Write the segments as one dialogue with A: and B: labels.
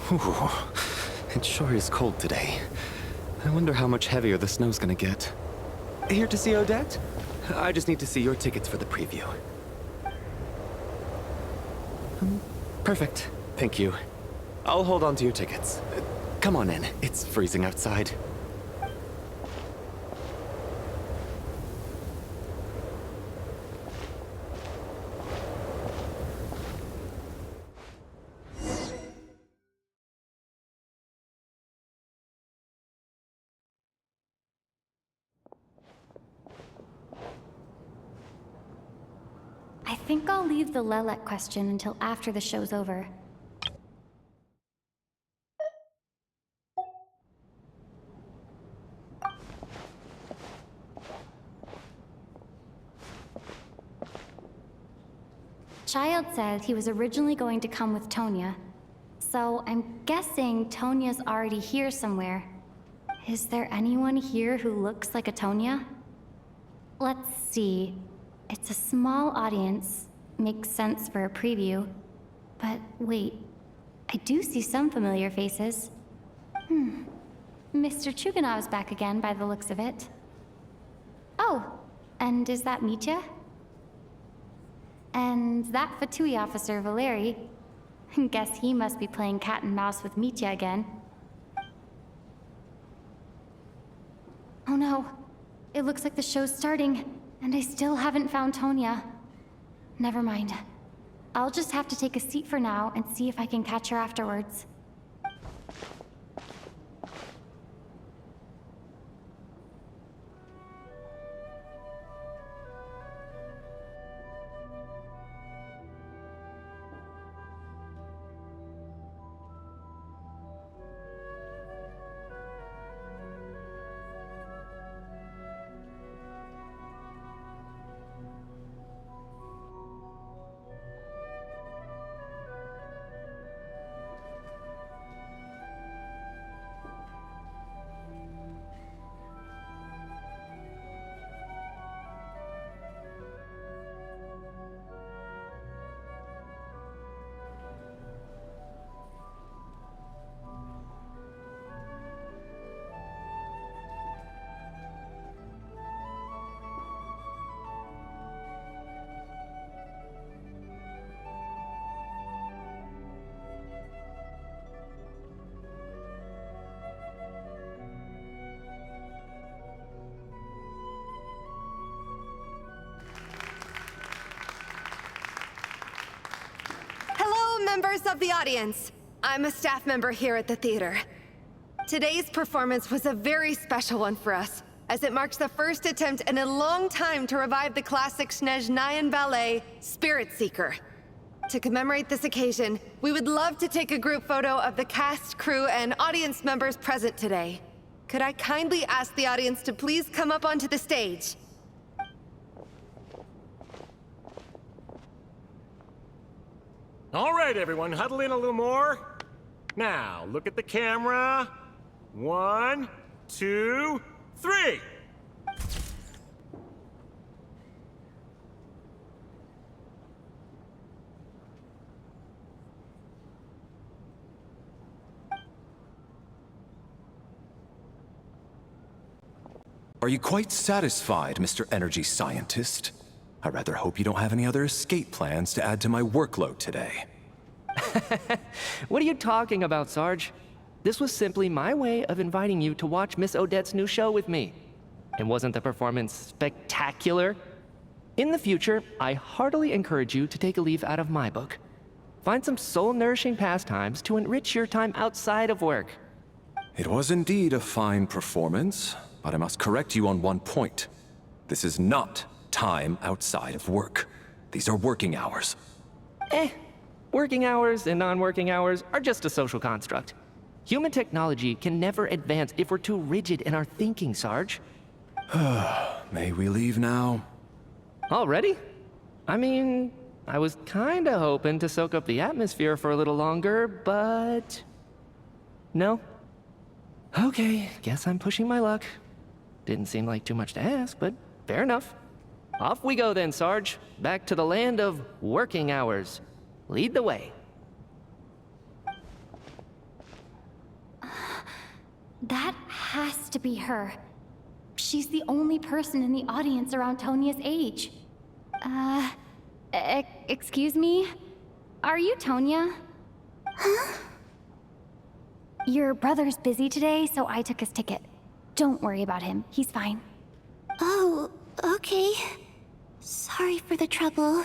A: Ooh, it sure is cold today. I wonder how much heavier the snow's gonna get. Here to see Odette? I just need to see your tickets for the preview. Perfect. Thank you. I'll hold on to your tickets. Come on in. It's freezing outside.
B: I think I'll leave the Lelek question until after the show's over. Child said he was originally going to come with Tonya, so I'm guessing Tonya's already here somewhere. Is there anyone here who looks like a Tonya? Let's see. It's a small audience. Makes sense for a preview. But wait, I do see some familiar faces. Mr. Chuganov's back again by the looks of it. Oh, and is that Mitya? And that Fatui officer, Valeri. Guess he must be playing cat and mouse with Mitya again. Oh no, it looks like the show's starting, and I still haven't found Tonya. Never mind. I'll just have to take a seat for now and see if I can catch her afterwards.
C: Members of the audience, I'm a staff member here at the theater. Today's performance was a very special one for us, as it marks the first attempt in a long time to revive the classic Snezhnayan ballet, Spirit Seeker. To commemorate this occasion, we would love to take a group photo of the cast, crew, and audience members present today. Could I kindly ask the audience to please come up onto the stage?
D: All right, everyone, huddle in a little more. Now, look at the camera. 1, 2, 3.
E: Are you quite satisfied, Mr. Energy Scientist? I rather hope you don't have any other escape plans to add to my workload today.
F: What are you talking about, Sarge? This was simply my way of inviting you to watch Miss Odette's new show with me. And wasn't the performance spectacular? In the future, I heartily encourage you to take a leaf out of my book. Find some soul-nourishing pastimes to enrich your time outside of work.
E: It was indeed a fine performance, but I must correct you on one point. This is not time outside of work. These are working hours.
F: Working hours and non-working hours are just a social construct. Human technology can never advance if we're too rigid in our thinking, Sarge.
E: May we leave now?
F: Already? I mean, I was kinda hoping to soak up the atmosphere for a little longer, but... No? Okay, guess I'm pushing my luck. Didn't seem like too much to ask, but fair enough. Off we go then, Sarge. Back to the land of working hours. Lead the way.
B: That has to be her. She's the only person in the audience around Tonia's age. Excuse me? Are you Tonia? Huh? Your brother's busy today, so I took his ticket. Don't worry about him. He's fine.
G: Oh, okay. Sorry for the trouble.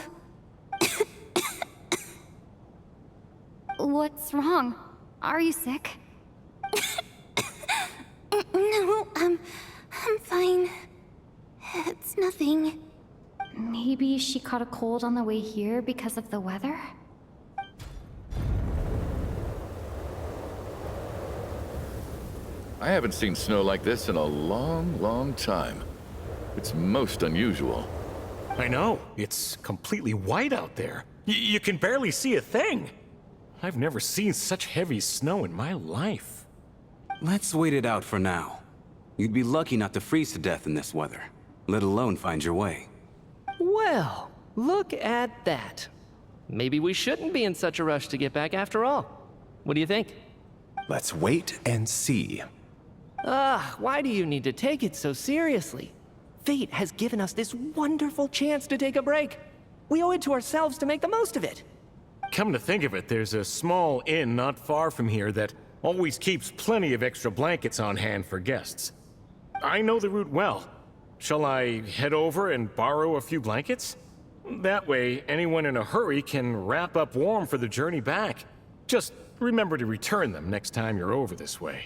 B: What's wrong? Are you sick?
G: No, I'm fine. It's nothing.
B: Maybe she caught a cold on the way here because of the weather?
H: I haven't seen snow like this in a long, long time. It's most unusual.
D: I know. It's completely white out there. You can barely see a thing. I've never seen such heavy snow in my life.
I: Let's wait it out for now. You'd be lucky not to freeze to death in this weather, let alone find your way.
F: Well, look at that. Maybe we shouldn't be in such a rush to get back after all. What do you think?
E: Let's wait and see.
F: Why do you need to take it so seriously? Fate has given us this wonderful chance to take a break. We owe it to ourselves to make the most of it.
D: Come to think of it, there's a small inn not far from here that always keeps plenty of extra blankets on hand for guests. I know the route well. Shall I head over and borrow a few blankets? That way, anyone in a hurry can wrap up warm for the journey back. Just remember to return them next time you're over this way.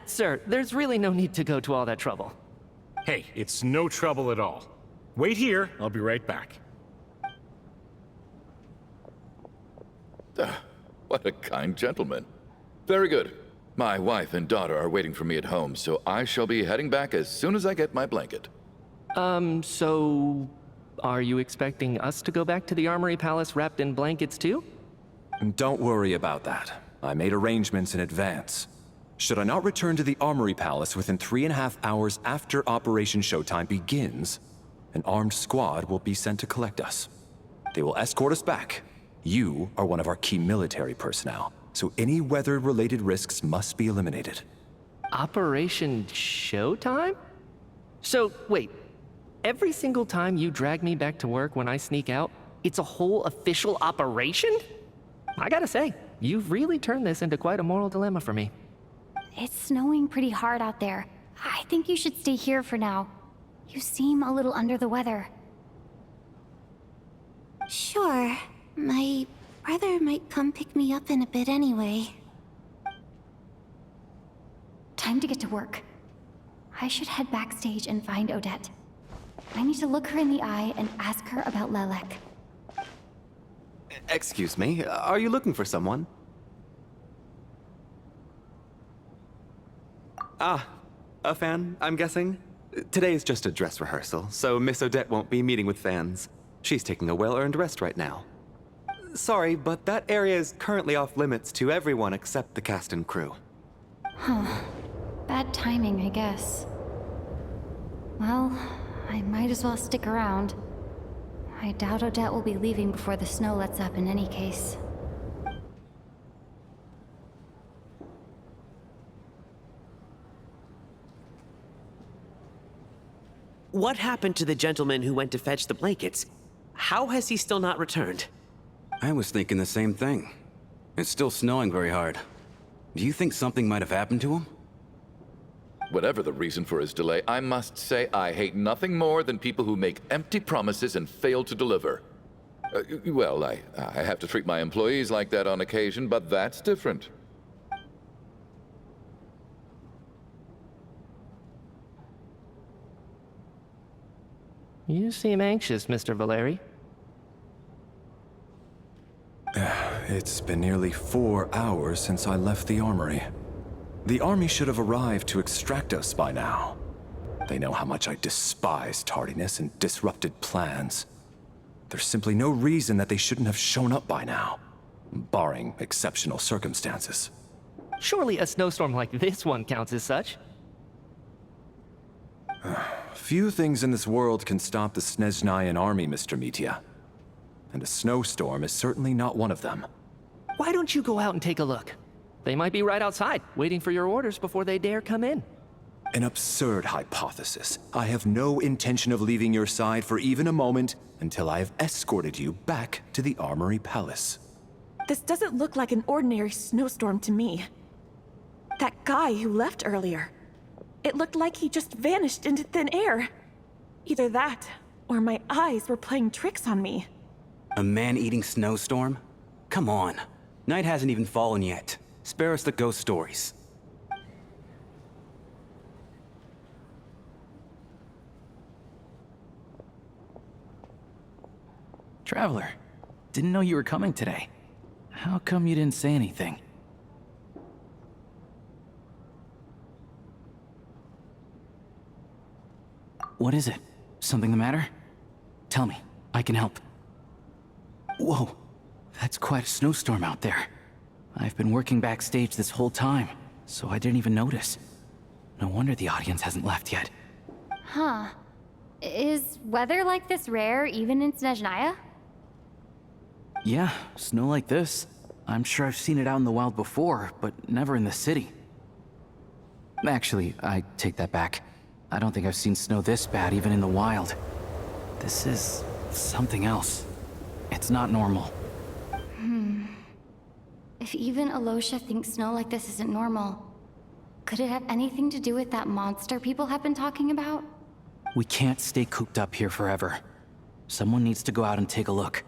F: Sir, there's really no need to go to all that trouble.
D: Hey, it's no trouble at all. Wait here, I'll be right back.
H: What a kind gentleman. Very good. My wife and daughter are waiting for me at home, so I shall be heading back as soon as I get my blanket.
F: So... are you expecting us to go back to the Armory Palace wrapped in blankets too?
E: Don't worry about that. I made arrangements in advance. Should I not return to the Armory Palace within 3.5 hours after Operation Showtime begins, an armed squad will be sent to collect us. They will escort us back. You are one of our key military personnel, so any weather-related risks must be eliminated.
F: Operation Showtime? So, wait. Every single time you drag me back to work when I sneak out, it's a whole official operation? I gotta say, you've really turned this into quite a moral dilemma for me.
B: It's snowing pretty hard out there. I think you should stay here for now. You seem a little under the weather.
G: Sure. My brother might come pick me up in a bit anyway.
B: Time to get to work. I should head backstage and find Odette. I need to look her in the eye and ask her about Lelek.
A: Excuse me, are you looking for someone? Ah, a fan, I'm guessing? Today is just a dress rehearsal, so Miss Odette won't be meeting with fans. She's taking a well-earned rest right now. Sorry, but that area is currently off limits to everyone except the cast and crew.
B: Huh. Bad timing, I guess. Well, I might as well stick around. I doubt Odette will be leaving before the snow lets up in any case.
J: What happened to the gentleman who went to fetch the blankets? How has he still not returned?
I: I was thinking the same thing. It's still snowing very hard. Do you think something might have happened to him?
H: Whatever the reason for his delay, I must say I hate nothing more than people who make empty promises and fail to deliver. Well, I have to treat my employees like that on occasion, but that's different.
F: You seem anxious, Mr. Valeri.
E: It's been nearly 4 hours since I left the armory. The army should have arrived to extract us by now. They know how much I despise tardiness and disrupted plans. There's simply no reason that they shouldn't have shown up by now, barring exceptional circumstances.
F: Surely a snowstorm like this one counts as such.
E: Few things in this world can stop the Snezhnayan army, Mr. Mitya. And a snowstorm is certainly not one of them.
F: Why don't you go out and take a look? They might be right outside, waiting for your orders before they dare come in.
E: An absurd hypothesis. I have no intention of leaving your side for even a moment until I have escorted you back to the Armory Palace.
K: This doesn't look like an ordinary snowstorm to me. That guy who left earlier. It looked like he just vanished into thin air. Either that, or my eyes were playing tricks on me.
I: A man-eating snowstorm? Come on. Night hasn't even fallen yet. Spare us the ghost stories.
L: Traveler, didn't know you were coming today. How come you didn't say anything? What is it? Something the matter? Tell me, I can help. Whoa, that's quite a snowstorm out there. I've been working backstage this whole time, so I didn't even notice. No wonder the audience hasn't left yet.
B: Huh. Is weather like this rare even in Snezhnaya?
L: Yeah, snow like this. I'm sure I've seen it out in the wild before, but never in the city. Actually, I take that back. I don't think I've seen snow this bad even in the wild. This is something else. It's not normal.
B: If even Alosha thinks snow like this isn't normal, could it have anything to do with that monster people have been talking about?
L: We can't stay cooped up here forever. Someone needs to go out and take a look.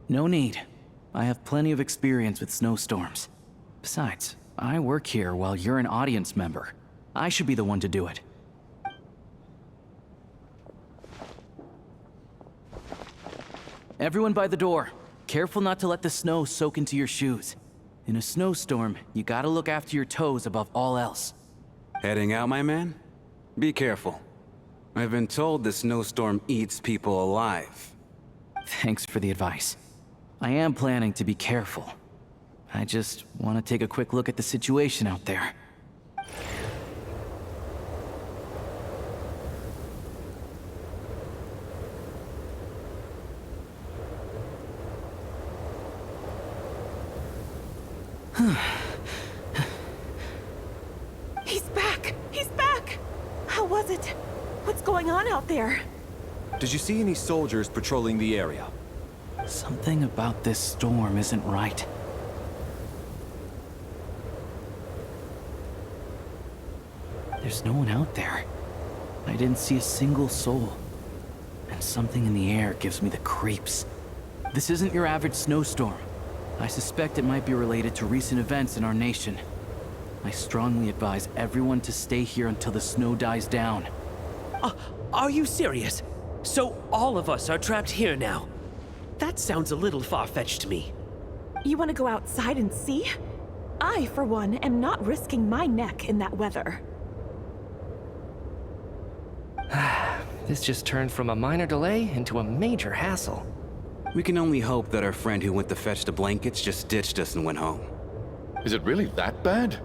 L: No need. I have plenty of experience with snowstorms. Besides, I work here while you're an audience member. I should be the one to do it. Everyone by the door. Careful not to let the snow soak into your shoes. In a snowstorm, you gotta look after your toes above all else.
I: Heading out, my man? Be careful. I've been told the snowstorm eats people alive.
L: Thanks for the advice. I am planning to be careful. I just want to take a quick look at the situation out there.
K: He's back! He's back! How was it? What's going on out there?
E: Did you see any soldiers patrolling the area?
L: Something about this storm isn't right. There's no one out there. I didn't see a single soul. And something in the air gives me the creeps. This isn't your average snowstorm. I suspect it might be related to recent events in our nation. I strongly advise everyone to stay here until the snow dies down.
J: Are you serious? So all of us are trapped here now? That sounds a little far-fetched to me.
K: You want to go outside and see? I, for one, am not risking my neck in that weather.
F: This just turned from a minor delay into a major hassle.
I: We can only hope that our friend who went to fetch the blankets just ditched us and went home.
H: Is it really that bad?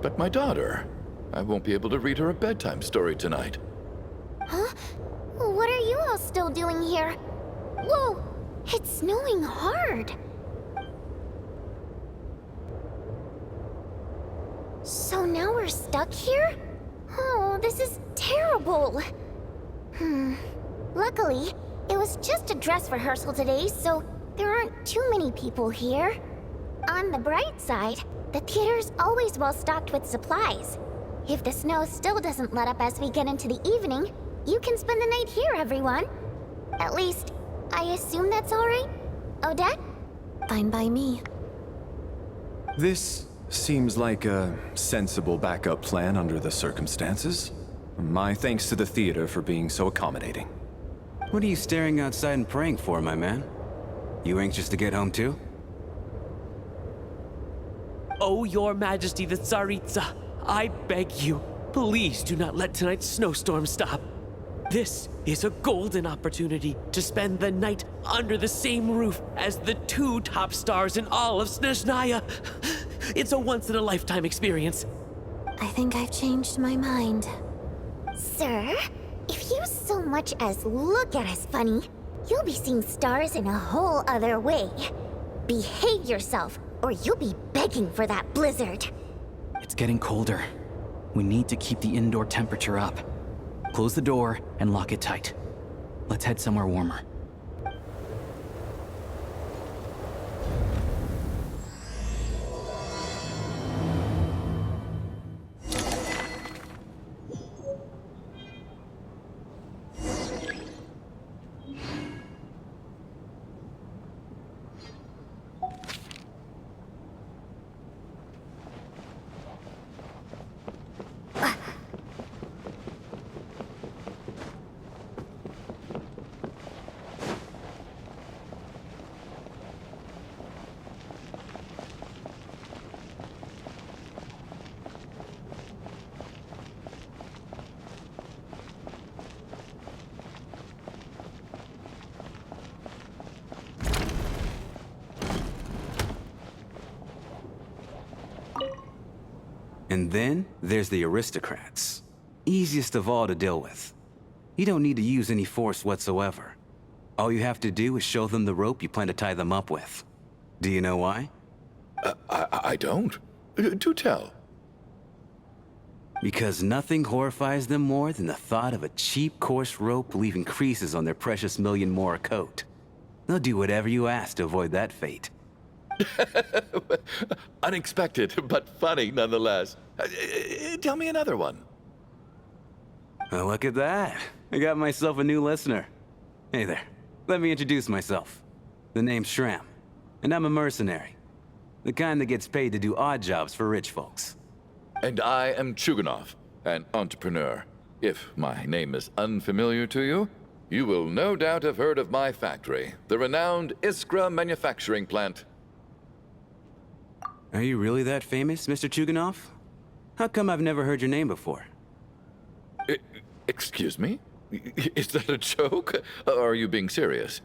H: But my daughter, I won't be able to read her a bedtime story tonight.
G: Huh? What are you all still doing here? Whoa! It's snowing hard! So now we're stuck here? Oh, this is terrible! Luckily, it was just a dress rehearsal today, so there aren't too many people here. On the bright side, the theater's always well stocked with supplies. If the snow still doesn't let up as we get into the evening, you can spend the night here, everyone. At least, I assume that's alright? Odette? Fine by me.
E: This seems like a sensible backup plan under the circumstances. My thanks to the theater for being so accommodating.
I: What are you staring outside and praying for, my man? You anxious to get home too?
J: Oh, Your Majesty the Tsaritsa, I beg you, please do not let tonight's snowstorm stop. This is a golden opportunity to spend the night under the same roof as the two top stars in all of Snezhnaya. It's a once-in-a-lifetime experience.
G: I think I've changed my mind. Sir, if you so much as look at us funny, you'll be seeing stars in a whole other way. Behave yourself, or you'll be begging for that blizzard.
L: It's getting colder. We need to keep the indoor temperature up. Close the door and lock it tight. Let's head somewhere warmer.
I: And then there's the aristocrats. Easiest of all to deal with. You don't need to use any force whatsoever. All you have to do is show them the rope you plan to tie them up with. Do you know why?
H: I don't. Do tell.
I: Because nothing horrifies them more than the thought of a cheap, coarse rope leaving creases on their precious million Mora coat. They'll do whatever you ask to avoid that fate.
H: Unexpected, but funny nonetheless. Tell me another one.
I: Well, look at that. I got myself a new listener. Hey there. Let me introduce myself. The name's Shram, and I'm a mercenary. The kind that gets paid to do odd jobs for rich folks.
H: And I am Chuganov, an entrepreneur. If my name is unfamiliar to you, you will no doubt have heard of my factory, the renowned Iskra manufacturing plant.
I: Are you really that famous, Mr. Chuganov? How come I've never heard your name before?
H: Excuse me? Is that a joke? Or are you being serious?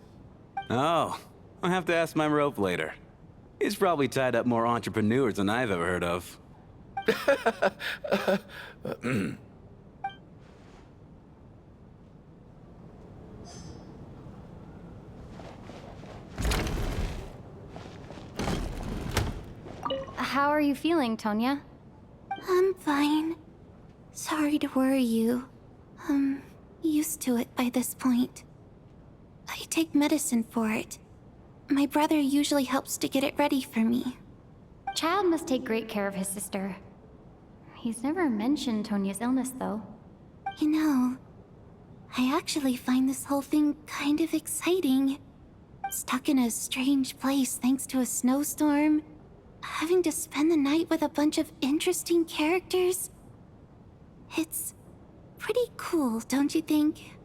I: Oh, I'll have to ask my rope later. He's probably tied up more entrepreneurs than I've ever heard of.
B: How are you feeling, Tonya?
G: I'm fine. Sorry to worry you. I'm used to it by this point. I take medicine for it. My brother usually helps to get it ready for me.
B: Chap must take great care of his sister. He's never mentioned Tonya's illness, though.
G: You know, I actually find this whole thing kind of exciting. Stuck in a strange place thanks to a snowstorm. Having to spend the night with a bunch of interesting characters. It's pretty cool, don't you think?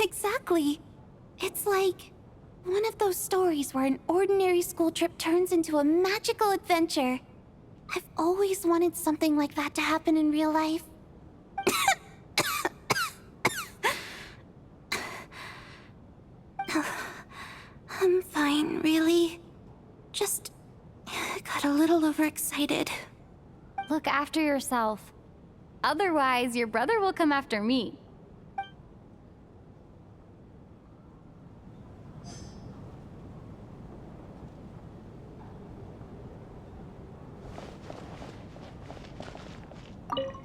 G: Exactly. It's like one of those stories where an ordinary school trip turns into a magical adventure. I've always wanted something like that to happen in real life. I'm fine, really. Just got a little overexcited.
B: Look after yourself. Otherwise, your brother will come after me.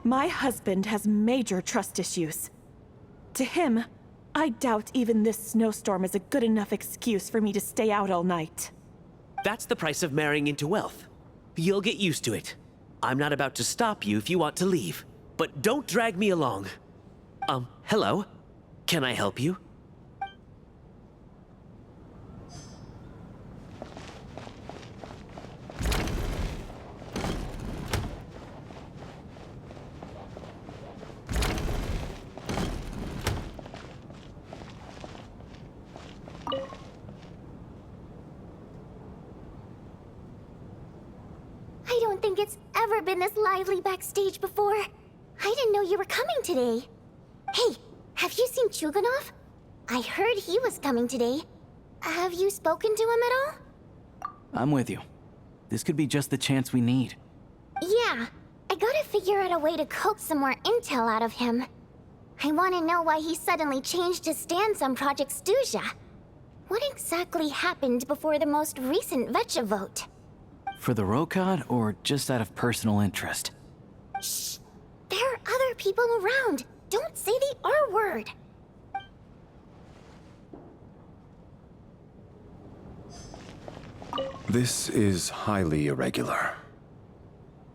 K: My husband has major trust issues. To him, I doubt even this snowstorm is a good enough excuse for me to stay out all night.
J: That's the price of marrying into wealth. You'll get used to it. I'm not about to stop you if you want to leave, but don't drag me along. Hello? Can I help you?
G: I don't think it's ever been this lively backstage before. I didn't know you were coming today. Hey, have you seen Chuganov? I heard he was coming today. Have you spoken to him at all?
L: I'm with you. This could be just the chance we need.
G: Yeah, I gotta figure out a way to coax some more intel out of him. I want to know why he suddenly changed his stance on Project Stuja. What exactly happened before the most recent Vetcha vote?
L: For the Rokad, or just out of personal interest?
G: Shh! There are other people around. Don't say the R word.
E: This is highly irregular.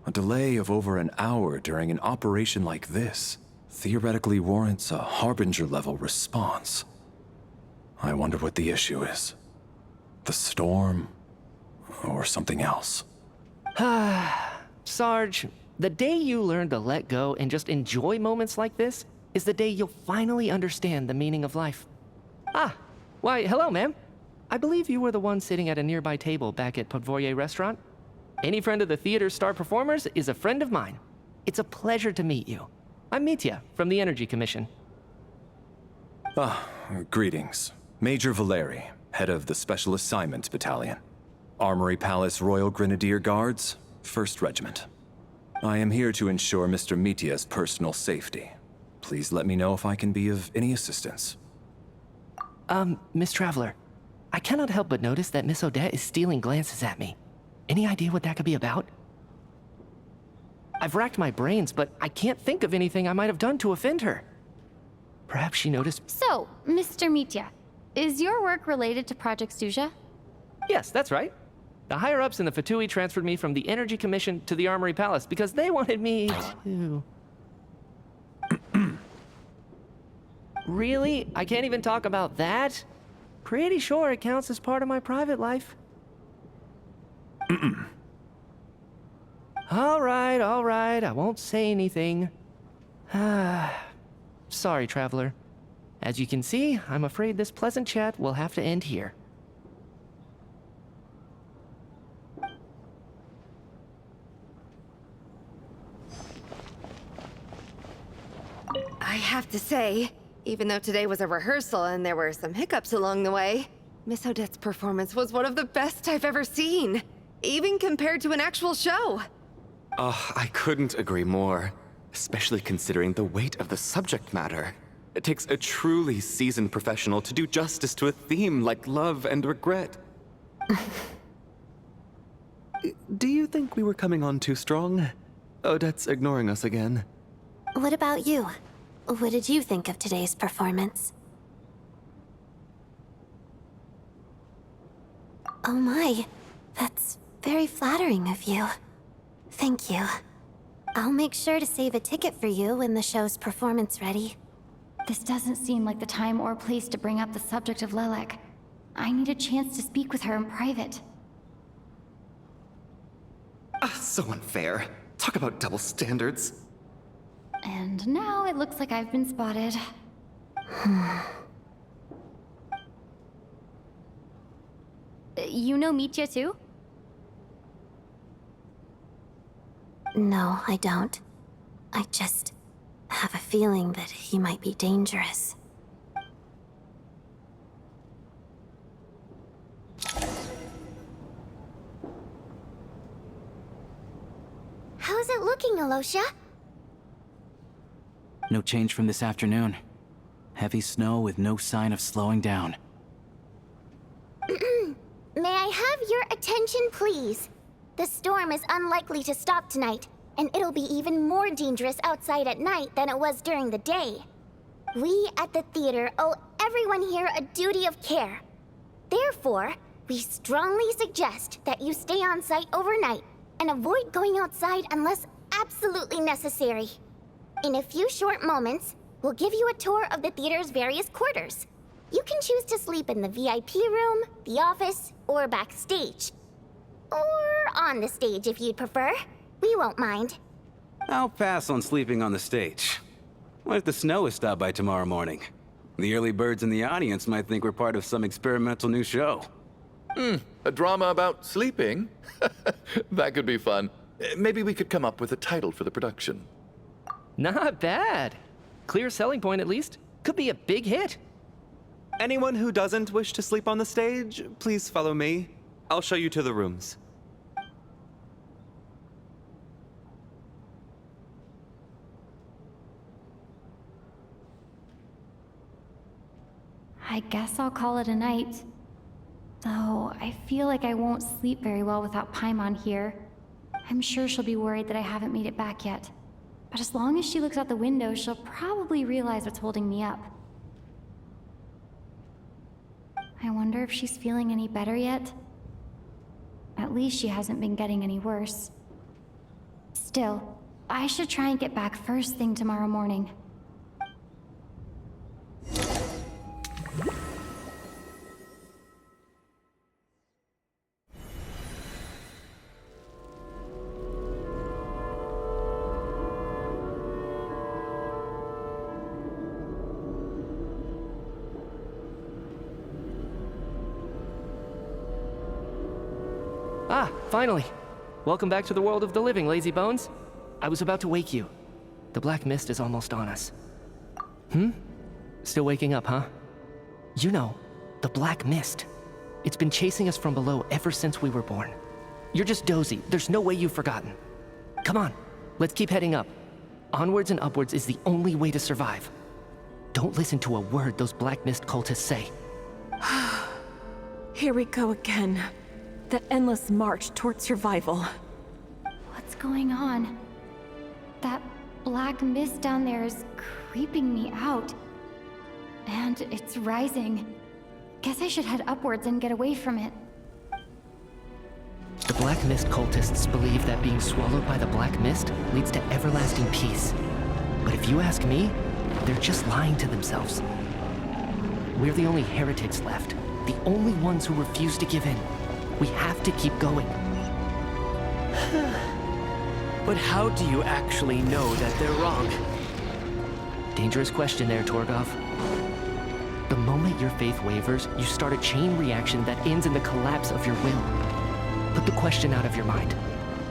E: A delay of over an hour during an operation like this theoretically warrants a Harbinger-level response. I wonder what the issue is. The storm, or something else.
F: Sarge, the day you learn to let go and just enjoy moments like this is the day you'll finally understand the meaning of life. Why, hello, ma'am. I believe you were the one sitting at a nearby table back at Podvorye Restaurant. Any friend of the theater's star performers is a friend of mine. It's a pleasure to meet you. I'm Mitya from the Energy Commission.
E: Greetings. Major Valeri, head of the Special Assignments Battalion. Armory Palace Royal Grenadier Guards, 1st Regiment. I am here to ensure Mr. Mitya's personal safety. Please let me know if I can be of any assistance.
F: Miss Traveler, I cannot help but notice that Miss Odette is stealing glances at me. Any idea what that could be about? I've racked my brains, but I can't think of anything I might have done to offend her. Perhaps she noticed.
B: So, Mr. Mitya, is your work related to Project Stuja?
F: Yes, that's right. The higher-ups in the Fatui transferred me from the Energy Commission to the Armory Palace because they wanted me to... Really? I can't even talk about that? Pretty sure it counts as part of my private life. All right, I won't say anything. Sorry, traveler. As you can see, I'm afraid this pleasant chat will have to end here.
C: I have to say, even though today was a rehearsal and there were some hiccups along the way, Miss Odette's performance was one of the best I've ever seen, even compared to an actual show.
A: Oh, I couldn't agree more, especially considering the weight of the subject matter. It takes a truly seasoned professional to do justice to a theme like love and regret. Do you think we were coming on too strong? Odette's ignoring us again.
M: What about you? What did you think of today's performance? Oh my, that's very flattering of you. Thank you. I'll make sure to save a ticket for you when the show's performance ready.
B: This doesn't seem like the time or place to bring up the subject of Lilac. I need a chance to speak with her in private.
A: So unfair. Talk about double standards.
B: And now it looks like I've been spotted. You know Mitya too?
M: No, I don't. I just have a feeling that he might be dangerous.
G: How's it looking, Alosha?
L: No change from this afternoon. Heavy snow with no sign of slowing down.
G: May I have your attention, please? The storm is unlikely to stop tonight, and it'll be even more dangerous outside at night than it was during the day. We at the theater owe everyone here a duty of care. Therefore, we strongly suggest that you stay on site overnight and avoid going outside unless absolutely necessary. In a few short moments, we'll give you a tour of the theater's various quarters. You can choose to sleep in the VIP room, the office, or backstage. Or on the stage if you'd prefer. We won't mind.
I: I'll pass on sleeping on the stage. What if the snow is stopped by tomorrow morning? The early birds in the audience might think we're part of some experimental new show.
H: A drama about sleeping? That could be fun. Maybe we could come up with a title for the production.
F: Not bad. Clear selling point at least. Could be a big hit.
A: Anyone who doesn't wish to sleep on the stage, please follow me. I'll show you to the rooms.
B: I guess I'll call it a night. Though, I feel like I won't sleep very well without Paimon here. I'm sure she'll be worried that I haven't made it back yet. But as long as she looks out the window, she'll probably realize what's holding me up. I wonder if she's feeling any better yet? At least she hasn't been getting any worse. Still, I should try and get back first thing tomorrow morning.
F: Ah, finally. Welcome back to the world of the living, lazy bones. I was about to wake you. The black mist is almost on us. Still waking up, huh? You know, the black mist. It's been chasing us from below ever since we were born. You're just dozy. There's no way you've forgotten. Come on, let's keep heading up. Onwards and upwards is the only way to survive. Don't listen to a word those black mist cultists say.
K: Here we go again. The endless march toward survival.
B: What's going on? That black mist down there is creeping me out. And it's rising. Guess I should head upwards and get away from it.
F: The black mist cultists believe that being swallowed by the black mist leads to everlasting peace. But if you ask me, they're just lying to themselves. We're the only heretics left. The only ones who refuse to give in. We have to keep going.
J: But how do you actually know that they're wrong?
F: Dangerous question there, Torgov. The moment your faith wavers, you start a chain reaction that ends in the collapse of your will. Put the question out of your mind.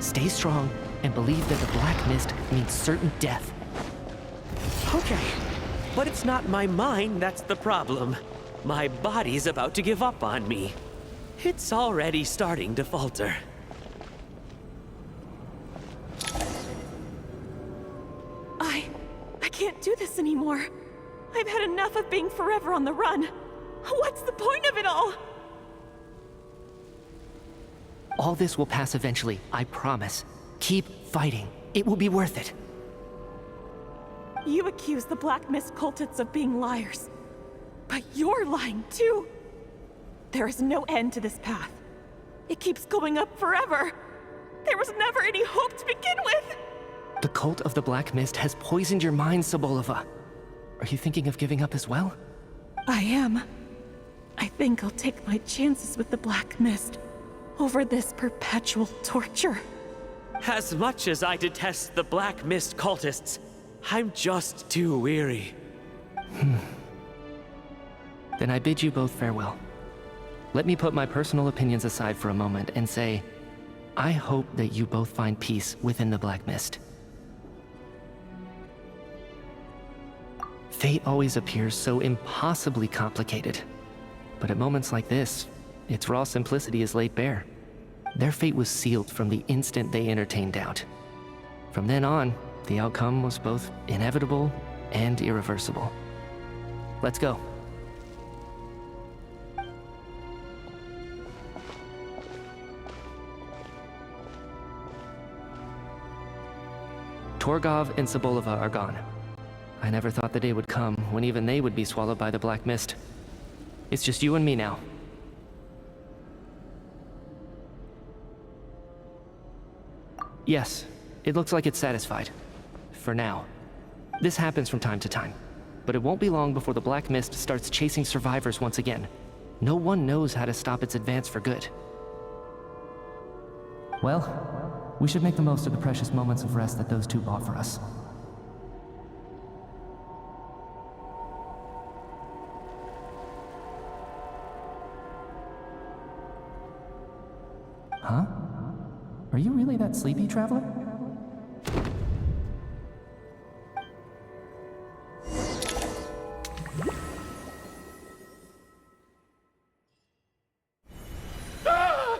F: Stay strong and believe that the black mist means certain death.
J: Okay, but it's not my mind that's the problem. My body's about to give up on me. It's already starting to falter.
K: I can't do this anymore. I've had enough of being forever on the run. What's the point of it all?
F: All this will pass eventually, I promise. Keep fighting. It will be worth it.
K: You accuse the Black Mist cultists of being liars. But you're lying too. There is no end to this path. It keeps going up forever. There was never any hope to begin with.
F: The cult of the Black Mist has poisoned your mind, Sobolova. Are you thinking of giving up as well?
K: I am. I think I'll take my chances with the Black Mist over this perpetual torture.
J: As much as I detest the Black Mist cultists, I'm just too weary.
F: Then I bid you both farewell. Let me put my personal opinions aside for a moment and say, I hope that you both find peace within the Black Mist. Fate always appears so impossibly complicated. But at moments like this, its raw simplicity is laid bare. Their fate was sealed from the instant they entertained doubt. From then on, the outcome was both inevitable and irreversible. Let's go. Torgov and Sobolova are gone. I never thought the day would come when even they would be swallowed by the Black Mist. It's just you and me now. Yes, it looks like it's satisfied. For now. This happens from time to time. But it won't be long before the Black Mist starts chasing survivors once again. No one knows how to stop its advance for good. Well, we should make the most of the precious moments of rest that those two bought for us. Huh? Are you really that sleepy, traveler?
H: Ah!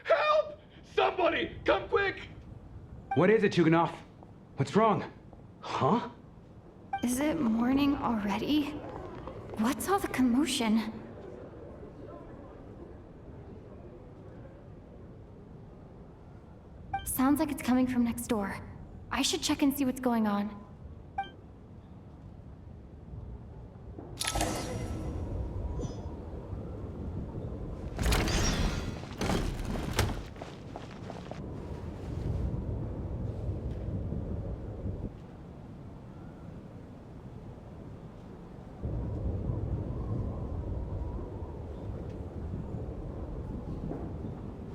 H: Help! Somebody, come quick!
I: What is it, Chuganov? What's wrong? Huh?
B: Is it morning already? What's all the commotion? Sounds like it's coming from next door. I should check and see what's going on.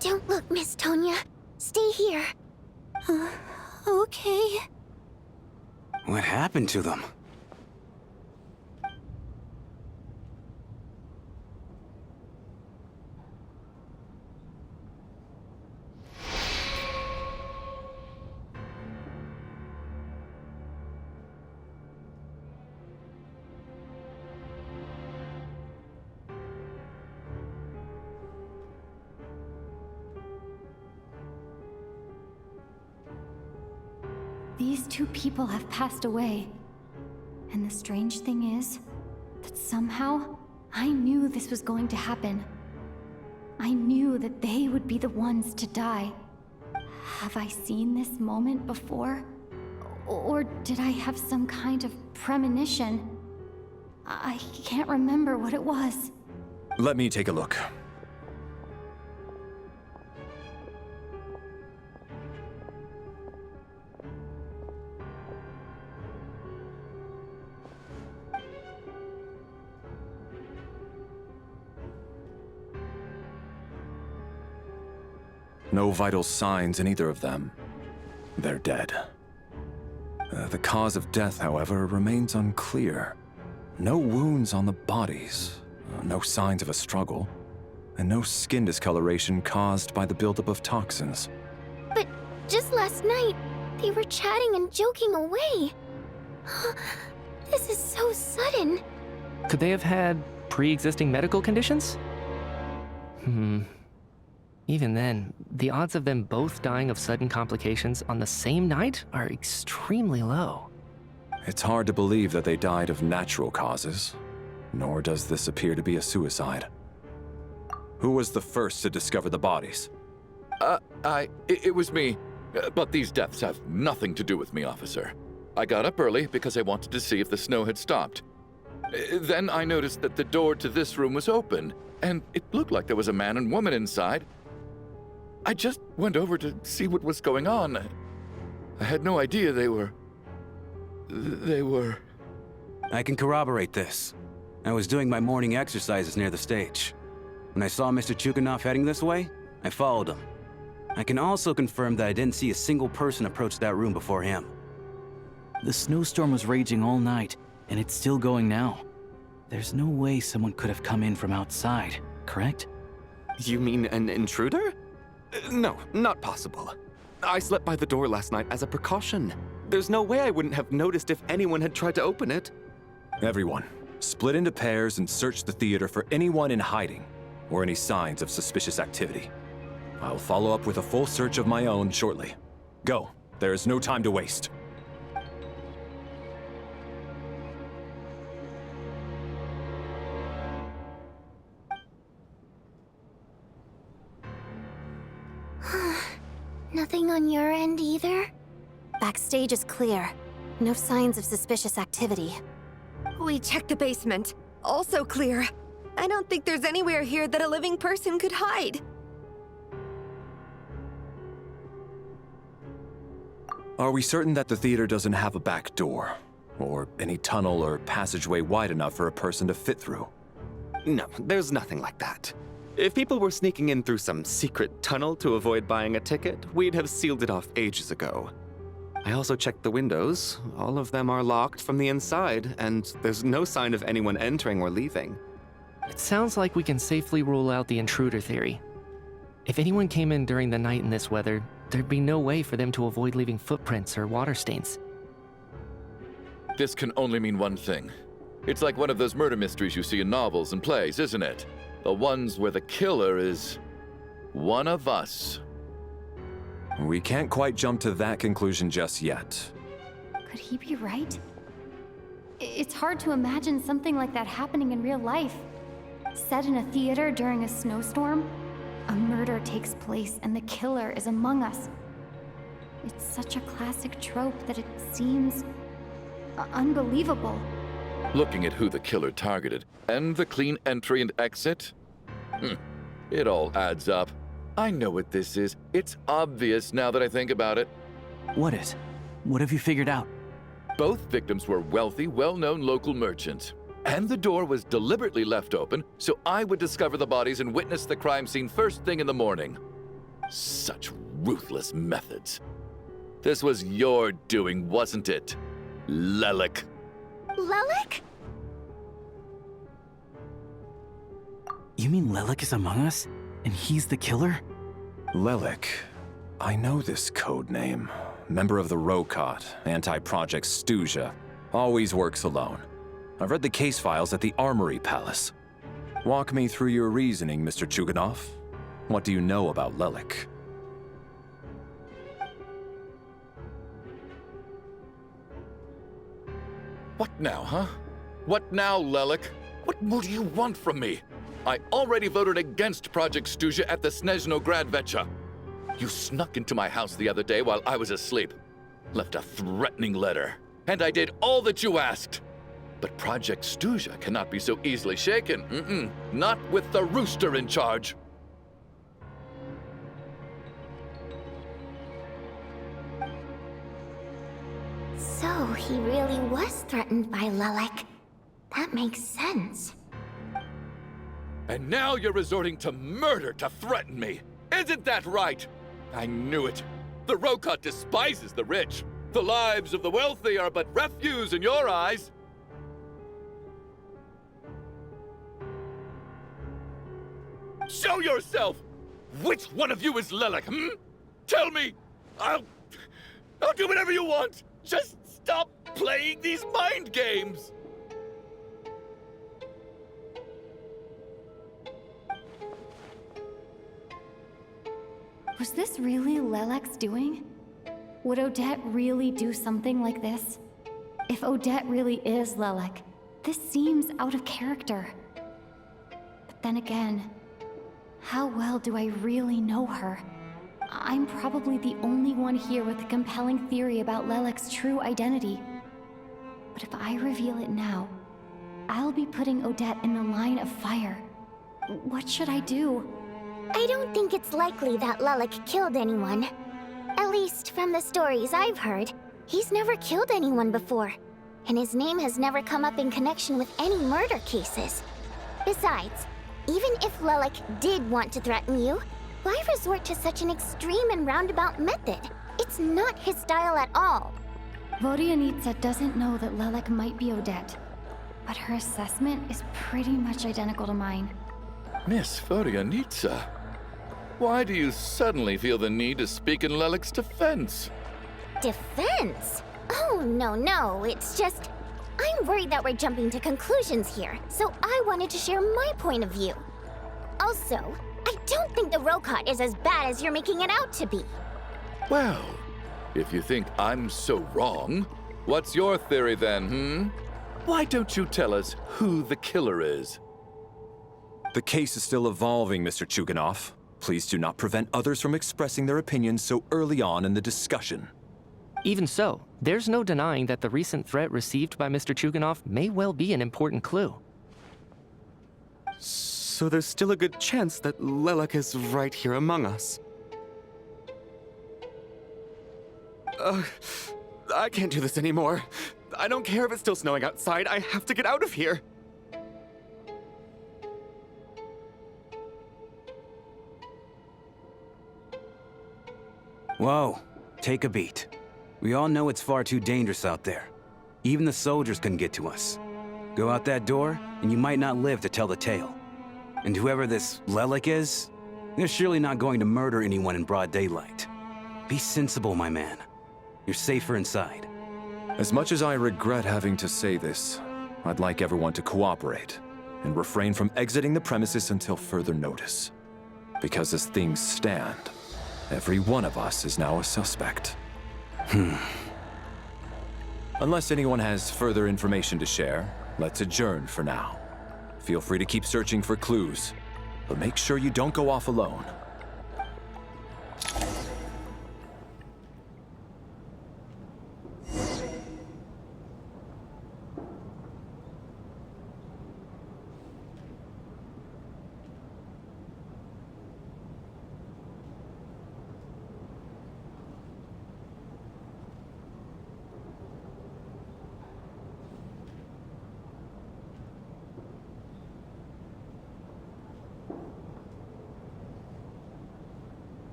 G: Don't look, Miss Tonya. Stay here. Okay.
I: What happened to them?
B: These two people have passed away. And the strange thing is that somehow I knew this was going to happen. I knew that they would be the ones to die. Have I seen this moment before? Or did I have some kind of premonition? I can't remember what it was.
E: Let me take a look. No vital signs in either of them. They're dead. The cause of death, however, remains unclear. No wounds on the bodies, no signs of a struggle, and no skin discoloration caused by the buildup of toxins.
G: But just last night, they were chatting and joking away. This is so sudden.
F: Could they have had pre-existing medical conditions? Even then, the odds of them both dying of sudden complications on the same night are extremely low.
E: It's hard to believe that they died of natural causes, nor does this appear to be a suicide. Who was the first to discover the bodies?
H: It was me. But these deaths have nothing to do with me, officer. I got up early because I wanted to see if the snow had stopped. Then I noticed that the door to this room was open, and it looked like there was a man and woman inside. I just went over to see what was going on. I had no idea they were...
I: I can corroborate this. I was doing my morning exercises near the stage. When I saw Mr. Chuganov heading this way, I followed him. I can also confirm that I didn't see a single person approach that room before him.
L: The snowstorm was raging all night, and it's still going now. There's no way someone could have come in from outside, correct?
A: You mean an intruder? No, not possible. I slept by the door last night as a precaution. There's no way I wouldn't have noticed if anyone had tried to open it.
E: Everyone, split into pairs and search the theater for anyone in hiding or any signs of suspicious activity. I'll follow up with a full search of my own shortly. Go. There is no time to waste.
G: Nothing on your end either?
M: Backstage is clear. No signs of suspicious activity.
C: We checked the basement. Also clear. I don't think there's anywhere here that a living person could hide.
E: Are we certain that the theater doesn't have a back door? Or any tunnel or passageway wide enough for a person to fit through?
A: No, there's nothing like that. If people were sneaking in through some secret tunnel to avoid buying a ticket, we'd have sealed it off ages ago. I also checked the windows. All of them are locked from the inside, and there's no sign of anyone entering or leaving.
F: It sounds like we can safely rule out the intruder theory. If anyone came in during the night in this weather, there'd be no way for them to avoid leaving footprints or water stains.
H: This can only mean one thing. It's like one of those murder mysteries you see in novels and plays, isn't it? The ones where the killer is one of us.
E: We can't quite jump to that conclusion just yet.
B: Could he be right? It's hard to imagine something like that happening in real life. Set in a theater during a snowstorm, a murder takes place and the killer is among us. It's such a classic trope that it seems unbelievable.
H: Looking at who the killer targeted, and the clean entry and exit, it all adds up. I know what this is. It's obvious now that I think about it.
L: What is? What have you figured out?
H: Both victims were wealthy, well-known local merchants. And the door was deliberately left open so I would discover the bodies and witness the crime scene first thing in the morning. Such ruthless methods. This was your doing, wasn't it, Lelik?
G: Lelik?
L: You mean Lelik is among us? And he's the killer?
E: Lelik. I know this code name. Member of the Rokot, anti-Project Stuja. Always works alone. I've read the case files at the Armory Palace. Walk me through your reasoning, Mr. Chuganov. What do you know about Lelik?
H: What now, huh? What now, Lelik? What more do you want from me? I already voted against Project Stuja at the Snezhno Gradvecha. You snuck into my house the other day while I was asleep. Left a threatening letter. And I did all that you asked. But Project Stuja cannot be so easily shaken. Not with the rooster in charge.
G: So he really was threatened by Lelik. That makes sense.
H: And now you're resorting to murder to threaten me. Isn't that right? I knew it. The Rokot despises the rich. The lives of the wealthy are but refuse in your eyes. Show yourself! Which one of you is Lelek, Tell me! I'll do whatever you want! Just stop playing these mind games!
B: Was this really Lelek's doing? Would Odette really do something like this? If Odette really is Lelek, this seems out of character. But then again, how well do I really know her? I'm probably the only one here with a compelling theory about Lelek's true identity. But if I reveal it now, I'll be putting Odette in the line of fire. What should I do?
G: I don't think it's likely that Lelek killed anyone. At least from the stories I've heard, he's never killed anyone before. And his name has never come up in connection with any murder cases. Besides, even if Lelek did want to threaten you, why resort to such an extreme and roundabout method? It's not his style at all.
B: Vodianitsa doesn't know that Lelek might be Odette, but her assessment is pretty much identical to mine.
H: Miss Vodianitsa, why do you suddenly feel the need to speak in Lelek's defense?
G: Defense? Oh, no, it's just... I'm worried that we're jumping to conclusions here, so I wanted to share my point of view. Also, I don't think the Rokot is as bad as you're making it out to be.
H: Well, if you think I'm so wrong, what's your theory then, Why don't you tell us who the killer is?
E: The case is still evolving, Mr. Chuganov. Please do not prevent others from expressing their opinions so early on in the discussion.
F: Even so, there's no denying that the recent threat received by Mr. Chuganov may well be an important clue.
A: So there's still a good chance that Lelek is right here among us. I can't do this anymore. I don't care if it's still snowing outside. I have to get out of here.
I: Whoa, take a beat. We all know it's far too dangerous out there. Even the soldiers couldn't get to us. Go out that door, and you might not live to tell the tale. And whoever this Lelek is, they're surely not going to murder anyone in broad daylight. Be sensible, my man. You're safer inside.
E: As much as I regret having to say this, I'd like everyone to cooperate and refrain from exiting the premises until further notice. Because as things stand, every one of us is now a suspect. Unless anyone has further information to share, let's adjourn for now. Feel free to keep searching for clues, but make sure you don't go off alone.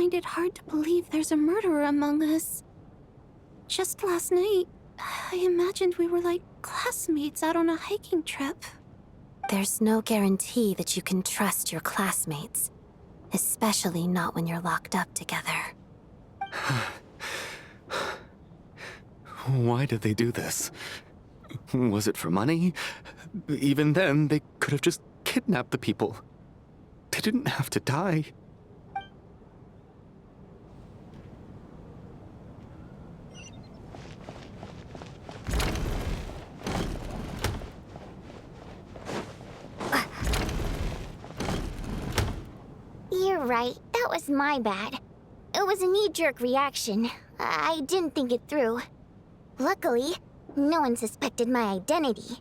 M: find it hard to believe there's a murderer among us. Just last night, I imagined we were like classmates out on a hiking trip. There's no guarantee that you can trust your classmates, especially not when you're locked up together.
A: Why did they do this? Was it for money? Even then, they could have just kidnapped the people. They didn't have to die.
G: You're right. That was my bad. It was a knee-jerk reaction. I didn't think it through. Luckily, no one suspected my identity.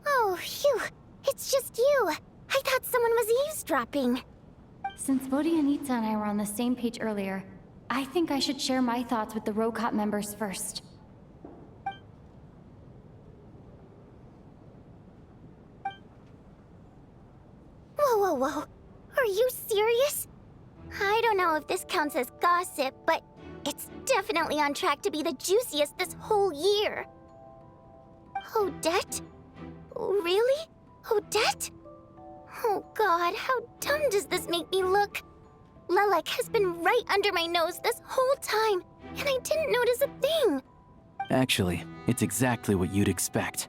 G: Oh, phew. It's just you. I thought someone was eavesdropping.
B: Since Vodyanitsa and I were on the same page earlier, I think I should share my thoughts with the Rokot members first.
G: Whoa. Are you serious? I don't know if this counts as gossip, but it's definitely on track to be the juiciest this whole year. Odette? Really? Odette? Oh god, how dumb does this make me look? Lelek has been right under my nose this whole time, and I didn't notice a thing.
L: Actually, it's exactly what you'd expect.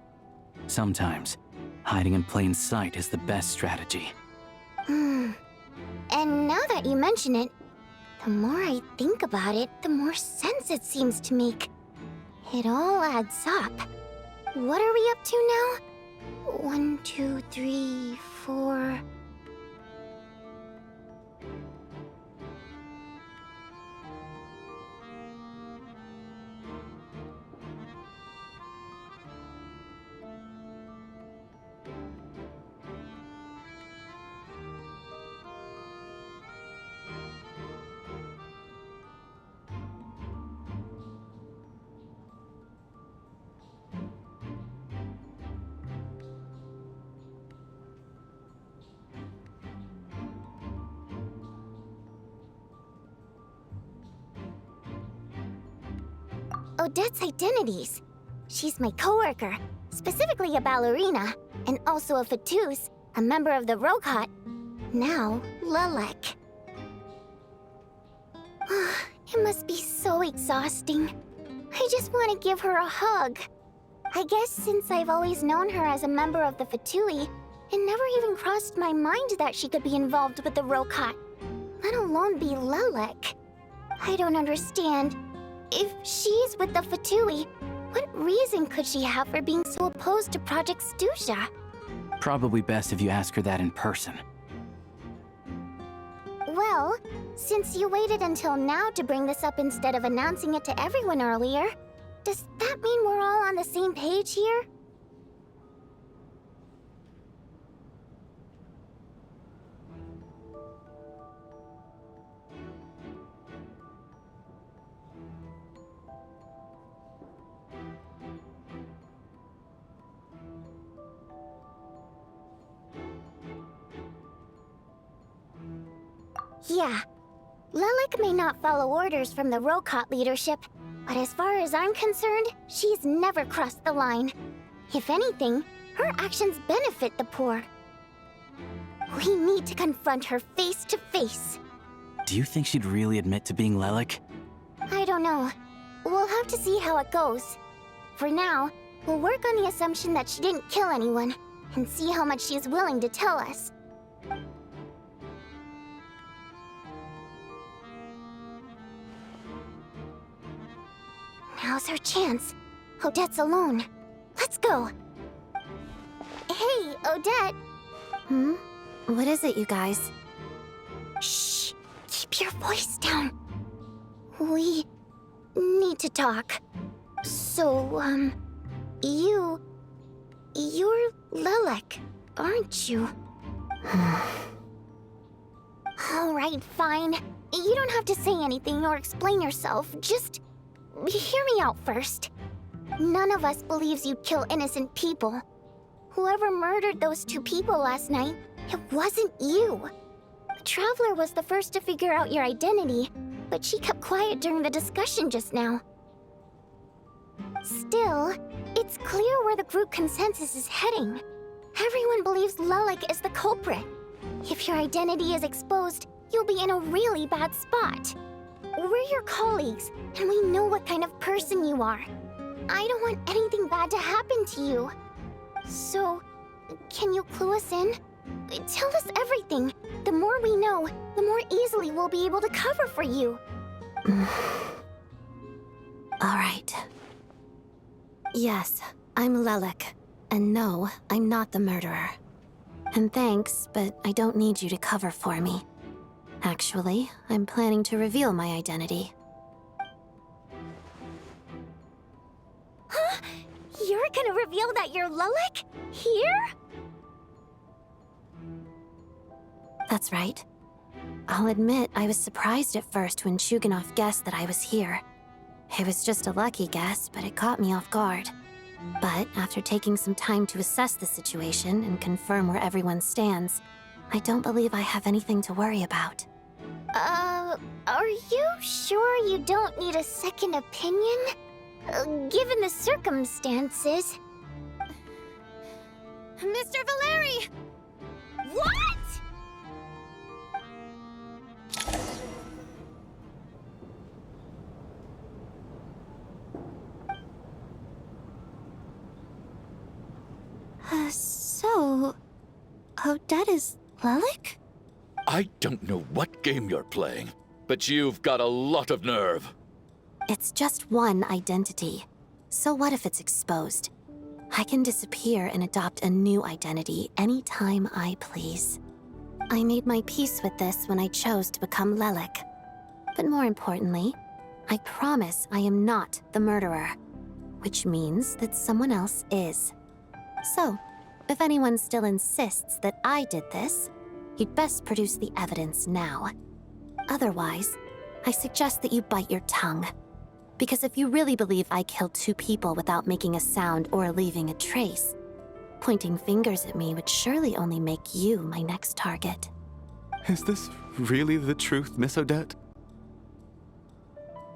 L: Sometimes, hiding in plain sight is the best strategy.
G: And now that you mention it, the more I think about it, the more sense it seems to make. It all adds up. What are we up to now? 1, 2, 3, 4... Odette's identities. She's my coworker, specifically a ballerina, and also a Fatous, a member of the Rokot. Now, Lelek. It must be so exhausting. I just want to give her a hug. I guess since I've always known her as a member of the Fatui, it never even crossed my mind that she could be involved with the Rokot, let alone be Lelek. I don't understand. If she's with the Fatui, what reason could she have for being so opposed to Project Stusha?
L: Probably best if you ask her that in person.
G: Well, since you waited until now to bring this up instead of announcing it to everyone earlier, does that mean we're all on the same page here? Yeah. Lelek may not follow orders from the Rokot leadership, but as far as I'm concerned, she's never crossed the line. If anything, her actions benefit the poor. We need to confront her face to face.
L: Do you think she'd really admit to being Lelek?
G: I don't know. We'll have to see how it goes. For now, we'll work on the assumption that she didn't kill anyone, and see how much she's willing to tell us. Now's her chance. Odette's alone. Let's go. Hey, Odette.
M: What is it, you guys?
G: Shh. Keep your voice down. We need to talk. So, you're Lelek, aren't you? All right, fine. You don't have to say anything or explain yourself. Just hear me out first. None of us believes you'd kill innocent people. Whoever murdered those 2 people last night, it wasn't you. The Traveler was the first to figure out your identity, but she kept quiet during the discussion just now. Still, it's clear where the group consensus is heading. Everyone believes Lelik is the culprit. If your identity is exposed, you'll be in a really bad spot. We're your colleagues, and we know what kind of person you are. I don't want anything bad to happen to you. So, can you clue us in? Tell us everything. The more we know, the more easily we'll be able to cover for you.
M: All right. Yes, I'm Lelik. And no, I'm not the murderer. And thanks, but I don't need you to cover for me. Actually, I'm planning to reveal my identity.
G: Huh? You're gonna reveal that you're Lelik? Here?
M: That's right. I'll admit I was surprised at first when Chuganov guessed that I was here. It was just a lucky guess, but it caught me off guard. But after taking some time to assess the situation and confirm where everyone stands, I don't believe I have anything to worry about.
G: Are you sure you don't need a second opinion? Given the circumstances.
M: Mr. Valeri!
G: What?!
M: So... Odette is Lelik?
H: I don't know what game you're playing, but you've got a lot of nerve.
M: It's just one identity. So what if it's exposed? I can disappear and adopt a new identity anytime I please. I made my peace with this when I chose to become Lelik. But more importantly, I promise I am not the murderer, which means that someone else is. So, if anyone still insists that I did this, you'd best produce the evidence now. Otherwise, I suggest that you bite your tongue. Because if you really believe I killed 2 people without making a sound or leaving a trace, pointing fingers at me would surely only make you my next target.
A: Is this really the truth, Miss Odette?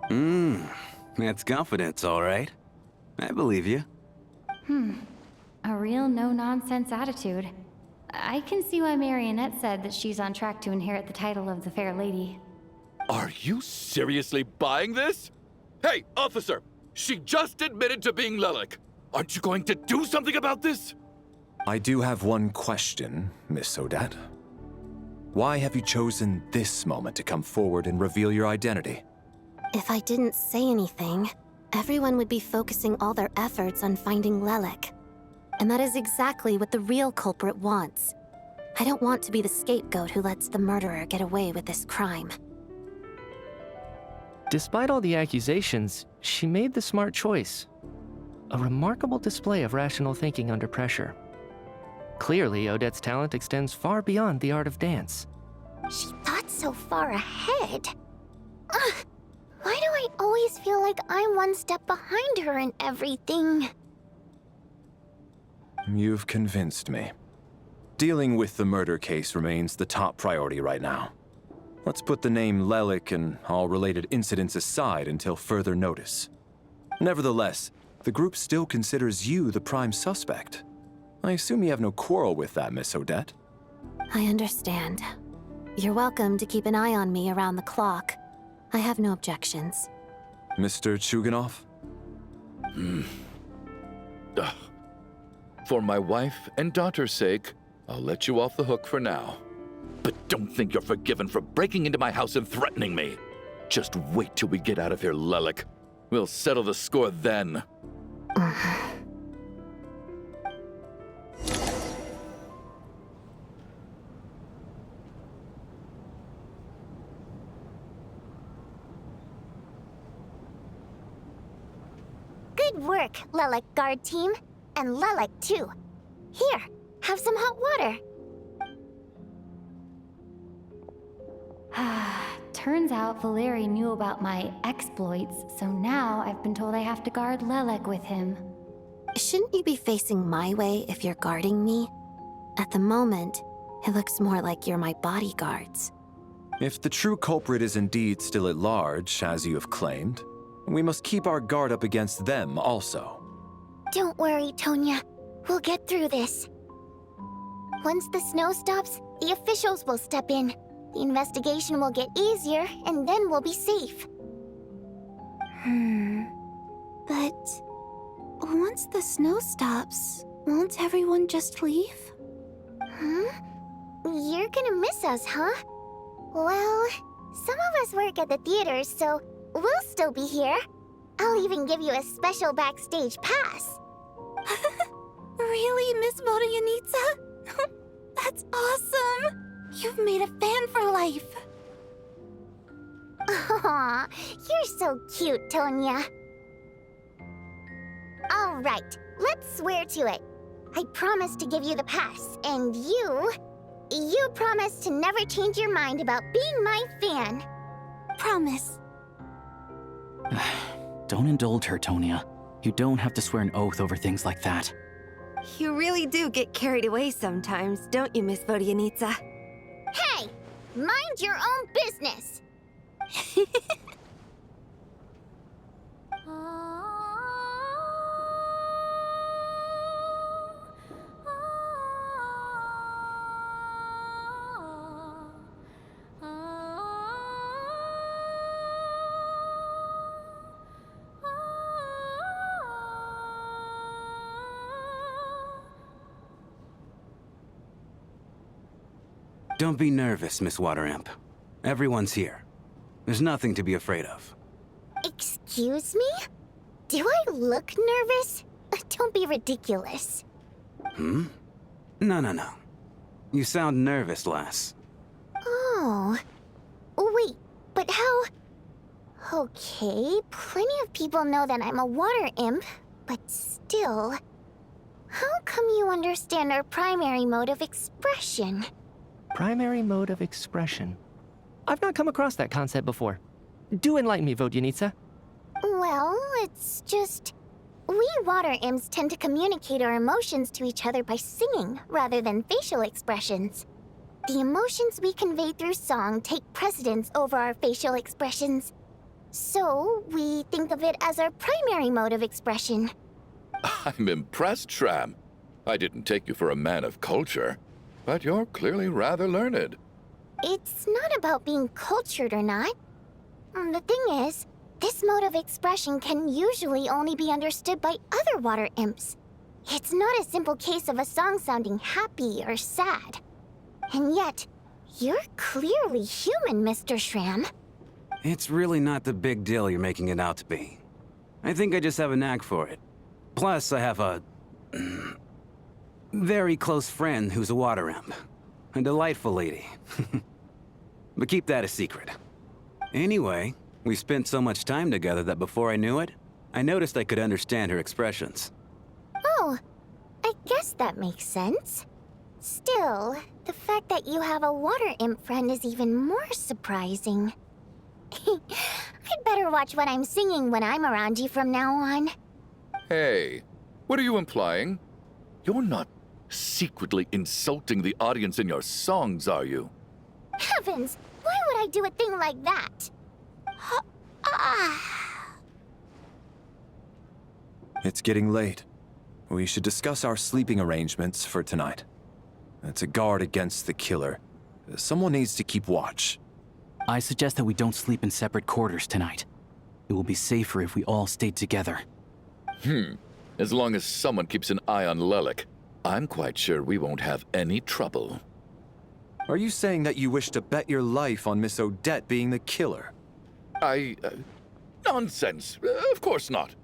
I: That's confidence, all right. I believe you.
B: A real no-nonsense attitude. I can see why Marionette said that she's on track to inherit the title of the Fair Lady.
H: Are you seriously buying this? Hey, officer! She just admitted to being Lelik. Aren't you going to do something about this?
E: I do have one question, Miss Odette. Why have you chosen this moment to come forward and reveal your identity?
M: If I didn't say anything, everyone would be focusing all their efforts on finding Lelik. And that is exactly what the real culprit wants. I don't want to be the scapegoat who lets the murderer get away with this crime.
F: Despite all the accusations, she made the smart choice. A remarkable display of rational thinking under pressure. Clearly, Odette's talent extends far beyond the art of dance.
G: She thought so far ahead. Ugh, why do I always feel like I'm one step behind her in everything?
E: You've convinced me. Dealing with the murder case remains the top priority right now. Let's put the name Lelik and all related incidents aside until further notice. Nevertheless, the group still considers you the prime suspect. I assume you have no quarrel with that, Miss Odette?
M: I understand. You're welcome to keep an eye on me around the clock. I have no objections.
E: Mr. Chuganov?
H: For my wife and daughter's sake, I'll let you off the hook for now. But don't think you're forgiven for breaking into my house and threatening me. Just wait till we get out of here, Lelik. We'll settle the score then.
G: Good work, Lelik guard team. And Lelik, too. Here, have some hot water.
B: Turns out Valeri knew about my exploits, so now I've been told I have to guard Lelik with him.
M: Shouldn't you be facing my way if you're guarding me? At the moment, it looks more like you're my bodyguards.
E: If the true culprit is indeed still at large, as you have claimed, we must keep our guard up against them also.
G: Don't worry, Tonya. We'll get through this. Once the snow stops, the officials will step in. The investigation will get easier, and then we'll be safe.
M: But once the snow stops, won't everyone just leave?
G: Huh? You're gonna miss us, huh? Well, some of us work at the theaters, so we'll still be here. I'll even give you a special backstage pass.
M: Really, Miss Vodyanitsa? That's awesome! You've made a fan for life.
G: Aw, you're so cute, Tonya. All right, let's swear to it. I promise to give you the pass, and you promise to never change your mind about being my fan.
M: Promise.
L: Don't indulge her, Tonya. You don't have to swear an oath over things like that.
C: You really do get carried away sometimes, don't you, Miss Vodyanitsa?
G: Hey, mind your own business.
I: Don't be nervous, Miss Water Imp. Everyone's here. There's nothing to be afraid of.
G: Excuse me? Do I look nervous? Don't be ridiculous.
I: No, no. You sound nervous, lass.
G: Oh. Wait, but how... Okay, plenty of people know that I'm a water imp, but still... How come you understand our primary mode of expression?
F: Primary mode of expression. I've not come across that concept before. Do enlighten me, Vodyanitsa.
G: Well, it's just... We water imps tend to communicate our emotions to each other by singing, rather than facial expressions. The emotions we convey through song take precedence over our facial expressions. So, we think of it as our primary mode of expression.
H: I'm impressed, Shram. I didn't take you for a man of culture, but you're clearly rather learned.
G: It's not about being cultured or not. The thing is, this mode of expression can usually only be understood by other water imps. It's not a simple case of a song sounding happy or sad. And yet, you're clearly human, Mr. Shram.
I: It's really not the big deal you're making it out to be. I think I just have a knack for it. Plus, I have a... very close friend who's a water imp. A delightful lady. But keep that a secret. Anyway, we spent so much time together that before I knew it, I noticed I could understand her expressions.
G: Oh, I guess that makes sense. Still, the fact that you have a water imp friend is even more surprising. I'd better watch what I'm singing when I'm around you from now on.
H: Hey, what are you implying? You're not secretly insulting the audience in your songs, are you?
G: Heavens! Why would I do a thing like that?
E: It's getting late. We should discuss our sleeping arrangements for tonight. To guard against the killer, someone needs to keep watch.
L: I suggest that we don't sleep in separate quarters tonight. It will be safer if we all stay together.
H: As long as someone keeps an eye on Lelik, I'm quite sure we won't have any trouble.
E: Are you saying that you wish to bet your life on Miss Odette being the killer?
H: Nonsense. Of course not.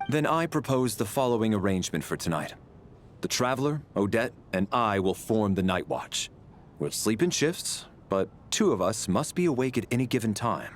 E: Then I propose the following arrangement for tonight. The Traveler, Odette, and I will form the Night Watch. We'll sleep in shifts, but 2 of us must be awake at any given time.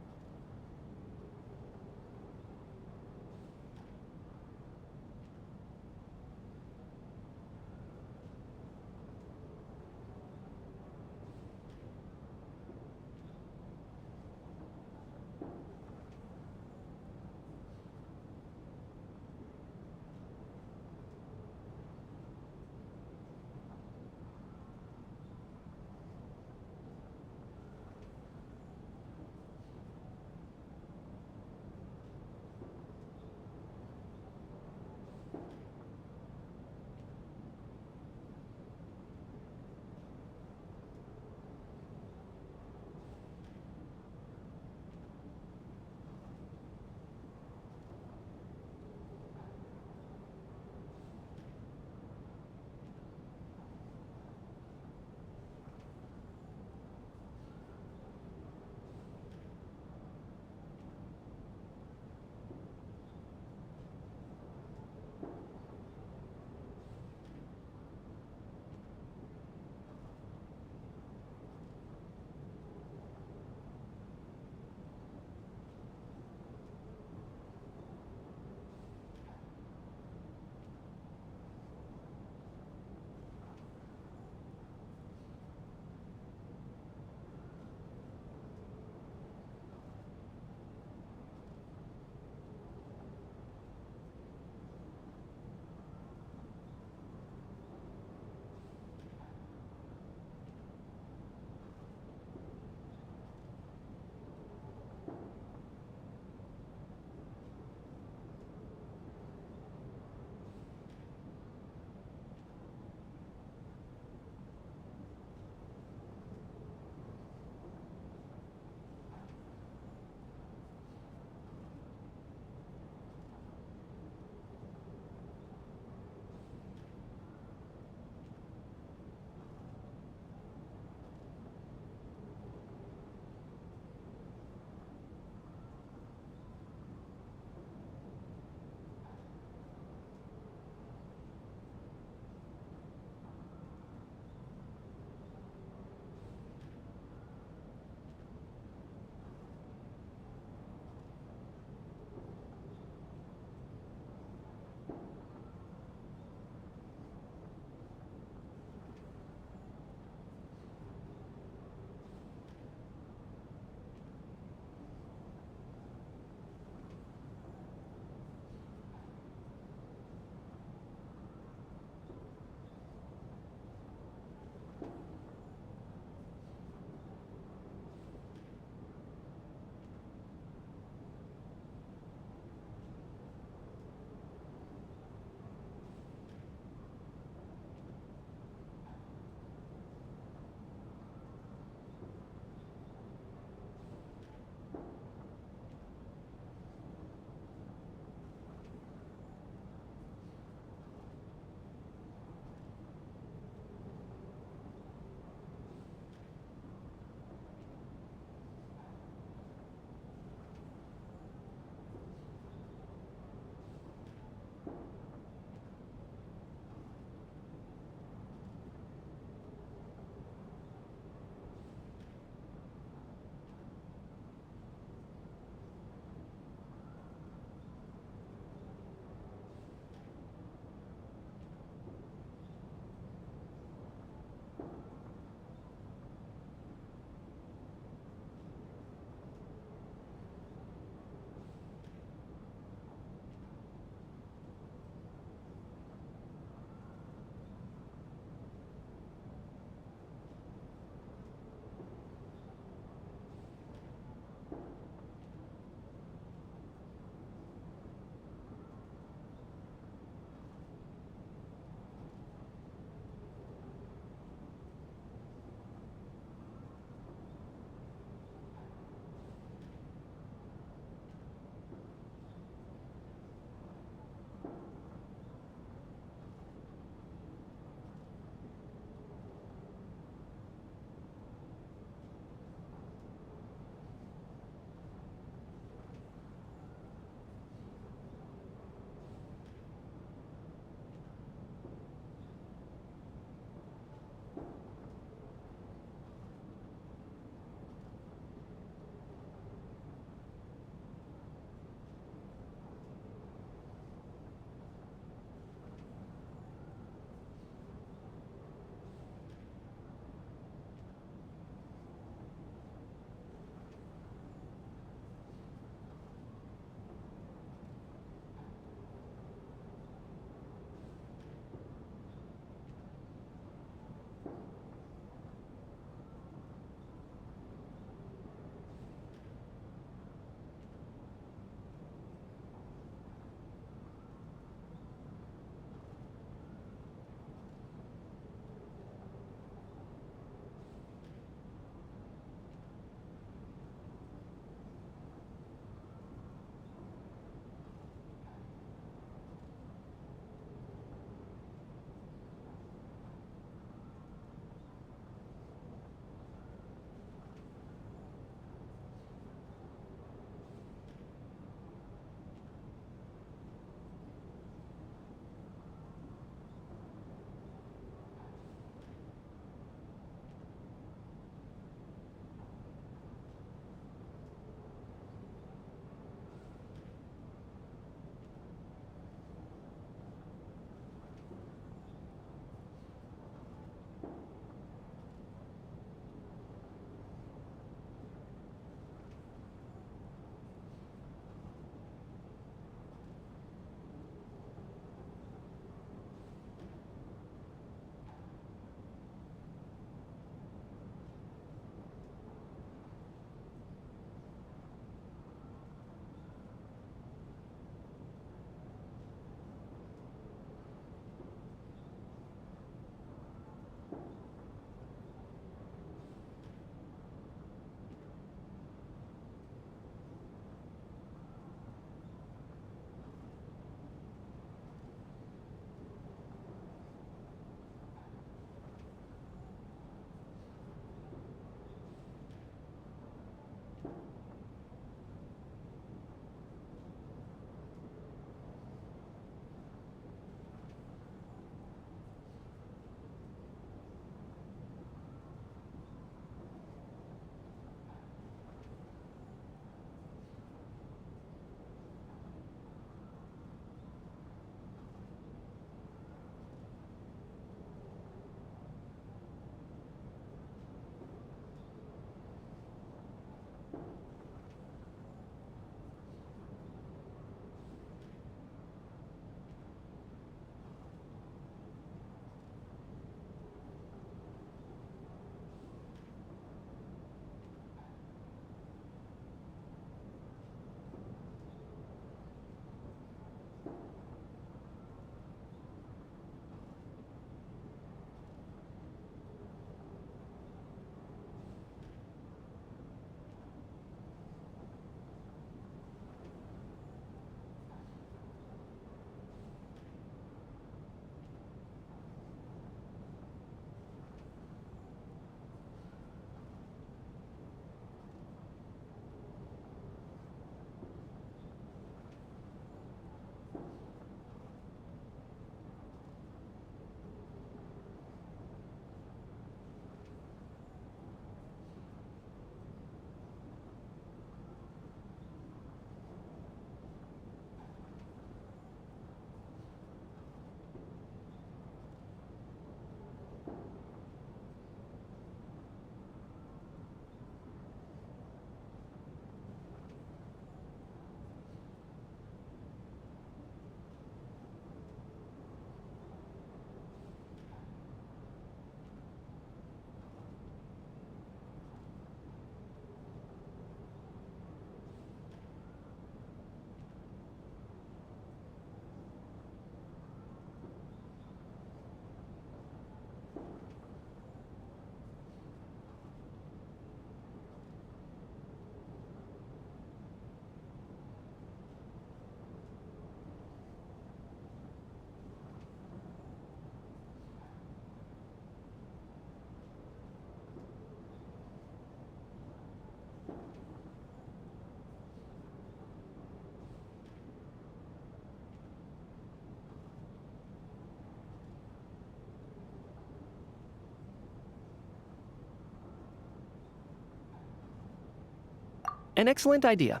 F: An excellent idea.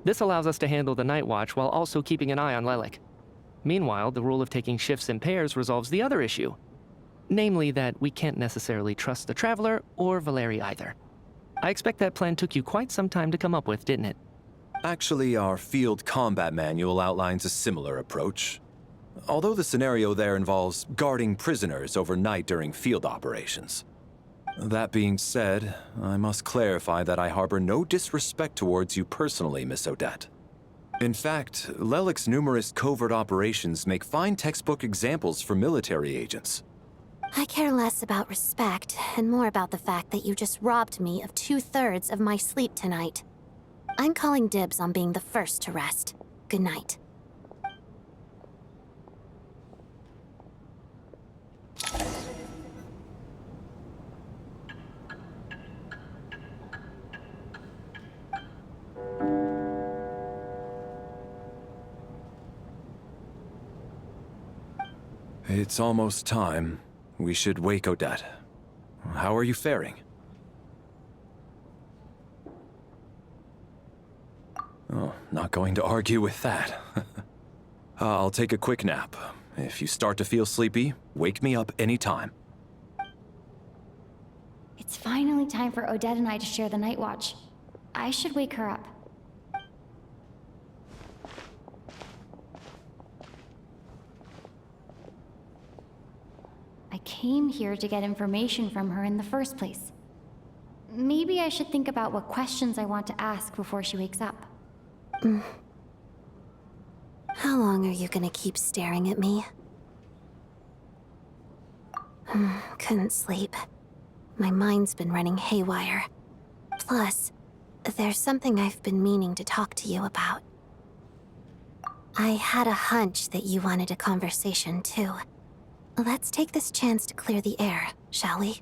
F: This allows us to handle the night watch while also keeping an eye on Lelik. Meanwhile, the rule of taking shifts in pairs resolves the other issue. Namely that we can't necessarily trust the Traveler or Valeri either. I expect that plan took you quite some time to come up with, didn't it?
E: Actually, our field combat manual outlines a similar approach. Although the scenario there involves guarding prisoners overnight during field operations. That being said, I must clarify that I harbor no disrespect towards you personally, Miss Odette. In fact, Lelik's numerous covert operations make fine textbook examples for military agents.
M: I care less about respect and more about the fact that you just robbed me of 2/3 of my sleep tonight. I'm calling dibs on being the first to rest. Good night.
E: It's almost time. We should wake Odette. How are you faring? Oh, not going to argue with that. I'll take a quick nap. If you start to feel sleepy, wake me up anytime.
B: It's finally time for Odette and I to share the night watch. I should wake her up. I came here to get information from her in the first place. Maybe I should think about what questions I want to ask before she wakes up.
M: How long are you gonna keep staring at me? Couldn't sleep. My mind's been running haywire. Plus, there's something I've been meaning to talk to you about. I had a hunch that you wanted a conversation too. Let's take this chance to clear the air, shall we?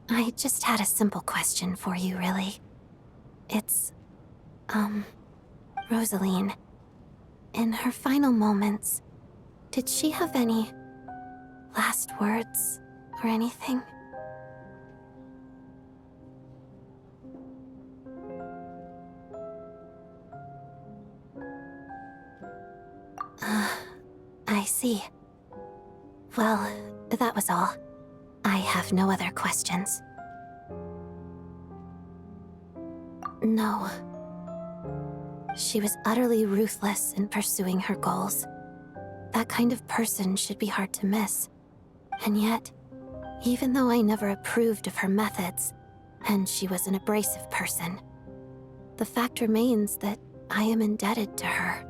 M: I just had a simple question for you, really. It's, Rosaline. In her final moments, did she have any last words or anything? I see. Well, that was all. I have no other questions. No. She was utterly ruthless in pursuing her goals. That kind of person should be hard to miss. And yet, even though I never approved of her methods, and she was an abrasive person, the fact remains that I am indebted to her.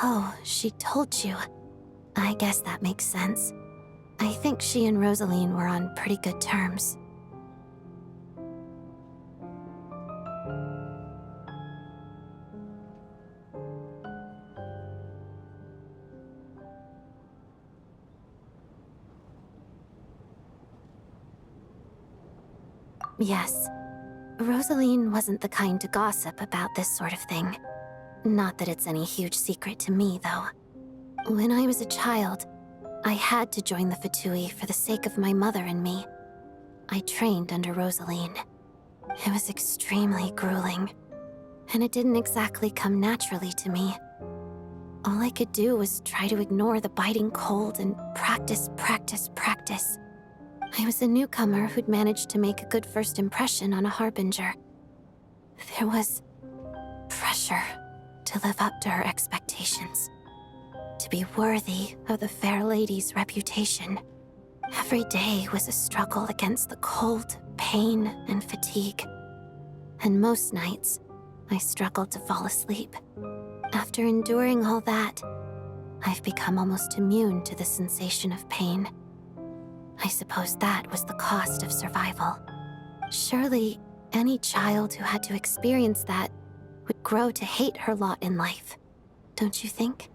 M: Oh, she told you. I guess that makes sense. I think she and Rosaline were on pretty good terms. Yes. Rosaline wasn't the kind to gossip about this sort of thing. Not that it's any huge secret to me, though. When I was a child, I had to join the Fatui for the sake of my mother and me. I trained under Rosaline. It was extremely grueling, and it didn't exactly come naturally to me. All I could do was try to ignore the biting cold and practice, practice, practice. I was a newcomer who'd managed to make a good first impression on a harbinger. There was pressure to live up to her expectations, to be worthy of the fair lady's reputation. Every day was a struggle against the cold, pain, and fatigue. And most nights, I struggled to fall asleep. After enduring all that, I've become almost immune to the sensation of pain. I suppose that was the cost of survival. Surely, any child who had to experience that would grow to hate her lot in life, don't you think?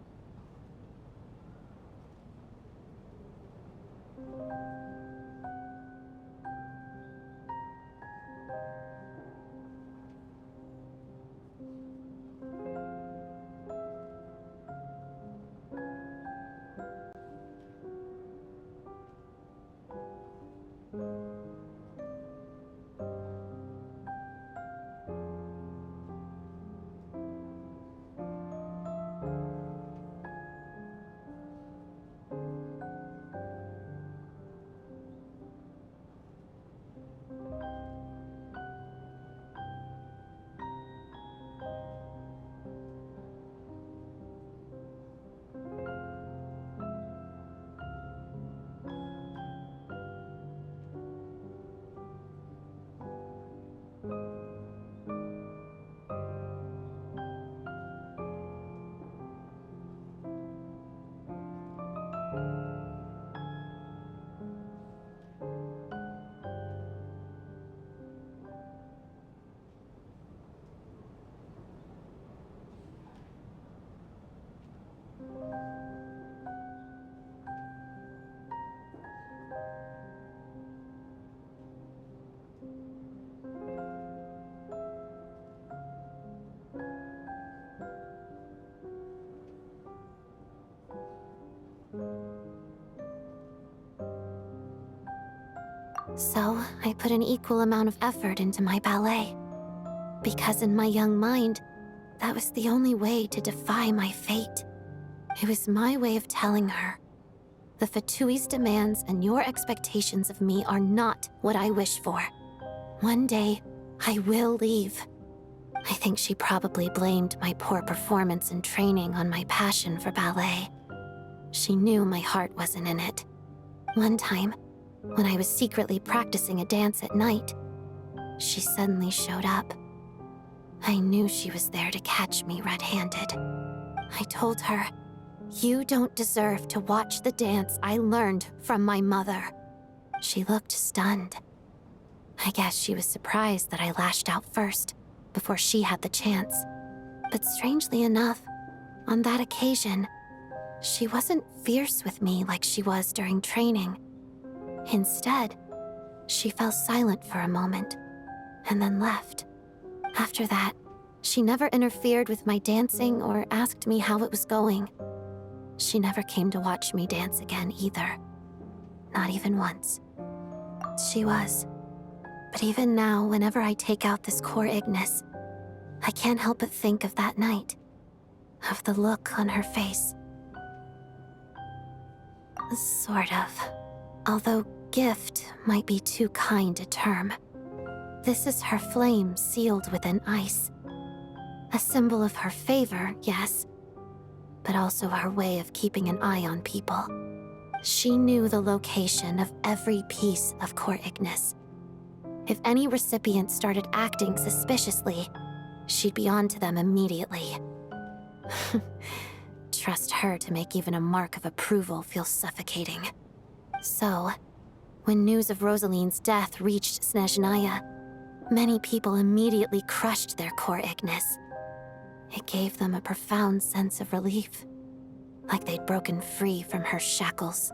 M: So I put an equal amount of effort into my ballet. Because in my young mind, that was the only way to defy my fate. It was my way of telling her, the Fatui's demands and your expectations of me are not what I wish for. One day, I will leave. I think she probably blamed my poor performance in training on my passion for ballet. She knew my heart wasn't in it. One time, when I was secretly practicing a dance at night, she suddenly showed up. I knew she was there to catch me red-handed. I told her, "You don't deserve to watch the dance I learned from my mother." She looked stunned. I guess she was surprised that I lashed out first, before she had the chance. But strangely enough, on that occasion, she wasn't fierce with me like she was during training. Instead, she fell silent for a moment, and then left. After that, she never interfered with my dancing or asked me how it was going. She never came to watch me dance again either. Not even once. She was. But even now, whenever I take out this core Ignis, I can't help but think of that night. Of the look on her face. Sort of. Although gift might be too kind a term. This is her flame sealed within ice. A symbol of her favor, yes, but also her way of keeping an eye on people. She knew the location of every piece of core Ignis. If any recipient started acting suspiciously, she'd be on to them immediately. Trust her to make even a mark of approval feel suffocating. So, when news of Rosaline's death reached Snezhnaya, many people immediately crushed their core Ignis. It gave them a profound sense of relief, like they'd broken free from her shackles.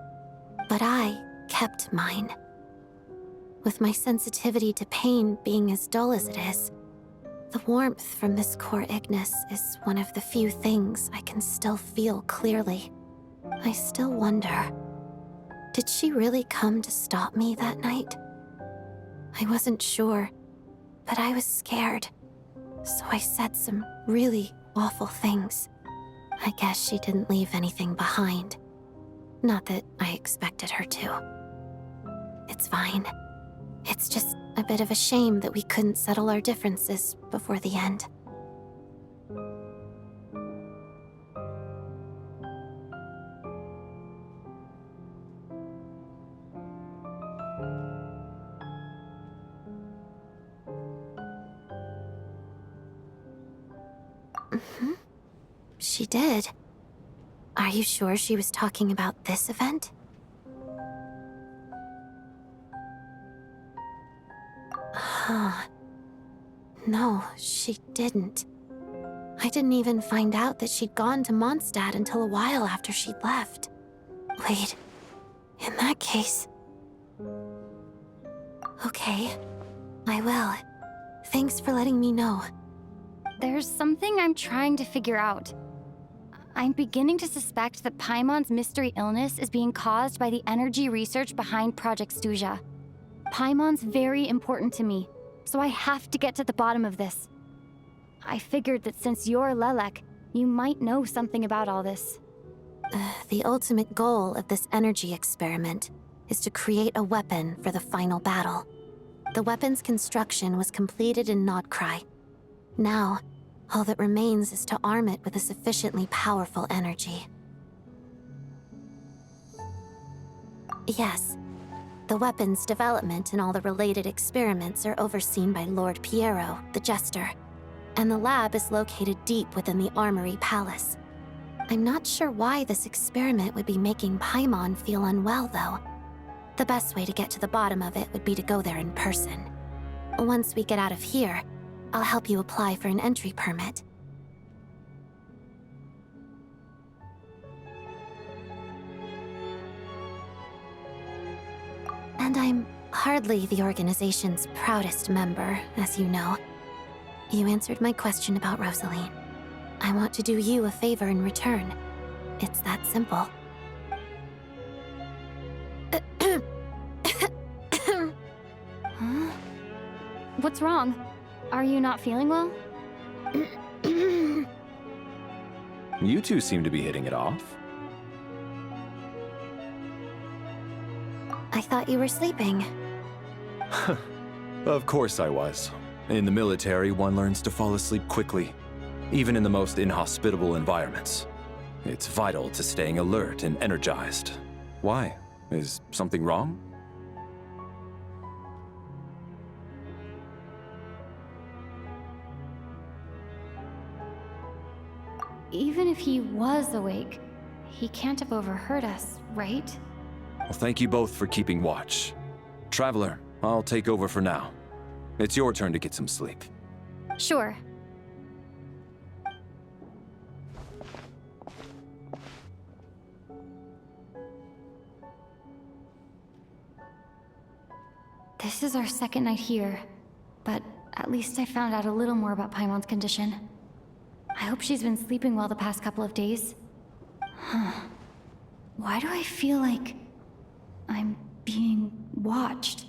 M: But I kept mine. With my sensitivity to pain being as dull as it is, the warmth from this core Ignis is one of the few things I can still feel clearly. I still wonder, did she really come to stop me that night? I wasn't sure, but I was scared, so I said some really awful things. I guess she didn't leave anything behind. Not that I expected her to. It's fine. It's just a bit of a shame that we couldn't settle our differences before the end. She did. Are you sure she was talking about this event? Huh. No, she didn't. I didn't even find out that she'd gone to Mondstadt until a while after she'd left. Wait, in that case... Okay, I will. Thanks for letting me know.
B: There's something I'm trying to figure out. I'm beginning to suspect that Paimon's mystery illness is being caused by the energy research behind Project Stuja. Paimon's very important to me, so I have to get to the bottom of this. I figured that since you're Lelek, you might know something about all this.
M: The ultimate goal of this energy experiment is to create a weapon for the final battle. The weapon's construction was completed in Nodkrai. Now, all that remains is to arm it with a sufficiently powerful energy. Yes, the weapon's development and all the related experiments are overseen by Lord Piero, the Jester, and the lab is located deep within the Armory Palace. I'm not sure why this experiment would be making Paimon feel unwell, though. The best way to get to the bottom of it would be to go there in person. Once we get out of here, I'll help you apply for an entry permit. And I'm hardly the organization's proudest member, as you know. You answered my question about Rosaline. I want to do you a favor in return. It's that simple.
B: What's wrong? Are you not feeling well?
E: You two seem to be hitting it off.
M: I thought you were sleeping.
E: Of course I was. In the military, one learns to fall asleep quickly, even in the most inhospitable environments. It's vital to staying alert and energized. Why? Is something wrong?
B: Even if he was awake, he can't have overheard us, right?
E: Well, thank you both for keeping watch. Traveler, I'll take over for now. It's your turn to get some sleep.
B: Sure. This is our second night here, but at least I found out a little more about Paimon's condition. I hope she's been sleeping well the past couple of days. Huh. Why do I feel like I'm being watched?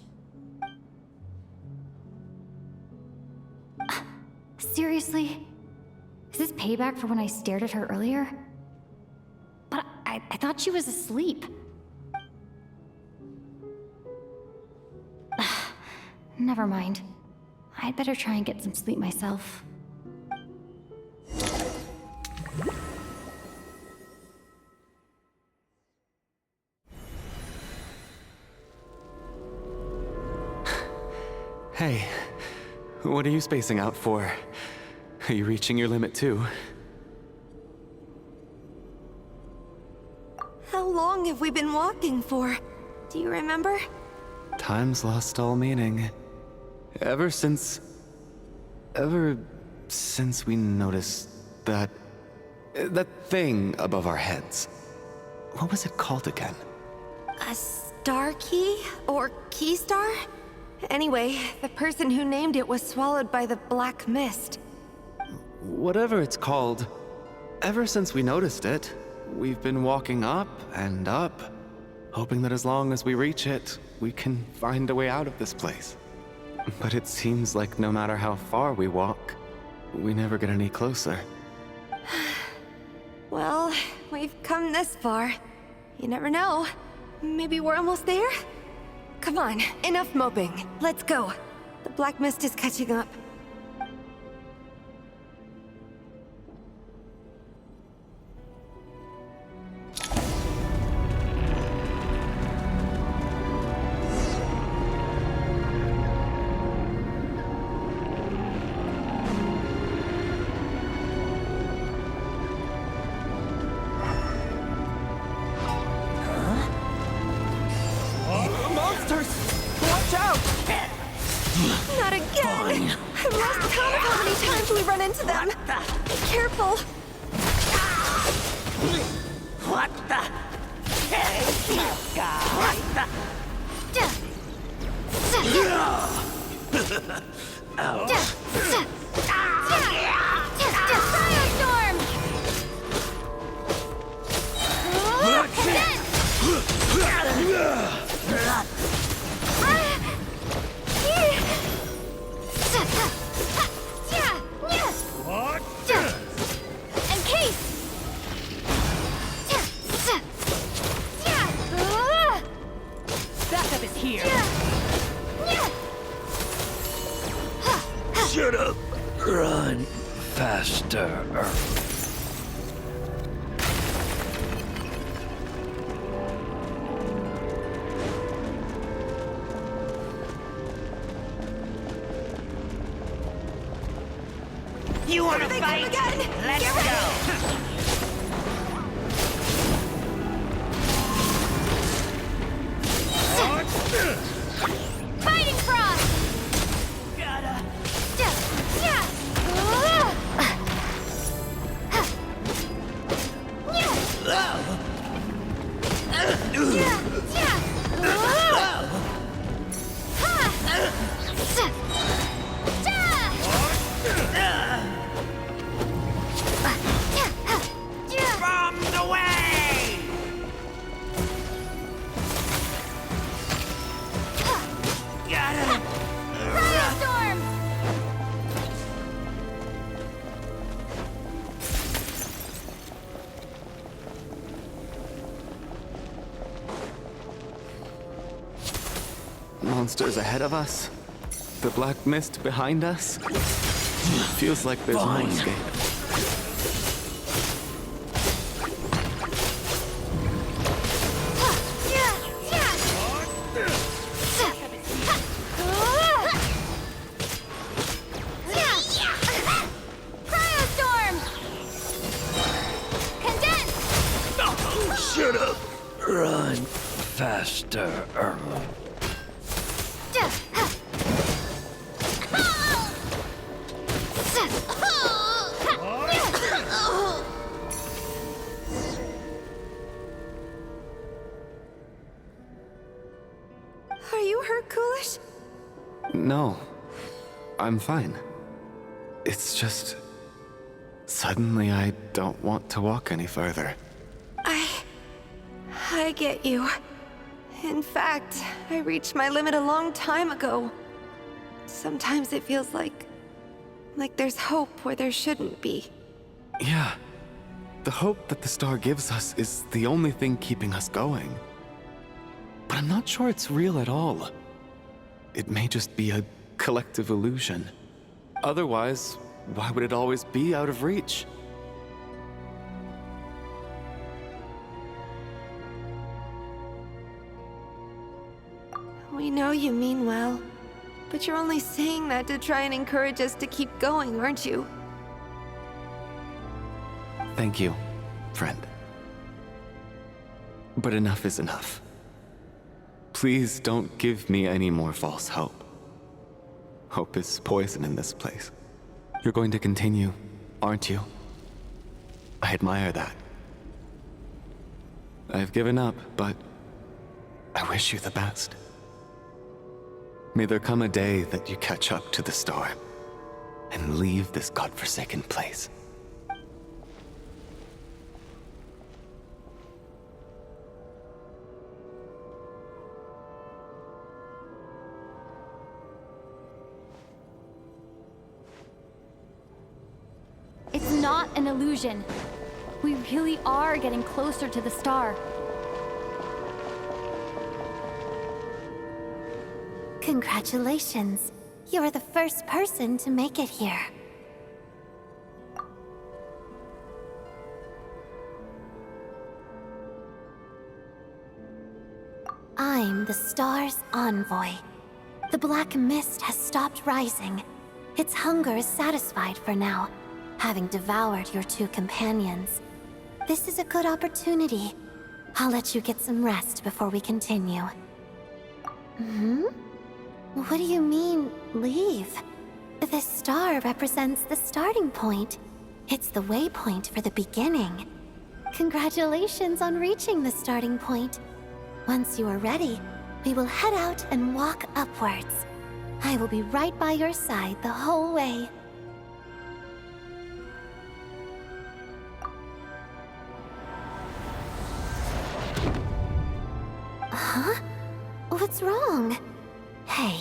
B: Seriously? Is this payback for when I stared at her earlier? But I thought she was asleep. Never mind. I'd better try and get some sleep myself.
A: Hey, what are you spacing out for? Are you reaching your limit too?
C: How long have we been walking for? Do you remember?
A: Time's lost all meaning. Ever since we noticed that thing above our heads. What was it called again?
C: A star key? Or key star? Anyway, the person who named it was swallowed by the black mist.
A: Whatever it's called, ever since we noticed it, we've been walking up and up, hoping that as long as we reach it, we can find a way out of this place. But it seems like no matter how far we walk, we never get any closer.
C: Well, we've come this far. You never know. Maybe we're almost there? Come on, enough moping. Let's go. The black mist is catching up. Not again! I've lost count of how many times we run into them! Be careful!
J: What the?
K: Backup is here.
J: Shut up! Run faster. You wanna fight?
C: Again?
J: Let's
C: Get
J: go!
C: ready.
B: Fighting Frost!
J: Gotta. From the way!
A: monsters ahead of us, the black mist behind us. Feels like there's no escape.
N: Run faster.
C: Are you hurt, Coolish?
A: No, I'm fine. It's just... suddenly I don't want to walk any further.
C: I get you. In fact, I reached my limit a long time ago. Sometimes it feels like there's hope where there shouldn't be.
A: Yeah. The hope that the star gives us is the only thing keeping us going. But I'm not sure it's real at all. It may just be a collective illusion. Otherwise, why would it always be out of reach?
C: We know you mean well, but you're only saying that to try and encourage us to keep going, aren't you?
A: Thank you, friend. But enough is enough. Please don't give me any more false hope. Hope is poison in this place. You're going to continue, aren't you? I admire that. I've given up, but I wish you the best. May there come a day that you catch up to the star and leave this godforsaken place.
B: It's not an illusion. We really are getting closer to the star.
M: Congratulations. You're the first person to make it here. I'm the star's envoy. The black mist has stopped rising. Its hunger is satisfied for now, having devoured your two companions. This is a good opportunity. I'll let you get some rest before we continue. What do you mean, leave? The star represents the starting point. It's the waypoint for the beginning. Congratulations on reaching the starting point. Once you are ready, we will head out and walk upwards. I will be right by your side the whole way. Huh? What's wrong? Hey,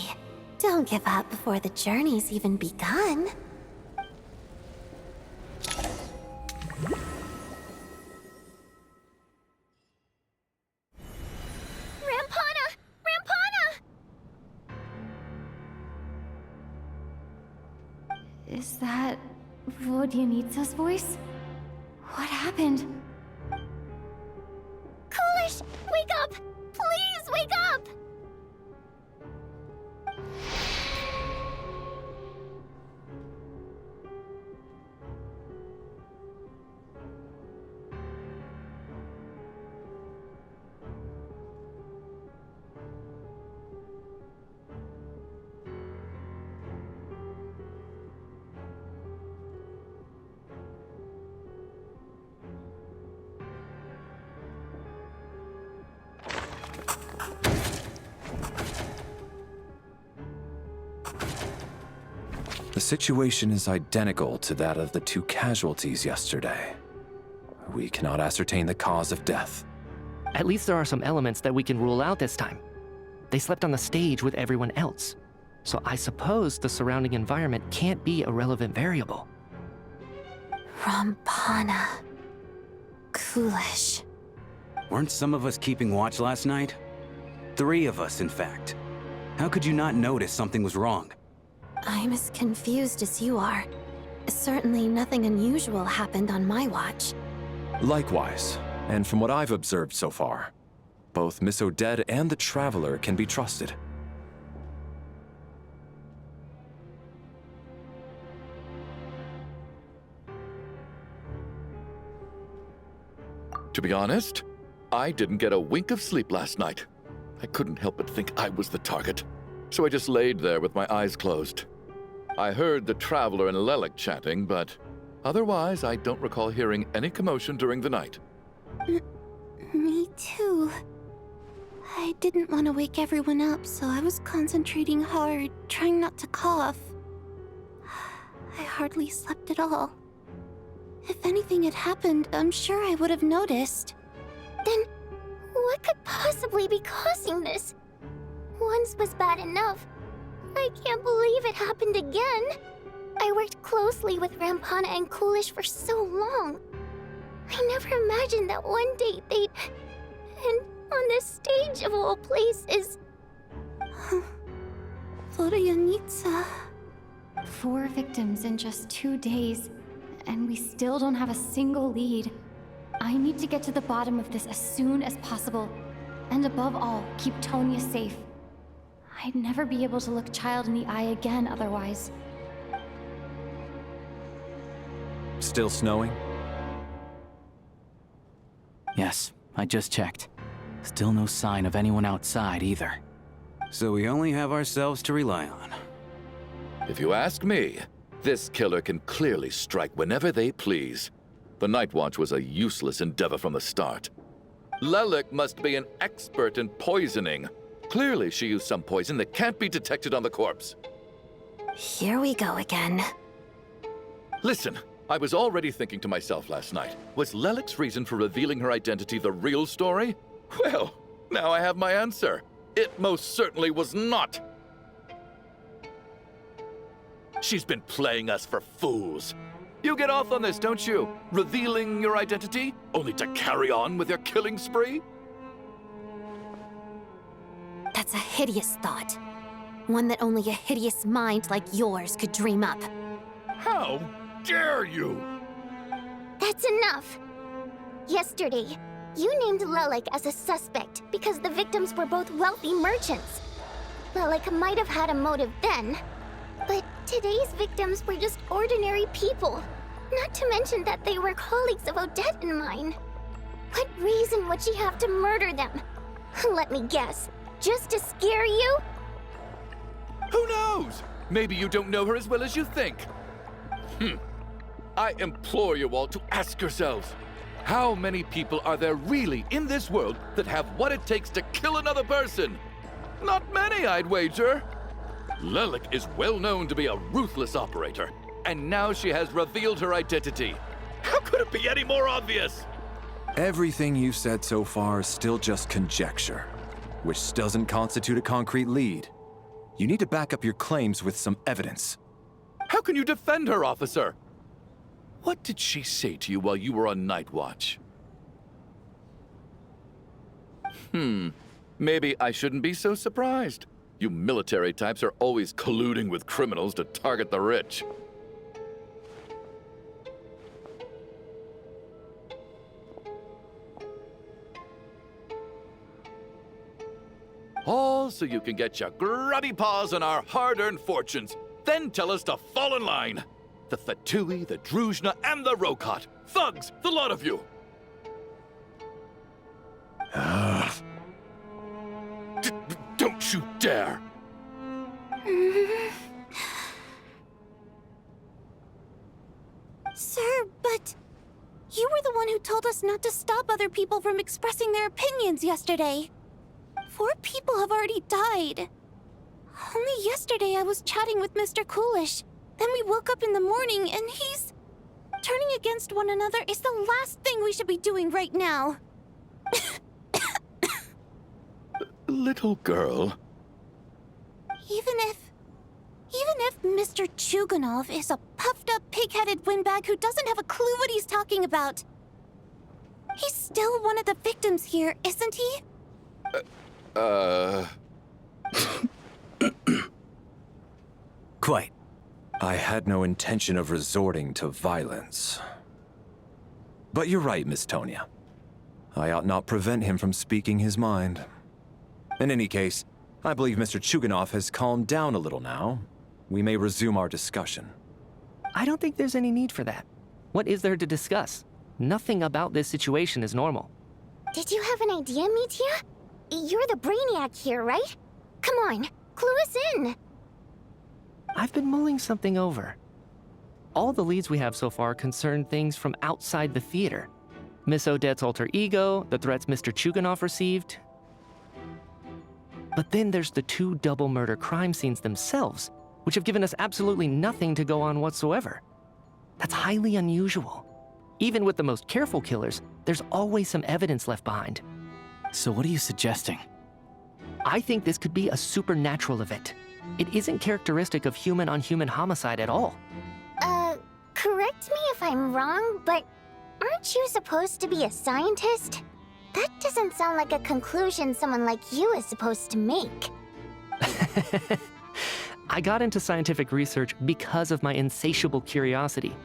M: don't give up before the journey's even begun.
G: Rampana! Rampana!
B: Is that Vodyanitsa's voice? What happened?
G: Coolish, wake up! Please wake up!
E: The situation is identical to that of the two casualties yesterday. We cannot ascertain the cause of death.
F: At least there are some elements that we can rule out this time. They slept on the stage with everyone else. So I suppose the surrounding environment can't be a relevant variable.
M: Rampana. Coolish.
I: Weren't some of us keeping watch last night? 3 of us, in fact. How could you not notice something was wrong?
M: I'm as confused as you are. Certainly nothing unusual happened on my watch.
E: Likewise, and from what I've observed so far, both Miss Odette and the Traveler can be trusted.
H: To be honest, I didn't get a wink of sleep last night. I couldn't help but think I was the target, so I just laid there with my eyes closed. I heard the Traveler and Lelik chatting, but otherwise I don't recall hearing any commotion during the night.
M: Me too. I didn't want to wake everyone up, so I was concentrating hard, trying not to cough. I hardly slept at all. If anything had happened, I'm sure I would have noticed.
G: Then, what could possibly be causing this? Once was bad enough. I can't believe it happened again. I worked closely with Rampana and Coolish for so long. I never imagined that one day they'd... And on the stage of all places...
M: Florianitsa...
B: 4 victims in just 2 days, and we still don't have a single lead. I need to get to the bottom of this as soon as possible. And above all, keep Tonya safe. I'd never be able to look Child in the eye again otherwise.
E: Still snowing?
L: Yes, I just checked. Still no sign of anyone outside either.
I: So we only have ourselves to rely on.
H: If you ask me, this killer can clearly strike whenever they please. The Night Watch was a useless endeavor from the start. Lelik must be an expert in poisoning. Clearly she used some poison that can't be detected on the corpse.
M: Here we go again.
H: Listen, I was already thinking to myself last night, was Lelik's reason for revealing her identity the real story? Well, now I have my answer. It most certainly was not. She's been playing us for fools. You get off on this, don't you? Revealing your identity, only to carry on with your killing spree?
M: That's a hideous thought. One that only a hideous mind like yours could dream up.
H: How dare you?
G: That's enough! Yesterday, you named Lelik as a suspect because the victims were both wealthy merchants. Lelik might have had a motive then, but today's victims were just ordinary people. Not to mention that they were colleagues of Odette and mine. What reason would she have to murder them? Let me guess. Just to scare you?
H: Who knows? Maybe you don't know her as well as you think. I implore you all to ask yourselves, how many people are there really in this world that have what it takes to kill another person? Not many, I'd wager. Lelik is well known to be a ruthless operator, and now she has revealed her identity. How could it be any more obvious?
E: Everything you've said so far is still just conjecture, which doesn't constitute a concrete lead. You need to back up your claims with some evidence.
H: How can you defend her, officer? What did she say to you while you were on Night Watch? Maybe I shouldn't be so surprised. You military types are always colluding with criminals to target the rich. All so you can get your grubby paws on our hard-earned fortunes, then tell us to fall in line. The Fatui, the Druzhna, and the Rokot. Thugs, the lot of you. Don't you dare!
M: Sir, but... You were the one who told us not to stop other people from expressing their opinions yesterday. 4 people have already died. Only yesterday I was chatting with Mr. Coolish. Then we woke up in the morning and he's... Turning against one another is the last thing we should be doing right now.
H: Little girl.
M: Even if Mr. Chuganov is a puffed-up, pig-headed windbag who doesn't have a clue what he's talking about, he's still one of the victims here, isn't he?
I: Quite.
E: I had no intention of resorting to violence. But you're right, Miss Tonya. I ought not prevent him from speaking his mind. In any case, I believe Mr. Chuganov has calmed down a little now. We may resume our discussion.
F: I don't think there's any need for that. What is there to discuss? Nothing about this situation is normal.
G: Did you have an idea, Mitya? You're the brainiac here, right? Come on, clue us in.
F: I've been mulling something over. All the leads we have so far concern things from outside the theater. Miss Odette's alter ego, the threats Mr. Chuganov received. But then there's the 2 double murder crime scenes themselves, which have given us absolutely nothing to go on whatsoever. That's highly unusual. Even with the most careful killers, there's always some evidence left behind.
L: So what are you suggesting?
F: I think this could be a supernatural event. It isn't characteristic of human-on-human homicide at all.
G: Correct me if I'm wrong, but aren't you supposed to be a scientist? That doesn't sound like a conclusion someone like you is supposed to make.
F: I got into scientific research because of my insatiable curiosity.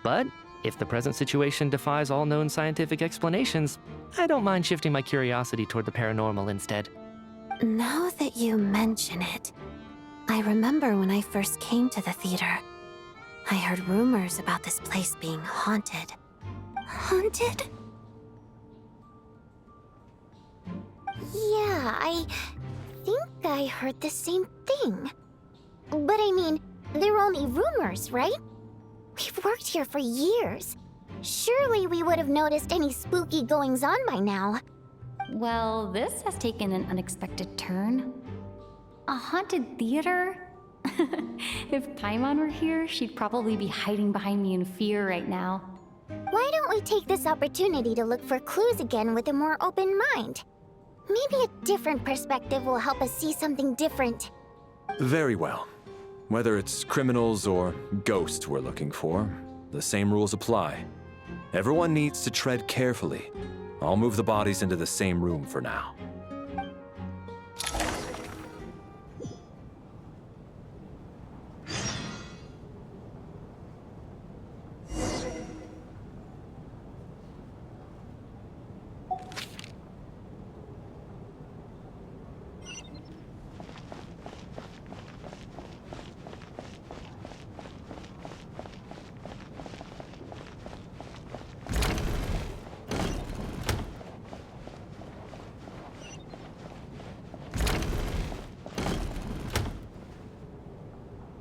F: But if the present situation defies all known scientific explanations, I don't mind shifting my curiosity toward the paranormal instead.
M: Now that you mention it, I remember when I first came to the theater. I heard rumors about this place being haunted. Haunted?
G: Yeah, I think I heard the same thing. But I mean, they're only rumors, right? We've worked here for years. Surely we would have noticed any spooky goings-on by now.
B: Well, this has taken an unexpected turn. A haunted theater? If Paimon were here, she'd probably be hiding behind me in fear right now.
G: Why don't we take this opportunity to look for clues again with a more open mind? Maybe a different perspective will help us see something different.
E: Very well. Whether it's criminals or ghosts we're looking for, the same rules apply. Everyone needs to tread carefully. I'll move the bodies into the same room for now.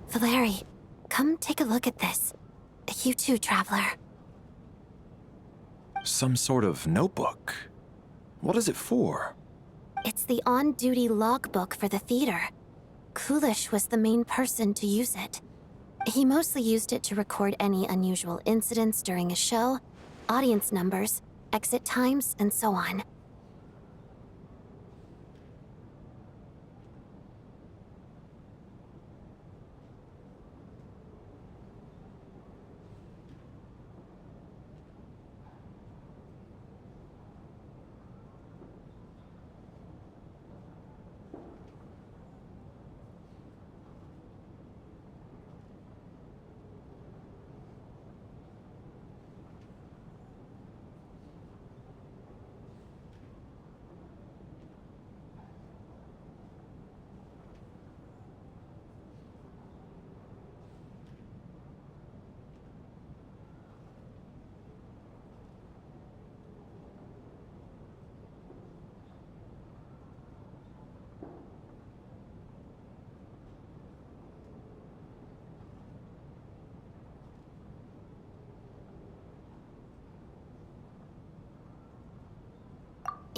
M: Valeri, come take a look at this. You too, Traveler.
E: Some sort of notebook. What is it for?
M: It's the on-duty logbook for the theater. Kulish was the main person to use it. He mostly used it to record any unusual incidents during a show, audience numbers, exit times, and so on.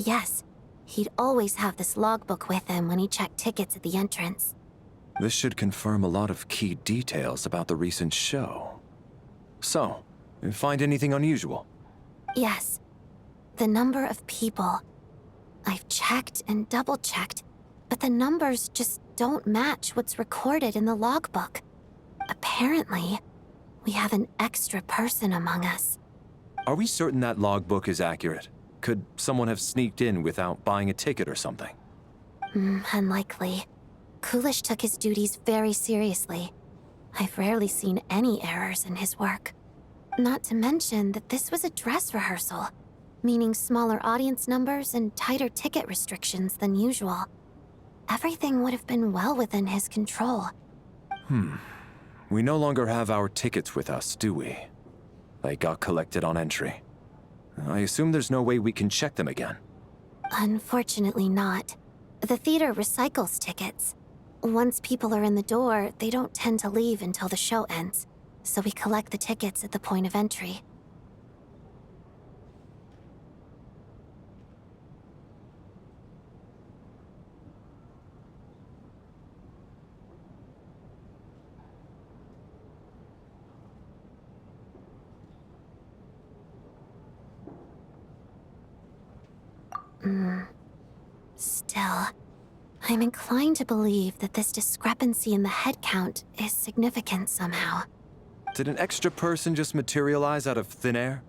M: Yes, he'd always have this logbook with him when he checked tickets at the entrance.
E: This should confirm a lot of key details about the recent show. So, you find anything unusual?
M: Yes. The number of people. I've checked and double-checked, but the numbers just don't match what's recorded in the logbook. Apparently, we have an extra person among us.
E: Are we certain that logbook is accurate? Could someone have sneaked in without buying a ticket or something?
M: Unlikely. Coolish took his duties very seriously. I've rarely seen any errors in his work. Not to mention that this was a dress rehearsal, meaning smaller audience numbers and tighter ticket restrictions than usual. Everything would have been well within his control.
E: We no longer have our tickets with us, do we? They got collected on entry. I assume there's no way we can check them again.
M: Unfortunately not. The theater recycles tickets. Once people are in the door, they don't tend to leave until the show ends, so we collect the tickets at the point of entry. Still, I'm inclined to believe that this discrepancy in the head count is significant somehow.
E: Did an extra person just materialize out of thin air?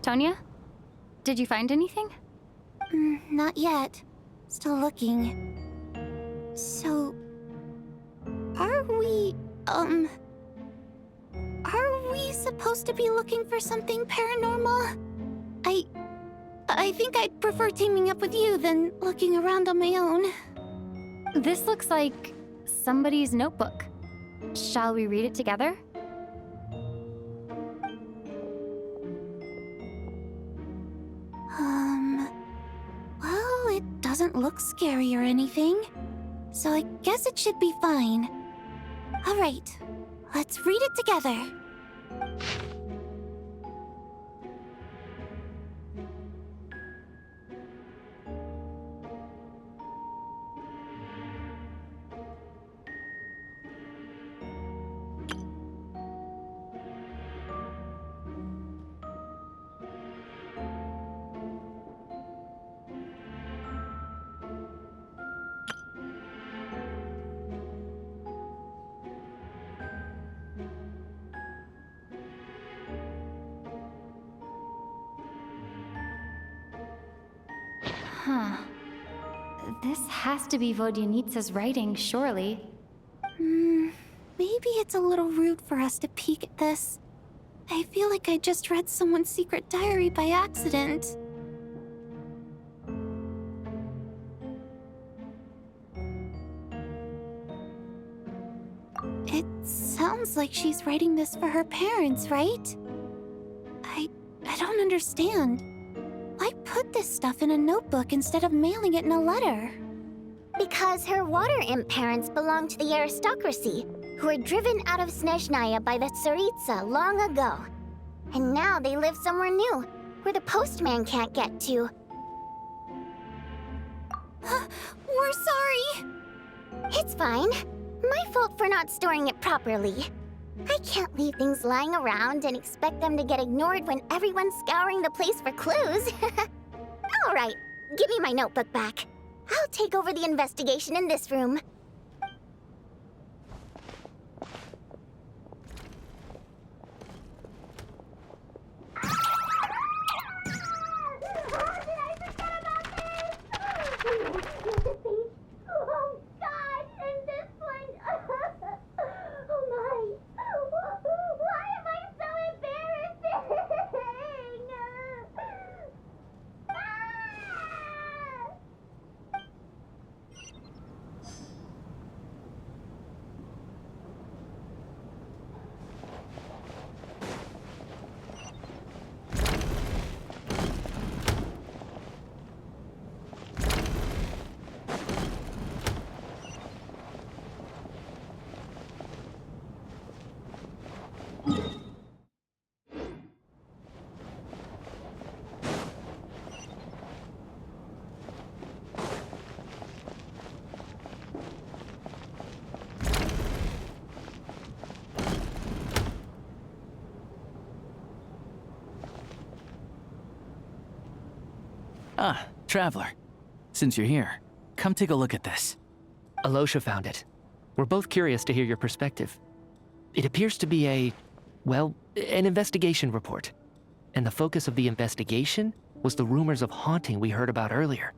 B: Tonya? Did you find anything?
M: Not yet. Still looking. So... Are we supposed to be looking for something paranormal? I think I'd prefer teaming up with you than looking around on my own.
B: This looks like somebody's notebook. Shall we read it together?
M: Well, it doesn't look scary or anything, so I guess it should be fine. All right, let's read it together.
B: Huh. This has to be Vodyanitsa's writing, surely.
M: Maybe it's a little rude for us to peek at this. I feel like I just read someone's secret diary by accident. It sounds like she's writing this for her parents, right? I don't understand. Why put this stuff in a notebook instead of mailing it in a letter?
G: Because her water imp parents belonged to the aristocracy, who were driven out of Snezhnaya by the Tsaritsa long ago. And now they live somewhere new, where the postman can't get to.
M: We're sorry!
G: It's fine. My fault for not storing it properly. I can't leave things lying around and expect them to get ignored when everyone's scouring the place for clues. All right, give me my notebook back. I'll take over the investigation in this room.
O: Oh God, and this one. Oh my. Why am I so embarrassing?
L: Traveler, since you're here, come take a look at this.
F: Alosha found it. We're both curious to hear your perspective. It appears to be an investigation report. And the focus of the investigation was the rumors of haunting we heard about earlier.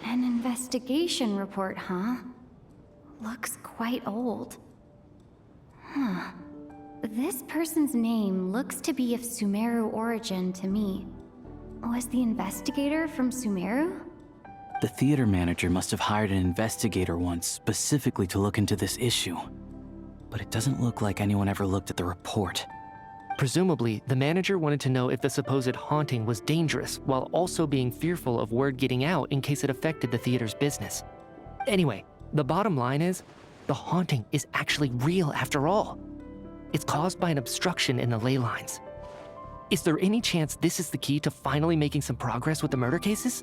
B: An investigation report, huh? Looks quite old. Huh. This person's name looks to be of Sumeru origin to me. Was the investigator from Sumeru?
L: The theater manager must have hired an investigator once specifically to look into this issue. But it doesn't look like anyone ever looked at the report.
F: Presumably, the manager wanted to know if the supposed haunting was dangerous, while also being fearful of word getting out in case it affected the theater's business. Anyway, the bottom line is, the haunting is actually real after all. It's caused by an obstruction in the ley lines. Is there any chance this is the key to finally making some progress with the murder cases?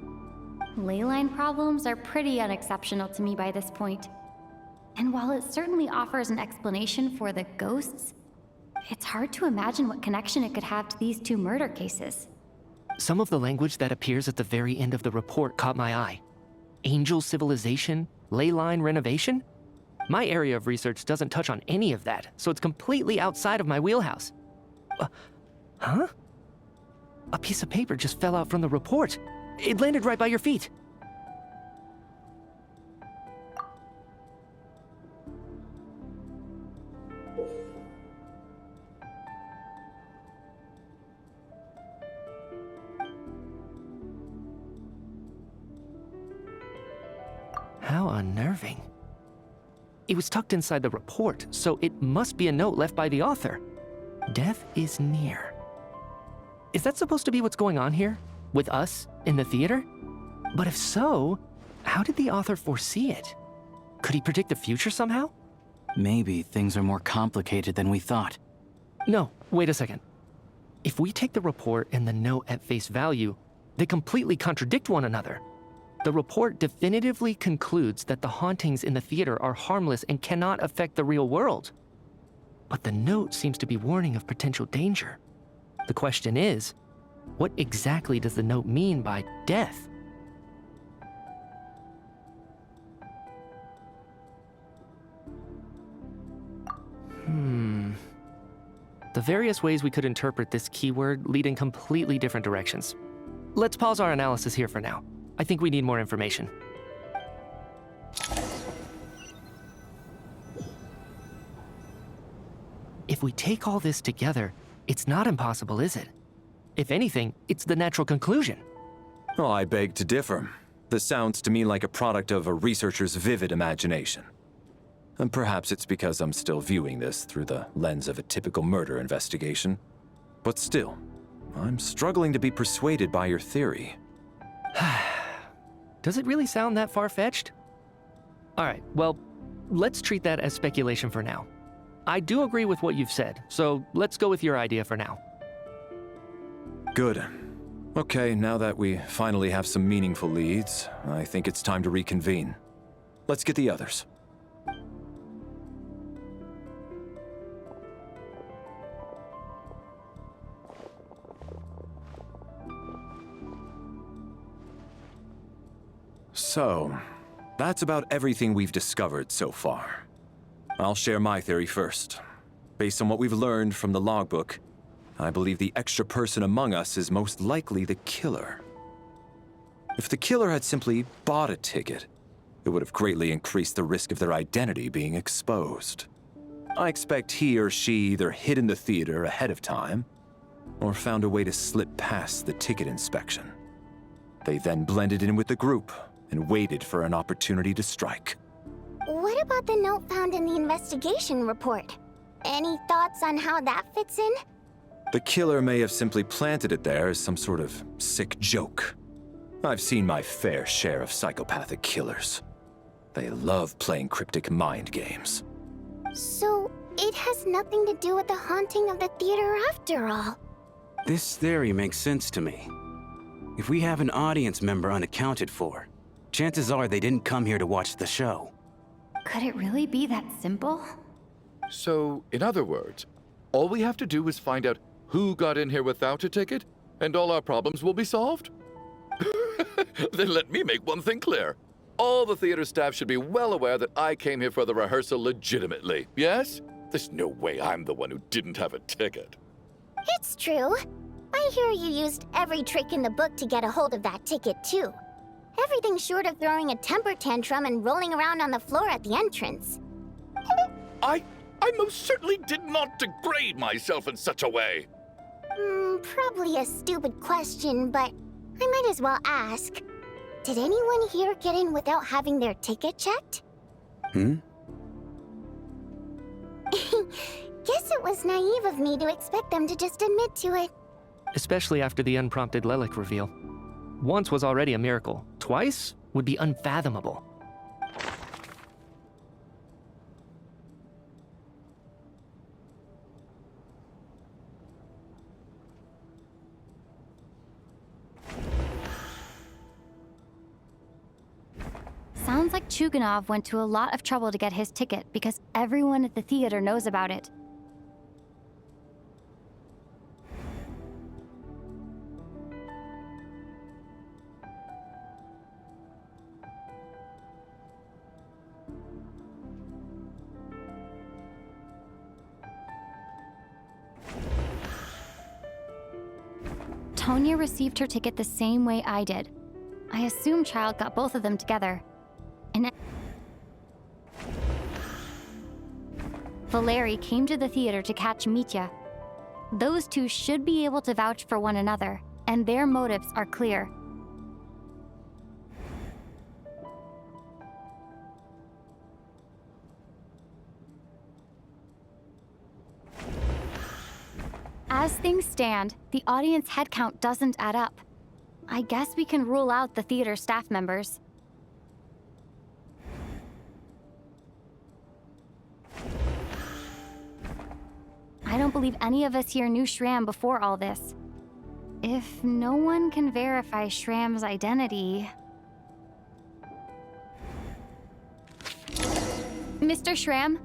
B: Ley line problems are pretty unexceptional to me by this point. And while it certainly offers an explanation for the ghosts, it's hard to imagine what connection it could have to these two murder cases.
F: Some of the language that appears at the very end of the report caught my eye. Angel civilization, ley line renovation? My area of research doesn't touch on any of that, so it's completely outside of my wheelhouse. Huh? A piece of paper just fell out from the report. It landed right by your feet. How unnerving. It was tucked inside the report, so it must be a note left by the author. Death is near. Is that supposed to be what's going on here? With us, in the theater? But if so, how did the author foresee it? Could he predict the future somehow?
L: Maybe things are more complicated than we thought.
F: No, wait a second. If we take the report and the note at face value, they completely contradict one another. The report definitively concludes that the hauntings in the theater are harmless and cannot affect the real world. But the note seems to be warning of potential danger. The question is, what exactly does the note mean by death? The various ways we could interpret this keyword lead in completely different directions. Let's pause our analysis here for now. I think we need more information. If we take all this together, it's not impossible, is it? If anything, it's the natural conclusion.
E: Oh, I beg to differ. This sounds to me like a product of a researcher's vivid imagination. And perhaps it's because I'm still viewing this through the lens of a typical murder investigation. But still, I'm struggling to be persuaded by your theory.
F: Does it really sound that far-fetched? All right, well, let's treat that as speculation for now. I do agree with what you've said, so let's go with your idea for now.
E: Good. Okay, now that we finally have some meaningful leads, I think it's time to reconvene. Let's get the others. So, that's about everything we've discovered so far. I'll share my theory first. Based on what we've learned from the logbook, I believe the extra person among us is most likely the killer. If the killer had simply bought a ticket, it would have greatly increased the risk of their identity being exposed. I expect he or she either hid in the theater ahead of time, or found a way to slip past the ticket inspection. They then blended in with the group and waited for an opportunity to strike.
G: What about the note found in the investigation report? Any thoughts on how that fits in?
E: The killer may have simply planted it there as some sort of sick joke. I've seen my fair share of psychopathic killers. They love playing cryptic mind games.
G: So, it has nothing to do with the haunting of the theater after all.
I: This theory makes sense to me. If we have an audience member unaccounted for, chances are they didn't come here to watch the show.
B: Could it really be that simple?
H: So, in other words, all we have to do is find out who got in here without a ticket, and all our problems will be solved? Then let me make one thing clear. All the theater staff should be well aware that I came here for the rehearsal legitimately, yes? There's no way I'm the one who didn't have a ticket.
G: It's true. I hear you used every trick in the book to get a hold of that ticket, too. Everything short of throwing a temper tantrum and rolling around on the floor at the entrance.
H: I most certainly did not degrade myself in such a way.
G: Probably a stupid question, but I might as well ask. Did anyone here get in without having their ticket checked?
I: Hmm?
G: Guess it was naive of me to expect them to just admit to it.
F: Especially after the unprompted Lelic reveal. Once was already a miracle. Twice would be unfathomable.
B: Sounds like Chuganov went to a lot of trouble to get his ticket because everyone at the theater knows about it. Tonya received her ticket the same way I did. I assume Child got both of them together. And Valeri came to the theater to catch Mitya. Those two should be able to vouch for one another, and their motives are clear. As things stand, the audience headcount doesn't add up. I guess we can rule out the theater staff members. I don't believe any of us here knew Shram before all this. If no one can verify Shram's identity... Mr. Shram,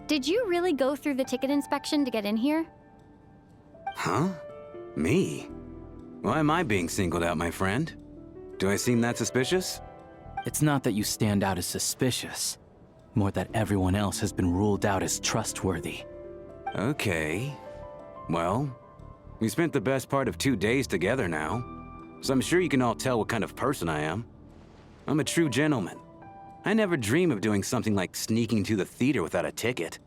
B: did you really go through the ticket inspection to get in here?
I: Huh? Me? Why am I being singled out, my friend? Do I seem that suspicious?
L: It's not that you stand out as suspicious, more that everyone else has been ruled out as trustworthy.
I: Okay. Well, we spent the best part of 2 days together now, so I'm sure you can all tell what kind of person I am. I'm a true gentleman. I never dream of doing something like sneaking to the theater without a ticket.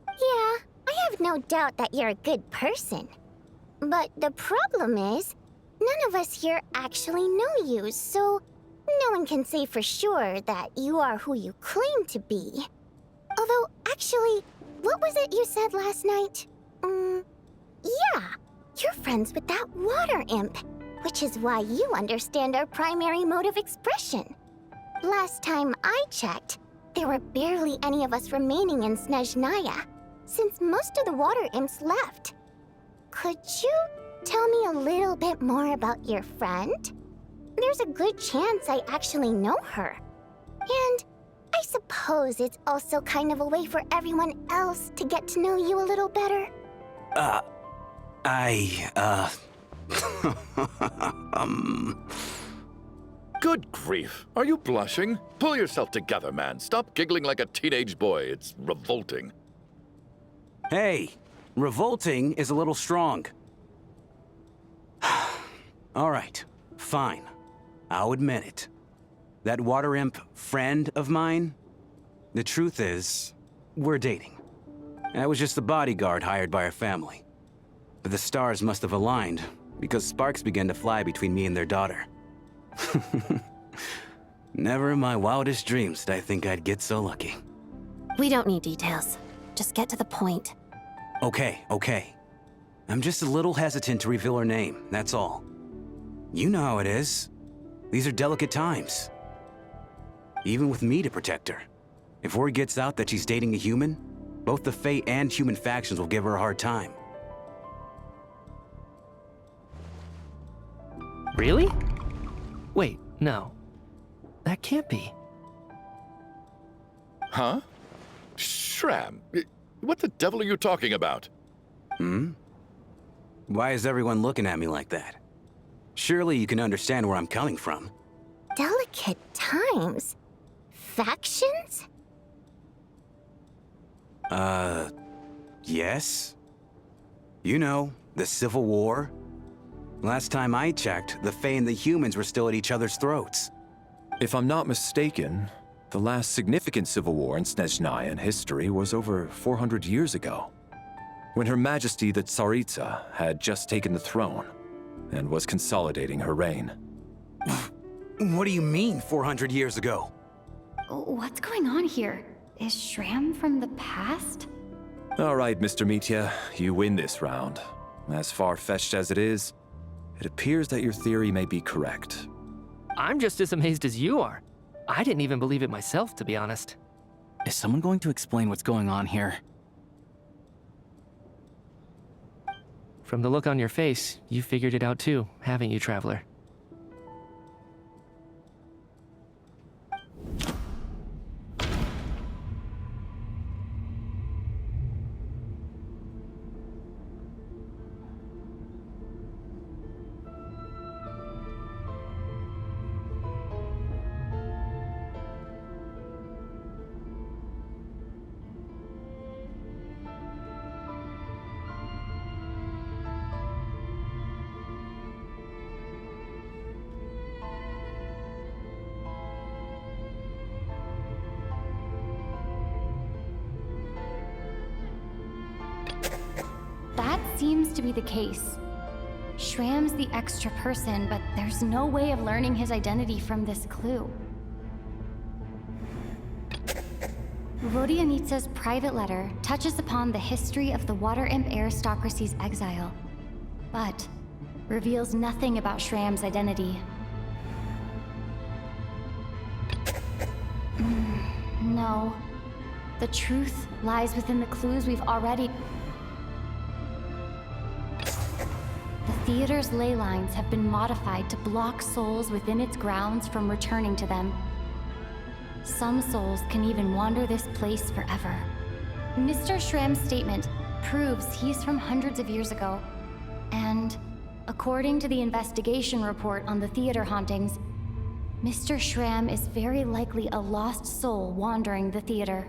G: Yeah, I have no doubt that you're a good person. But the problem is, none of us here actually know you, so no one can say for sure that you are who you claim to be. Although, actually, what was it you said last night? Yeah, you're friends with that water imp, which is why you understand our primary mode of expression. Last time I checked, there were barely any of us remaining in Snezhnaya, since most of the water imps left. Could you tell me a little bit more about your friend? There's a good chance I actually know her. And I suppose it's also kind of a way for everyone else to get to know you a little better.
H: Good grief. Are you blushing? Pull yourself together, man. Stop giggling like a teenage boy. It's revolting.
I: Hey, revolting is a little strong. All right, fine. I'll admit it. That water imp friend of mine, the truth is, we're dating. I was just the bodyguard hired by her family. But the stars must have aligned, because sparks began to fly between me and their daughter. Never in my wildest dreams did I think I'd get so lucky.
M: We don't need details. Just get to the point.
I: Okay. I'm just a little hesitant to reveal her name, that's all. You know how it is. These are delicate times. Even with me to protect her. If word gets out that she's dating a human, both the Fae and human factions will give her a hard time.
F: Really? Wait, no. That can't be.
H: Huh? Shram, what the devil are you talking about?
I: Why is everyone looking at me like that? Surely you can understand where I'm coming from.
G: Delicate times? Factions?
I: Yes? You know, the Civil War? Last time I checked, the Fae and the humans were still at each other's throats.
E: If I'm not mistaken, the last significant civil war in Snezhnayan history was over 400 years ago, when Her Majesty the Tsaritsa had just taken the throne and was consolidating her reign.
I: What do you mean, 400 years ago?
B: What's going on here? Is Shram from the past?
E: All right, Mr. Mitya, you win this round. As far-fetched as it is, it appears that your theory may be correct.
F: I'm just as amazed as you are. I didn't even believe it myself, to be honest.
L: Is someone going to explain what's going on here?
F: From the look on your face, you figured it out too, haven't you, Traveler?
B: That seems to be the case. Shram's the extra person, but there's no way of learning his identity from this clue. Vodyanitsa's private letter touches upon the history of the Water Imp aristocracy's exile, but reveals nothing about Shram's identity. No. The truth lies within the clues we've already... The theater's ley lines have been modified to block souls within its grounds from returning to them. Some souls can even wander this place forever. Mr. Shram's statement proves he's from hundreds of years ago. And according to the investigation report on the theater hauntings, Mr. Shram is very likely a lost soul wandering the theater.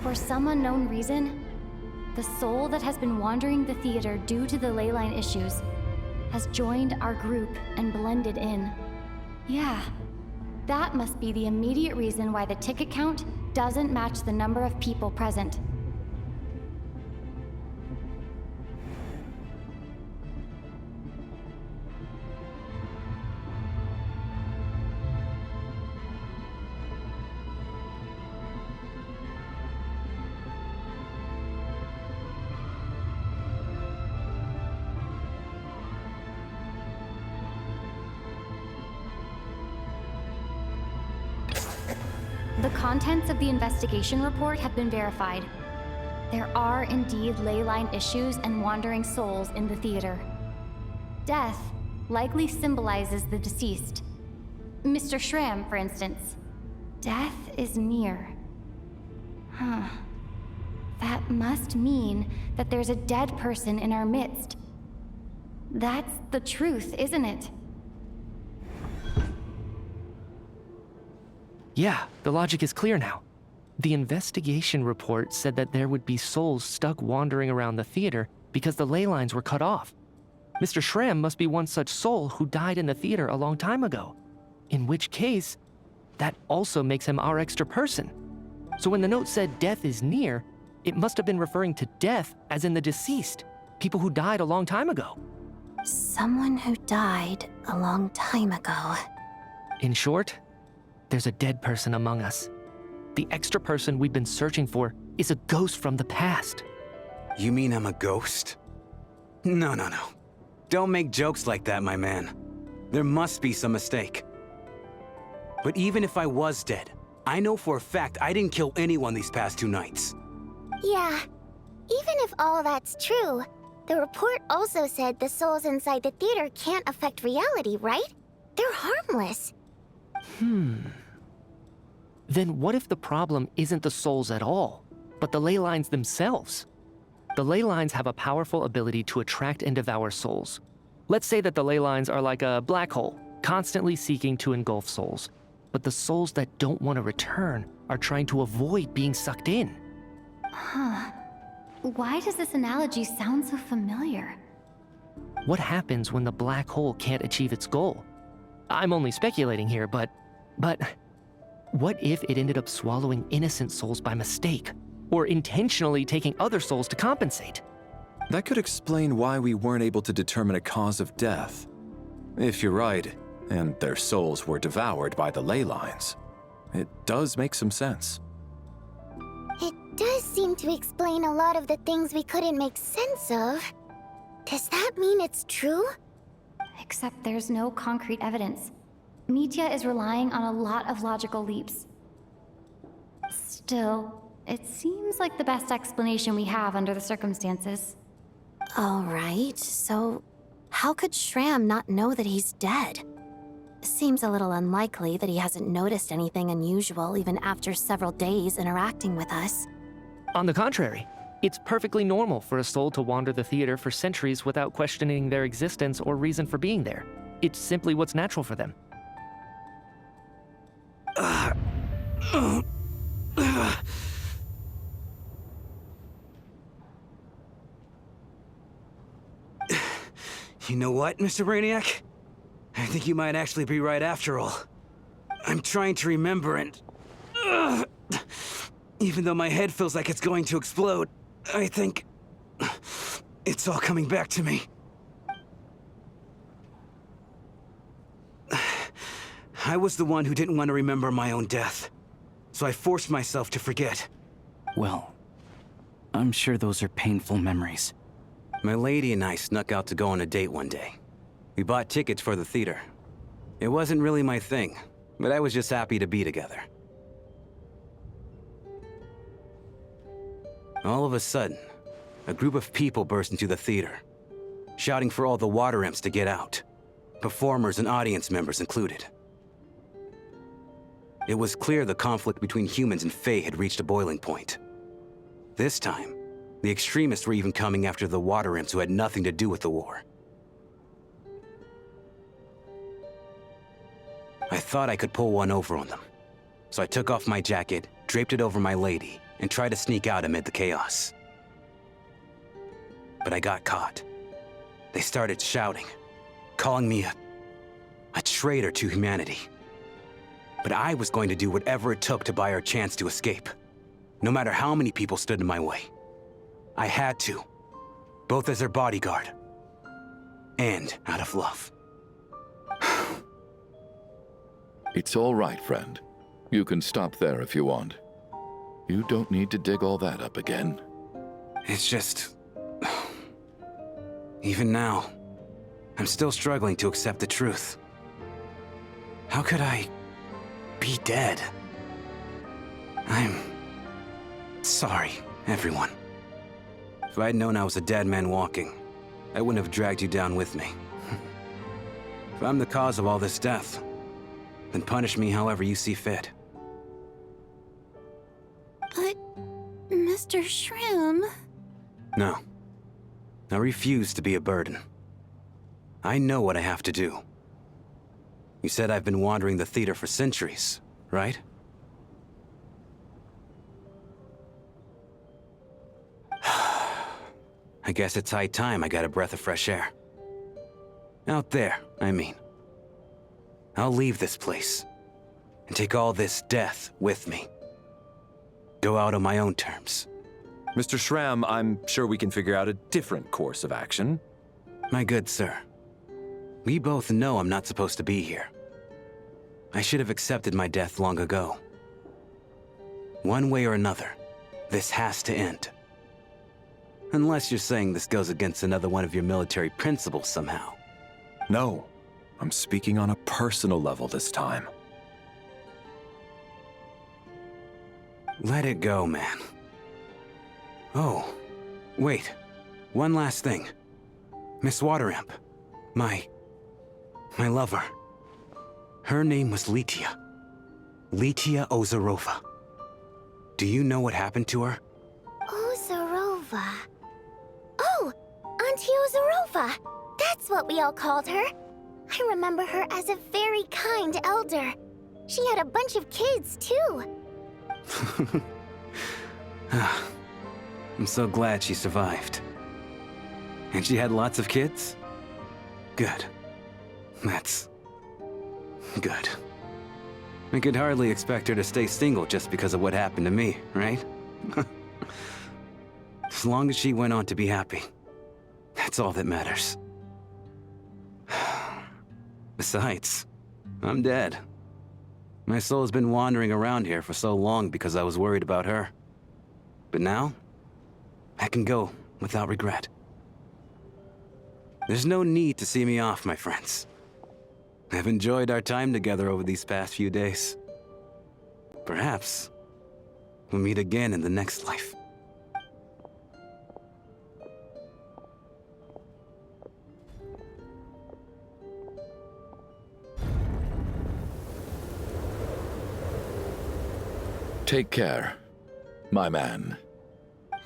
B: For some unknown reason, the soul that has been wandering the theater due to the leyline issues has joined our group and blended in. Yeah, that must be the immediate reason why the ticket count doesn't match the number of people present. The contents of the investigation report have been verified. There are indeed leyline issues and wandering souls in the theater. Death likely symbolizes the deceased. Mr. Schramm, for instance. Death is near. Huh. That must mean that there's a dead person in our midst. That's the truth, isn't it?
F: Yeah, the logic is clear now. The investigation report said that there would be souls stuck wandering around the theater because the ley lines were cut off. Mr. Schramm must be one such soul who died in the theater a long time ago. In which case, that also makes him our extra person. So when the note said death is near, it must have been referring to death as in the deceased, people who died a long time ago.
M: Someone who died a long time ago.
F: In short, there's a dead person among us. The extra person we've been searching for is a ghost from the past.
I: You mean I'm a ghost? No. Don't make jokes like that, my man. There must be some mistake. But even if I was dead, I know for a fact I didn't kill anyone these past 2 nights.
G: Yeah, even if all that's true, the report also said the souls inside the theater can't affect reality, right? They're harmless.
F: Then what if the problem isn't the souls at all, but the ley lines themselves? The ley lines have a powerful ability to attract and devour souls. Let's say that the ley lines are like a black hole, constantly seeking to engulf souls. But the souls that don't want to return are trying to avoid being sucked in.
B: Huh. Why does this analogy sound so familiar?
F: What happens when the black hole can't achieve its goal? I'm only speculating here, but what if it ended up swallowing innocent souls by mistake, or intentionally taking other souls to compensate?
E: That could explain why we weren't able to determine a cause of death. If you're right, and their souls were devoured by the ley lines, it does make some sense.
G: It does seem to explain a lot of the things we couldn't make sense of. Does that mean it's true?
B: Except there's no concrete evidence. Mitya is relying on a lot of logical leaps. Still, it seems like the best explanation we have under the circumstances.
M: All right, so how could Schramm not know that he's dead? Seems a little unlikely that he hasn't noticed anything unusual even after several days interacting with us.
F: On the contrary, it's perfectly normal for a soul to wander the theater for centuries without questioning their existence or reason for being there. It's simply what's natural for them.
I: You know what, Mr. Brainiac? I think you might actually be right after all. I'm trying to remember and... even though my head feels like it's going to explode, I think... it's all coming back to me. I was the one who didn't want to remember my own death, so I forced myself to forget.
L: Well, I'm sure those are painful memories.
I: My lady and I snuck out to go on a date one day. We bought tickets for the theater. It wasn't really my thing, but I was just happy to be together. All of a sudden, a group of people burst into the theater, shouting for all the water imps to get out, performers and audience members included. It was clear the conflict between humans and Fae had reached a boiling point. This time, the extremists were even coming after the water imps who had nothing to do with the war. I thought I could pull one over on them, so I took off my jacket, draped it over my lady, and tried to sneak out amid the chaos. But I got caught. They started shouting, calling me a traitor to humanity. But I was going to do whatever it took to buy our chance to escape, no matter how many people stood in my way. I had to, both as their bodyguard and out of love.
H: It's all right, friend. You can stop there if you want. You don't need to dig all that up again.
I: It's just... even now, I'm still struggling to accept the truth. How could I be dead? I'm sorry, everyone. If I'd known I was a dead man walking, I wouldn't have dragged you down with me. If I'm the cause of all this death, then punish me however you see fit.
M: But, Mr. Shrim...
I: No. I refuse to be a burden. I know what I have to do. You said I've been wandering the theater for centuries, right? I guess it's high time I got a breath of fresh air. Out there, I mean. I'll leave this place, and take all this death with me. Go out on my own terms.
E: Mr. Shram, I'm sure we can figure out a different course of action.
I: My good sir, we both know I'm not supposed to be here. I should have accepted my death long ago. One way or another, this has to end. Unless you're saying this goes against another one of your military principles somehow.
E: No, I'm speaking on a personal level this time.
I: Let it go, man. Oh, wait. One last thing. Miss Wateramp. My lover. Her name was Litia. Litia Ozarova. Do you know what happened to her?
G: Ozarova. Oh, Auntie Ozarova. That's what we all called her. I remember her as a very kind elder. She had a bunch of kids, too.
I: I'm so glad she survived. And she had lots of kids? Good. That's... good. I could hardly expect her to stay single just because of what happened to me, right? As long as she went on to be happy, that's all that matters. Besides, I'm dead. My soul has been wandering around here for so long because I was worried about her. But now, I can go without regret. There's no need to see me off, my friends. I've enjoyed our time together over these past few days. Perhaps we'll meet again in the next life.
H: Take care, my man.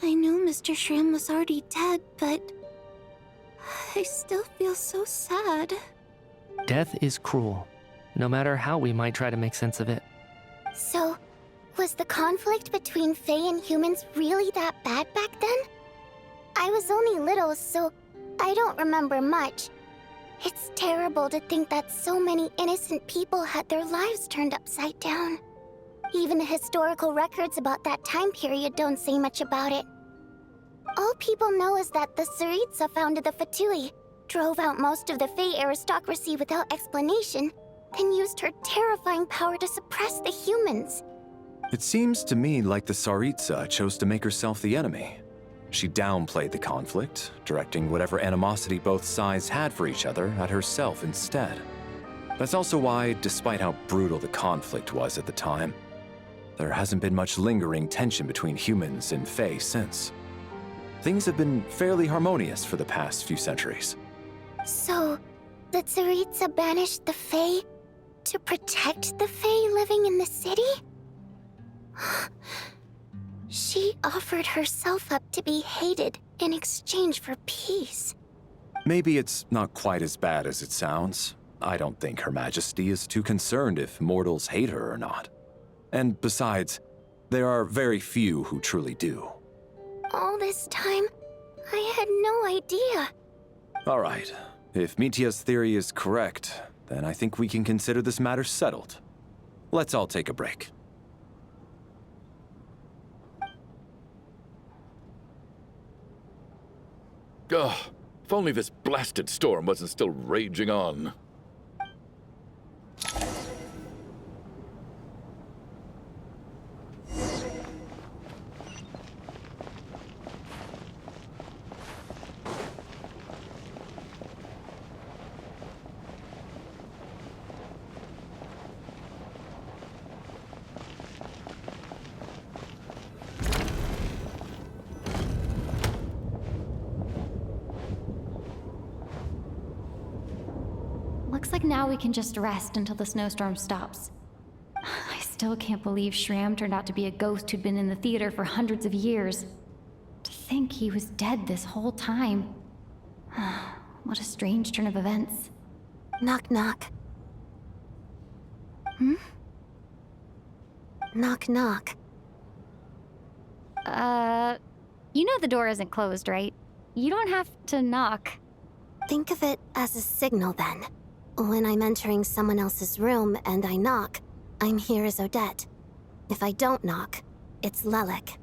M: I knew Mr. Shrim was already dead, but... I still feel so sad.
F: Death is cruel, no matter how we might try to make sense of it.
G: So, was the conflict between Fae and humans really that bad back then? I was only little, so I don't remember much. It's terrible to think that so many innocent people had their lives turned upside down. Even the historical records about that time period don't say much about it. All people know is that the Tsaritsa founded the Fatui, drove out most of the Fae aristocracy without explanation, then used her terrifying power to suppress the humans.
E: It seems to me like the Tsaritsa chose to make herself the enemy. She downplayed the conflict, directing whatever animosity both sides had for each other at herself instead. That's also why, despite how brutal the conflict was at the time, there hasn't been much lingering tension between humans and Fae since. Things have been fairly harmonious for the past few centuries.
G: So, the Tsaritsa banished the Fae to protect the Fae living in the city? She offered herself up to be hated in exchange for peace.
E: Maybe it's not quite as bad as it sounds. I don't think Her Majesty is too concerned if mortals hate her or not. And besides, there are very few who truly do.
G: All this time, I had no idea.
E: All right. If Mitia's theory is correct, then I think we can consider this matter settled. Let's all take a break.
H: Ugh, if only this blasted storm wasn't still raging on.
B: Looks like now we can just rest until the snowstorm stops. I still can't believe Shram turned out to be a ghost who'd been in the theater for hundreds of years. To think he was dead this whole time. What a strange turn of events.
M: Knock, knock. Hmm? Knock, knock.
B: You know the door isn't closed, right? You don't have to knock.
M: Think of it as a signal then. When I'm entering someone else's room and I knock, I'm here as Odette. If I don't knock, it's Lelik.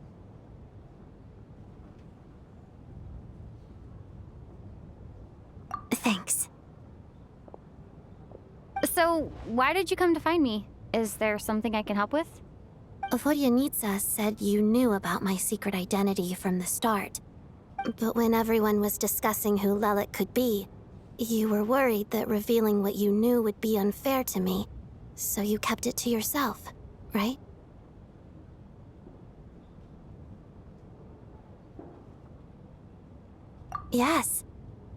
M: Thanks.
B: So, why did you come to find me? Is there something I can help with?
M: Vodyanitsa said you knew about my secret identity from the start. But when everyone was discussing who Lelik could be, you were worried that revealing what you knew would be unfair to me, so you kept it to yourself, right? Yes,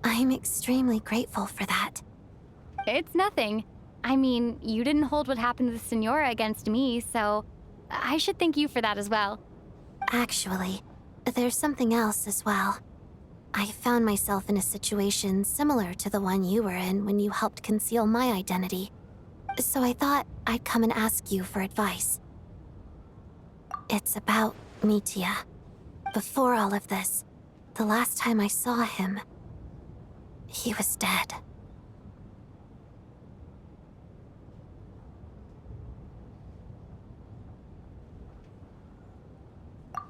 M: I'm extremely grateful for that.
B: It's nothing. I mean, you didn't hold what happened with Senora against me, so I should thank you for that as well.
M: Actually, there's something else as well. I found myself in a situation similar to the one you were in when you helped conceal my identity. So I thought I'd come and ask you for advice. It's about Mitya. Before all of this, the last time I saw him, he was dead.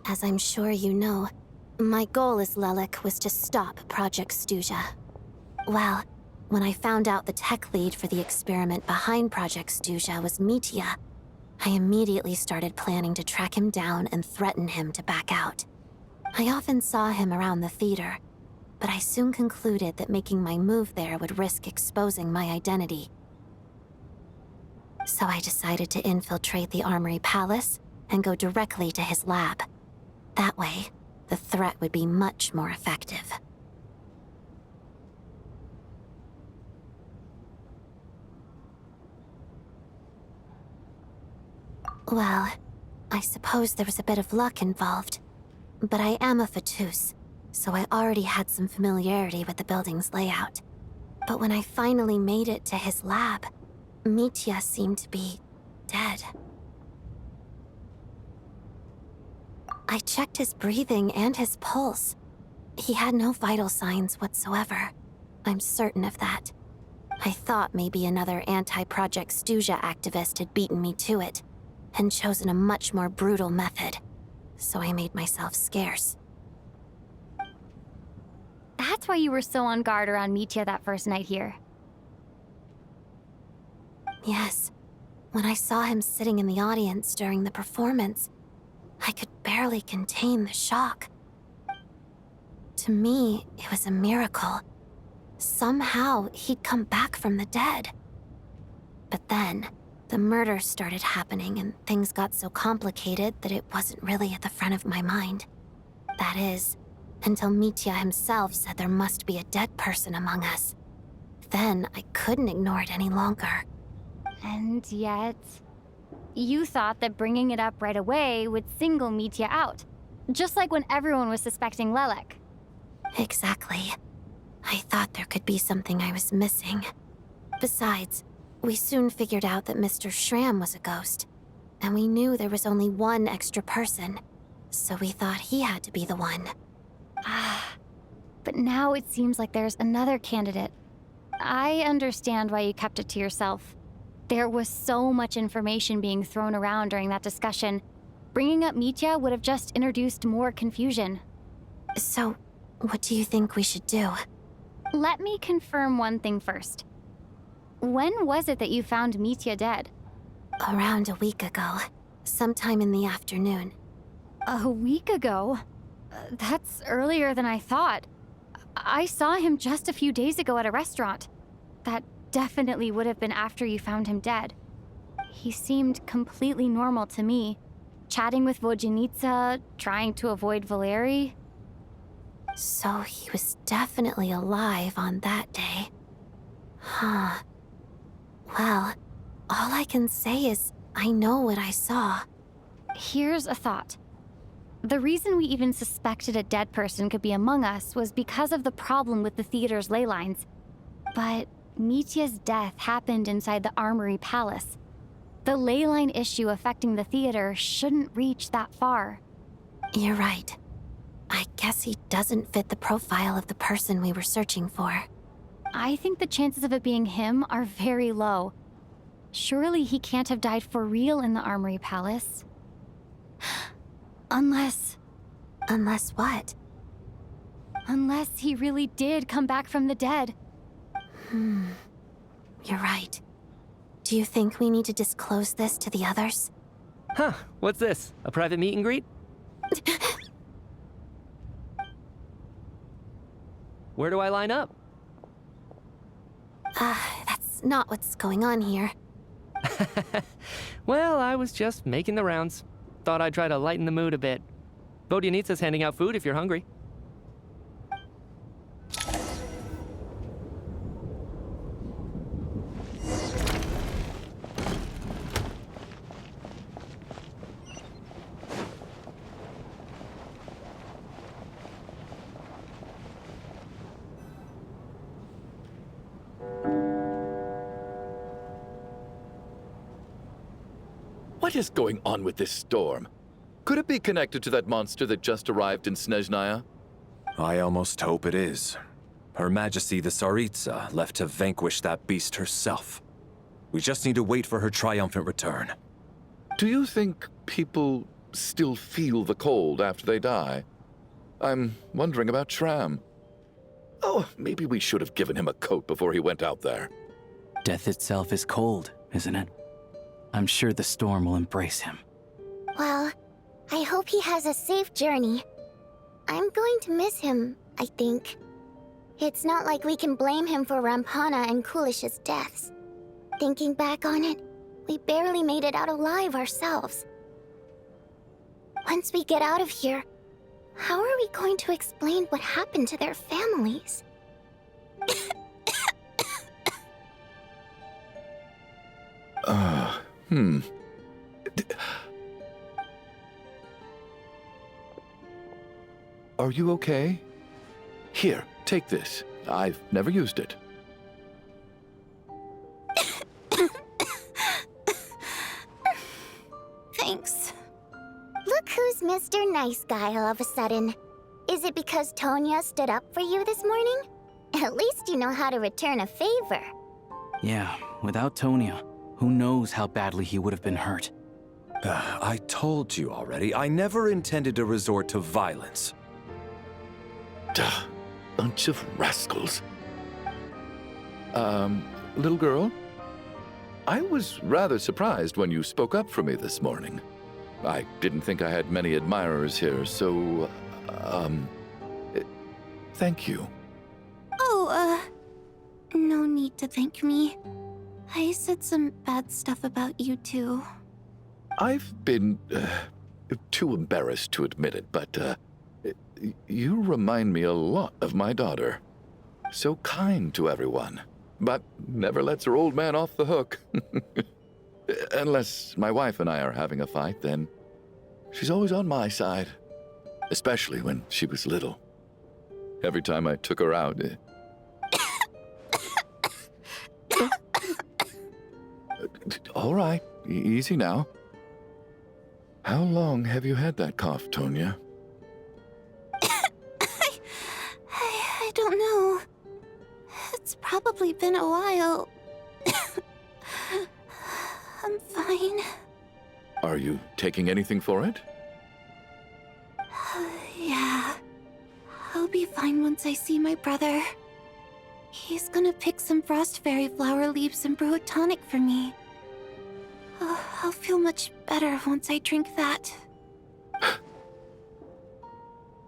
M: As I'm sure you know, my goal as Lelik was to stop Project Stuja. Well, when I found out the tech lead for the experiment behind Project Stuja was Mitya, I immediately started planning to track him down and threaten him to back out. I often saw him around the theater, but I soon concluded that making my move there would risk exposing my identity. So I decided to infiltrate the Armory Palace and go directly to his lab. That way, the threat would be much more effective. Well, I suppose there was a bit of luck involved. But I am a Fatus, so I already had some familiarity with the building's layout. But when I finally made it to his lab, Mitya seemed to be dead. I checked his breathing and his pulse. He had no vital signs whatsoever. I'm certain of that. I thought maybe another anti-Project Stuja activist had beaten me to it, and chosen a much more brutal method. So I made myself scarce.
B: That's why you were so on guard around Mitya that first night here.
M: Yes. When I saw him sitting in the audience during the performance, I could barely contain the shock. To me, it was a miracle. Somehow, he'd come back from the dead. But then, the murders started happening and things got so complicated that it wasn't really at the front of my mind. That is, until Mitya himself said there must be a dead person among us. Then I couldn't ignore it any longer.
B: And yet, you thought that bringing it up right away would single Mitya out, just like when everyone was suspecting Lelik.
M: Exactly. I thought there could be something I was missing. Besides, we soon figured out that Mr. Shram was a ghost, and we knew there was only one extra person, so we thought he had to be the one.
B: But now it seems like there's another candidate. I understand why you kept it to yourself. There was so much information being thrown around during that discussion. Bringing up Mitya would have just introduced more confusion.
M: So, what do you think we should do?
B: Let me confirm one thing first. When was it that you found Mitya dead?
M: Around a week ago, sometime in the afternoon.
B: A week ago? That's earlier than I thought. I saw him just a few days ago at a restaurant. That definitely would have been after you found him dead. He seemed completely normal to me, chatting with Vodyanitsa, trying to avoid Valeri.
M: So he was definitely alive on that day. Huh. Well, all I can say is I know what I saw.
B: Here's a thought. The reason we even suspected a dead person could be among us was because of the problem with the theater's ley lines. But Mitya's death happened inside the Armory Palace. The ley line issue affecting the theater shouldn't reach that far.
M: You're right. I guess he doesn't fit the profile of the person we were searching for.
B: I think the chances of it being him are very low. Surely he can't have died for real in the Armory Palace. Unless
M: what?
B: Unless he really did come back from the dead.
M: You're right. Do you think we need to disclose this to the others?
F: Huh, what's this? A private meet and greet? Where do I line up?
M: That's not what's going on here.
F: Well, I was just making the rounds. Thought I'd try to lighten the mood a bit. Vodyanitsa's handing out food if you're hungry.
H: What is going on with this storm? Could it be connected to that monster that just arrived in Snezhnaya?
E: I almost hope it is. Her Majesty the Tsaritsa left to vanquish that beast herself. We just need to wait for her triumphant return.
H: Do you think people still feel the cold after they die? I'm wondering about Shram. Oh, maybe we should have given him a coat before he went out there.
L: Death itself is cold, isn't it? I'm sure the storm will embrace him.
G: Well, I hope he has a safe journey. I'm going to miss him, I think. It's not like we can blame him for Rampana and Kulish's deaths. Thinking back on it, we barely made it out alive ourselves. Once we get out of here, how are we going to explain what happened to their families?
H: Are you okay? Here, take this. I've never used it.
M: Thanks.
G: Look who's Mr. Nice Guy all of a sudden. Is it because Tonya stood up for you this morning? At least you know how to return a favor.
L: Yeah, without Tonya, who knows how badly he would have been hurt.
E: I told you already, I never intended to resort to violence.
H: Duh, bunch of rascals. Little girl? I was rather surprised when you spoke up for me this morning. I didn't think I had many admirers here, so, thank you.
M: Oh, no need to thank me. I said some bad stuff about you too.
H: I've been, too embarrassed to admit it, but, you remind me a lot of my daughter. So kind to everyone, but never lets her old man off the hook. Unless my wife and I are having a fight, then she's always on my side. Especially when she was little. Every time I took her out... All right, easy now. How long have you had that cough, Tonya?
M: I don't know. It's probably been a while. I'm fine.
H: Are you taking anything for it?
M: Yeah. I'll be fine once I see my brother. He's gonna pick some frost fairy flower leaves and brew a tonic for me. I'll feel much better once I drink that.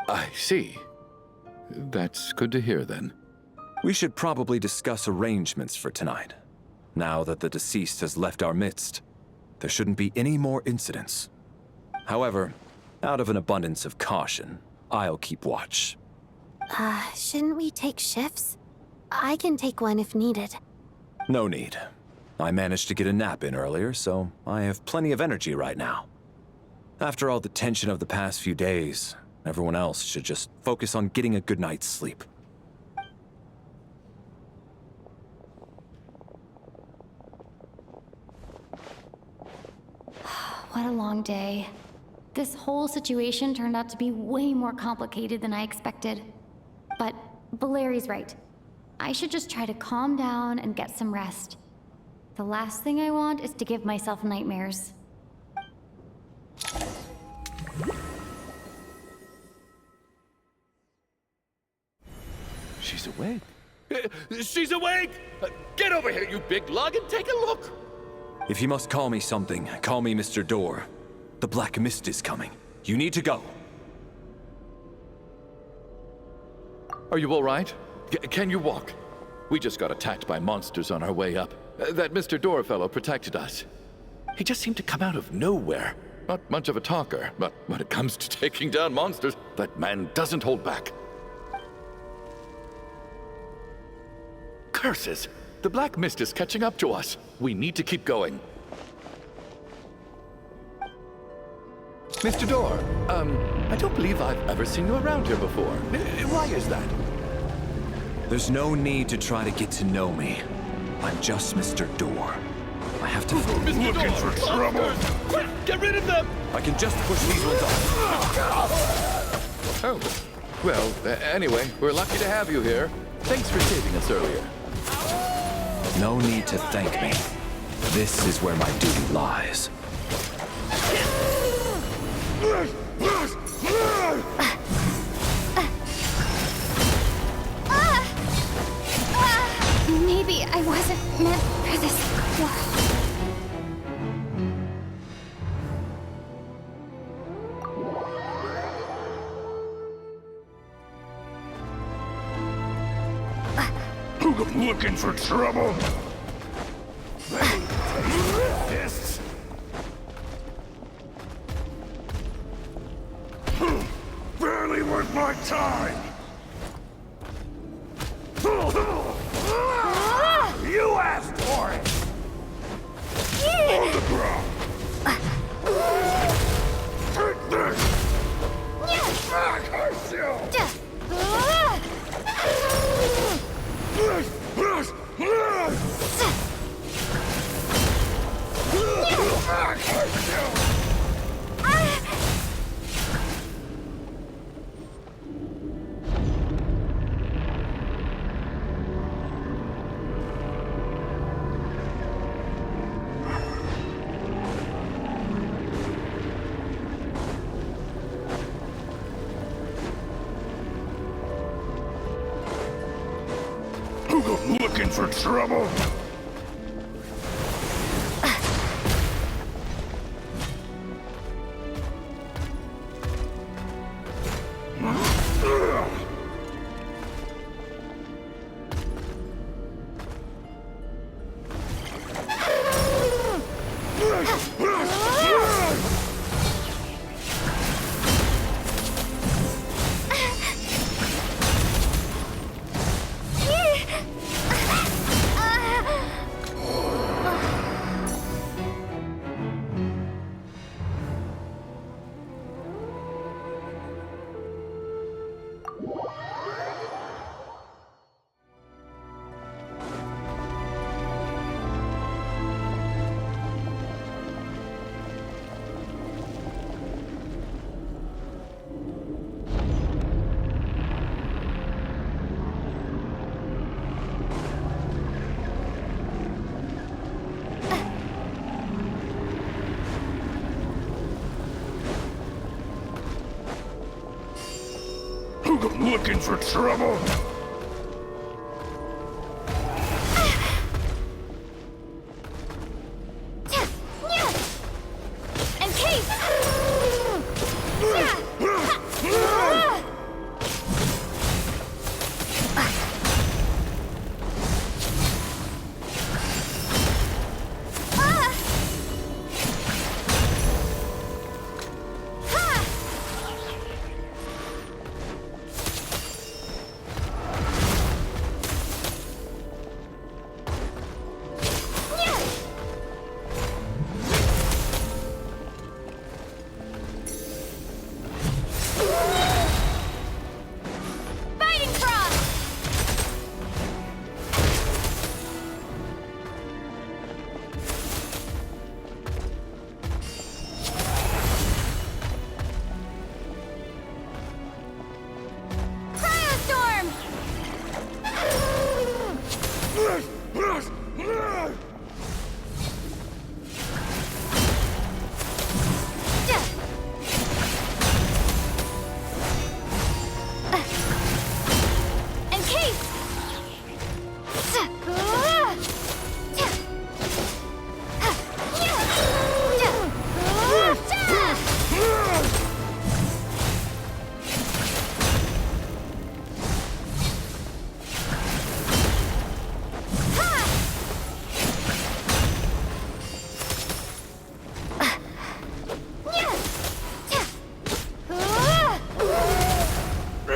H: I see. That's good to hear, then.
E: We should probably discuss arrangements for tonight. Now that the deceased has left our midst, there shouldn't be any more incidents. However, out of an abundance of caution, I'll keep watch.
M: Shouldn't we take shifts? I can take one if needed.
E: No need. I managed to get a nap in earlier, so I have plenty of energy right now. After all the tension of the past few days, everyone else should just focus on getting a good night's sleep.
B: What a long day. This whole situation turned out to be way more complicated than I expected. But Valeri's right. I should just try to calm down and get some rest. The last thing I want is to give myself nightmares.
H: She's awake. She's awake! Get over here, you big lug, and take a look!
E: If you must call me something, call me Mr. Door. The Black Mist is coming. You need to go.
H: Are you all right? Can you walk? We just got attacked by monsters on our way up. That Mr. Door fellow protected us. He just seemed to come out of nowhere. Not much of a talker, but when it comes to taking down monsters, that man doesn't hold back. Curses! The Black Mist is catching up to us. We need to keep going. Mr. Door, I don't believe I've ever seen you around here before. Why is that?
E: There's no need to try to get to know me. I'm just Mr. Door. I have to...
H: Mr. Door! For trouble! Quick, get rid of them!
E: I can just push these ones off.
H: Oh, well, anyway, we're lucky to have you here. Thanks for saving us earlier.
E: No need to thank me. This is where my duty lies.
B: Maybe I wasn't meant for this world.
N: Looking for trouble? Fists? Barely worth my time! You asked for it! On the ground! Take this! Back, herself! Looking for trouble? Looking for trouble?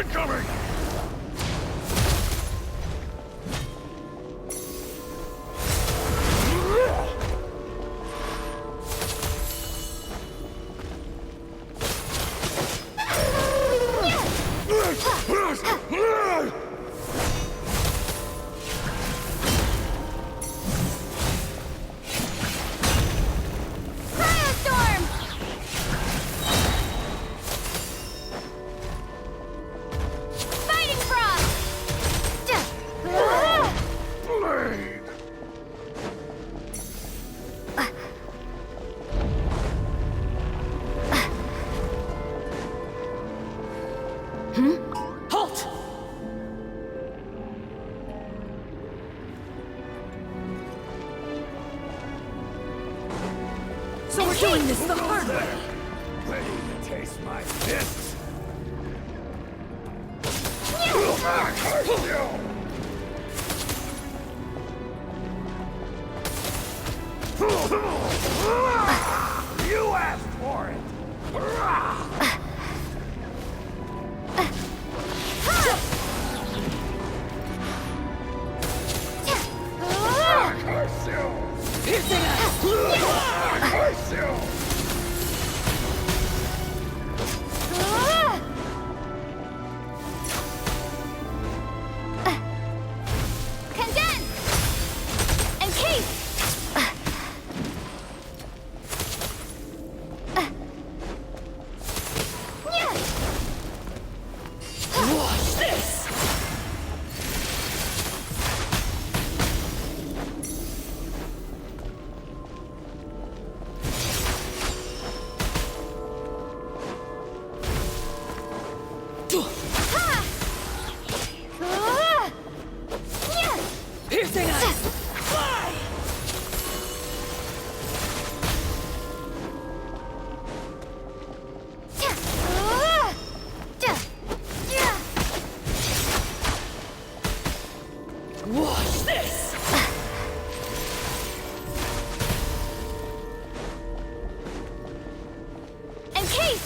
N: Incoming!
J: Halt! So we're doing this the hard way.
N: Ready to taste my fists? You asked for it! Curse you!
J: Piercing us!
N: Curse you!
B: Condense! Encase!
J: Watch this! Piercing us! Fly! Watch this!
B: Encase!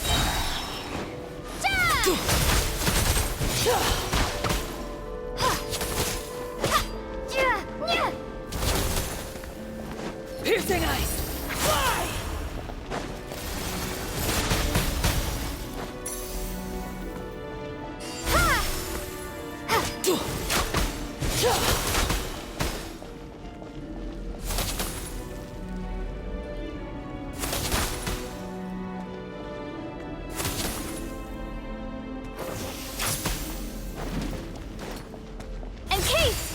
J: Piercing ice! Fly!
B: Encase!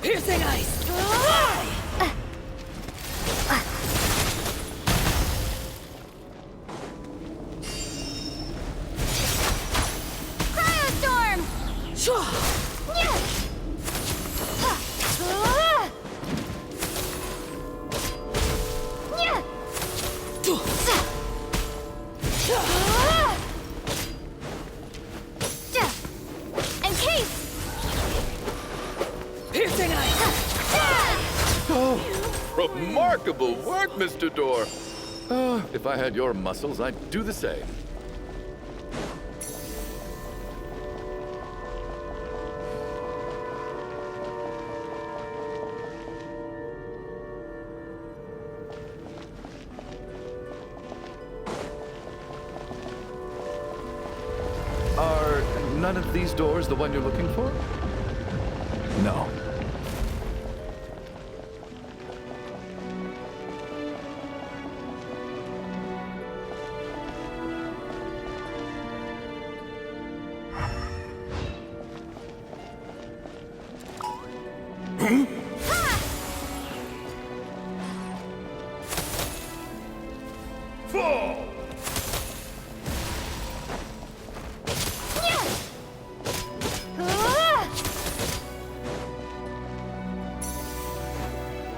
J: Piercing ice! Fly!
B: Cryostorm! Encase!
J: Piercing ice!
H: Remarkable work, Mr. Door. If I had your muscles, I'd do the same. Are none of these doors the one you're looking for?
E: No.
N: Fall!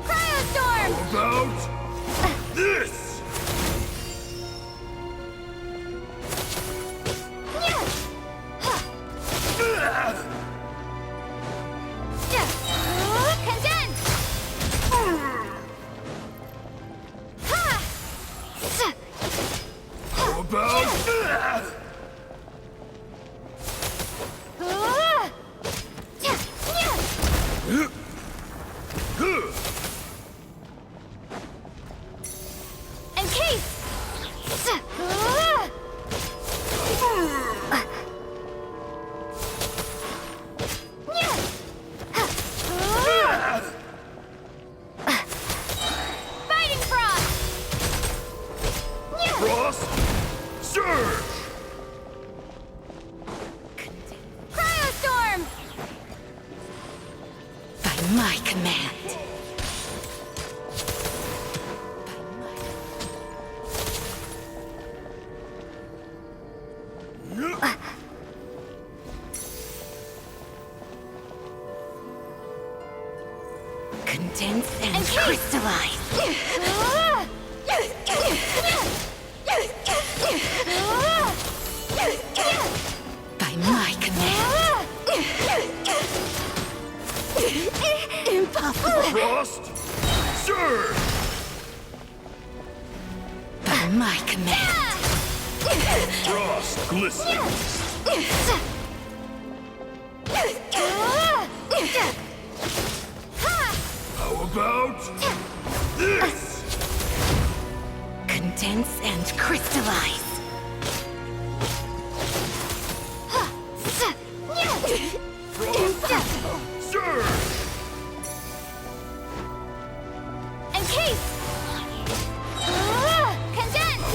B: Cryostorm!
N: about this? How about Frost Surge?
O: Cryostorm!
P: By my command. Condense and crystallize. By my command. Impossible.
N: Frost Surge!
P: By my command.
N: Frost glistens. How about this?
P: Condense and crystallize.
N: Impossible. Surge!
O: Encase! Condense!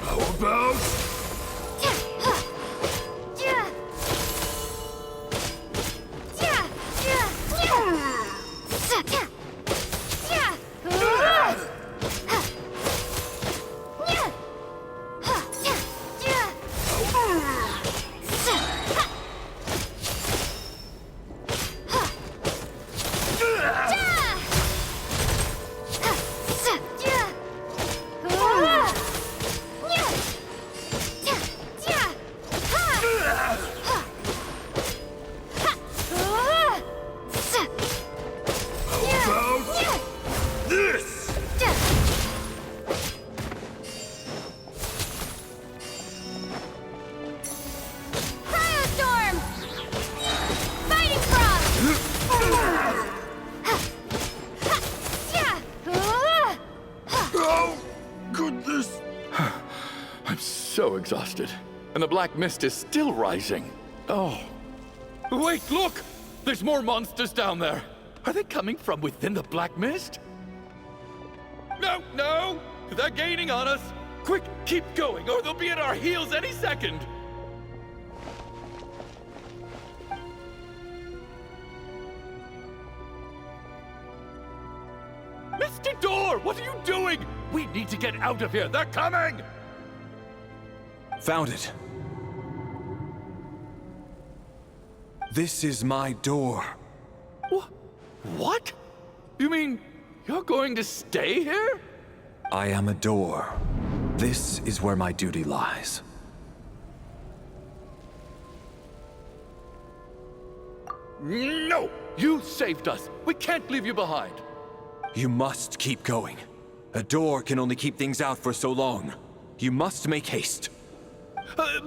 N: How about How about this?
O: Cryostorm! Fighting Frost!
N: How could this?
H: I'm so exhausted. And the black mist is still rising. Oh. Wait, look! There's more monsters down there. Are they coming from within the black mist? No, no! They're gaining on us! Quick, keep going, or they'll be at our heels any second! Mr. Door, what are you doing? We need to get out of here. They're coming!
E: Found it. This is my door.
H: What? You mean you're going to stay here?
E: I am a door. This is where my duty lies.
H: No! You saved us. We can't leave you behind.
E: You must keep going. A door can only keep things out for so long. You must make haste.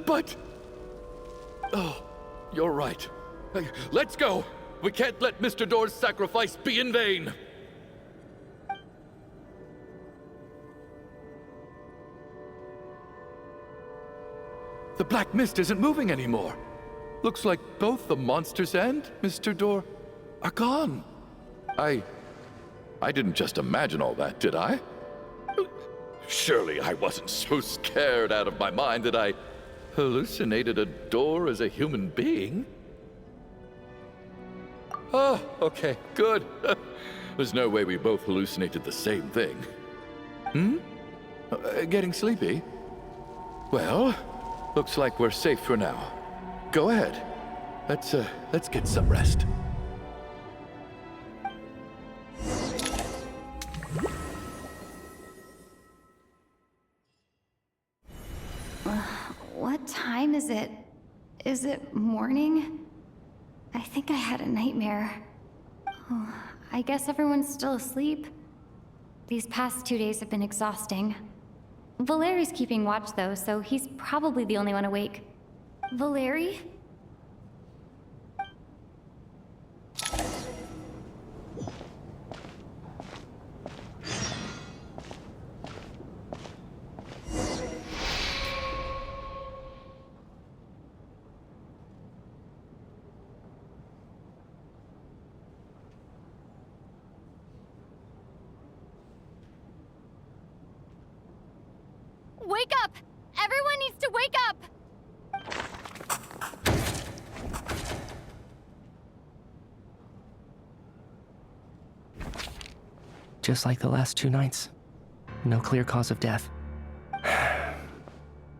H: But... Oh, you're right. Let's go. We can't let Mr. Door's sacrifice be in vain. The black mist isn't moving anymore. Looks like both the monsters and Mr. Door are gone. I didn't just imagine all that, did I? Surely I wasn't so scared out of my mind that I hallucinated a door as a human being. Oh, okay, good. There's no way we both hallucinated the same thing. Getting sleepy? Well, looks like we're safe for now. Go ahead. Let's get some rest.
B: What time is it? Is it morning? I think I had a nightmare. Oh, I guess everyone's still asleep. These past 2 days have been exhausting. Valeri's keeping watch though, so he's probably the only one awake. Valeri?
O: Wake up! Everyone needs to wake up!
F: Just like the last 2 nights. No clear cause of death.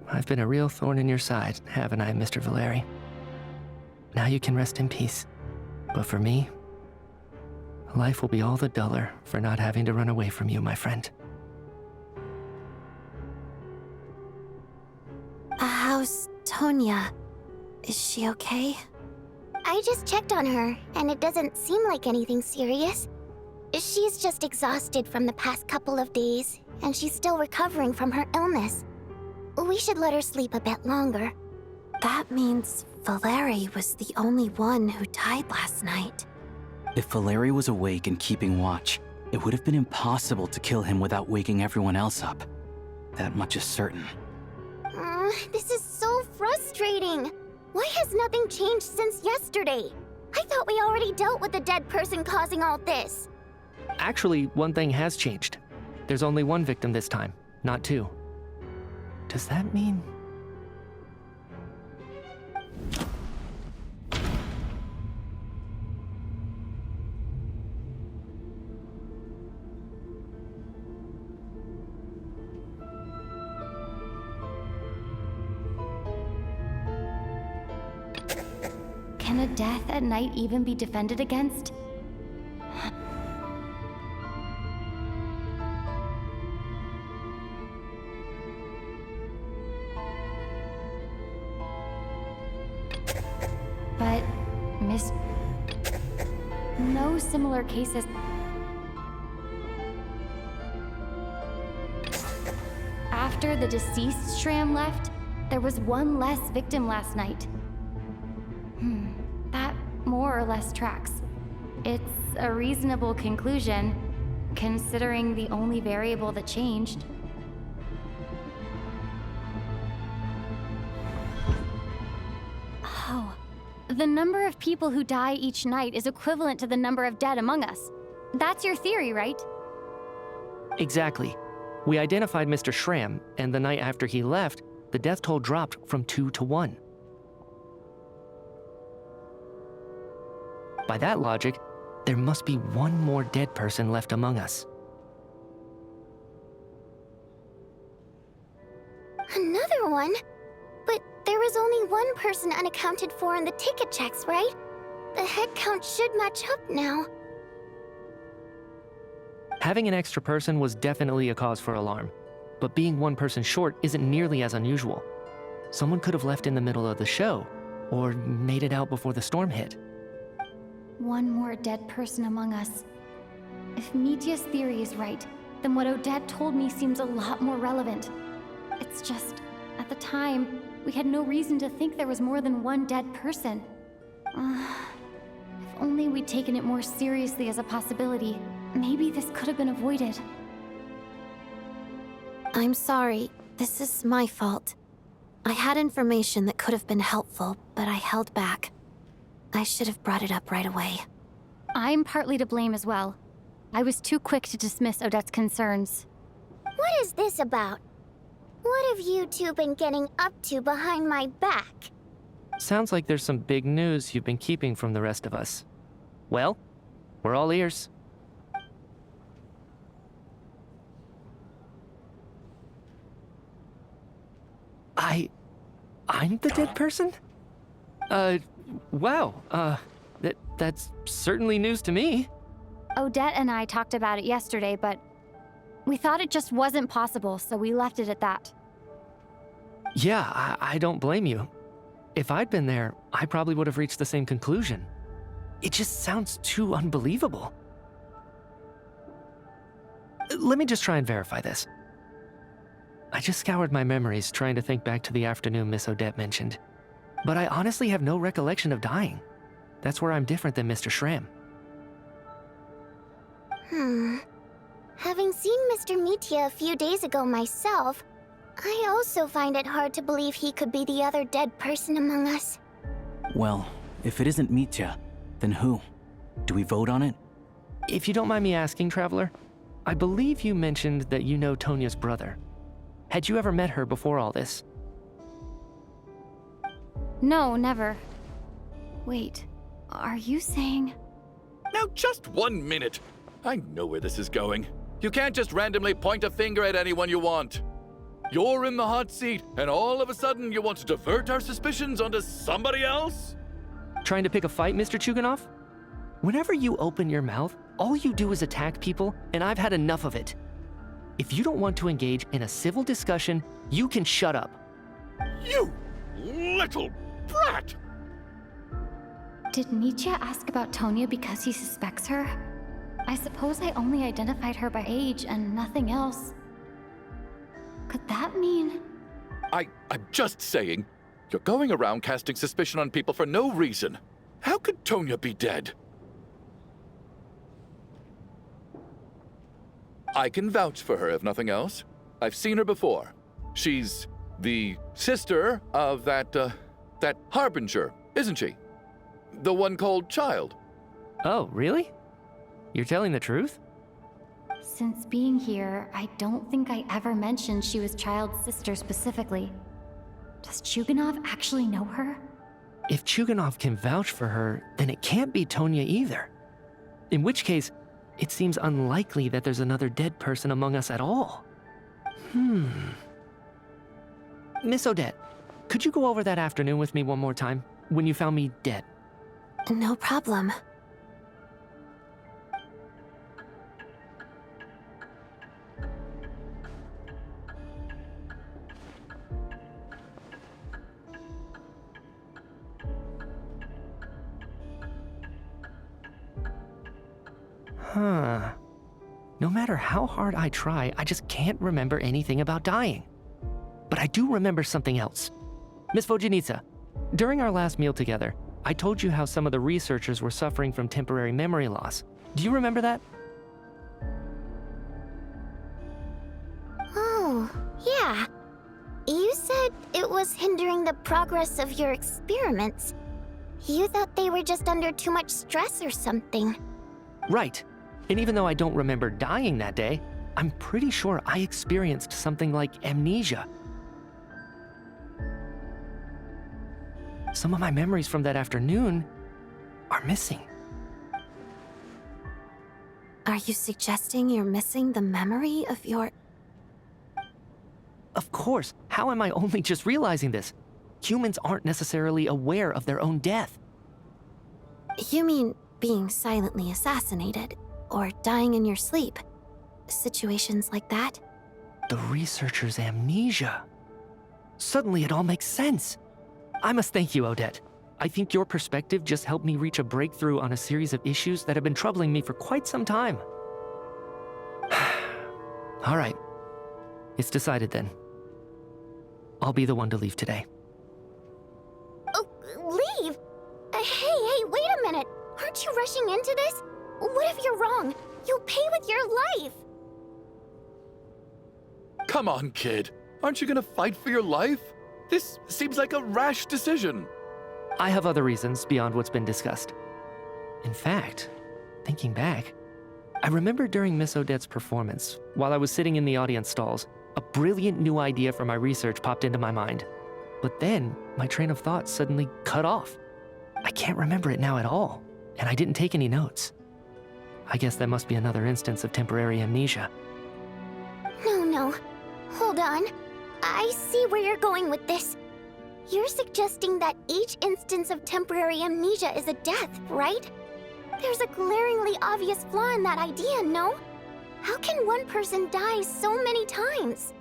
F: I've been a real thorn in your side, haven't I, Mr. Valeri? Now you can rest in peace. But for me, life will be all the duller for not having to run away from you, my friend.
M: How's Tonya? Is she okay?
G: I just checked on her, and it doesn't seem like anything serious. She's just exhausted from the past couple of days, and she's still recovering from her illness. We should let her sleep a bit longer.
M: That means Valeri was the only one who died last night.
L: If Valeri was awake and keeping watch, it would have been impossible to kill him without waking everyone else up. That much is certain.
G: This is so frustrating. Why has nothing changed since yesterday? I thought we already dealt with the dead person causing all this.
F: Actually, one thing has changed. There's only 1 victim this time, not 2. Does that mean...
B: Can a death at night even be defended against? But, no similar cases. After the deceased Shram left, there was 1 less victim last night. That more or less tracks. It's a reasonable conclusion, considering the only variable that changed. Oh, the number of people who die each night is equivalent to the number of dead among us. That's your theory, right?
F: Exactly. We identified Mr. Shram, and the night after he left, the death toll dropped from 2 to 1. By that logic, there must be 1 more dead person left among us.
G: Another one? But there was only 1 person unaccounted for in the ticket checks, right? The head count should match up now.
F: Having an extra person was definitely a cause for alarm, but being 1 person short isn't nearly as unusual. Someone could have left in the middle of the show, or made it out before the storm hit.
B: 1 more dead person among us. If Mitia's theory is right, then what Odette told me seems a lot more relevant. It's just, at the time, we had no reason to think there was more than 1 dead person. If only we'd taken it more seriously as a possibility, maybe this could have been avoided.
M: I'm sorry. This is my fault. I had information that could have been helpful, but I held back. I should have brought it up right away.
B: I'm partly to blame as well. I was too quick to dismiss Odette's concerns.
G: What is this about? What have you two been getting up to behind my back?
F: Sounds like there's some big news you've been keeping from the rest of us. Well, we're all ears. I'm the dead person? Wow, that's certainly news to me.
B: Odette and I talked about it yesterday, but we thought it just wasn't possible, so we left it at that.
F: Yeah, I don't blame you. If I'd been there, I probably would have reached the same conclusion. It just sounds too unbelievable. Let me just try and verify this. I just scoured my memories trying to think back to the afternoon Miss Odette mentioned. But I honestly have no recollection of dying. That's where I'm different than Mr. Schramm.
G: Having seen Mr. Mitya a few days ago myself, I also find it hard to believe he could be the other dead person among us.
L: Well, if it isn't Mitya, then who? Do we vote on it?
F: If you don't mind me asking, Traveler, I believe you mentioned that you know Tonya's brother. Had you ever met her before all this?
B: No, never. Wait, are you saying...
H: Now, just 1 minute. I know where this is going. You can't just randomly point a finger at anyone you want. You're in the hot seat, and all of a sudden you want to divert our suspicions onto somebody else?
F: Trying to pick a fight, Mr. Chuganov? Whenever you open your mouth, all you do is attack people, and I've had enough of it. If you don't want to engage in a civil discussion, you can shut up.
H: You little brat!
B: Did Mitya ask about Tonya because he suspects her? I suppose I only identified her by age and nothing else. Could that mean...
H: I'm just saying, you're going around casting suspicion on people for no reason. How could Tonya be dead? I can vouch for her, if nothing else. I've seen her before. She's the sister of that Harbinger, isn't she? The one called Child.
F: Oh, really? You're telling the truth?
B: Since being here, I don't think I ever mentioned she was Child's sister specifically. Does Chuganov actually know her?
F: If Chuganov can vouch for her, then it can't be Tonya either. In which case, it seems unlikely that there's another dead person among us at all. Miss Odette, could you go over that afternoon with me one more time, when you found me dead?
M: No problem.
F: No matter how hard I try, I just can't remember anything about dying. But I do remember something else. Miss Vojanitsa, during our last meal together, I told you how some of the researchers were suffering from temporary memory loss. Do you remember that?
G: Oh, yeah. You said it was hindering the progress of your experiments. You thought they were just under too much stress or something.
F: Right. And even though I don't remember dying that day, I'm pretty sure I experienced something like amnesia. Some of my memories from that afternoon are missing.
M: Are you suggesting you're missing the memory of your...
F: Of course. How am I only just realizing this? Humans aren't necessarily aware of their own death.
M: You mean being silently assassinated, or dying in your sleep? Situations like that?
F: The researcher's amnesia. Suddenly it all makes sense. I must thank you, Odette. I think your perspective just helped me reach a breakthrough on a series of issues that have been troubling me for quite some time. All right. It's decided then. I'll be the one to leave today.
G: Oh, leave? Hey, wait a minute. Aren't you rushing into this? What if you're wrong? You'll pay with your life.
H: Come on, kid. Aren't you gonna fight for your life? This seems like a rash decision.
F: I have other reasons beyond what's been discussed. In fact, thinking back, I remember during Miss Odette's performance, while I was sitting in the audience stalls, a brilliant new idea for my research popped into my mind. But then, my train of thought suddenly cut off. I can't remember it now at all, and I didn't take any notes. I guess that must be another instance of temporary amnesia.
G: No. Hold on. I see where you're going with this. You're suggesting that each instance of temporary amnesia is a death, right? There's a glaringly obvious flaw in that idea, no? How can one person die so many times?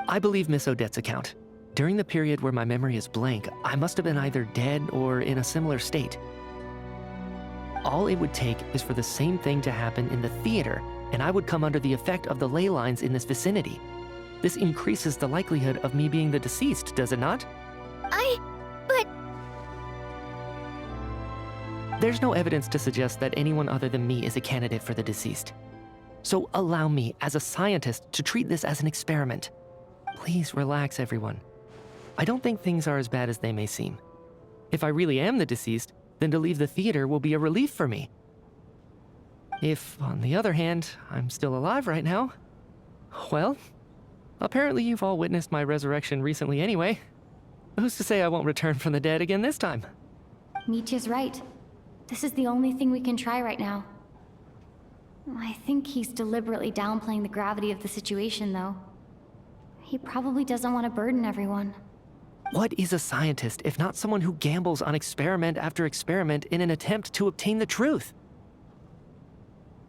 F: I believe Miss Odette's account. During the period where my memory is blank, I must have been either dead or in a similar state. All it would take is for the same thing to happen in the theater, and I would come under the effect of the ley lines in this vicinity. This increases the likelihood of me being the deceased, does it not?
G: But...
F: There's no evidence to suggest that anyone other than me is a candidate for the deceased. So allow me, as a scientist, to treat this as an experiment. Please relax, everyone. I don't think things are as bad as they may seem. If I really am the deceased, then to leave the theater will be a relief for me. If, on the other hand, I'm still alive right now, well, apparently you've all witnessed my resurrection recently anyway. Who's to say I won't return from the dead again this time?
B: Mitya's right. This is the only thing we can try right now. I think he's deliberately downplaying the gravity of the situation, though. He probably doesn't want to burden everyone.
F: What is a scientist if not someone who gambles on experiment after experiment in an attempt to obtain the truth?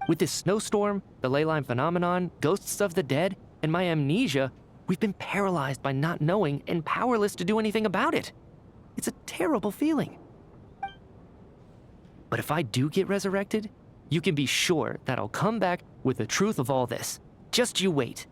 F: With this snowstorm, the ley line phenomenon, ghosts of the dead, and my amnesia, we've been paralyzed by not knowing and powerless to do anything about it. It's a terrible feeling. But if I do get resurrected, you can be sure that I'll come back with the truth of all this. Just you wait.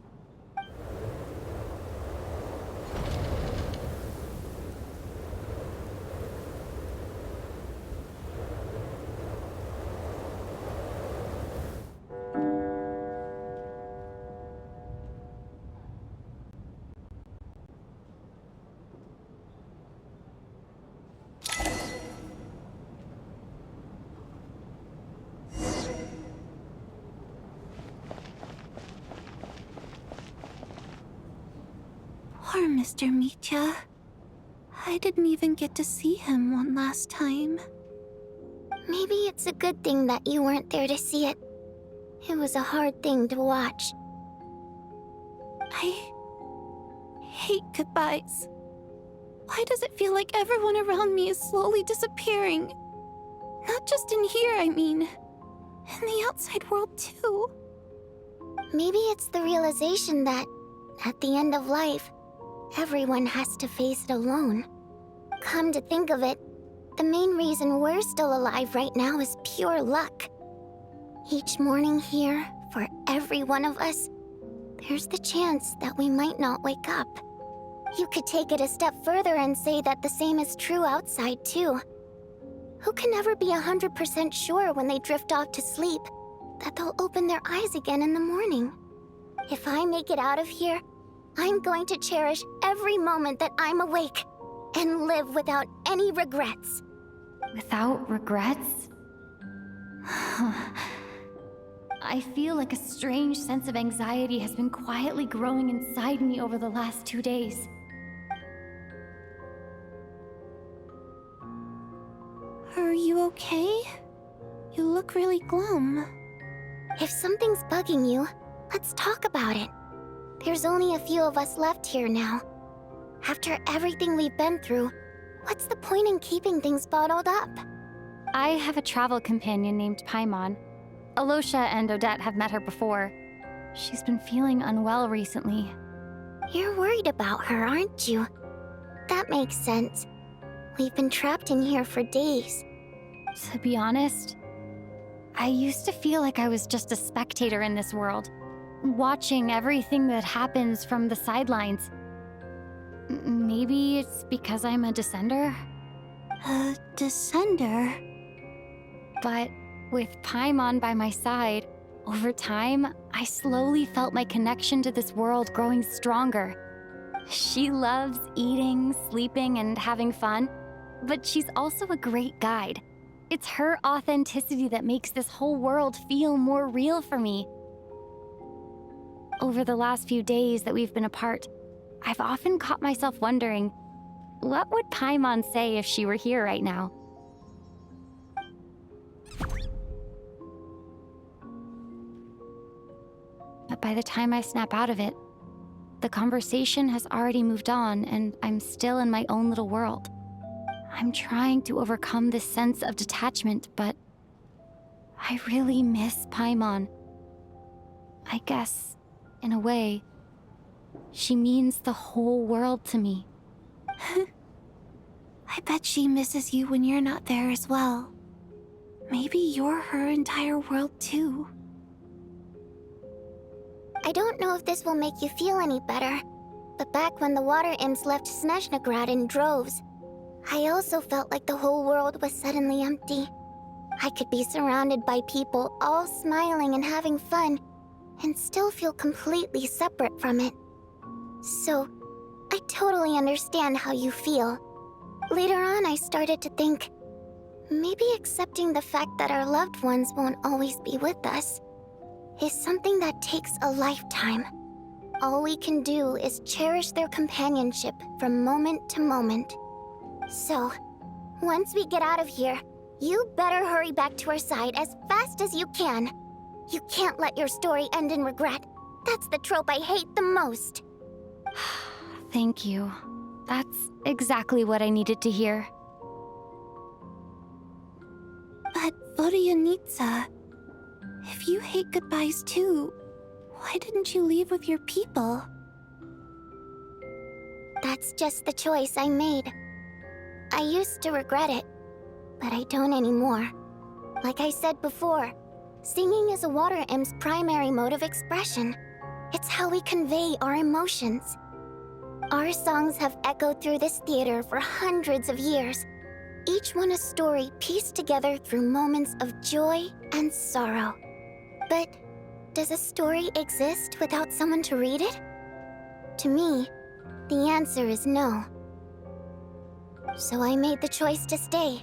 M: Poor Mr. Mitya. I didn't even get to see him one last time.
G: Maybe it's a good thing that you weren't there to see it. It was a hard thing to watch.
M: I hate goodbyes. Why does it feel like everyone around me is slowly disappearing? Not just in here, I mean. In the outside world, too.
G: Maybe it's the realization that, at the end of life, everyone has to face it alone. Come to think of it, the main reason we're still alive right now is pure luck. Each morning here, for every one of us, there's the chance that we might not wake up. You could take it a step further and say that the same is true outside, too. Who can never be 100% sure when they drift off to sleep that they'll open their eyes again in the morning? If I make it out of here, I'm going to cherish every moment that I'm awake and live without any regrets.
B: Without regrets? I feel like a strange sense of anxiety has been quietly growing inside me over the last 2 days.
M: Are you okay? You look really glum.
G: If something's bugging you, let's talk about it. There's only a few of us left here now. After everything we've been through, what's the point in keeping things bottled up?
B: I have a travel companion named Paimon. Alosha and Odette have met her before. She's been feeling unwell recently.
G: You're worried about her, aren't you? That makes sense. We've been trapped in here for days.
B: To be honest, I used to feel like I was just a spectator in this world, watching everything that happens from the sidelines. Maybe it's because I'm a descender?
M: A descender?
B: But with Paimon by my side, over time, I slowly felt my connection to this world growing stronger. She loves eating, sleeping, and having fun, but she's also a great guide. It's her authenticity that makes this whole world feel more real for me. Over the last few days that we've been apart, I've often caught myself wondering, what would Paimon say if she were here right now? by the time I snap out of it, the conversation has already moved on and I'm still in my own little world. I'm trying to overcome this sense of detachment, but I really miss Paimon. I guess, in a way, she means the whole world to me.
M: I bet she misses you when you're not there as well. Maybe you're her entire world too.
G: I don't know if this will make you feel any better, but back when the water imps left Snezhnegrad in droves, I also felt like the whole world was suddenly empty. I could be surrounded by people all smiling and having fun, and still feel completely separate from it. So, I totally understand how you feel. Later on, I started to think, maybe accepting the fact that our loved ones won't always be with us is something that takes a lifetime. All we can do is cherish their companionship from moment to moment. So, once we get out of here, you better hurry back to our side as fast as you can. You can't let your story end in regret. That's the trope I hate the most.
B: Thank you. That's exactly what I needed to hear.
M: But Vodyanitsa, if you hate goodbyes too, why didn't you leave with your people?
G: That's just the choice I made. I used to regret it, but I don't anymore. Like I said before, singing is a water imp's primary mode of expression. It's how we convey our emotions. Our songs have echoed through this theater for hundreds of years, each one a story pieced together through moments of joy and sorrow. But does a story exist without someone to read it? To me, the answer is no. So I made the choice to stay.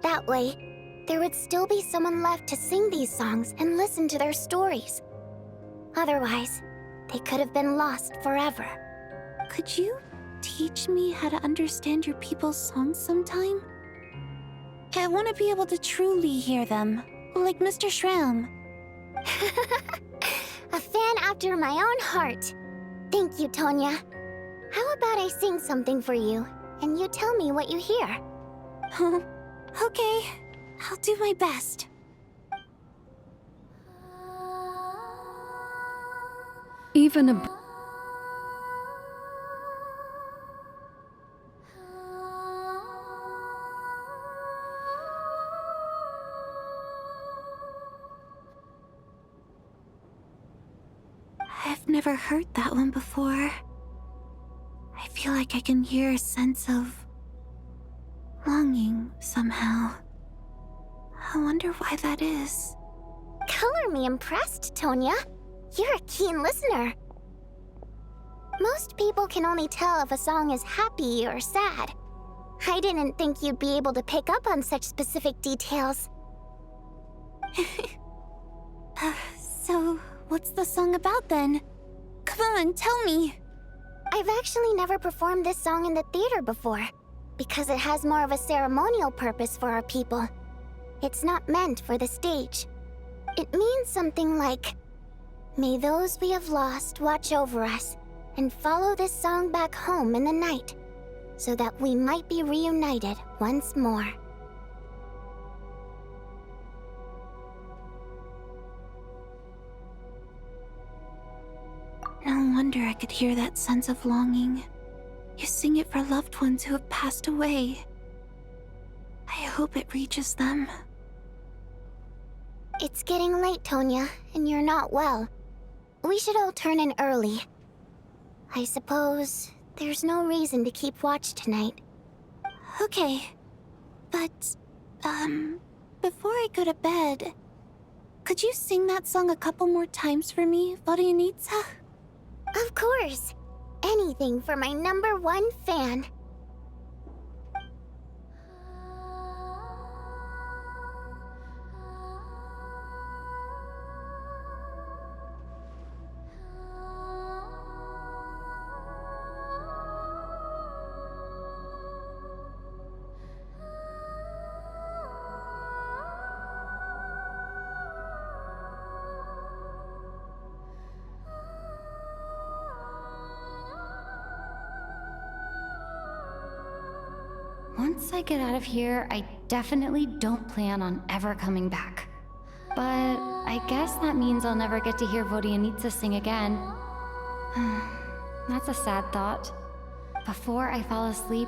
G: That way, there would still be someone left to sing these songs and listen to their stories. Otherwise, they could have been lost forever.
M: Could you teach me how to understand your people's songs sometime? I want to be able to truly hear them, like Mr. Shram.
G: A fan after my own heart. Thank you, Tonya. How about I sing something for you, and you tell me what you hear?
M: Okay, I'll do my best.
Q: Even a...
M: I've never heard that one before. I feel like I can hear a sense of longing somehow. I wonder why that is.
G: Color me impressed, Tonya. You're a keen listener. Most people can only tell if a song is happy or sad. I didn't think you'd be able to pick up on such specific details.
M: So, what's the song about then? Come on, tell me!
G: I've actually never performed this song in the theater before, because it has more of a ceremonial purpose for our people. It's not meant for the stage. It means something like, "May those we have lost watch over us, and follow this song back home in the night, so that we might be reunited once more."
M: No wonder I could hear that sense of longing. You sing it for loved ones who have passed away. I hope it reaches them.
G: It's getting late, Tonya, and you're not well. We should all turn in early. I suppose there's no reason to keep watch tonight.
M: Okay. But, before I go to bed, could you sing that song a couple more times for me, Vodyanitsa?
G: Of course. Anything for my #1 fan.
B: once I get out of here, I definitely don't plan on ever coming back. But I guess that means I'll never get to hear Vodianitsa sing again. That's a sad thought. Before I fall asleep,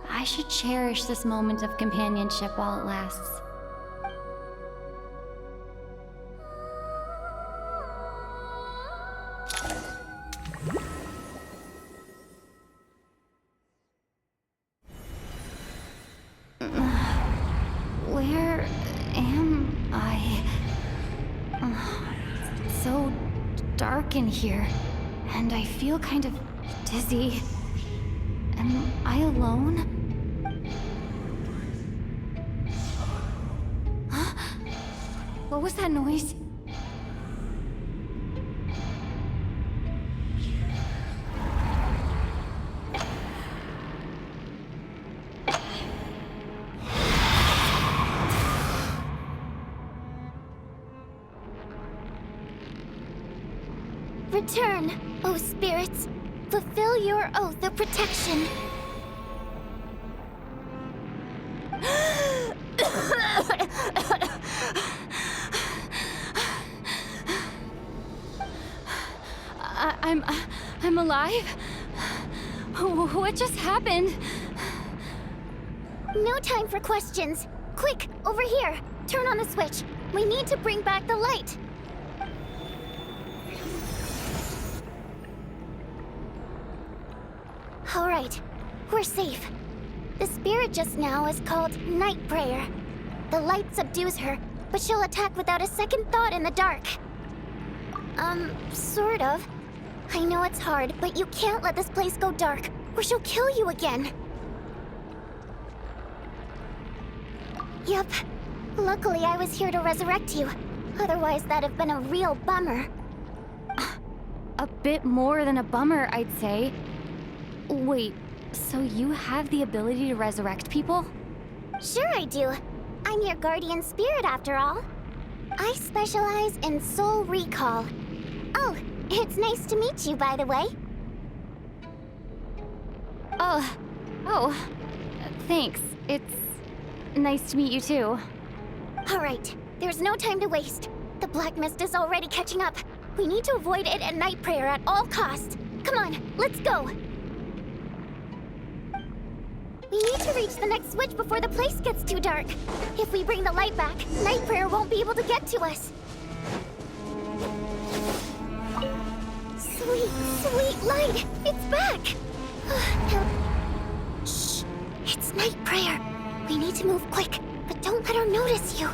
B: I should cherish this moment of companionship while it lasts. Where am I? It's so dark in here, and I feel kind of dizzy. Am I alone? Huh? What was that noise?
G: Return, O spirits. Fulfill your oath of protection.
B: I'm alive? What just happened?
G: No time for questions. Quick, over here. Turn on the switch. We need to bring back the light. All right, we're safe. The spirit just now is called Night Prayer. The light subdues her, but she'll attack without a second thought in the dark. Sort of. I know it's hard, but you can't let this place go dark, or she'll kill you again. Yep. Luckily, I was here to resurrect you. Otherwise, that'd have been a real bummer.
B: A bit more than a bummer, I'd say. Wait, so you have the ability to resurrect people?
G: Sure I do. I'm your guardian spirit after all. I specialize in soul recall. Oh, it's nice to meet you, by the way.
B: Oh, thanks. It's nice to meet you too.
G: All right, there's no time to waste. The black mist is already catching up. We need to avoid it and Night Prayer at all costs. Come on, let's go. We need to reach the next switch before the place gets too dark. If we bring the light back, Night Prayer won't be able to get to us. Sweet, sweet light! It's back! Shh! It's Night Prayer. We need to move quick, but don't let her notice you.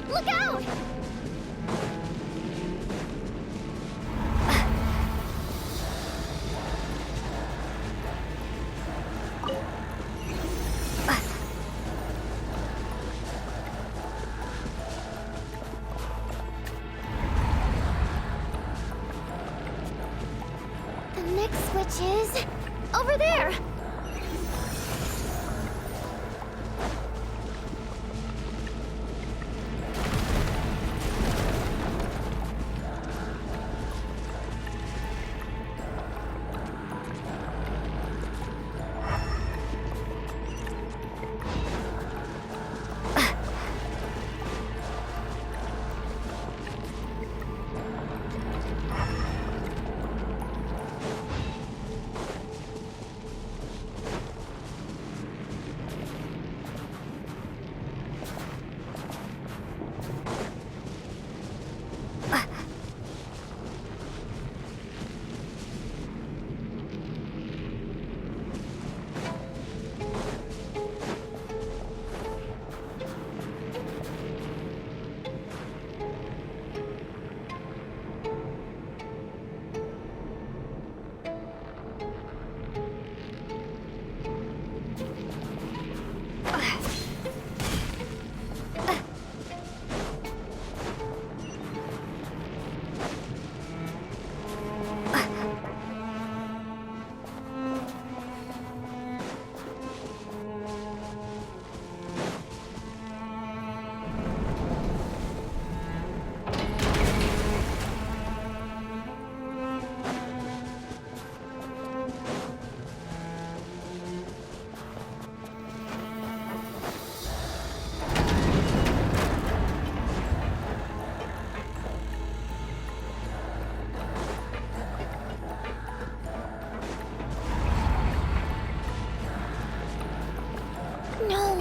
G: Look out! The next switch is over there.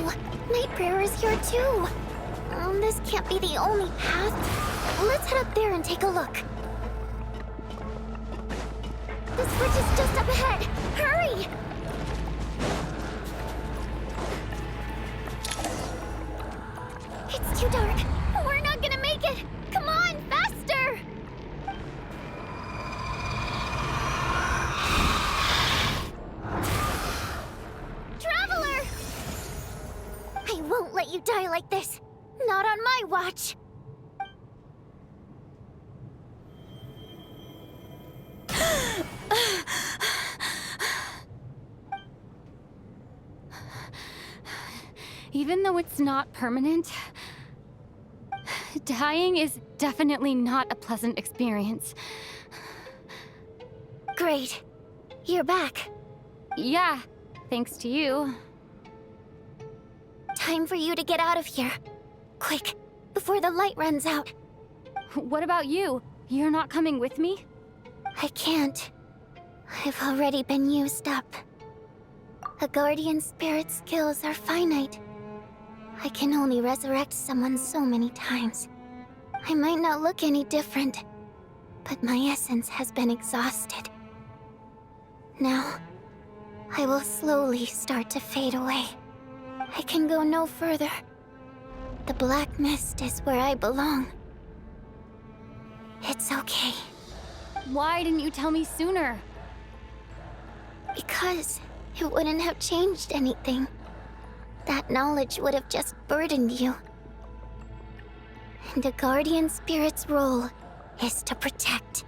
G: No! Night Prayer is here too! This can't be the only path. Let's head up there and take a look. The switch is just up ahead! Hurry! It's too dark. We're not gonna make it! Come on, faster! Traveler! I won't let you die like this. Not on my watch.
B: Even though it's not permanent, dying is definitely not a pleasant experience.
G: Great. You're back.
B: Yeah, thanks to you.
G: Time for you to get out of here. Quick, before the light runs out.
B: What about you? You're not coming with me?
G: I can't. I've already been used up. A guardian spirit's skills are finite. I can only resurrect someone so many times. I might not look any different, but my essence has been exhausted. Now, I will slowly start to fade away. I can go no further. The black mist is where I belong. It's okay.
B: Why didn't you tell me sooner?
G: Because it wouldn't have changed anything. That knowledge would have just burdened you. And a guardian spirit's role is to protect.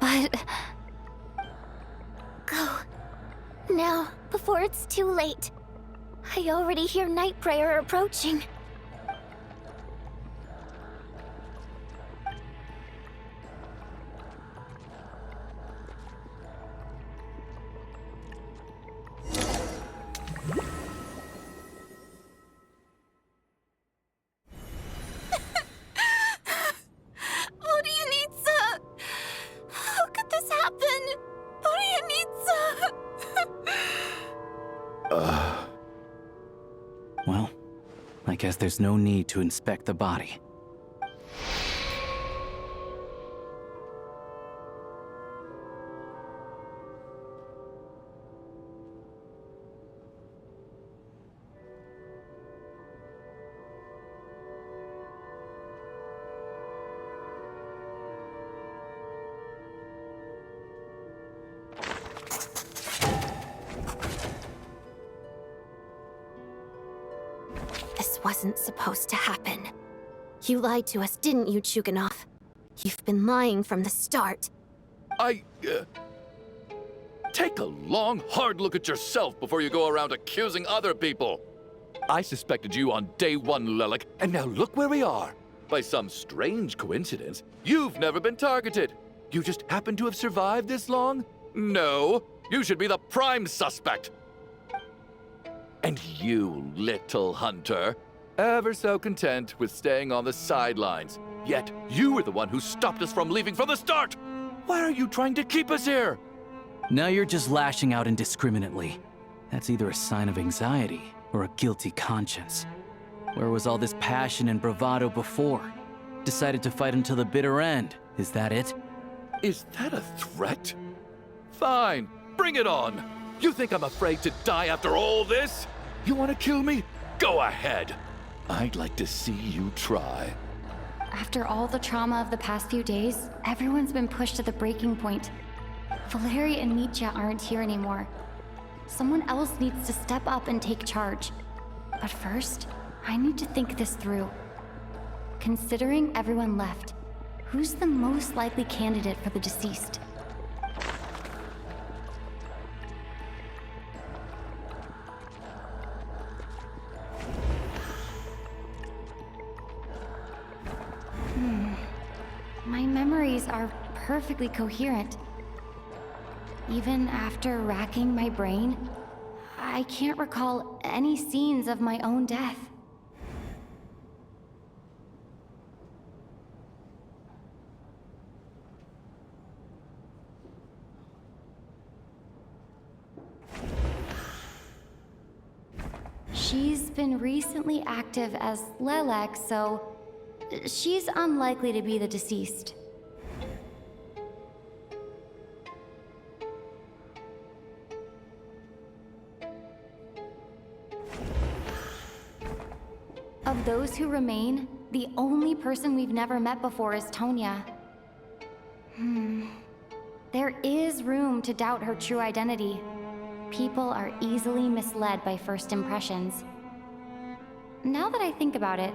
B: But...
G: Go. Now, before it's too late. I already hear Night Prayer approaching.
L: Well, I guess there's no need to inspect the body.
M: This wasn't supposed to happen. You lied to us, didn't you, Chuganov? You've been lying from the start.
H: Take a long, hard look at yourself before you go around accusing other people. I suspected you on day one, Lelik, and now look where we are. By some strange coincidence, you've never been targeted. You just happen to have survived this long? No, you should be the prime suspect. And you, little hunter, ever so content with staying on the sidelines. Yet, you were the one who stopped us from leaving from the start! Why are you trying to keep us here?
L: Now you're just lashing out indiscriminately. That's either a sign of anxiety or a guilty conscience. Where was all this passion and bravado before? Decided to fight until the bitter end. Is that it?
H: Is that a threat? Fine, bring it on! You think I'm afraid to die after all this? You want to kill me? Go ahead. I'd like to see you try.
B: After all the trauma of the past few days, everyone's been pushed to the breaking point. Valeria and Mitya aren't here anymore. Someone else needs to step up and take charge. But first, I need to think this through. Considering everyone left, who's the most likely candidate for the deceased? My memories are perfectly coherent. Even after racking my brain, I can't recall any scenes of my own death. She's been recently active as Lelek, so she's unlikely to be the deceased. Of those who remain, the only person we've never met before is Tonya. There is room to doubt her true identity. People are easily misled by first impressions. Now that I think about it,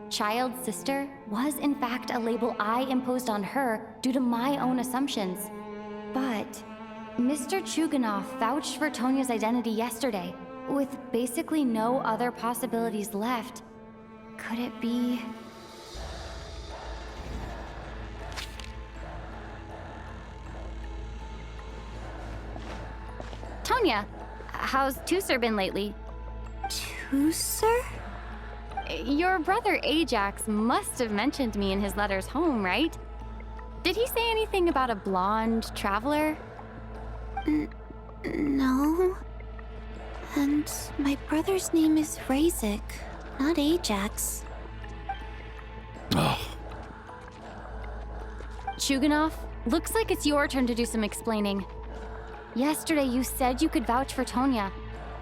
B: Child's sister was in fact a label I imposed on her due to my own assumptions. But Mr. Chuganov vouched for Tonya's identity yesterday, with basically no other possibilities left. Could it be... Tonya, how's Tusser been lately?
M: Tusser?
B: Your brother Ajax must have mentioned me in his letters home, right? Did he say anything about a blonde traveler?
M: No. And my brother's name is Razik, not Ajax.
B: Chuganov, looks like it's your turn to do some explaining. Yesterday you said you could vouch for Tonya.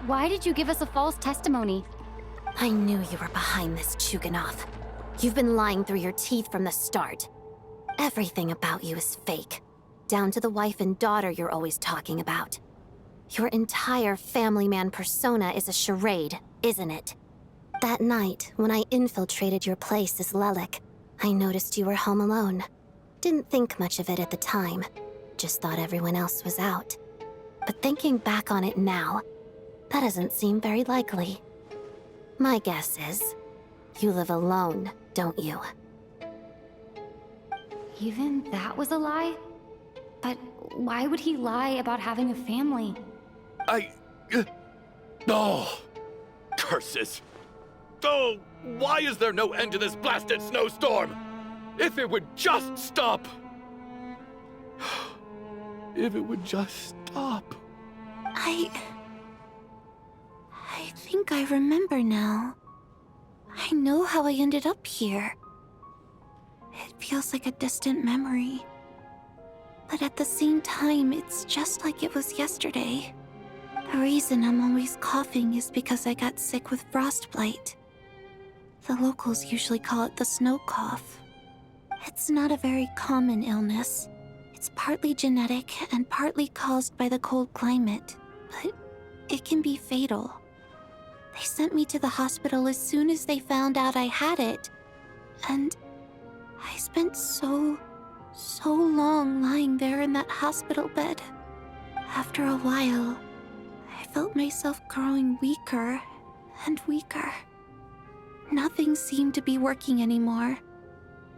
B: Why did you give us a false testimony?
M: I knew you were behind this, Chuganov. You've been lying through your teeth from the start. Everything about you is fake, down to the wife and daughter you're always talking about. Your entire family man persona is a charade, isn't it? That night, when I infiltrated your place as Lelek, I noticed you were home alone. Didn't think much of it at the time, just thought everyone else was out. But thinking back on it now, that doesn't seem very likely. My guess is, you live alone, don't you?
B: Even that was a lie? But why would he lie about having a family?
H: Oh! Curses! Oh, why is there no end to this blasted snowstorm? If it would just stop! If it would just stop.
M: I think I remember now. I know how I ended up here. It feels like a distant memory. But at the same time, it's just like it was yesterday. The reason I'm always coughing is because I got sick with frostbite. The locals usually call it the snow cough. It's not a very common illness. It's partly genetic and partly caused by the cold climate, but it can be fatal. They sent me to the hospital as soon as they found out I had it. And I spent so long lying there in that hospital bed. After a while, I felt myself growing weaker and weaker. Nothing seemed to be working anymore.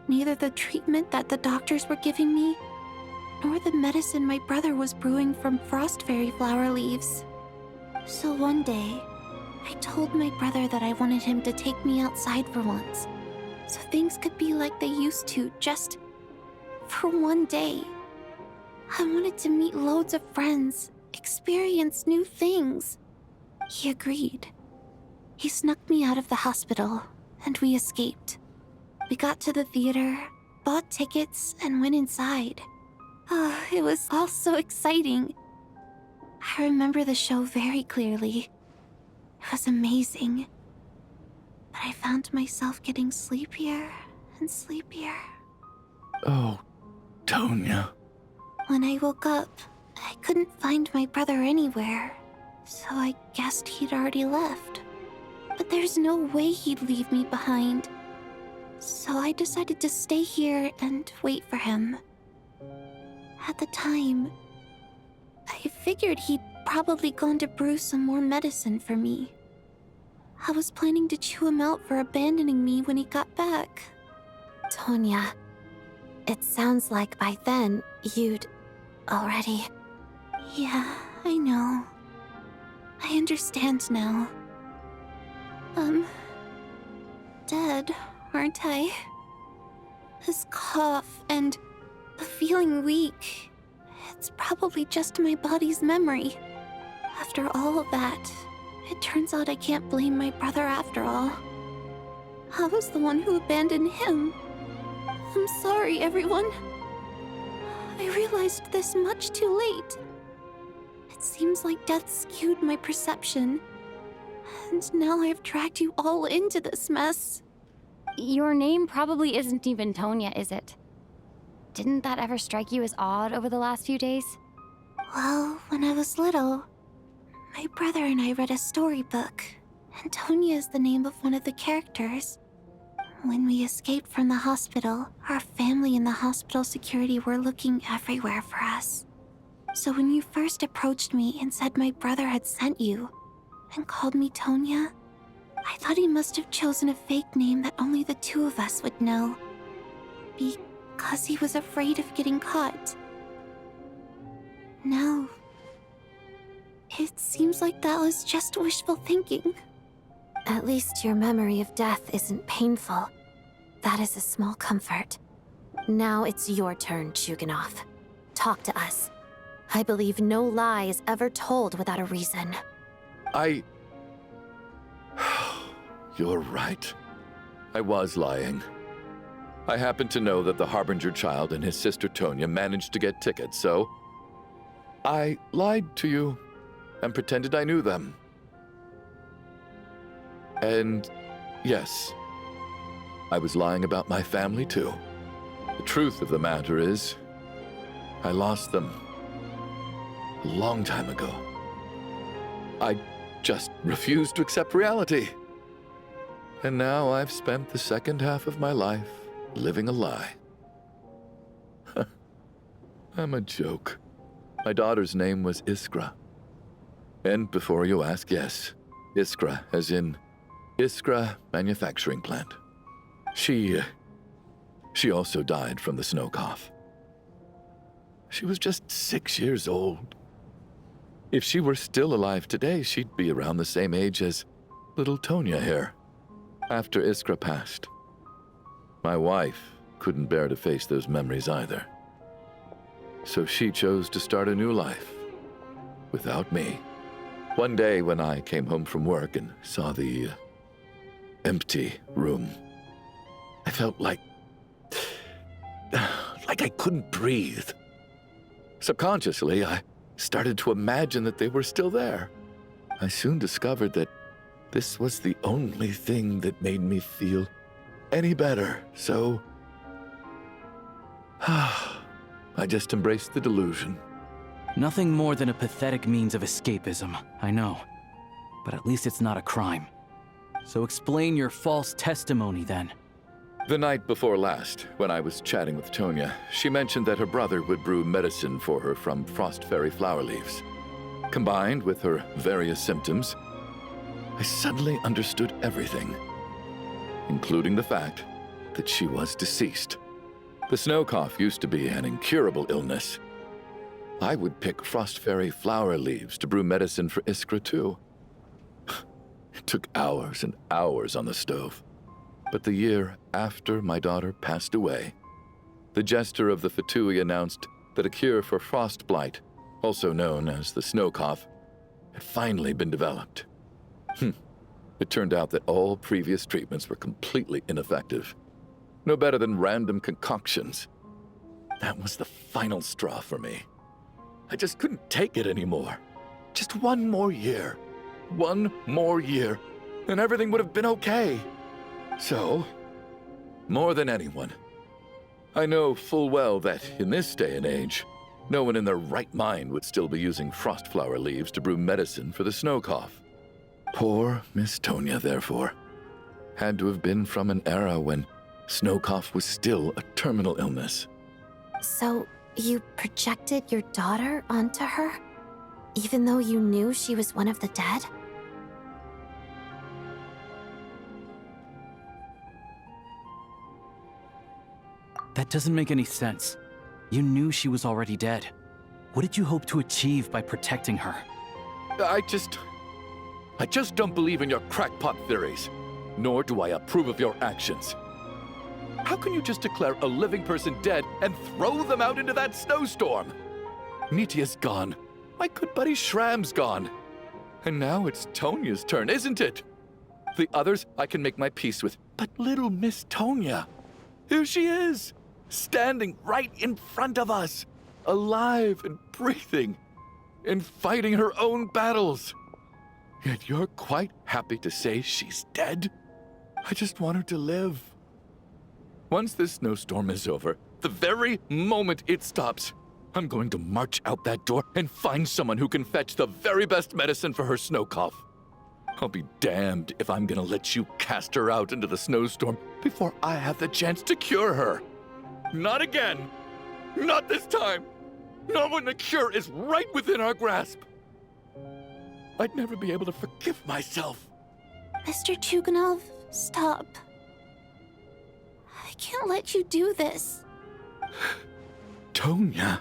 M: Neither the treatment that the doctors were giving me, nor the medicine my brother was brewing from frost fairy flower leaves. So one day, I told my brother that I wanted him to take me outside for once, so things could be like they used to, just for one day. I wanted to meet loads of friends, experience new things. He agreed. He snuck me out of the hospital, and we escaped. We got to the theater, bought tickets, and went inside. Oh, it was all so exciting. I remember the show very clearly. It was amazing. But I found myself getting sleepier and sleepier.
H: Oh, Tonya.
M: When I woke up, I couldn't find my brother anywhere, so I guessed he'd already left. But there's no way he'd leave me behind. So I decided to stay here and wait for him. At the time, I figured he'd probably gone to brew some more medicine for me. I was planning to chew him out for abandoning me when he got back. Tonya, it sounds like by then you'd already... Yeah, I know. I understand now. Dead, aren't I? This cough and the feeling weak, it's probably just my body's memory. After all of that, It turns out I can't blame my brother after all. I was the one who abandoned him. I'm sorry, everyone. I realized this much too late. It seems like death skewed my perception. And now I've dragged you all into this mess.
B: Your name probably isn't even Tonya, is it? Didn't that ever strike you as odd over the last few days?
M: Well, when I was little, my brother and I read a storybook, and Tonya is the name of one of the characters. When we escaped from the hospital, our family and the hospital security were looking everywhere for us. So when you first approached me and said my brother had sent you, and called me Tonya, I thought he must have chosen a fake name that only the two of us would know. Because he was afraid of getting caught. Now, it seems like that was just wishful thinking.
G: At least your memory of death isn't painful. That is a small comfort. Now it's your turn, Chuganov. Talk to us. I believe no lie is ever told without a reason.
H: You're right. I was lying. I happened to know that the Harbinger child and his sister Tonya managed to get tickets, so I lied to you and pretended I knew them. And yes, I was lying about my family too. The truth of the matter is, I lost them a long time ago. I just refused to accept reality. And now I've spent the second half of my life living a lie. I'm a joke. My daughter's name was Iskra. And before you ask, yes, Iskra, as in Iskra Manufacturing Plant. She also died from the snow cough. She was just 6 years old. If she were still alive today, she'd be around the same age as little Tonya here. After Iskra passed, my wife couldn't bear to face those memories either. So she chose to start a new life without me. One day when I came home from work and saw the empty room, I felt like I couldn't breathe. Subconsciously, I started to imagine that they were still there. I soon discovered that this was the only thing that made me feel any better, so I just embraced the delusion.
L: Nothing more than a pathetic means of escapism, I know. But at least it's not a crime. So explain your false testimony then.
H: The night before last, when I was chatting with Tonya, she mentioned that her brother would brew medicine for her from frost fairy flower leaves. Combined with her various symptoms, I suddenly understood everything, including the fact that she was deceased. The snow cough used to be an incurable illness. I would pick frost fairy flower leaves to brew medicine for Iskra too. It took hours and hours on the stove. But the year after my daughter passed away, the jester of the Fatui announced that a cure for frost blight, also known as the snow cough, had finally been developed. It turned out that all previous treatments were completely ineffective. No better than random concoctions. That was the final straw for me. I just couldn't take it anymore. Just one more year. One more year, and everything would have been okay. So, more than anyone, I know full well that in this day and age, no one in their right mind would still be using frost flower leaves to brew medicine for the snow cough. Poor Miss Tonya, therefore, had to have been from an era when snow cough was still a terminal illness.
G: So, you projected your daughter onto her? Even though you knew she was one of the dead?
L: That doesn't make any sense. You knew she was already dead. What did you hope to achieve by protecting her?
H: I just don't believe in your crackpot theories, nor do I approve of your actions. How can you just declare a living person dead and throw them out into that snowstorm? Nitya's gone. My good buddy Shram's gone. And now it's Tonia's turn, isn't it? The others I can make my peace with, but little Miss Tonia, here she is, standing right in front of us, alive and breathing, and fighting her own battles. Yet you're quite happy to say she's dead? I just want her to live. Once this snowstorm is over, the very moment it stops, I'm going to march out that door and find someone who can fetch the very best medicine for her snow cough. I'll be damned if I'm gonna let you cast her out into the snowstorm before I have the chance to cure her. Not again. Not this time. Not when the cure is right within our grasp. I'd never be able to forgive myself.
M: Mr. Chuganov, stop. I can't let you do this.
H: Tonia.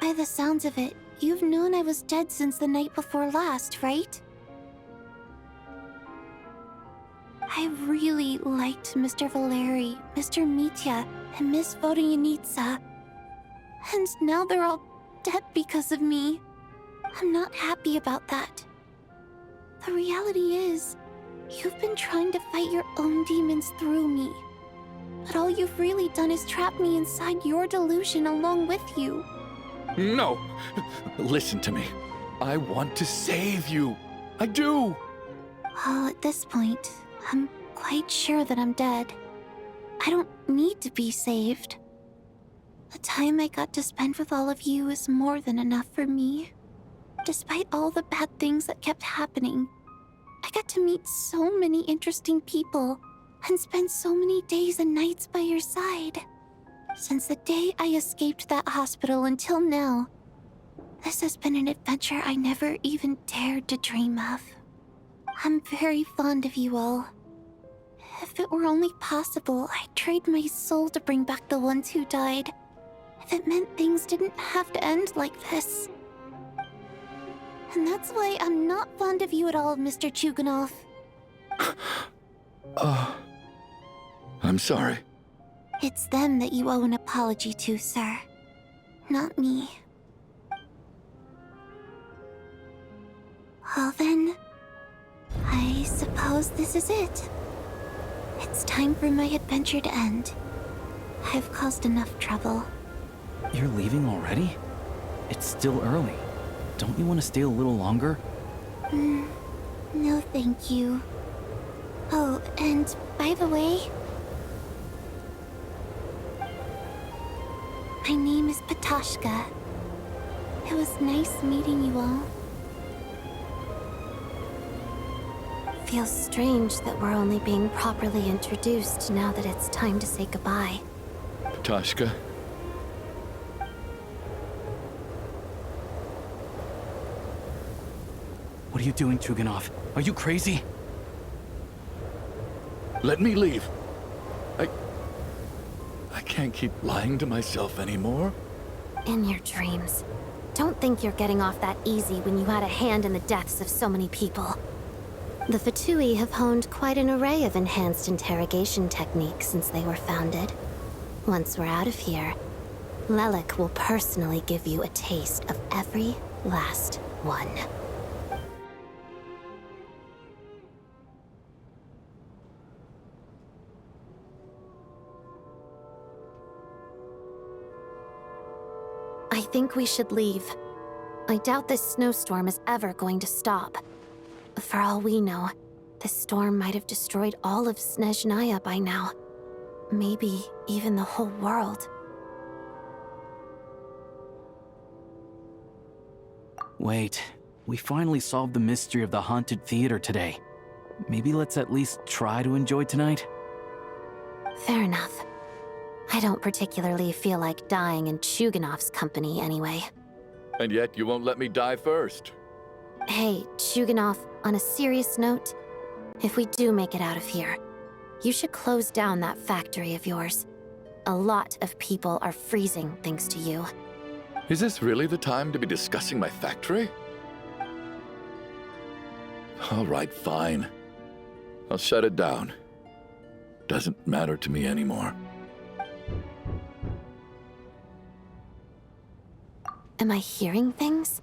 M: By the sounds of it, you've known I was dead since the night before last, right? I really liked Mr. Valeri, Mr. Mitya, and Miss Vodyanitsa. And now they're all dead because of me. I'm not happy about that. The reality is, you've been trying to fight your own demons through me. But all you've really done is trap me inside your delusion along with you.
H: No! Listen to me. I want to save you. I do!
M: Well, at this point, I'm quite sure that I'm dead. I don't need to be saved. The time I got to spend with all of you is more than enough for me. Despite all the bad things that kept happening, I got to meet so many interesting people and spend so many days and nights by your side. Since the day I escaped that hospital until now, this has been an adventure I never even dared to dream of. I'm very fond of you all. If it were only possible, I'd trade my soul to bring back the ones who died. If it meant things didn't have to end like this. And that's why I'm not fond of you at all, Mr. Chuganov.
H: I'm sorry.
M: It's them that you owe an apology to, sir. Not me. Well then, I suppose this is it. It's time for my adventure to end. I've caused enough trouble.
L: You're leaving already? It's still early. Don't you want to stay a little longer?
M: No thank you. Oh, and by the way, my name is Patashka. It was nice meeting you all. Feels strange that we're only being properly introduced now that it's time to say goodbye.
H: Patashka.
L: What are you doing, Chuganov? Are you crazy?
H: Let me leave. I can't keep lying to myself anymore.
B: In your dreams. Don't think you're getting off that easy when you had a hand in the deaths of so many people. The Fatui have honed quite an array of enhanced interrogation techniques since they were founded. Once we're out of here, Lelik will personally give you a taste of every last one. I think we should leave. I doubt this snowstorm is ever going to stop. For all we know, this storm might have destroyed all of Snezhnaya by now. Maybe even the whole world.
L: Wait, we finally solved the mystery of the haunted theater today. Maybe let's at least try to enjoy tonight?
B: Fair enough. I don't particularly feel like dying in Chuganov's company anyway.
H: And yet you won't let me die first.
B: Hey, Chuganov, on a serious note, if we do make it out of here, you should close down that factory of yours. A lot of people are freezing thanks to you.
H: Is this really the time to be discussing my factory? All right, fine. I'll shut it down. Doesn't matter to me anymore.
B: Am I hearing things?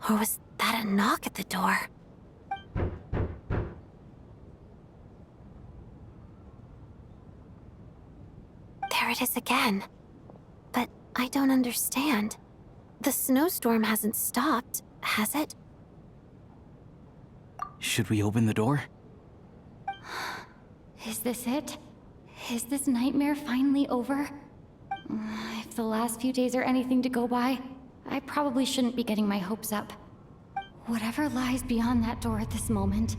B: Or was that a knock at the door?
M: There it is again. But I don't understand. The snowstorm hasn't stopped, has it?
L: Should we open the door?
B: Is this it? Is this nightmare finally over? If the last few days are anything to go by, I probably shouldn't be getting my hopes up. Whatever lies beyond that door at this moment,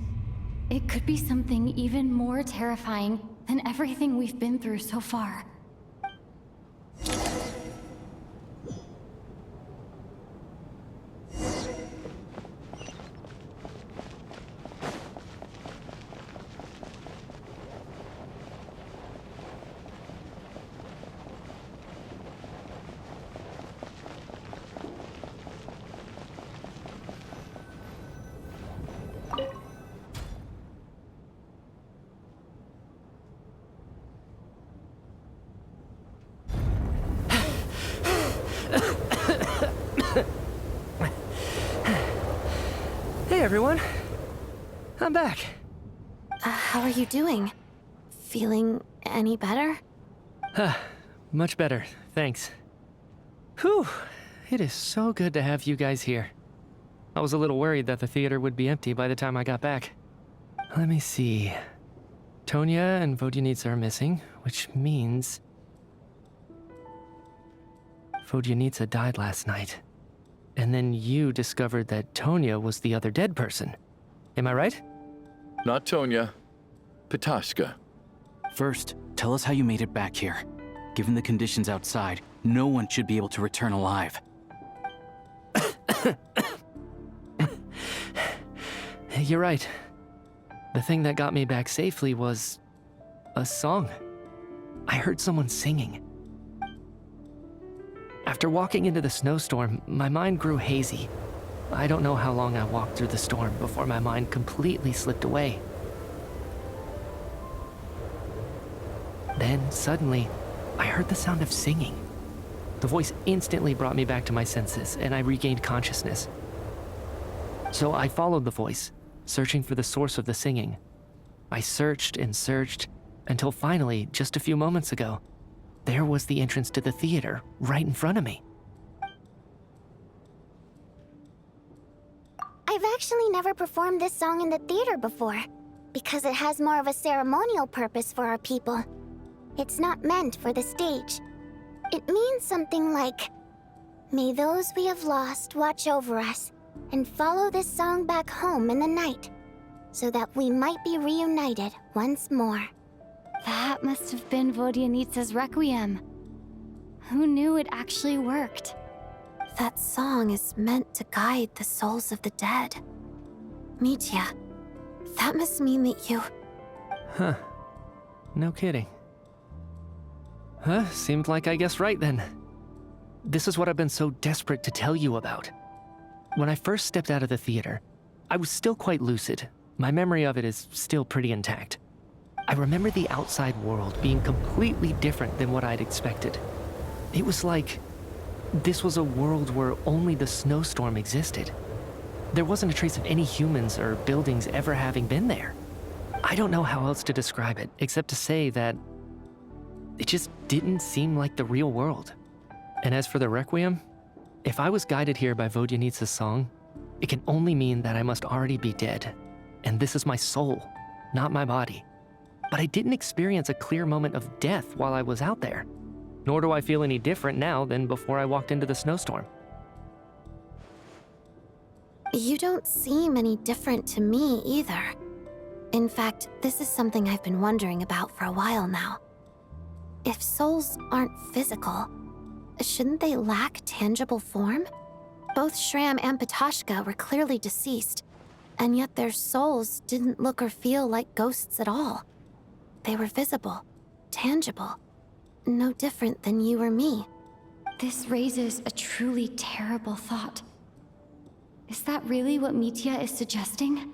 B: it could be something even more terrifying than everything we've been through so far.
F: Hey everyone, I'm back.
M: How are you doing? Feeling any better?
F: Much better, thanks. Whew, it is so good to have you guys here. I was a little worried that the theater would be empty by the time I got back. Let me see. Tonya and Vodyanitsa are missing, which means Vodyanitsa died last night. And then you discovered that Tonya was the other dead person. Am I right?
H: Not Tonya. Pitashka.
L: First, tell us how you made it back here. Given the conditions outside, no one should be able to return alive.
F: You're right. The thing that got me back safely was a song. I heard someone singing. After walking into the snowstorm, my mind grew hazy. I don't know how long I walked through the storm before my mind completely slipped away. Then, suddenly, I heard the sound of singing. The voice instantly brought me back to my senses, and I regained consciousness. So I followed the voice, searching for the source of the singing. I searched and searched, until finally, just a few moments ago, there was the entrance to the theater, right in front of me.
G: I've actually never performed this song in the theater before, because it has more of a ceremonial purpose for our people. It's not meant for the stage. It means something like, "May those we have lost watch over us, and follow this song back home in the night, so that we might be reunited once more."
B: That must have been Vodyanitsa's requiem. Who knew it actually worked?
M: That song is meant to guide the souls of the dead. Mitya, that must mean that you...
F: Huh. No kidding. Seemed like I guessed right then. This is what I've been so desperate to tell you about. When I first stepped out of the theater, I was still quite lucid. My memory of it is still pretty intact. I remember the outside world being completely different than what I'd expected. It was like this was a world where only the snowstorm existed. There wasn't a trace of any humans or buildings ever having been there. I don't know how else to describe it, except to say that it just didn't seem like the real world. And as for the requiem, if I was guided here by Vodyanitsa's song, it can only mean that I must already be dead. And this is my soul, not my body. But I didn't experience a clear moment of death while I was out there. Nor do I feel any different now than before I walked into the snowstorm.
M: You don't seem any different to me either. In fact, this is something I've been wondering about for a while now. If souls aren't physical, shouldn't they lack tangible form? Both Shram and Pitashka were clearly deceased, and yet their souls didn't look or feel like ghosts at all. They were visible, tangible, no different than you or me.
B: This raises a truly terrible thought. Is that really what Mitya is suggesting?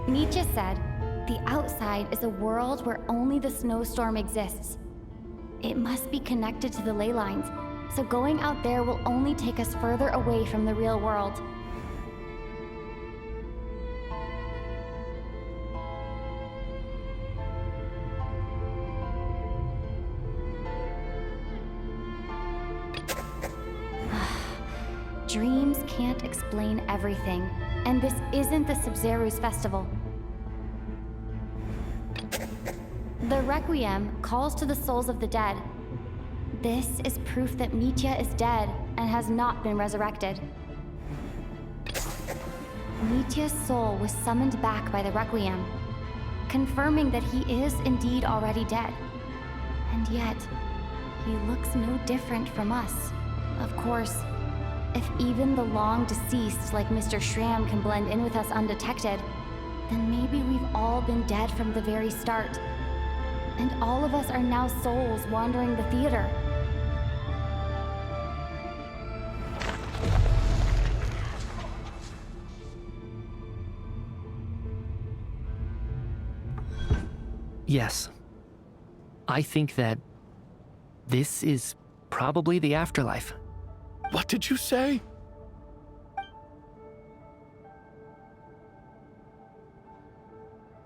B: Mitya said, the outside is a world where only the snowstorm exists. It must be connected to the ley lines, So going out there will only take us further away from the real world. Dreams can't explain everything, and this isn't the Sub-Zero's festival. The Requiem calls to the souls of the dead. This is proof that Mitya is dead and has not been resurrected. Mitya's soul was summoned back by the Requiem, confirming that he is indeed already dead. And yet, he looks no different from us. Of course, if even the long deceased like Mr. Schramm can blend in with us undetected, then maybe we've all been dead from the very start. And all of us are now souls wandering the theater.
F: Yes. I think that this is probably the afterlife.
H: What did you say?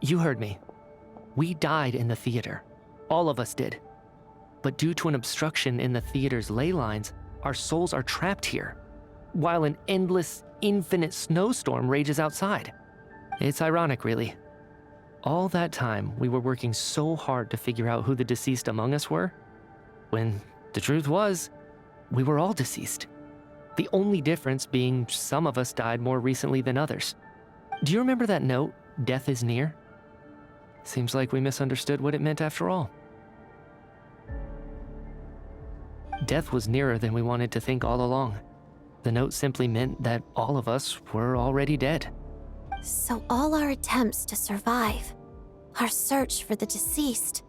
F: You heard me. We died in the theater. All of us did. But due to an obstruction in the theater's ley lines, our souls are trapped here, while an endless, infinite snowstorm rages outside. It's ironic, really. All that time, we were working so hard to figure out who the deceased among us were, when the truth was, we were all deceased. The only difference being some of us died more recently than others. Do you remember that note, "Death is near"? Seems like we misunderstood what it meant after all. Death was nearer than we wanted to think all along. The note simply meant that all of us were already dead.
M: So all our attempts to survive, our search for the deceased,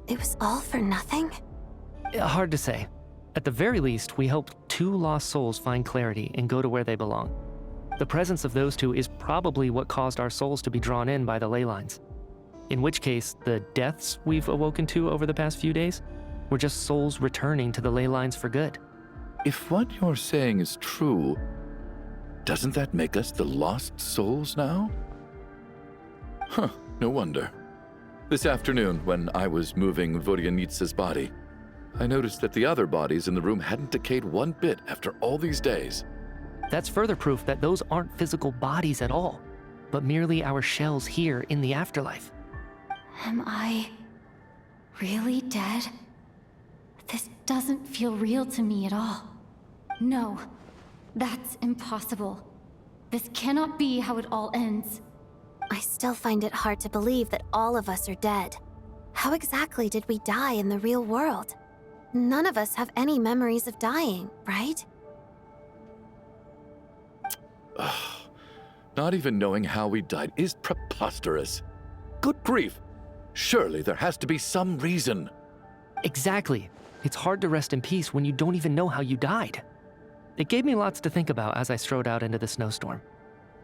M: it was all for nothing?
F: Hard to say. At the very least, we helped 2 lost souls find clarity and go to where they belong. The presence of those 2 is probably what caused our souls to be drawn in by the ley lines. In which case, the deaths we've awoken to over the past few days were just souls returning to the ley lines for good.
H: If what you're saying is true, doesn't that make us the lost souls now? Huh, no wonder. This afternoon, when I was moving Vodyanitsa's body, I noticed that the other bodies in the room hadn't decayed one bit after all these days.
F: That's further proof that those aren't physical bodies at all, but merely our shells here in the afterlife.
B: Am I really dead? This doesn't feel real to me at all. No, that's impossible. This cannot be how it all ends.
M: I still find it hard to believe that all of us are dead. How exactly did we die in the real world? None of us have any memories of dying, right?
H: Not even knowing how we died is preposterous. Good grief! Surely there has to be some reason.
F: Exactly. It's hard to rest in peace when you don't even know how you died. It gave me lots to think about as I strode out into the snowstorm.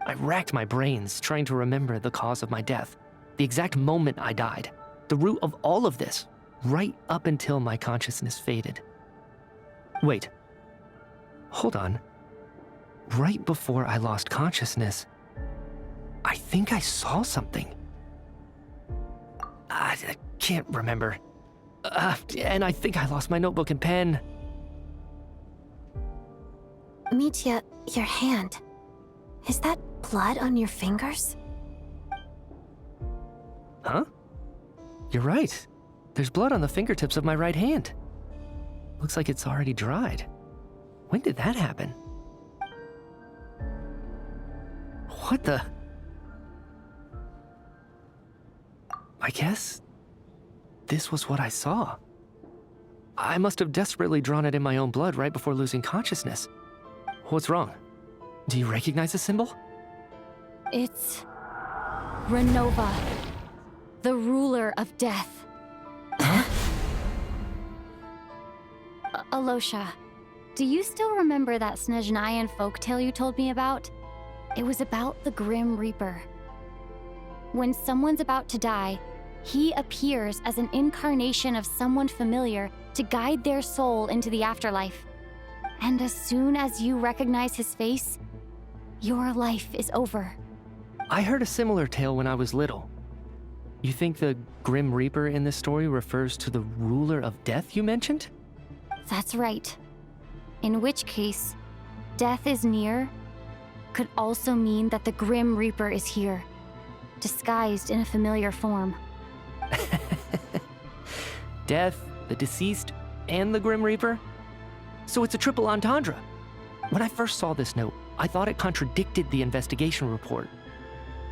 F: I racked my brains trying to remember the cause of my death, the exact moment I died, the root of all of this, right up until my consciousness faded. Wait. Hold on. Right before I lost consciousness, I think I saw something. I can't remember. And I think I lost my notebook and pen.
M: Mitya, your hand. Is that blood on your fingers?
F: Huh? You're right. There's blood on the fingertips of my right hand. Looks like it's already dried. When did that happen? What the? I guess this was what I saw. I must have desperately drawn it in my own blood right before losing consciousness. What's wrong? Do you recognize the symbol?
B: It's Renova, the ruler of death. Alosha, do you still remember that Snezhnayan folktale you told me about? It was about the Grim Reaper. When someone's about to die, he appears as an incarnation of someone familiar to guide their soul into the afterlife. And as soon as you recognize his face, your life is over.
F: I heard a similar tale when I was little. You think the Grim Reaper in this story refers to the ruler of death you mentioned?
B: That's right. In which case, death is near could also mean that the Grim Reaper is here, disguised in a familiar form.
F: Death, the deceased, and the Grim Reaper? So it's a triple entendre. When I first saw this note, I thought it contradicted the investigation report.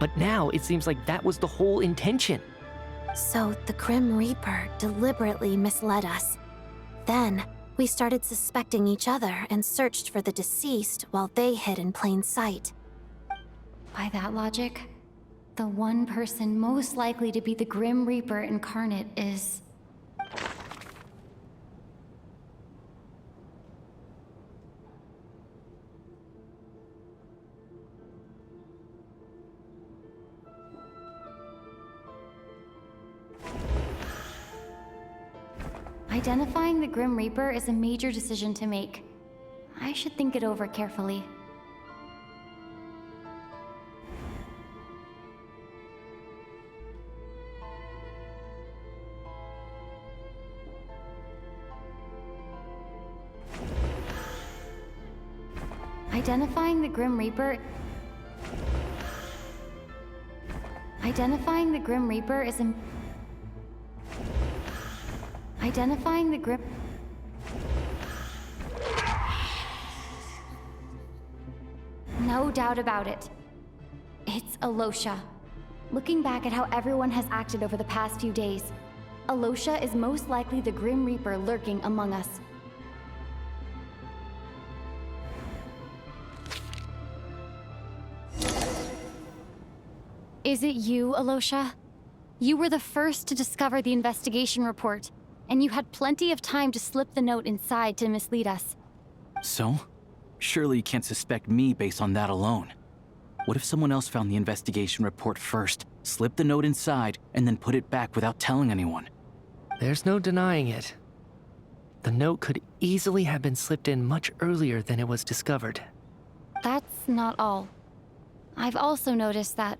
F: But now it seems like that was the whole intention.
M: So the Grim Reaper deliberately misled us. Then, we started suspecting each other and searched for the deceased while they hid in plain sight.
B: By that logic, the one person most likely to be the Grim Reaper incarnate is... Identifying the Grim Reaper is a major decision to make. I should think it over carefully. Identifying the Grim Reaper... Identifying the Grim Reaper is a... Identifying the Grim... No doubt about it. It's Alosha. Looking back at how everyone has acted over the past few days, Alosha is most likely the Grim Reaper lurking among us. Is it you, Alosha? You were the first to discover the investigation report, and you had plenty of time to slip the note inside to mislead us.
L: So? Surely you can't suspect me based on that alone. What if someone else found the investigation report first, slipped the note inside, and then put it back without telling anyone?
F: There's no denying it. The note could easily have been slipped in much earlier than it was discovered.
B: That's not all. I've also noticed that,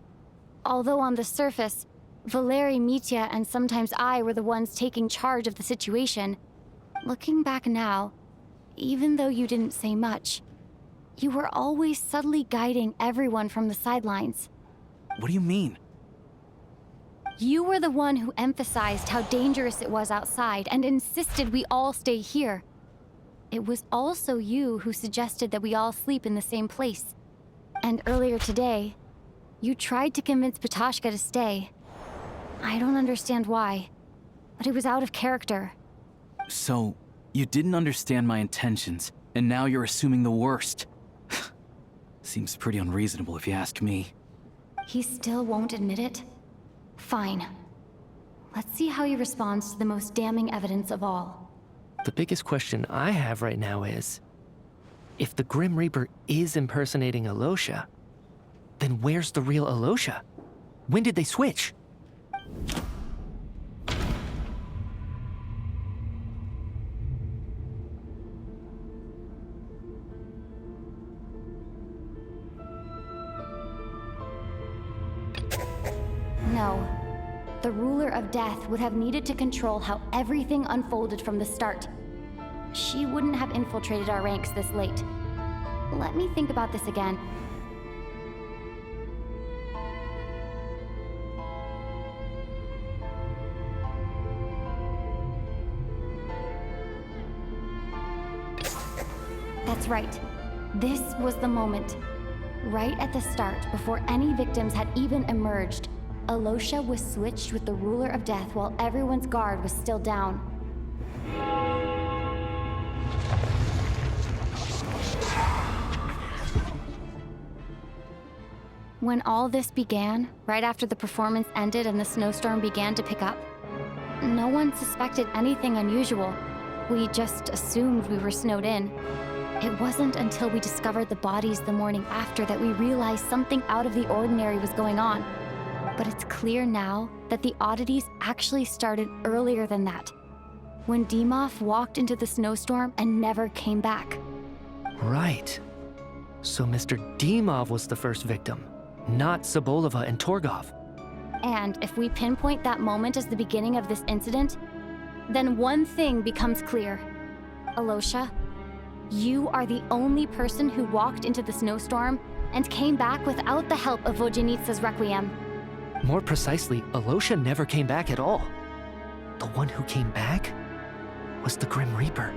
B: although on the surface, Valeri, Mitya, and sometimes I were the ones taking charge of the situation, looking back now, even though you didn't say much, you were always subtly guiding everyone from the sidelines.
L: What do you mean?
B: You were the one who emphasized how dangerous it was outside and insisted we all stay here. It was also you who suggested that we all sleep in the same place. And earlier today, you tried to convince Patoshka to stay. I don't understand why, but it was out of character.
L: So, you didn't understand my intentions, and now you're assuming the worst. Seems pretty unreasonable if you ask me.
B: He still won't admit it? Fine. Let's see how he responds to the most damning evidence of all.
F: The biggest question I have right now is, if the Grim Reaper is impersonating Alosha, then where's the real Alosha? When did they switch?
B: No. The ruler of death would have needed to control how everything unfolded from the start. She wouldn't have infiltrated our ranks this late. Let me think about this again. That's right. This was the moment. Right at the start, before any victims had even emerged, Alosha was switched with the ruler of death while everyone's guard was still down. When all this began, right after the performance ended and the snowstorm began to pick up, no one suspected anything unusual. We just assumed we were snowed in. It wasn't until we discovered the bodies the morning after that we realized something out of the ordinary was going on. But it's clear now that the oddities actually started earlier than that, when Dimov walked into the snowstorm and never came back.
F: Right. So Mr. Dimov was the first victim, not Sobolova and Torgov.
B: And if we pinpoint that moment as the beginning of this incident, then one thing becomes clear. Alosha, you are the only person who walked into the snowstorm and came back without the help of Vojanitsa's Requiem.
F: More precisely, Alosha never came back at all. The one who came back was the Grim Reaper.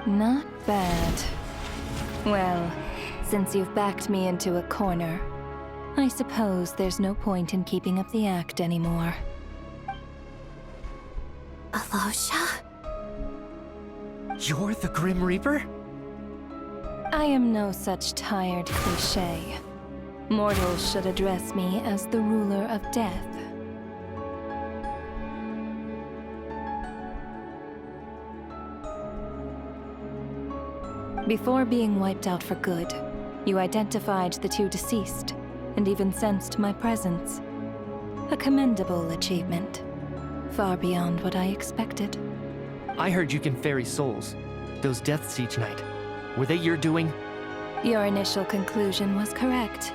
R: Not bad. Well, since you've backed me into a corner, I suppose there's no point in keeping up the act anymore.
M: Alosha?
F: You're the Grim Reaper?
R: I am no such tired cliché. Mortals should address me as the ruler of death. Before being wiped out for good, you identified the two deceased, and even sensed my presence. A commendable achievement. Far beyond what I expected.
F: I heard you can ferry souls. Those deaths each night. Were they your doing?
R: Your initial conclusion was correct.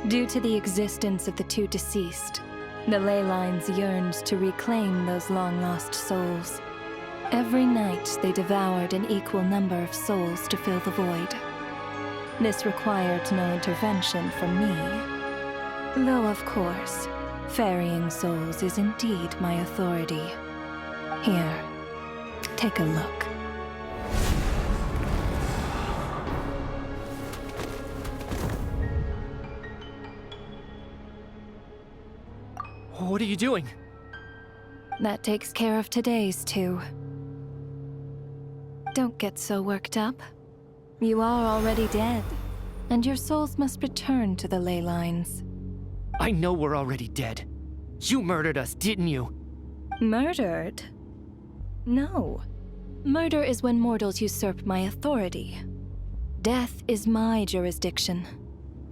R: Due to the existence of the two deceased, the ley lines yearned to reclaim those long-lost souls. Every night they devoured an equal number of souls to fill the void. This required no intervention from me. Though, of course, ferrying souls is indeed my authority. Here, take a look.
F: What are you doing?
R: That takes care of today's two. Don't get so worked up. You are already dead, and your souls must return to the ley lines.
F: I know we're already dead. You murdered us, didn't you?
R: Murdered? No. Murder is when mortals usurp my authority. Death is my jurisdiction.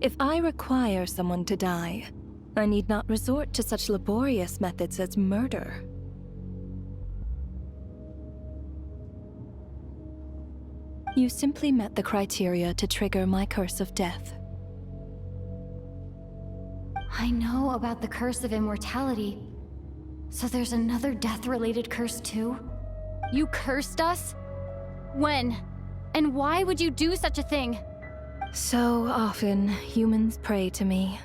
R: If I require someone to die, I need not resort to such laborious methods as murder. You simply met the criteria to trigger my curse of death.
B: I know about the curse of immortality. So there's another death-related curse too? You cursed us? When? And why would you do such a thing?
R: So often, humans pray to me,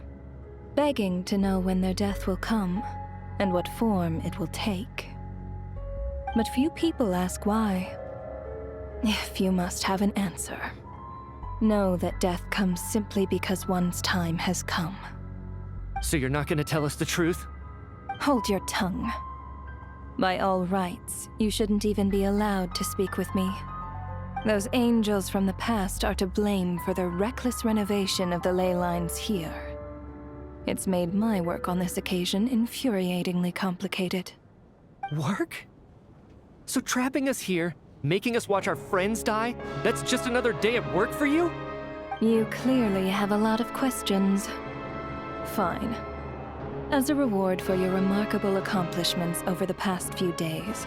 R: begging to know when their death will come, and what form it will take. But few people ask why. If you must have an answer, know that death comes simply because one's time has come.
F: So you're not gonna tell us the truth?
R: Hold your tongue. By all rights, you shouldn't even be allowed to speak with me. Those angels from the past are to blame for the reckless renovation of the ley lines here. It's made my work on this occasion infuriatingly complicated.
F: Work? So trapping us here, making us watch our friends die, that's just another day at work for you?
R: You clearly have a lot of questions. Fine. As a reward for your remarkable accomplishments over the past few days,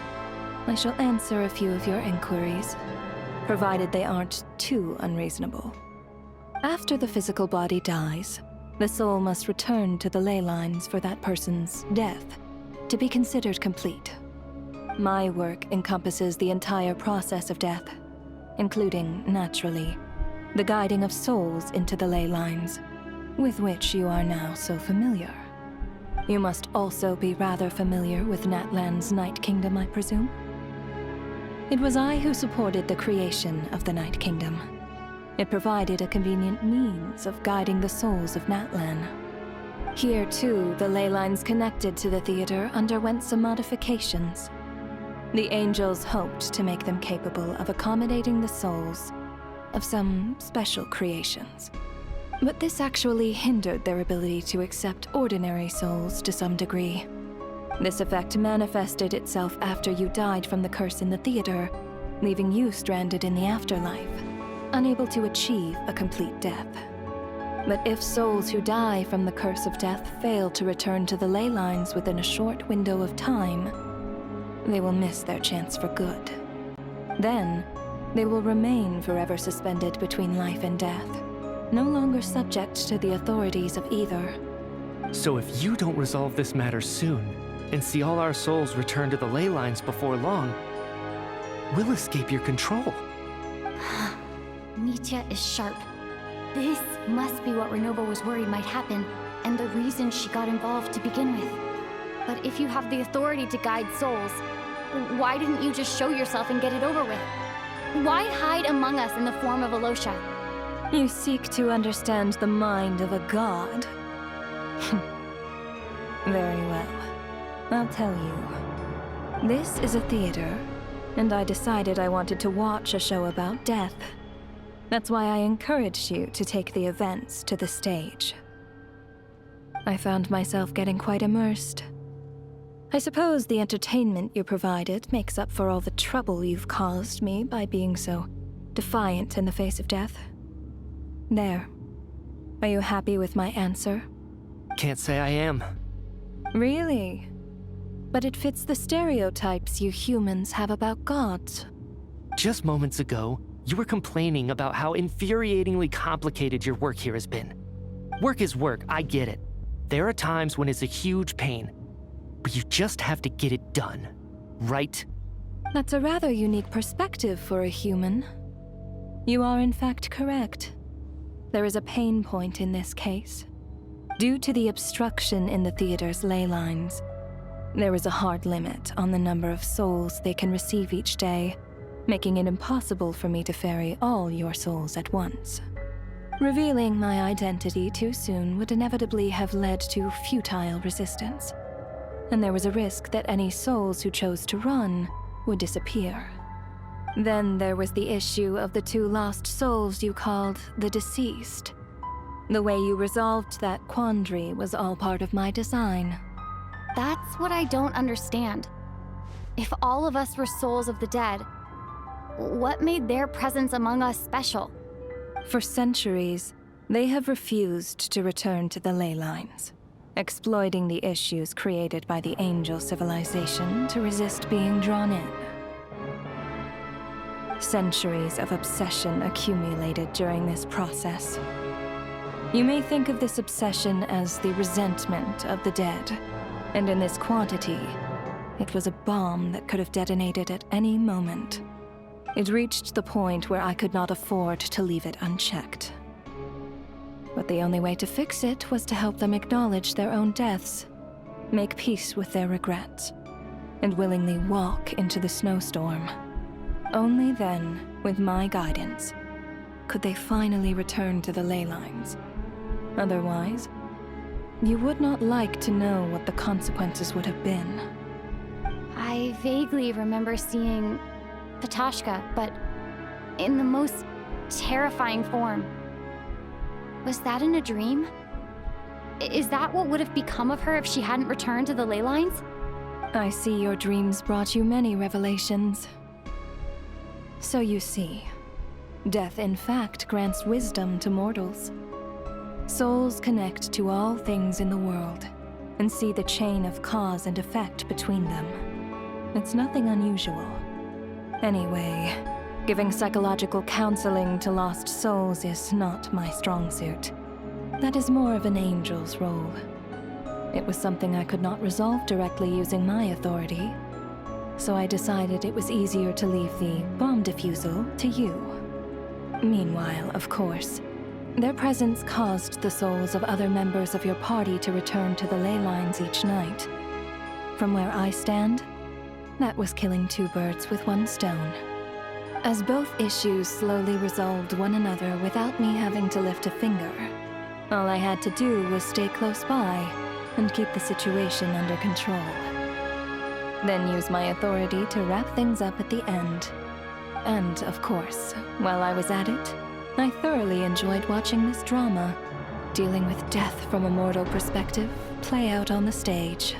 R: I shall answer a few of your inquiries, provided they aren't too unreasonable. After the physical body dies, the soul must return to the ley lines for that person's death to be considered complete. My work encompasses the entire process of death, including, naturally, the guiding of souls into the ley lines, with which you are now so familiar. You must also be rather familiar with Natlan's Night Kingdom, I presume? It was I who supported the creation of the Night Kingdom. It provided a convenient means of guiding the souls of Natlan. Here, too, the ley lines connected to the theater underwent some modifications. The angels hoped to make them capable of accommodating the souls of some special creations. But this actually hindered their ability to accept ordinary souls to some degree. This effect manifested itself after you died from the curse in the theater, leaving you stranded in the afterlife, unable to achieve a complete death. But if souls who die from the curse of death fail to return to the ley lines within a short window of time, they will miss their chance for good. Then, They will remain forever suspended between life and death, no longer subject to the authorities of either.
F: So if you don't resolve this matter soon, and see all our souls return to the ley lines before long, we'll escape your control.
B: Nitya is sharp. This must be what Renova was worried might happen, and the reason she got involved to begin with. But if you have the authority to guide souls, why didn't you just show yourself and get it over with? Why hide among us in the form of Alosha?
R: You seek to understand the mind of a god. Very well. I'll tell you. This is a theater, and I decided I wanted to watch a show about death. That's why I encouraged you to take the events to the stage. I found myself getting quite immersed. I suppose the entertainment you provided makes up for all the trouble you've caused me by being so defiant in the face of death. There. Are you happy with my answer?
F: Can't say I am.
R: Really? But it fits the stereotypes you humans have about gods.
F: Just moments ago, you were complaining about how infuriatingly complicated your work here has been. Work is work, I get it. There are times when it's a huge pain, but you just have to get it done, right?
R: That's a rather unique perspective for a human. You are in fact correct. There is a pain point in this case. Due to the obstruction in the theater's ley lines, there is a hard limit on the number of souls they can receive each day, making it impossible for me to ferry all your souls at once. Revealing my identity too soon would inevitably have led to futile resistance, and there was a risk that any souls who chose to run would disappear. Then there was the issue of the 2 lost souls you called the deceased. The way you resolved that quandary was all part of my design.
B: That's what I don't understand. If all of us were souls of the dead, what made their presence among us special?
R: For centuries, they have refused to return to the ley lines, exploiting the issues created by the angel civilization to resist being drawn in. Centuries of obsession accumulated during this process. You may think of this obsession as the resentment of the dead, and in this quantity, it was a bomb that could have detonated at any moment. It reached the point where I could not afford to leave it unchecked. But the only way to fix it was to help them acknowledge their own deaths, make peace with their regrets, and willingly walk into the snowstorm. Only then, with my guidance, could they finally return to the ley lines. Otherwise, you would not like to know what the consequences would have been.
B: I vaguely remember seeing Patashka, but in the most terrifying form. Was that in a dream? Is that what would have become of her if she hadn't returned to the ley lines?
R: I see your dreams brought you many revelations. So you see, death in fact grants wisdom to mortals. Souls connect to all things in the world and see the chain of cause and effect between them. It's nothing unusual. Anyway, giving psychological counseling to lost souls is not my strong suit. That is more of an angel's role. It was something I could not resolve directly using my authority, so I decided it was easier to leave the bomb defusal to you. Meanwhile, of course, their presence caused the souls of other members of your party to return to the ley lines each night. From where I stand, that was killing 2 birds with 1 stone. As both issues slowly resolved one another without me having to lift a finger, all I had to do was stay close by and keep the situation under control. Then use my authority to wrap things up at the end. And, of course, while I was at it, I thoroughly enjoyed watching this drama, dealing with death from a mortal perspective, play out on the stage.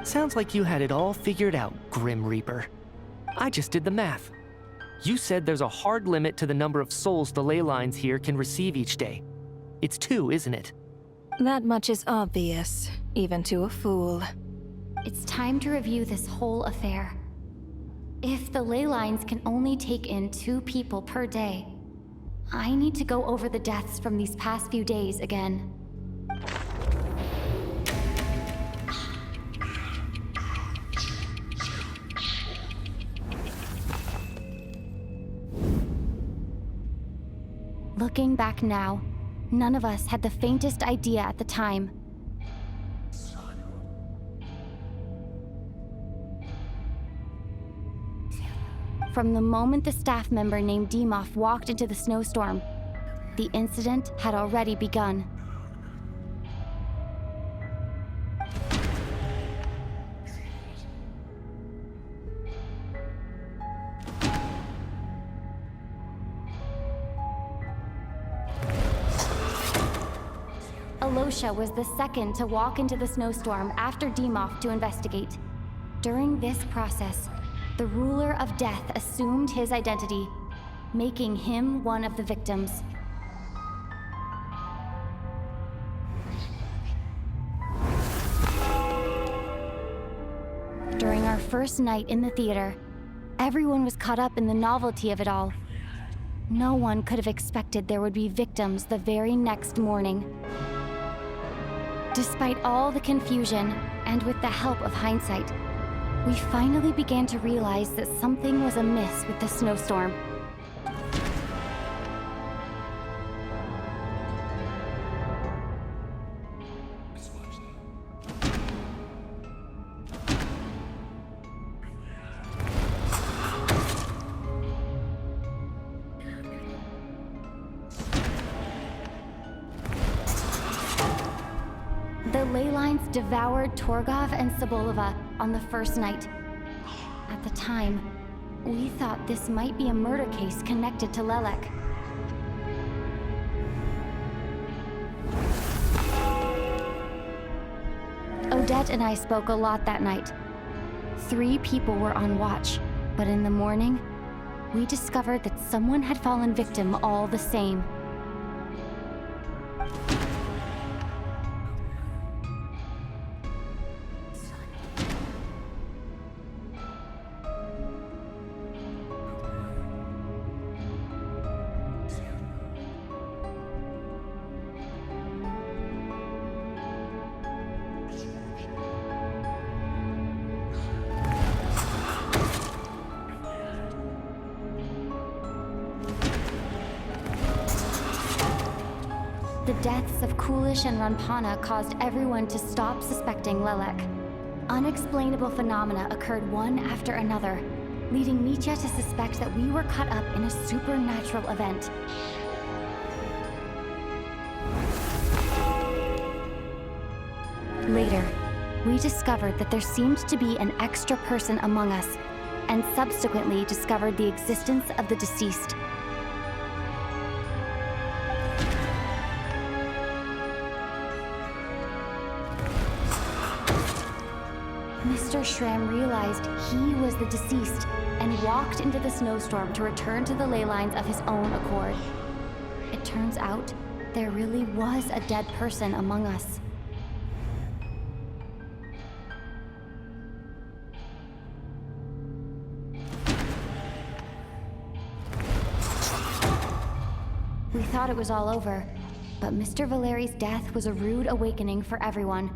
F: Sounds like you had it all figured out, Grim Reaper. I just did the math. You said there's a hard limit to the number of souls the ley lines here can receive each day. It's 2, isn't it?
R: That much is obvious, even to a fool.
B: It's time to review this whole affair. If the ley lines can only take in 2 people per day, I need to go over the deaths from these past few days again. Looking back now, none of us had the faintest idea at the time. From the moment the staff member named Demoff walked into the snowstorm, the incident had already begun. Alosha was the second to walk into the snowstorm after Demoff to investigate. During this process, the ruler of death assumed his identity, making him one of the victims. During our first night in the theater, everyone was caught up in the novelty of it all. No one could have expected there would be victims the very next morning. Despite all the confusion, and with the help of hindsight, we finally began to realize that something was amiss with the snowstorm. The ley lines devoured Torgov and Sobolova on the first night. At the time, we thought this might be a murder case connected to Lelek. Odette and I spoke a lot that night. 3 people were on watch, but in the morning, we discovered that someone had fallen victim all the same. The deaths of Coolish and Ranpana caused everyone to stop suspecting Lelek. Unexplainable phenomena occurred one after another, leading Mitya to suspect that we were caught up in a supernatural event. Later, we discovered that there seemed to be an extra person among us, and subsequently discovered the existence of the deceased. Mr. Schramm realized he was the deceased and walked into the snowstorm to return to the ley lines of his own accord. It turns out there really was a dead person among us. We thought it was all over, but Mr. Valeri's death was a rude awakening for everyone.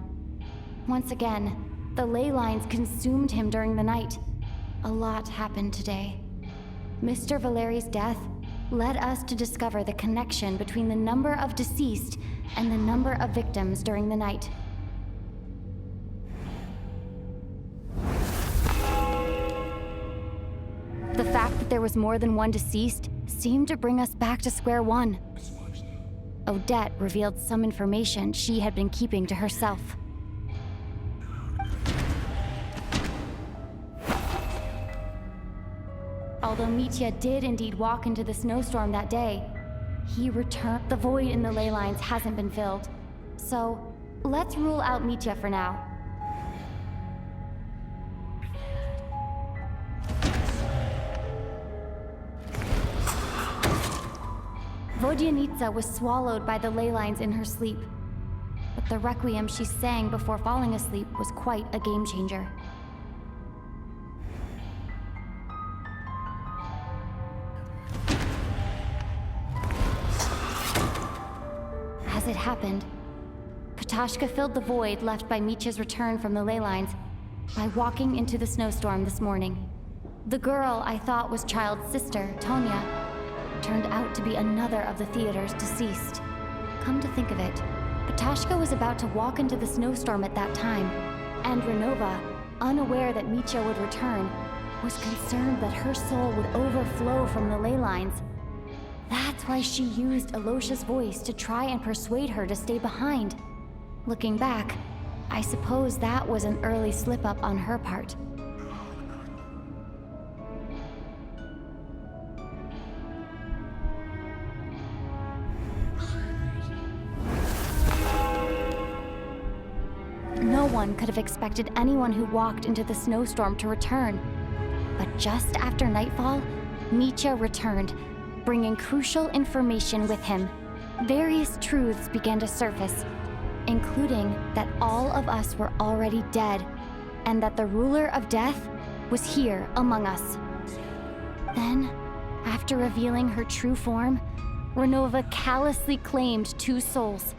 B: Once again, the ley lines consumed him during the night. A lot happened today. Mr. Valeri's death led us to discover the connection between the number of deceased and the number of victims during the night. The fact that there was more than one deceased seemed to bring us back to square one. Odette revealed some information she had been keeping to herself. Although Mitya did indeed walk into the snowstorm that day, he returned. The void in the ley lines hasn't been filled. So, let's rule out Mitya for now. Vodyanitsa was swallowed by the ley lines in her sleep. But the requiem she sang before falling asleep was quite a game changer. as it happened. Ptashka filled the void left by Micha's return from the ley lines by walking into the snowstorm this morning. The girl I thought was Child's sister, Tonya, turned out to be another of the theater's deceased. Come to think of it, Ptashka was about to walk into the snowstorm at that time, and Renova, unaware that Micha would return, was concerned that her soul would overflow from the ley lines. That's why she used Alosha's voice to try and persuade her to stay behind. Looking back, I suppose that was an early slip-up on her part. No one could have expected anyone who walked into the snowstorm to return. But just after nightfall, Micha returned, bringing crucial information with him. Various truths began to surface, including that all of us were already dead, and that the ruler of death was here among us. Then, after revealing her true form, Renova callously claimed 2 souls.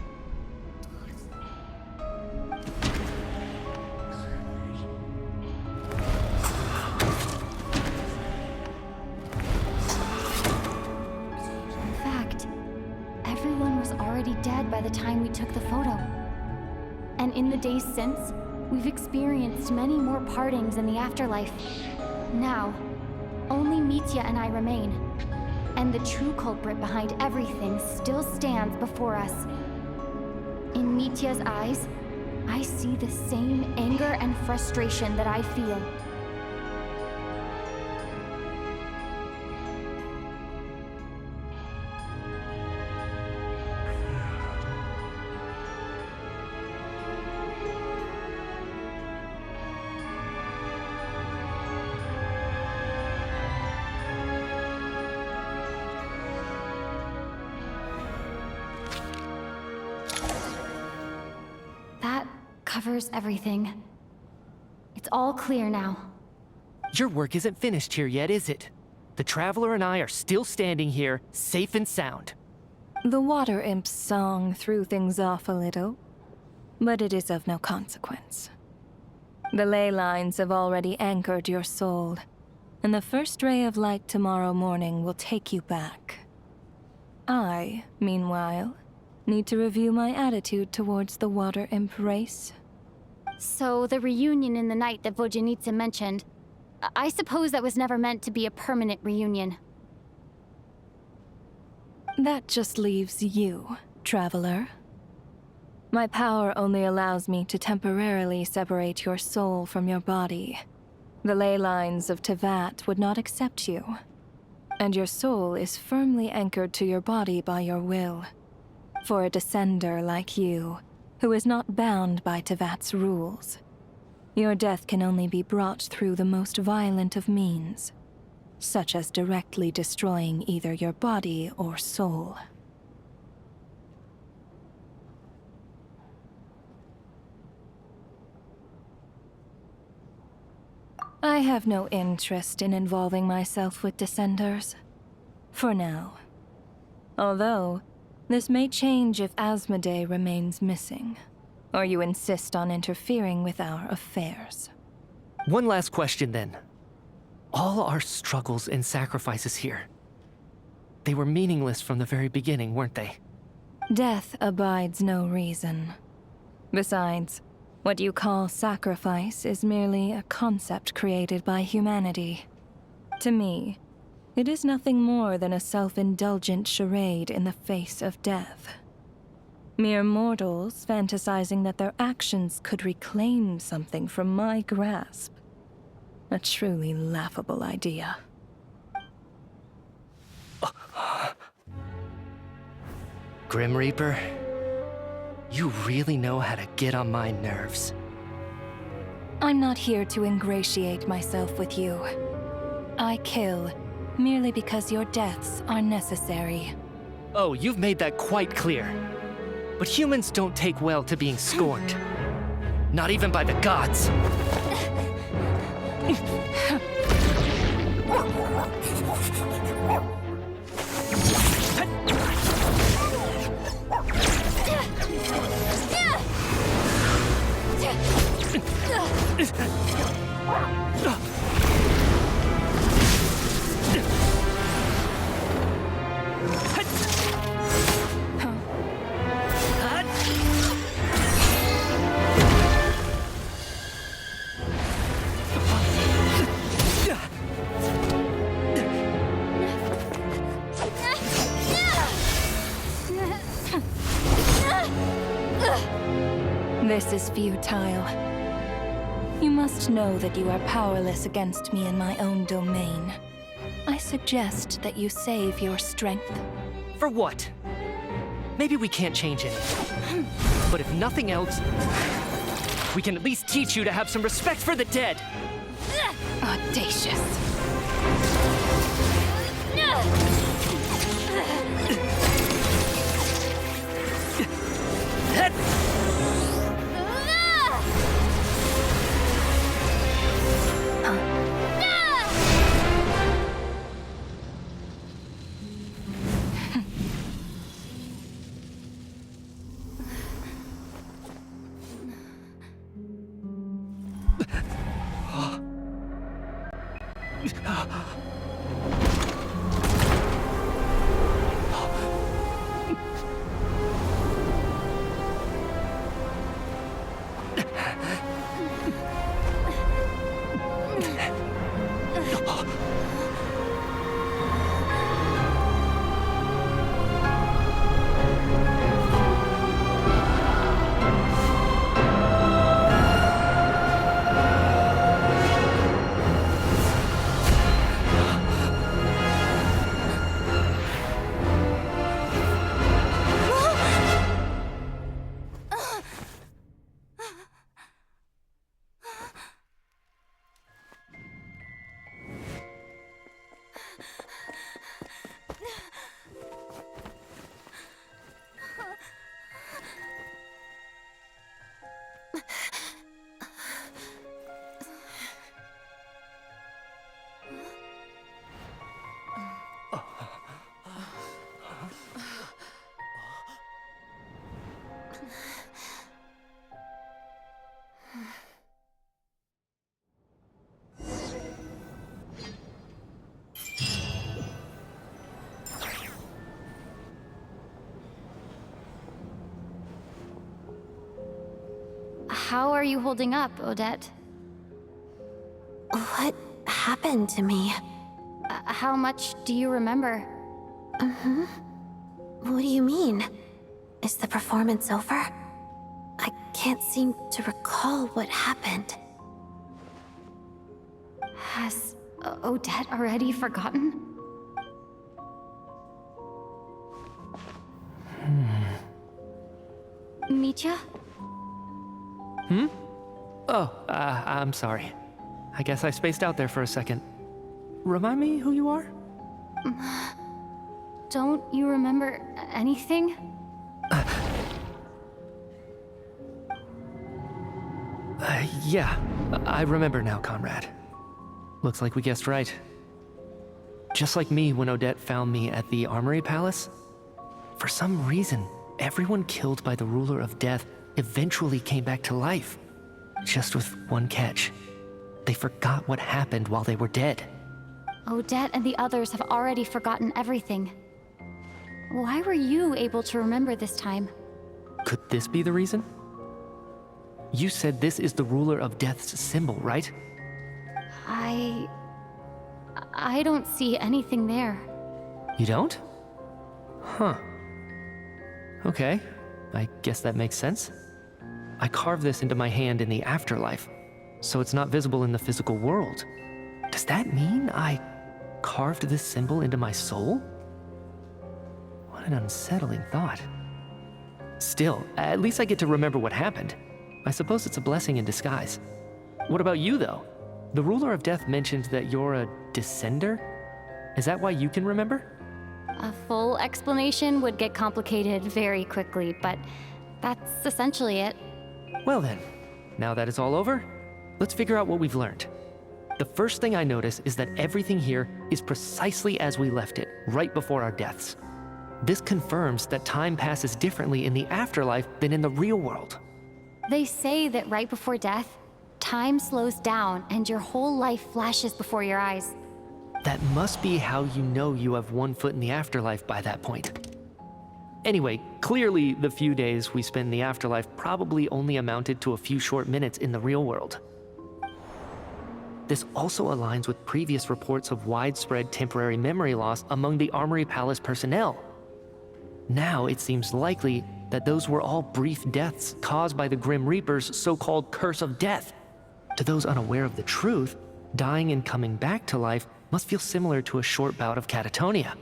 B: Dead by the time we took the photo. And in the days since, we've experienced many more partings in the afterlife. Now, only Mitya and I remain, and the true culprit behind everything still stands before us. In Mitya's eyes, I see the same anger and frustration that I feel. Covers everything. It's all clear now.
F: Your work isn't finished here yet, is it? The Traveler and I are still standing here, safe and sound.
R: The Water Imp's song threw things off a little, but it is of no consequence. The ley lines have already anchored your soul, and the first ray of light tomorrow morning will take you back. I, meanwhile, need to review my attitude towards the Water Imp race.
B: So, the reunion in the night that Vojanitsa mentioned, I suppose that was never meant to be a permanent reunion.
R: That just leaves you, Traveler. My power only allows me to temporarily separate your soul from your body. The ley lines of Tevat would not accept you, and your soul is firmly anchored to your body by your will. For a descender like you, who is not bound by Tevat's rules, your death can only be brought through the most violent of means, such as directly destroying either your body or soul. I have no interest in involving myself with Descenders. For now. Although, this may change if Asmodee remains missing, or you insist on interfering with our affairs.
F: One last question then. All our struggles and sacrifices here, they were meaningless from the very beginning, weren't they?
R: Death abides no reason. Besides, what you call sacrifice is merely a concept created by humanity. To me, it is nothing more than a self-indulgent charade in the face of death. Mere mortals fantasizing that their actions could reclaim something from my grasp. A truly laughable idea.
F: Grim Reaper, you really know how to get on my nerves.
R: I'm not here to ingratiate myself with you. I kill merely because your deaths are necessary.
F: Oh, you've made that quite clear. But humans don't take well to being scorned. Not even by the gods.
R: This is futile. You must know that you are powerless against me in my own domain. I suggest that you save your strength.
F: For what? Maybe we can't change anything. But if nothing else, we can at least teach you to have some respect for the dead.
R: Audacious.
B: How are you holding up, Odette?
M: What happened to me?
B: How much do you remember?
M: What do you mean? Is the performance over? I can't seem to recall what happened.
B: Has Odette already forgotten? Mitya?
F: Oh, I'm sorry. I guess I spaced out there for a second. Remind me who you are?
B: Don't you remember anything?
F: Yeah, I remember now, comrade. Looks like we guessed right. Just like me when Odette found me at the Armory Palace, for some reason, everyone killed by the Ruler of Death eventually came back to life. Just with one catch. They forgot what happened while they were dead.
B: Odette and the others have already forgotten everything. Why were you able to remember this time?
F: Could this be the reason? You said this is the Ruler of Death's symbol, right?
B: I don't see anything there.
F: You don't? Huh. Okay, I guess that makes sense. I carved this into my hand in the afterlife, so it's not visible in the physical world. Does that mean I carved this symbol into my soul? What an unsettling thought. Still, at least I get to remember what happened. I suppose it's a blessing in disguise. What about you, though? The Ruler of Death mentioned that you're a descender? Is that why you can remember?
B: A full explanation would get complicated very quickly, but that's essentially it.
F: Well then, now that it's all over, let's figure out what we've learned. The first thing I notice is that everything here is precisely as we left it, right before our deaths. This confirms that time passes differently in the afterlife than in the real world.
B: They say that right before death, time slows down and your whole life flashes before your eyes.
F: That must be how you know you have one foot in the afterlife by that point. Anyway, clearly the few days we spent in the afterlife probably only amounted to a few short minutes in the real world. This also aligns with previous reports of widespread temporary memory loss among the Armory Palace personnel. Now it seems likely that those were all brief deaths caused by the Grim Reaper's so-called curse of death. To those unaware of the truth, dying and coming back to life must feel similar to a short bout of catatonia.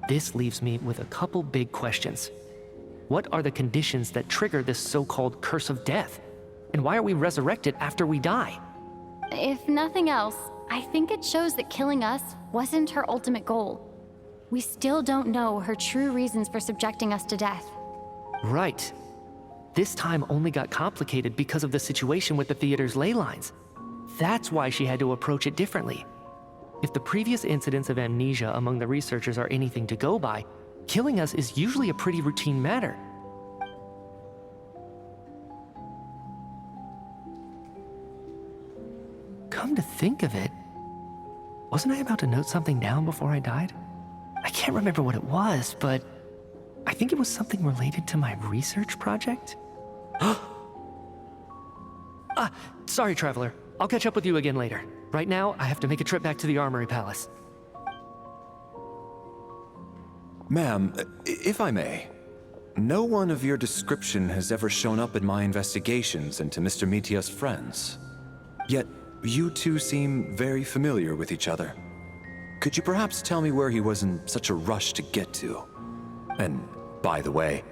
F: This leaves me with a couple big questions. What are the conditions that trigger this so-called curse of death? And why are we resurrected after we die?
B: If nothing else, I think it shows that killing us wasn't her ultimate goal. We still don't know her true reasons for subjecting us to death.
F: Right. This time only got complicated because of the situation with the theater's ley lines. That's why she had to approach it differently. If the previous incidents of amnesia among the researchers are anything to go by, killing us is usually a pretty routine matter. Come to think of it, wasn't I about to note something down before I died? I can't remember what it was, but I think it was something related to my research project. Sorry, Traveler. I'll catch up with you again later. Right now, I have to make a trip back to the Armory Palace.
E: Ma'am, if I may, no one of your description has ever shown up in my investigations into Mr. Mitia's friends. Yet, you two seem very familiar with each other. Could you perhaps tell me where he was in such a rush to get to? And, by the way,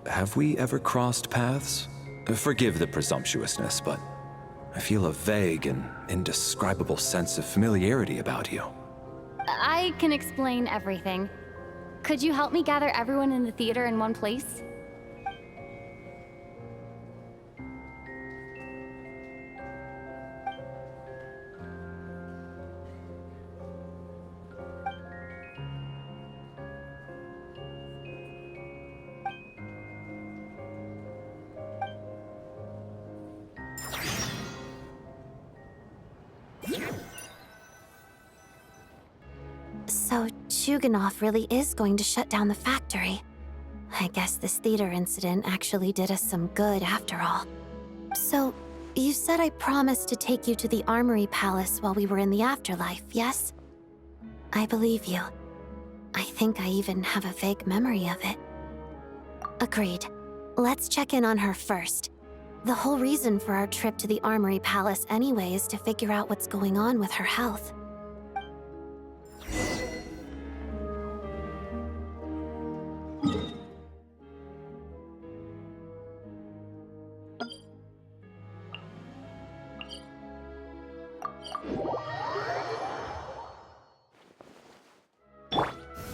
E: have we ever crossed paths? Forgive the presumptuousness, but I feel a vague and indescribable sense of familiarity about you.
B: I can explain everything. Could you help me gather everyone in the theater in one place?
M: So, Chuganov really is going to shut down the factory. I guess this theater incident actually did us some good after all. So, you said I promised to take you to the Armory Palace while we were in the afterlife, yes? I believe you. I think I even have a vague memory of it. Agreed. Let's check in on her first. The whole reason for our trip to the Armory Palace anyway is to figure out what's going on with her health.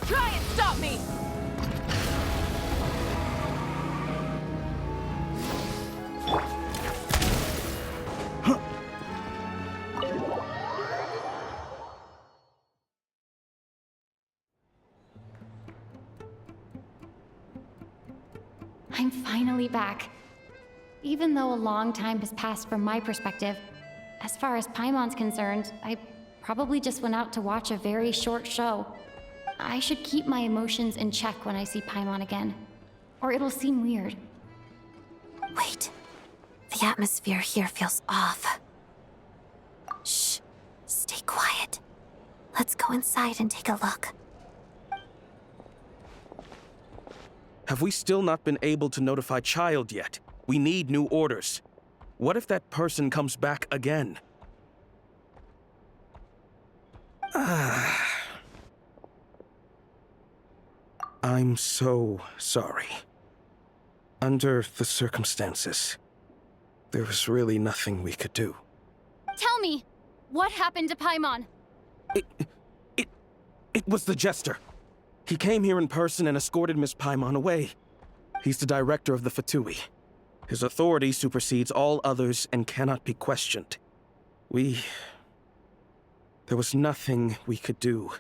O: Try and stop me!
B: I'm finally back. Even though a long time has passed from my perspective, as far as Paimon's concerned, I probably just went out to watch a very short show. I should keep my emotions in check when I see Paimon again, or it'll seem weird.
M: Wait. The atmosphere here feels off. Shh. Stay quiet. Let's go inside and take a look.
S: Have we still not been able to notify Child yet? We need new orders. What if that person comes back again? I'm so sorry. Under the circumstances, there was really nothing we could do.
O: Tell me, what happened to Paimon?
S: It was the Jester. He came here in person and escorted Miss Paimon away. He's the director of the Fatui. His authority supersedes all others and cannot be questioned. There was nothing we could do.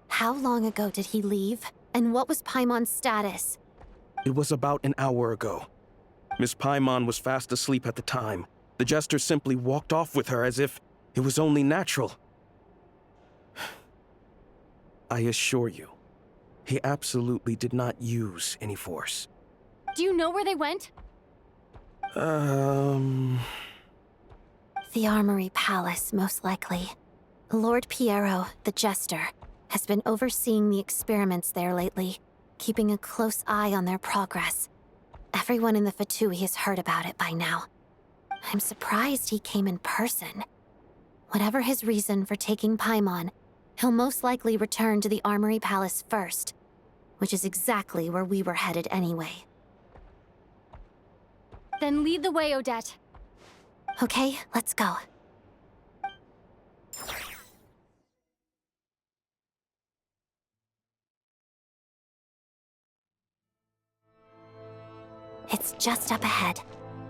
M: How long ago did he leave? And what was Paimon's status?
S: It was about an hour ago. Miss Paimon was fast asleep at the time. The Jester simply walked off with her as if it was only natural. I assure you, he absolutely did not use any force.
O: Do you know where they went?
M: The Armory Palace, most likely. Lord Piero, the Jester, has been overseeing the experiments there lately, keeping a close eye on their progress. Everyone in the Fatui has heard about it by now. I'm surprised he came in person. Whatever his reason for taking Paimon, he'll most likely return to the Armory Palace first, which is exactly where we were headed anyway.
O: Then lead the way, Odette.
M: Okay, let's go. It's just up ahead.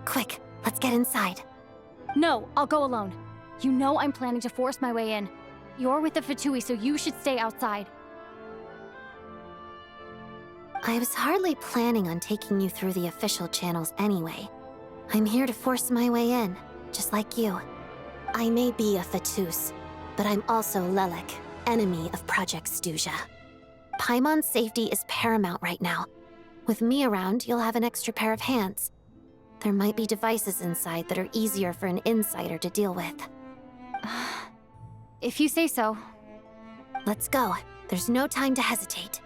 M: Quick, let's get inside.
O: No, I'll go alone. You know I'm planning to force my way in. You're with the Fatui, so you should stay outside.
M: I was hardly planning on taking you through the official channels anyway. I'm here to force my way in, just like you. I may be a Fatus, but I'm also Lelek, enemy of Project Stuja. Paimon's safety is paramount right now. With me around, you'll have an extra pair of hands. There might be devices inside that are easier for an insider to deal with.
O: If you say so.
M: Let's go. There's no time to hesitate.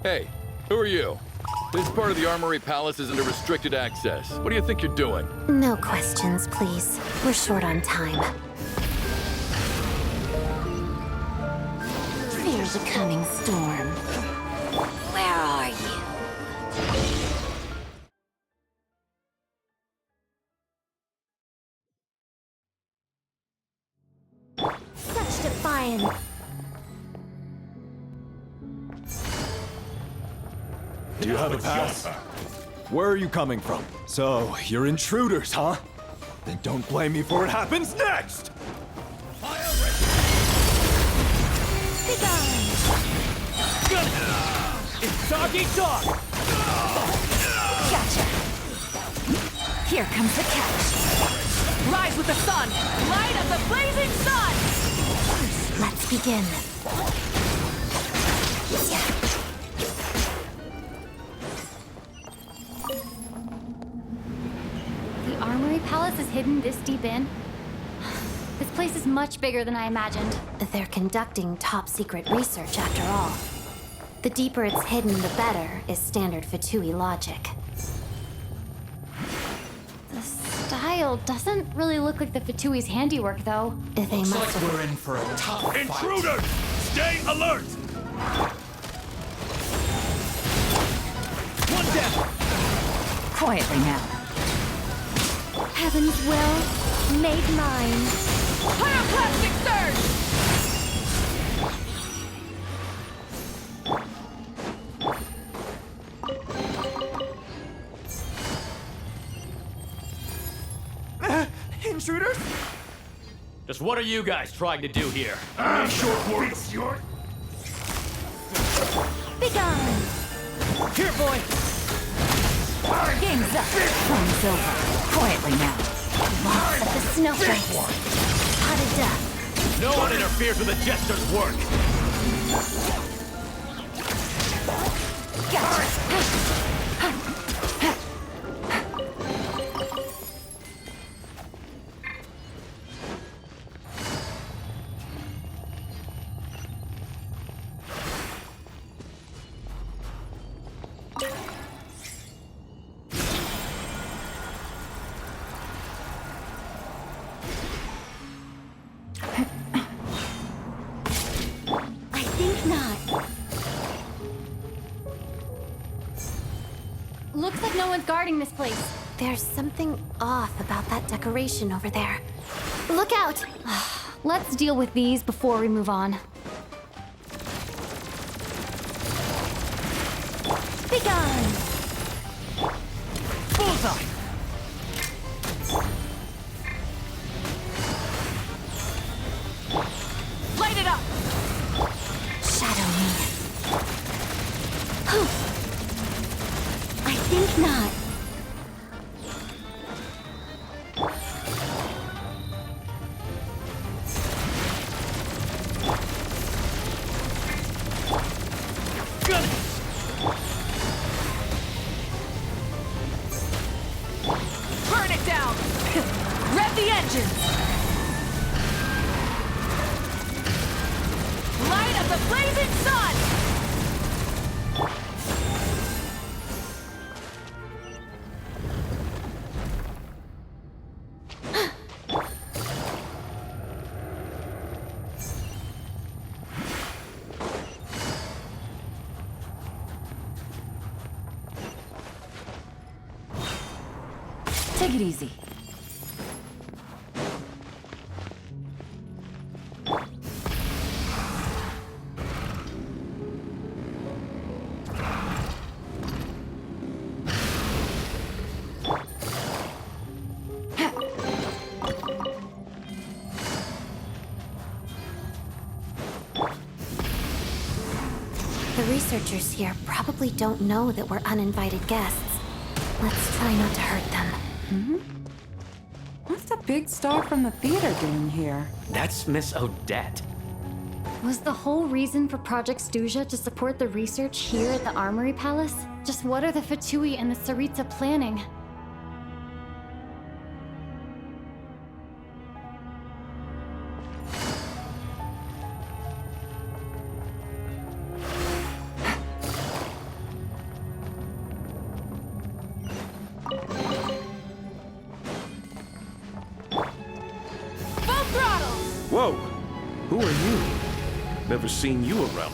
H: Hey, who are you? This part of the Armory Palace is under restricted access. What do you think you're doing?
M: No questions, please. We're short on time.
P: Fear the coming storm. Where are you?
M: Such defiance.
E: Do you have a pass? Where are you coming from? So, you're intruders, huh? Then don't blame me for what happens next!
J: It's dog eat dog!
P: Gotcha! Here comes the catch.
O: Rise with the sun! Light of the blazing sun!
M: Let's begin.
O: The Armory Palace is hidden this deep in? This place is much bigger than I imagined.
M: They're conducting top-secret research, after all. The deeper it's hidden, the better, is standard Fatui logic.
O: The style doesn't really look like the Fatui's handiwork, though.
M: They must have...
N: We're in for a tough fight. Intruders! Stay alert!
P: One down! Quietly now.
O: Heaven's will, made mine. Pyroclastic surge!
N: Intruders?
J: Just what are you guys trying to do here?
N: Short words, your...
O: Begone!
J: Here, boy!
P: Game's up. Phone's over. Quietly now.
M: Lots of the snowflakes. Pot of death.
J: No one interferes with the Jester's work!
M: I think not.
O: Looks like no one's guarding this place.
M: There's something off about that decoration over there. Look out!
O: Let's deal with these before we move on.
M: begun!
J: Bullseye!
M: Light it up! Shadow me. I think not.
J: Burn it down! Rev the engines! Light of the blazing sun!
P: Take it easy.
M: The researchers here probably don't know that we're uninvited guests. Let's try not to hurt them.
T: What's the big star from the theater doing here?
J: That's Miss Odette.
B: Was the whole reason for Project Stuja to support the research here at the Armory Palace? Just what are the Fatui and the Tsaritsa planning?
S: Whoa! Who are you? Never seen you around.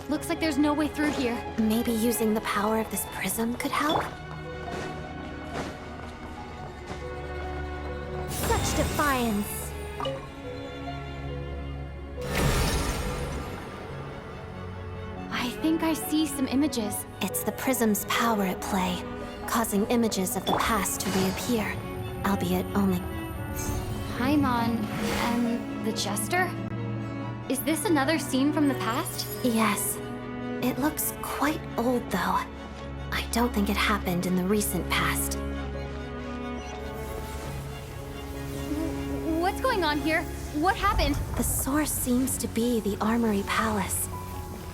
B: Looks like there's no way through here.
M: Maybe using the power of this prism could help? Such defiance!
B: I think I see some images.
M: It's the prism's power at play, causing images of the past to reappear, albeit only...
B: Paimon and the Jester? Is this another scene from the past?
M: Yes. It looks quite old, though. I don't think it happened in the recent past.
B: What's going on here? What happened?
M: The source seems to be the Armory Palace.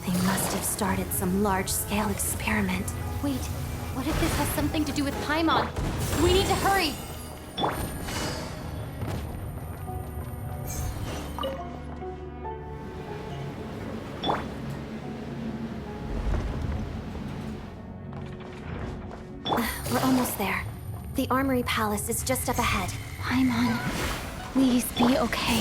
M: They must have started some large-scale experiment.
B: Wait, what if this has something to do with Paimon? We need to hurry!
M: We're almost there. The Armory Palace is just up ahead.
B: Paimon, please be okay.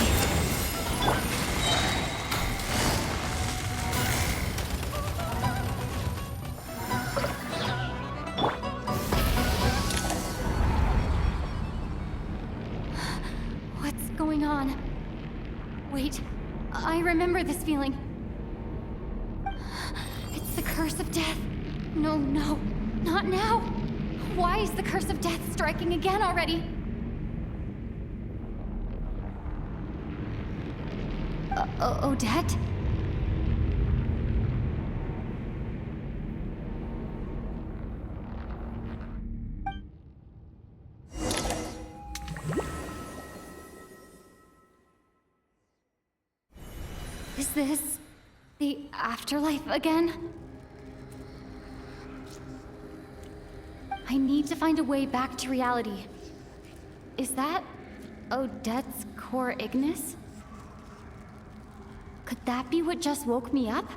B: What's going on? Wait, I remember this feeling. It's the curse of death. No, no, not now. Why is the curse of death striking again already? Odette? Is this the afterlife again? I need to find a way back to reality. Is that Odette's core Ignis? Could that be what just woke me up?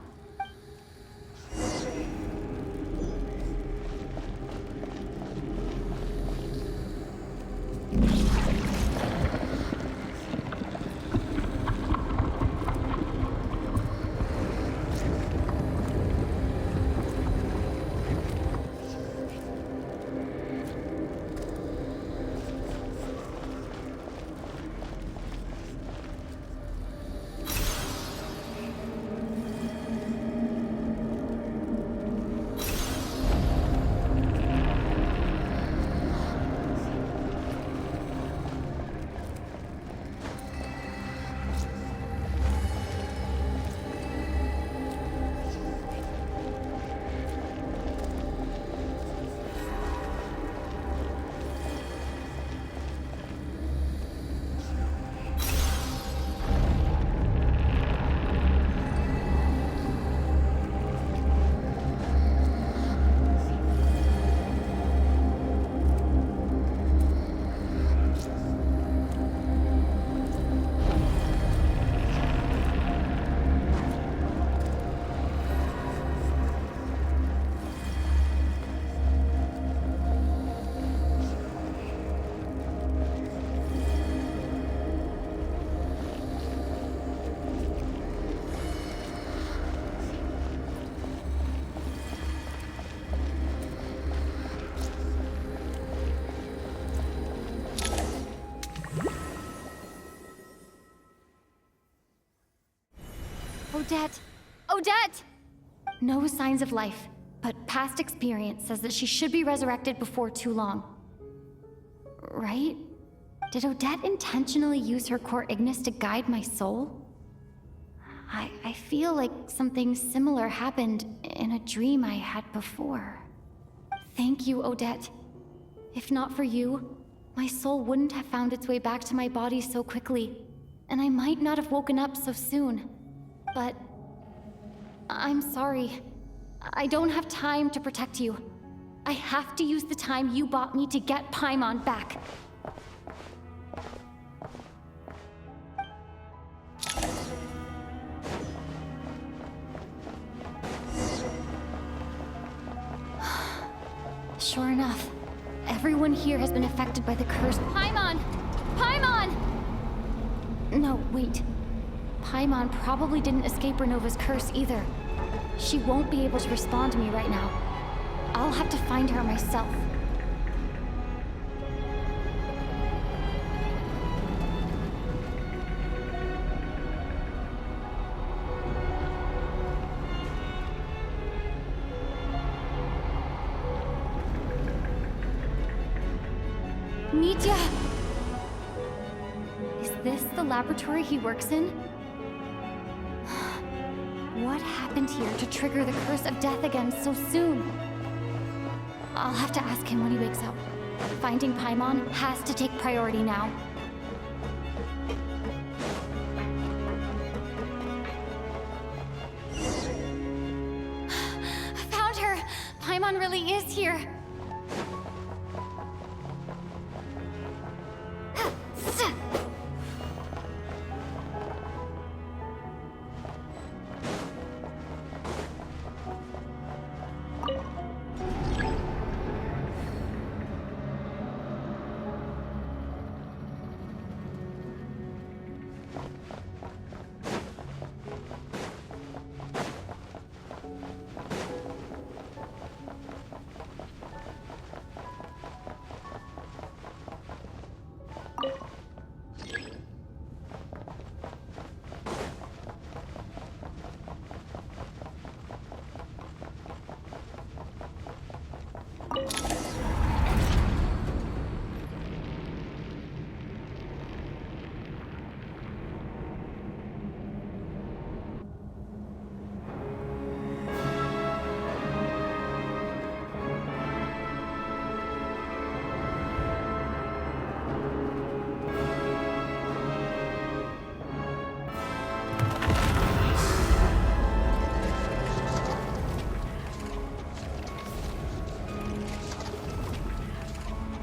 B: Odette! Odette! No signs of life, but past experience says that she should be resurrected before too long. Right? Did Odette intentionally use her core Ignis to guide my soul? I feel like something similar happened in a dream I had before. Thank you, Odette. If not for you, my soul wouldn't have found its way back to my body so quickly, and I might not have woken up so soon. But I'm sorry. I don't have time to protect you. I have to use the time you bought me to get Paimon back. Sure enough, everyone here has been affected by the curse. Paimon! Paimon! No, wait. Paimon probably didn't escape Renova's curse either. She won't be able to respond to me right now. I'll have to find her myself. Nitya! Is this the laboratory he works in? What happened here to trigger the curse of death again so soon? I'll have to ask him when he wakes up. Finding Paimon has to take priority now. Found her! Paimon really is here!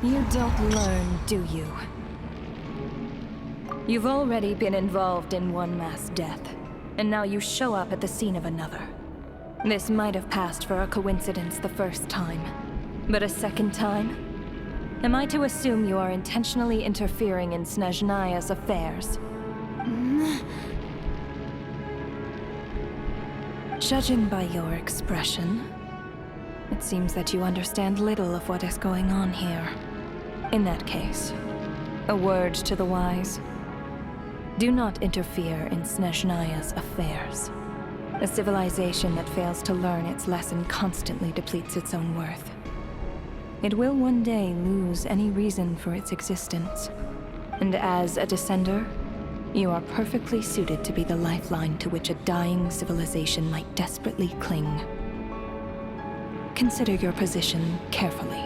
R: You don't learn, do you? You've already been involved in one mass death, and now you show up at the scene of another. This might have passed for a coincidence the first time, but a second time? Am I to assume you are intentionally interfering in Snezhnaya's affairs? Judging by your expression, it seems that you understand little of what is going on here. In that case, a word to the wise. Do not interfere in Snezhnaya's affairs. A civilization that fails to learn its lesson constantly depletes its own worth. It will one day lose any reason for its existence. And as a descender, you are perfectly suited to be the lifeline to which a dying civilization might desperately cling. Consider your position carefully.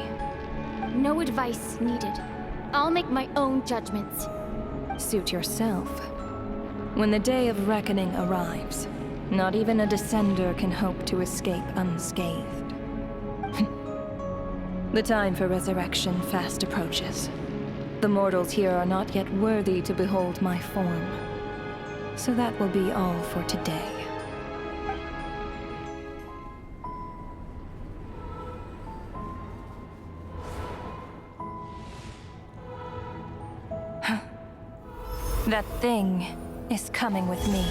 B: No advice needed. I'll make my own judgments.
R: Suit yourself. When the day of reckoning arrives, not even a descender can hope to escape unscathed. The time for resurrection fast approaches. The mortals here are not yet worthy to behold my form. So that will be all for today. That thing is coming with me.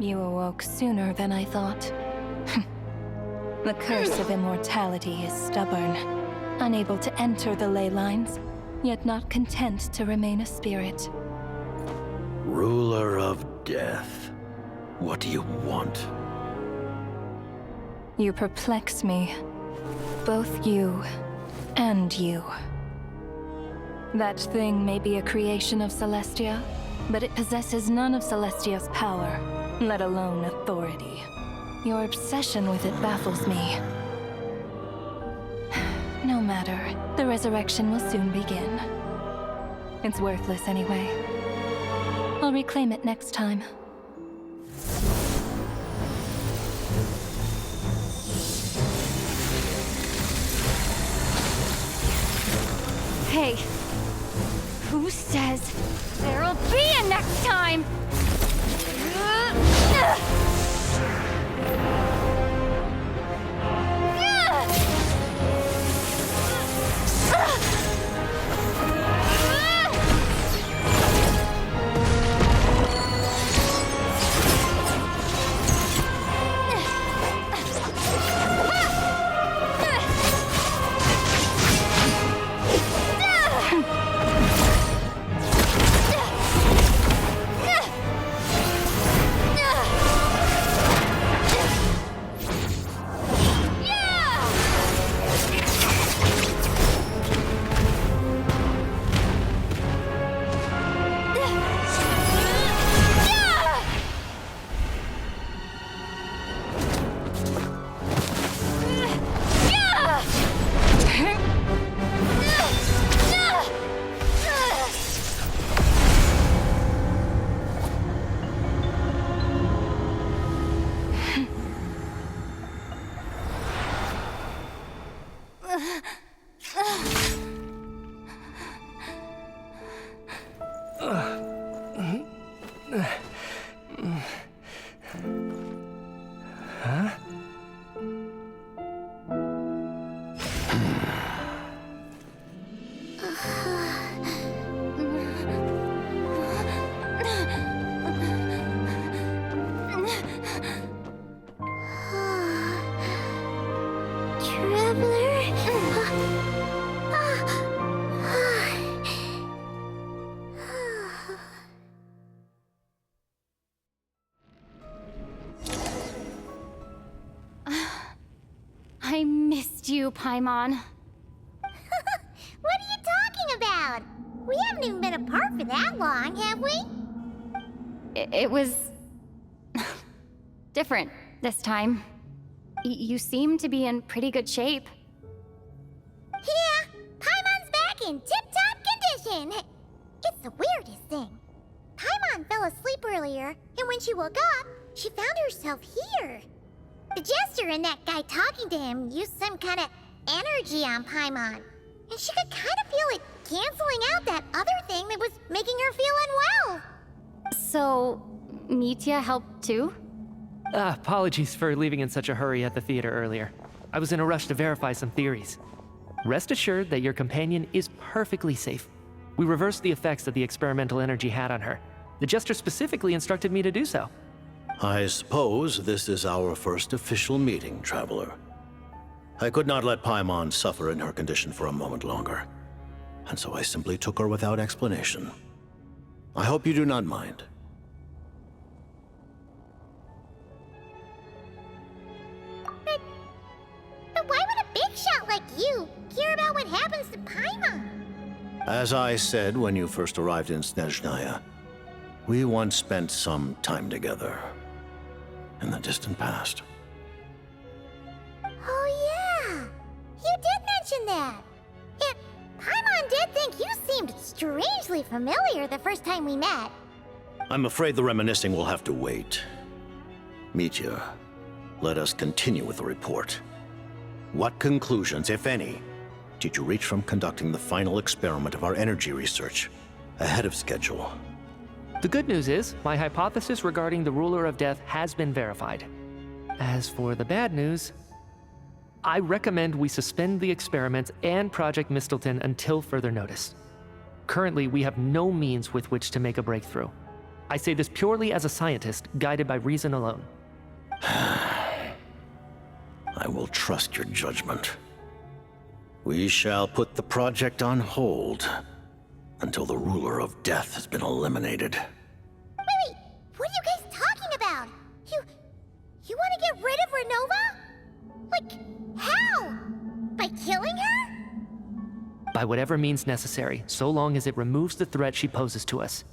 R: You awoke sooner than I thought. The curse of immortality is stubborn, unable to enter the ley lines, yet not content to remain a spirit.
U: Ruler of Death, what do you want?
R: You perplex me. Both you and you. That thing may be a creation of Celestia, but it possesses none of Celestia's power, let alone authority. Your obsession with it baffles me. No matter, the resurrection will soon begin. It's worthless anyway. I'll reclaim it next time.
O: Hey, who says there'll be a next time? I missed you, Paimon.
G: What are you talking about? We haven't even been apart for that long, have we?
O: It was... different this time. You seem to be in pretty good shape.
G: Yeah, Paimon's back in tip-top condition. It's the weirdest thing. Paimon fell asleep earlier, and when she woke up, she found herself here. The Jester and that guy talking to him used some kind of energy on Paimon, and she could kind of feel it canceling out that other thing that was making her feel unwell.
O: So, Mitya helped too?
F: Apologies for leaving in such a hurry at the theater earlier. I was in a rush to verify some theories. Rest assured that your companion is perfectly safe. We reversed the effects that the experimental energy had on her. The Jester specifically instructed me to do so.
U: I suppose this is our first official meeting, Traveler. I could not let Paimon suffer in her condition for a moment longer, and so I simply took her without explanation. I hope you do not mind.
G: But why would a big shot like you care about what happens to Paimon?
U: As I said when you first arrived in Snezhnaya, we once spent some time together. In the distant past.
G: Oh yeah, you did mention that. Yet, Paimon did think you seemed strangely familiar the first time we met.
U: I'm afraid the reminiscing will have to wait. Mitya, let us continue with the report. What conclusions, if any, did you reach from conducting the final experiment of our energy research ahead of schedule?
F: The good news is, my hypothesis regarding the Ruler of Death has been verified. As for the bad news, I recommend we suspend the experiments and Project Mistelton until further notice. Currently, we have no means with which to make a breakthrough. I say this purely as a scientist, guided by reason alone.
U: I will trust your judgment. We shall put the project on hold until the ruler of death has been eliminated.
G: Wait, what are you guys talking about? You want to get rid of Renova? Like, how? By killing her?
F: By whatever means necessary, so long as it removes the threat she poses to us.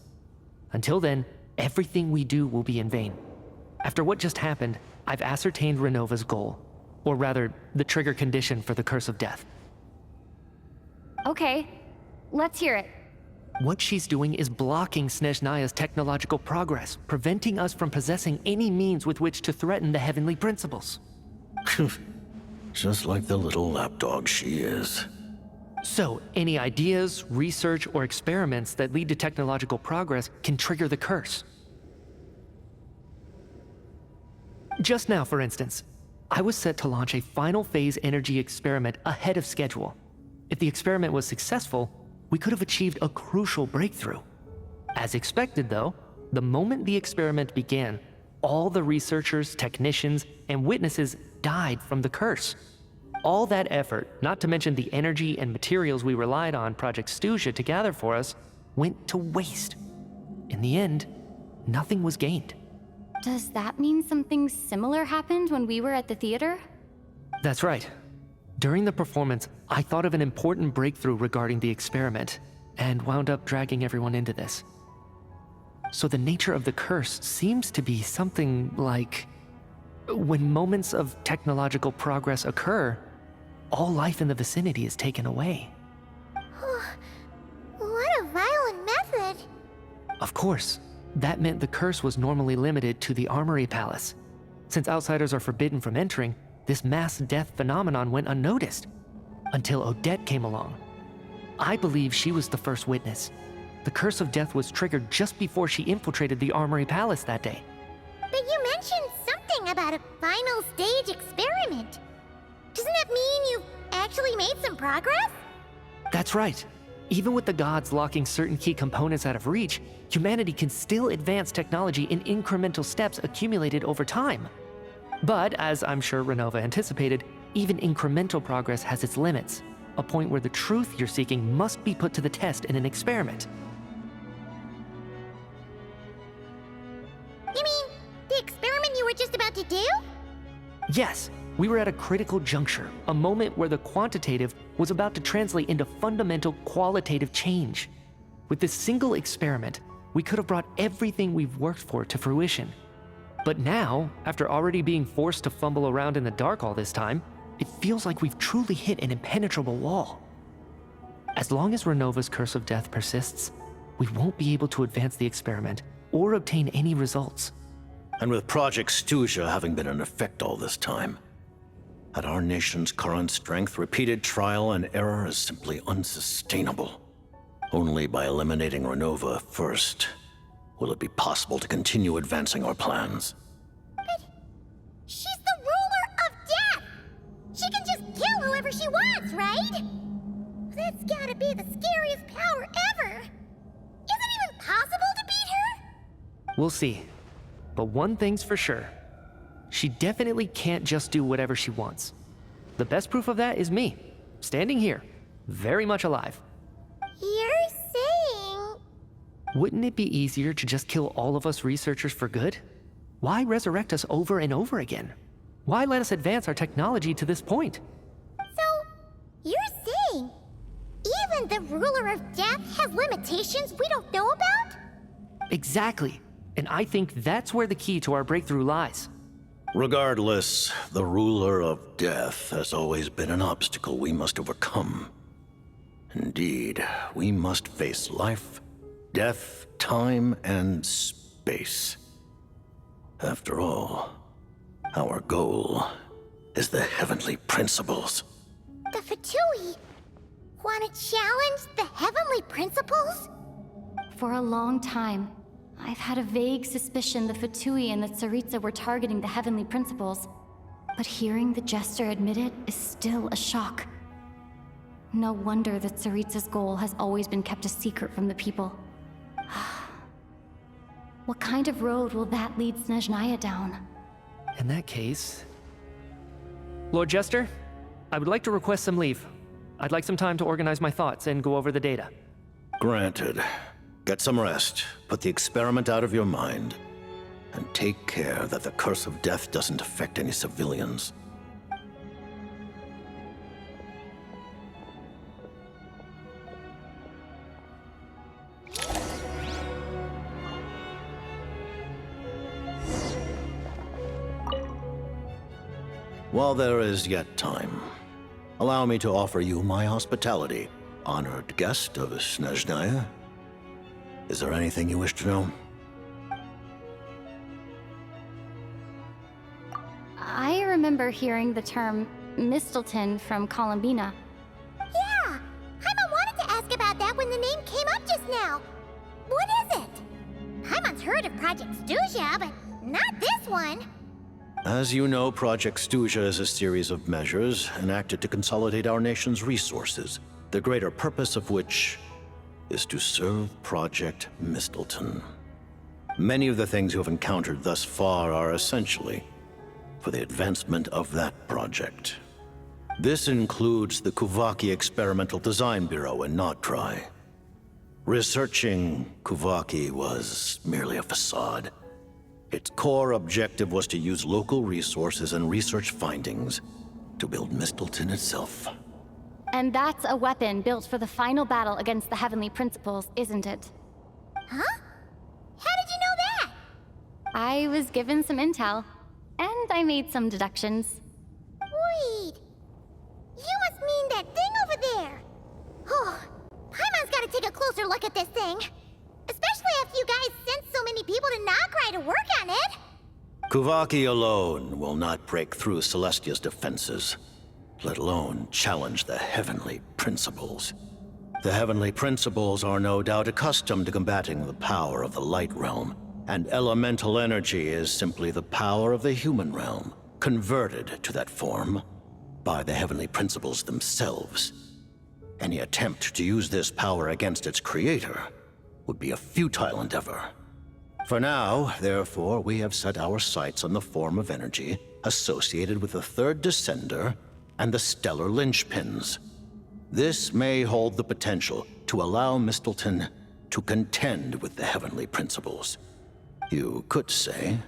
F: Until then, everything we do will be in vain. After what just happened, I've ascertained Renova's goal. Or rather, the trigger condition for the Curse of Death.
O: Okay, let's hear it.
F: What she's doing is blocking Snezhnaya's technological progress, preventing us from possessing any means with which to threaten the heavenly principles.
U: Just like the little lapdog she is.
F: So, any ideas, research, or experiments that lead to technological progress can trigger the curse. Just now, for instance, I was set to launch a final phase energy experiment ahead of schedule. If the experiment was successful, we could have achieved a crucial breakthrough. As expected, though, the moment the experiment began, all the researchers, technicians, and witnesses died from the curse. All that effort, not to mention the energy and materials we relied on Project Stuja to gather for us, went to waste. In the end, nothing was gained.
B: Does that mean something similar happened when we were at the theater?
F: That's right. During the performance, I thought of an important breakthrough regarding the experiment, and wound up dragging everyone into this. So the nature of the curse seems to be something like, when moments of technological progress occur, all life in the vicinity is taken away.
G: What a violent method!
F: Of course, that meant the curse was normally limited to the Armory Palace. Since outsiders are forbidden from entering, this mass death phenomenon went unnoticed, until Odette came along. I believe she was the first witness. The Curse of Death was triggered just before she infiltrated the Armory Palace that day.
G: But you mentioned something about a final stage experiment. Doesn't that mean you've actually made some progress?
F: That's right. Even with the gods locking certain key components out of reach, humanity can still advance technology in incremental steps accumulated over time. But, as I'm sure Renova anticipated, even incremental progress has its limits, a point where the truth you're seeking must be put to the test in an experiment.
G: You mean the experiment you were just about to do?
F: Yes, we were at a critical juncture, a moment where the quantitative was about to translate into fundamental qualitative change. With this single experiment, we could have brought everything we've worked for to fruition. But now, after already being forced to fumble around in the dark all this time, it feels like we've truly hit an impenetrable wall. As long as Renova's Curse of Death persists, we won't be able to advance the experiment or obtain any results.
U: And with Project Stuja having been in effect all this time, at our nation's current strength, repeated trial and error is simply unsustainable. Only by eliminating Renova first will it be possible to continue advancing our plans.
G: But she's the ruler of death! She can just kill whoever she wants, right? That's gotta be the scariest power ever! Is it even possible to beat her?
F: We'll see. But one thing's for sure. She definitely can't just do whatever she wants. The best proof of that is me, standing here, very much alive.
G: You're saying...
F: Wouldn't it be easier to just kill all of us researchers for good? Why resurrect us over and over again? Why let us advance our technology to this point?
G: So, you're saying even the ruler of death has limitations we don't know about?
F: Exactly. And I think that's where the key to our breakthrough lies.
U: Regardless, the ruler of death has always been an obstacle we must overcome. Indeed, we must face life, death, time, and space. After all, our goal is the heavenly principles.
G: The Fatui want to challenge the heavenly principles?
B: For a long time, I've had a vague suspicion the Fatui and the Tsaritsa were targeting the heavenly principles. But hearing the Jester admit it is still a shock. No wonder that Tsaritsa's goal has always been kept a secret from the people. What kind of road will that lead Snezhnaya down?
F: In that case... Lord Jester, I would like to request some leave. I'd like some time to organize my thoughts and go over the data.
U: Granted. Get some rest, put the experiment out of your mind, and take care that the curse of death doesn't affect any civilians. While there is yet time, allow me to offer you my hospitality, honored guest of Snezhnaya. Is there anything you wish to know?
B: I remember hearing the term Mistelton from Columbina.
G: Yeah! Paimon wanted to ask about that when the name came up just now. What is it? Paimon's heard of Project Stuja, but not this one.
U: As you know, Project Stuja is a series of measures enacted to consolidate our nation's resources, the greater purpose of which is to serve Project Mistelton. Many of the things you have encountered thus far are essentially for the advancement of that project. This includes the Kuvaki Experimental Design Bureau in Nocturne. Researching Kuvaki was merely a facade. Its core objective was to use local resources and research findings to build Mistelton itself.
B: And that's a weapon built for the final battle against the Heavenly Principles, isn't it?
G: Huh? How did you know that?
B: I was given some intel, and I made some deductions.
G: Wait. You must mean that thing over there. Oh, Paimon's gotta take a closer look at this thing. Especially after you guys sent so many people to Nocturne to work on it.
U: Kuvaki alone will not break through Celestia's defenses, let alone challenge the Heavenly Principles. The Heavenly Principles are no doubt accustomed to combating the power of the Light Realm, and elemental energy is simply the power of the human realm, converted to that form by the Heavenly Principles themselves. Any attempt to use this power against its creator would be a futile endeavor. For now, therefore, we have set our sights on the form of energy associated with the Third Descender and the Stellar Linchpins. This may hold the potential to allow Mistelton to contend with the Heavenly Principles. You could say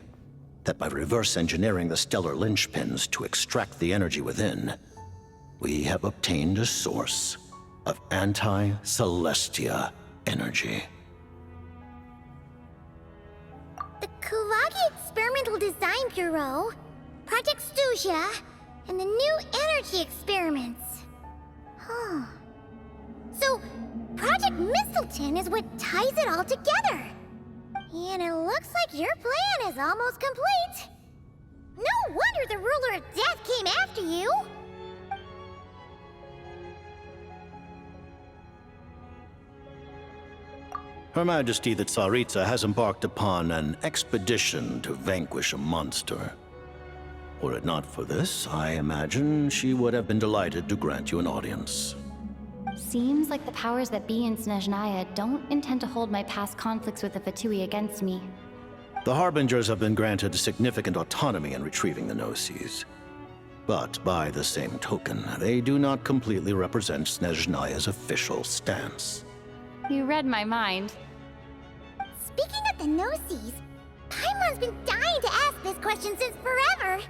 U: that by reverse engineering the Stellar Linchpins to extract the energy within, we have obtained a source of anti-Celestia energy.
G: The Kuvaki Experimental Design Bureau, Project Stuja, and the new energy experiments. Huh. So, Project Mistelton is what ties it all together. And it looks like your plan is almost complete. No wonder the Ruler of Death came after you.
U: Her Majesty the Tsaritsa has embarked upon an expedition to vanquish a monster. Were it not for this, I imagine she would have been delighted to grant you an audience.
B: Seems like the powers that be in Snezhnaya don't intend to hold my past conflicts with the Fatui against me.
U: The Harbingers have been granted significant autonomy in retrieving the Gnosis. But by the same token, they do not completely represent Snezhnaya's official stance.
B: You read my mind.
G: Speaking of the Gnosis, Paimon's been dying to ask this question since forever.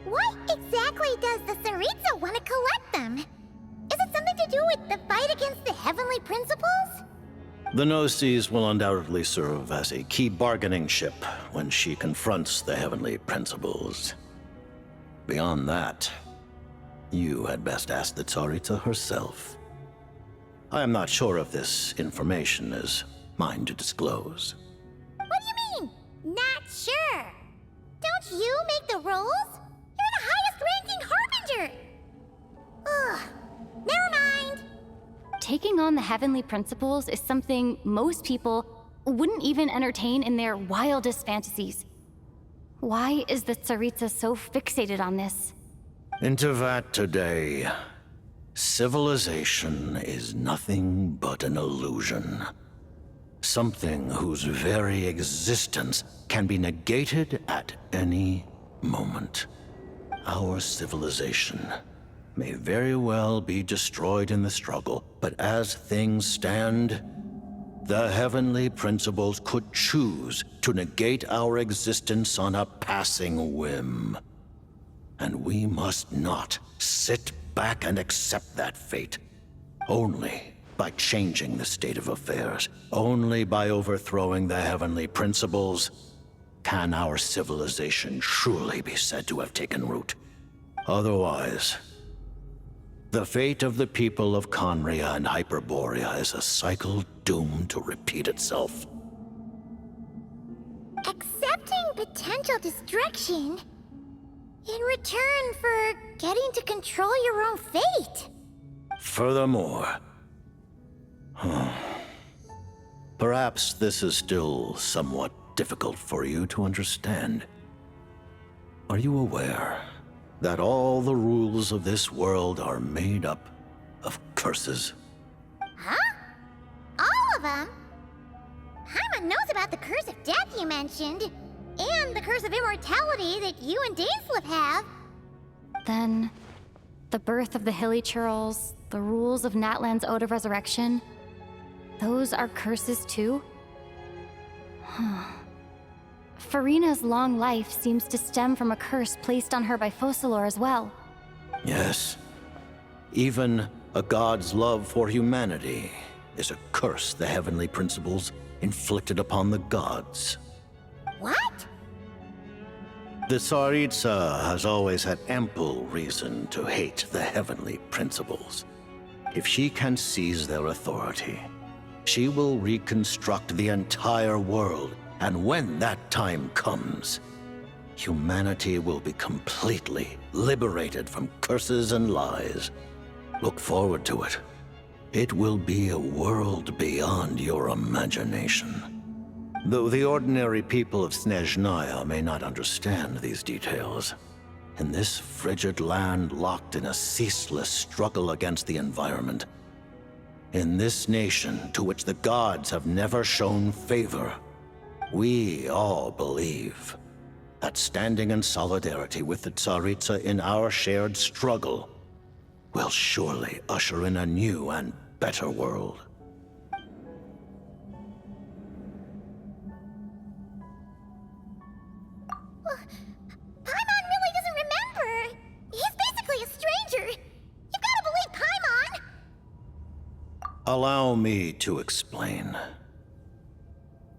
G: Why exactly does the Tsaritsa want to collect them? Is it something to do with the fight against the Heavenly Principles?
U: The Gnosis will undoubtedly serve as a key bargaining chip when she confronts the Heavenly Principles. Beyond that, you had best ask the Tsaritsa herself. I am not sure if this information is mine to disclose.
G: What do you mean, not sure? Don't you make the rules? You're the highest-ranking Harbinger! Ugh, never mind.
B: Taking on the Heavenly Principles is something most people wouldn't even entertain in their wildest fantasies. Why is the Tsaritsa so fixated on this?
U: Intervat today. Civilization is nothing but an illusion. Something whose very existence can be negated at any moment. Our civilization may very well be destroyed in the struggle, but as things stand, the heavenly principles could choose to negate our existence on a passing whim. And we must not sit back and accept that fate. Only by changing the state of affairs, only by overthrowing the heavenly principles, can our civilization truly be said to have taken root. Otherwise, the fate of the people of Conria and Hyperborea is a cycle doomed to repeat itself.
G: Accepting potential destruction in return for getting to control your own fate.
U: Furthermore, perhaps this is still somewhat difficult for you to understand. Are you aware that all the rules of this world are made up of curses?
G: Huh? All of them? Paimon knows about the curse of death you mentioned, and the curse of immortality that you and Dainsleif have.
B: Then, the birth of the Hilly Churls, the rules of Natlan's Ode of Resurrection, those are curses too? Farina's long life seems to stem from a curse placed on her by Focalor as well.
U: Yes. Even a god's love for humanity is a curse the heavenly principles inflicted upon the gods.
G: What?
U: The Tsaritsa has always had ample reason to hate the heavenly principles. If she can seize their authority, she will reconstruct the entire world, and when that time comes, humanity will be completely liberated from curses and lies. Look forward to it. It will be a world beyond your imagination. Though the ordinary people of Snezhnaya may not understand these details, in this frigid land locked in a ceaseless struggle against the environment, in this nation to which the gods have never shown favor, we all believe that standing in solidarity with the Tsaritsa in our shared struggle will surely usher in a new and better world.
G: Paimon really doesn't remember. He's basically a stranger. You've got to believe Paimon.
U: Allow me to explain.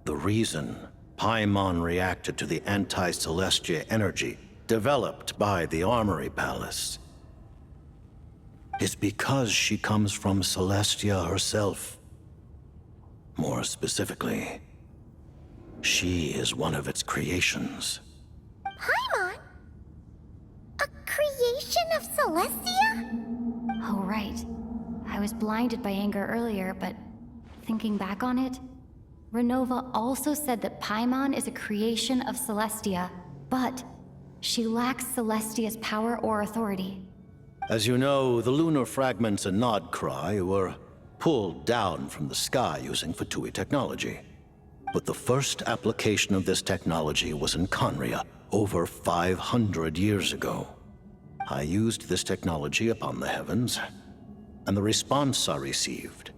U: The reason Paimon reacted to the anti-Celestia energy developed by the Armory Palace is because she comes from Celestia herself. More specifically, she is one of its creations.
G: Paimon? A creation of Celestia?
B: Oh, right. I was blinded by anger earlier, but thinking back on it, Renova also said that Paimon is a creation of Celestia, but she lacks Celestia's power or authority.
U: As you know, the lunar fragments in Nodcry were pulled down from the sky using Fatui technology. But the first application of this technology was in Conria over 500 years ago. I used this technology upon the heavens, and the response I received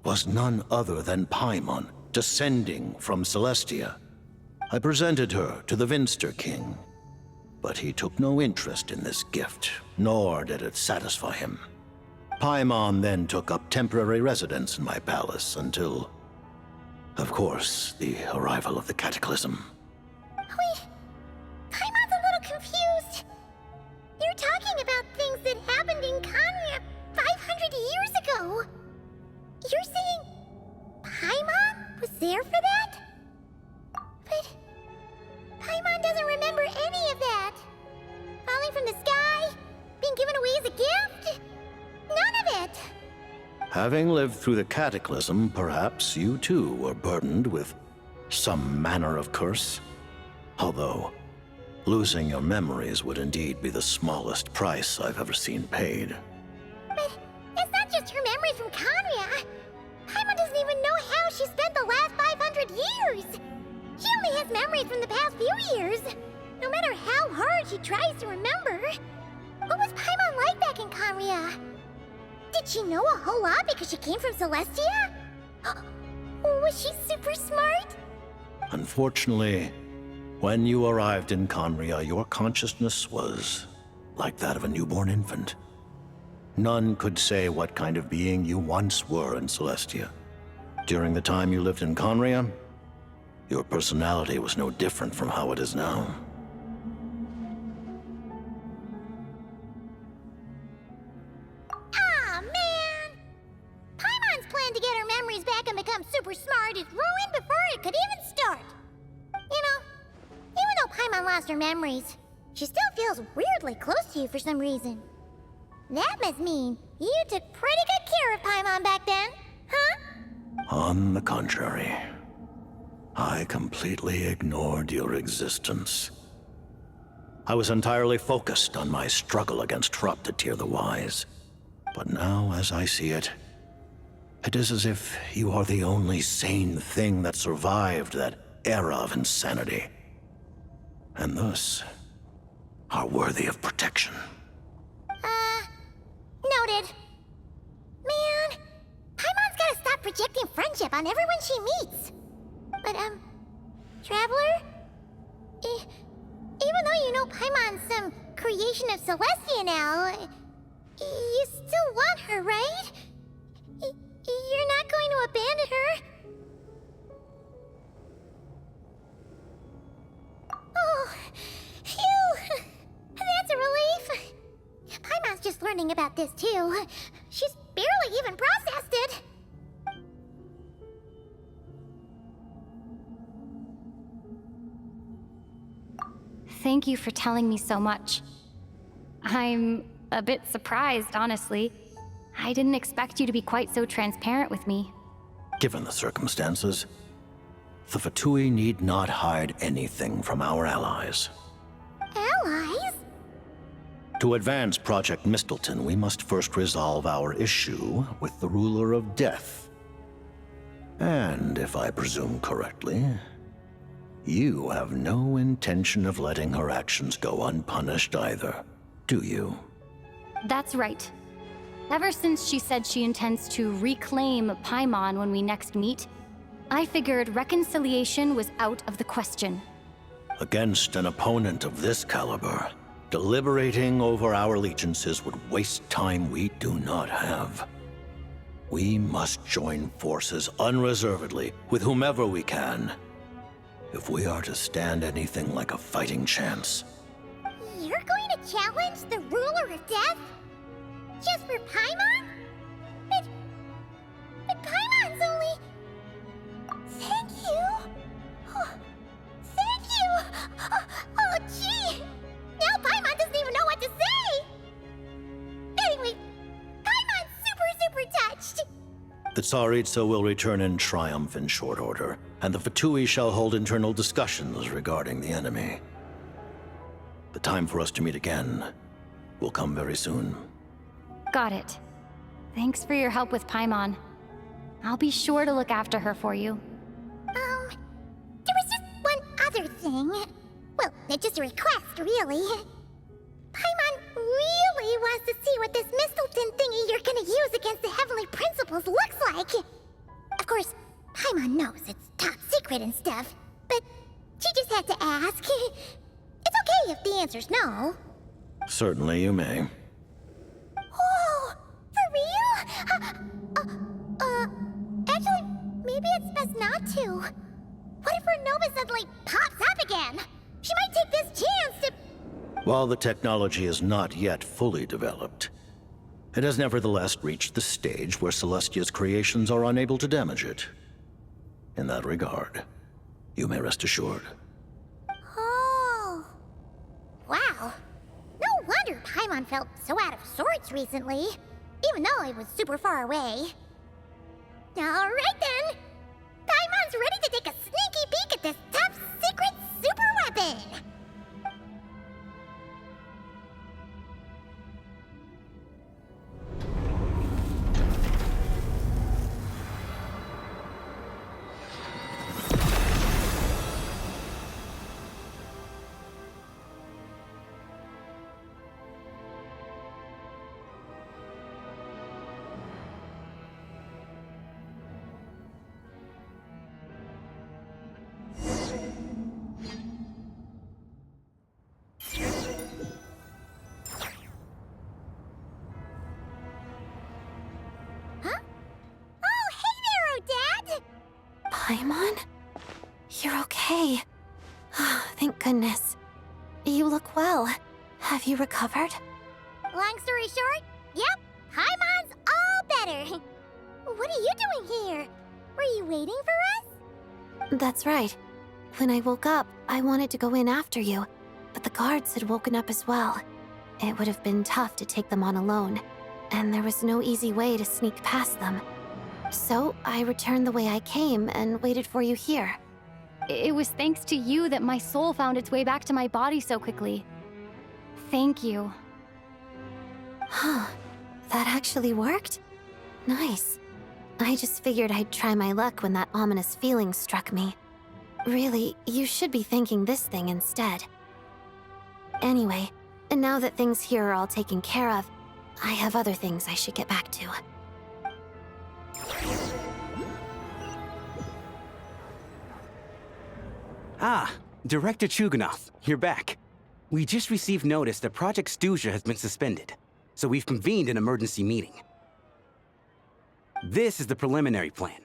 U: was none other than Paimon descending from Celestia. I presented her to the Vinster King, but he took no interest in this gift, nor did it satisfy him. Paimon then took up temporary residence in my palace until, of course, the arrival of the Cataclysm.
G: Wait, Paimon's a little confused. You're talking about things that happened in Conria 500 years ago. You're saying Paimon was there for that? But Paimon doesn't remember any of that. Falling from the sky, being given away as a gift? None of it.
U: Having lived through the Cataclysm, perhaps you too were burdened with some manner of curse. Although, losing your memories would indeed be the smallest price I've ever seen paid.
G: But it's not just her memory from Conria. Paimon doesn't even know how she spent the last hard she tries to remember. What was Paimon like back in Conria? Did she know a whole lot because she came from Celestia? Was she super smart?
U: Unfortunately, when you arrived in Conria, your consciousness was like that of a newborn infant. None could say what kind of being you once were in Celestia. During the time you lived in Conria, your personality was no different from how it is now.
G: Aw, man! Paimon's plan to get her memories back and become super smart is ruined before it could even start. You know, even though Paimon lost her memories, she still feels weirdly close to you for some reason. That must mean you took pretty good care of Paimon back then, huh?
U: On the contrary, I completely ignored your existence. I was entirely focused on my struggle against Thruptatier the Wise. But now, as I see it, it is as if you are the only sane thing that survived that era of insanity. And thus, are worthy of protection.
G: Noted. Man, Paimon's gotta stop projecting friendship on everyone she meets. But, Traveler? Even though you know Paimon's some creation of Celestia now, you still want her, right? You're not going to abandon her? Oh, phew! That's a relief. Paimon's just learning about this, too. She's barely even processed it.
B: Thank you for telling me so much. I'm a bit surprised, honestly. I didn't expect you to be quite so transparent with me.
U: Given the circumstances, the Fatui need not hide anything from our allies.
G: Allies?
U: To advance Project Mistleton, we must first resolve our issue with the Ruler of Death. And if I presume correctly, you have no intention of letting her actions go unpunished either, do you?
B: That's right. Ever since she said she intends to reclaim Paimon when we next meet, I figured reconciliation was out of the question.
U: Against an opponent of this caliber, deliberating over our allegiances would waste time we do not have. We must join forces unreservedly with whomever we can, if we are to stand anything like a fighting chance.
G: You're going to challenge the Ruler of Death? Just for Paimon? But Paimon's only... Thank you! Oh, thank you! Oh, gee! Now Paimon doesn't even know what to say! Anyway, Paimon's super touched!
U: The Tsaritsa will return in triumph in short order, and the Fatui shall hold internal discussions regarding the enemy. The time for us to meet again will come very soon.
B: Got it. Thanks for your help with Paimon. I'll be sure to look after her for you.
G: There was just one other thing. Well, it's just a request, really. Paimon really wants to see what this Mistleton thingy you're gonna use against the Heavenly Principles looks like. Of course, Paimon knows it's top secret and stuff, but she just had to ask. It's okay if the answer's no.
U: Certainly you may.
G: Oh, for real? Actually, maybe it's best not to. What if her Nova suddenly pops up again? She might take this chance to...
U: While the technology is not yet fully developed, it has nevertheless reached the stage where Celestia's creations are unable to damage it. In that regard, you may rest assured.
G: Oh. Wow. No wonder Paimon felt so out of sorts recently, even though it was super far away. Alright then! Paimon's ready to take a sneaky peek at this top secret super weapon!
M: Paimon? You're okay. Thank goodness. You look well. Have you recovered?
G: Long story short, yep, Paimon's all better. What are you doing here? Were you waiting for us?
M: That's right. When I woke up, I wanted to go in after you, but the guards had woken up as well. It would have been tough to take them on alone, and there was no easy way to sneak past them. So I returned the way I came and waited for you here.
O: It was thanks to you that my soul found its way back to my body so quickly. Thank you.
M: Huh. That actually worked? Nice. I just figured I'd try my luck when that ominous feeling struck me. Really, you should be thanking this thing instead. Anyway, and now that things here are all taken care of, I have other things I should get back to.
I: Ah, Director Chuganov, you're back. We just received notice that Project Stuja has been suspended, so we've convened an emergency meeting. This is the preliminary plan.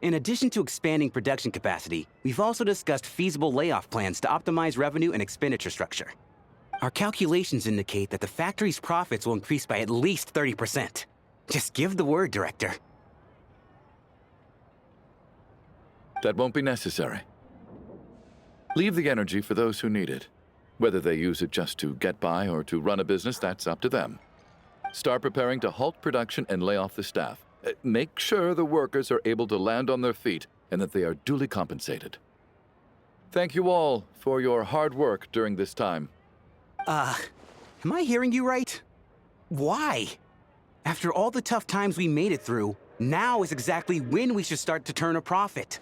I: In addition to expanding production capacity, we've also discussed feasible layoff plans to optimize revenue and expenditure structure. Our calculations indicate that the factory's profits will increase by at least 30%. Just give the word, Director.
H: That won't be necessary. Leave the energy for those who need it. Whether they use it just to get by or to run a business, that's up to them. Start preparing to halt production and lay off the staff. Make sure the workers are able to land on their feet and that they are duly compensated. Thank you all for your hard work during this time.
I: Am I hearing you right? Why? After all the tough times we made it through, now is exactly when we should start to turn a profit.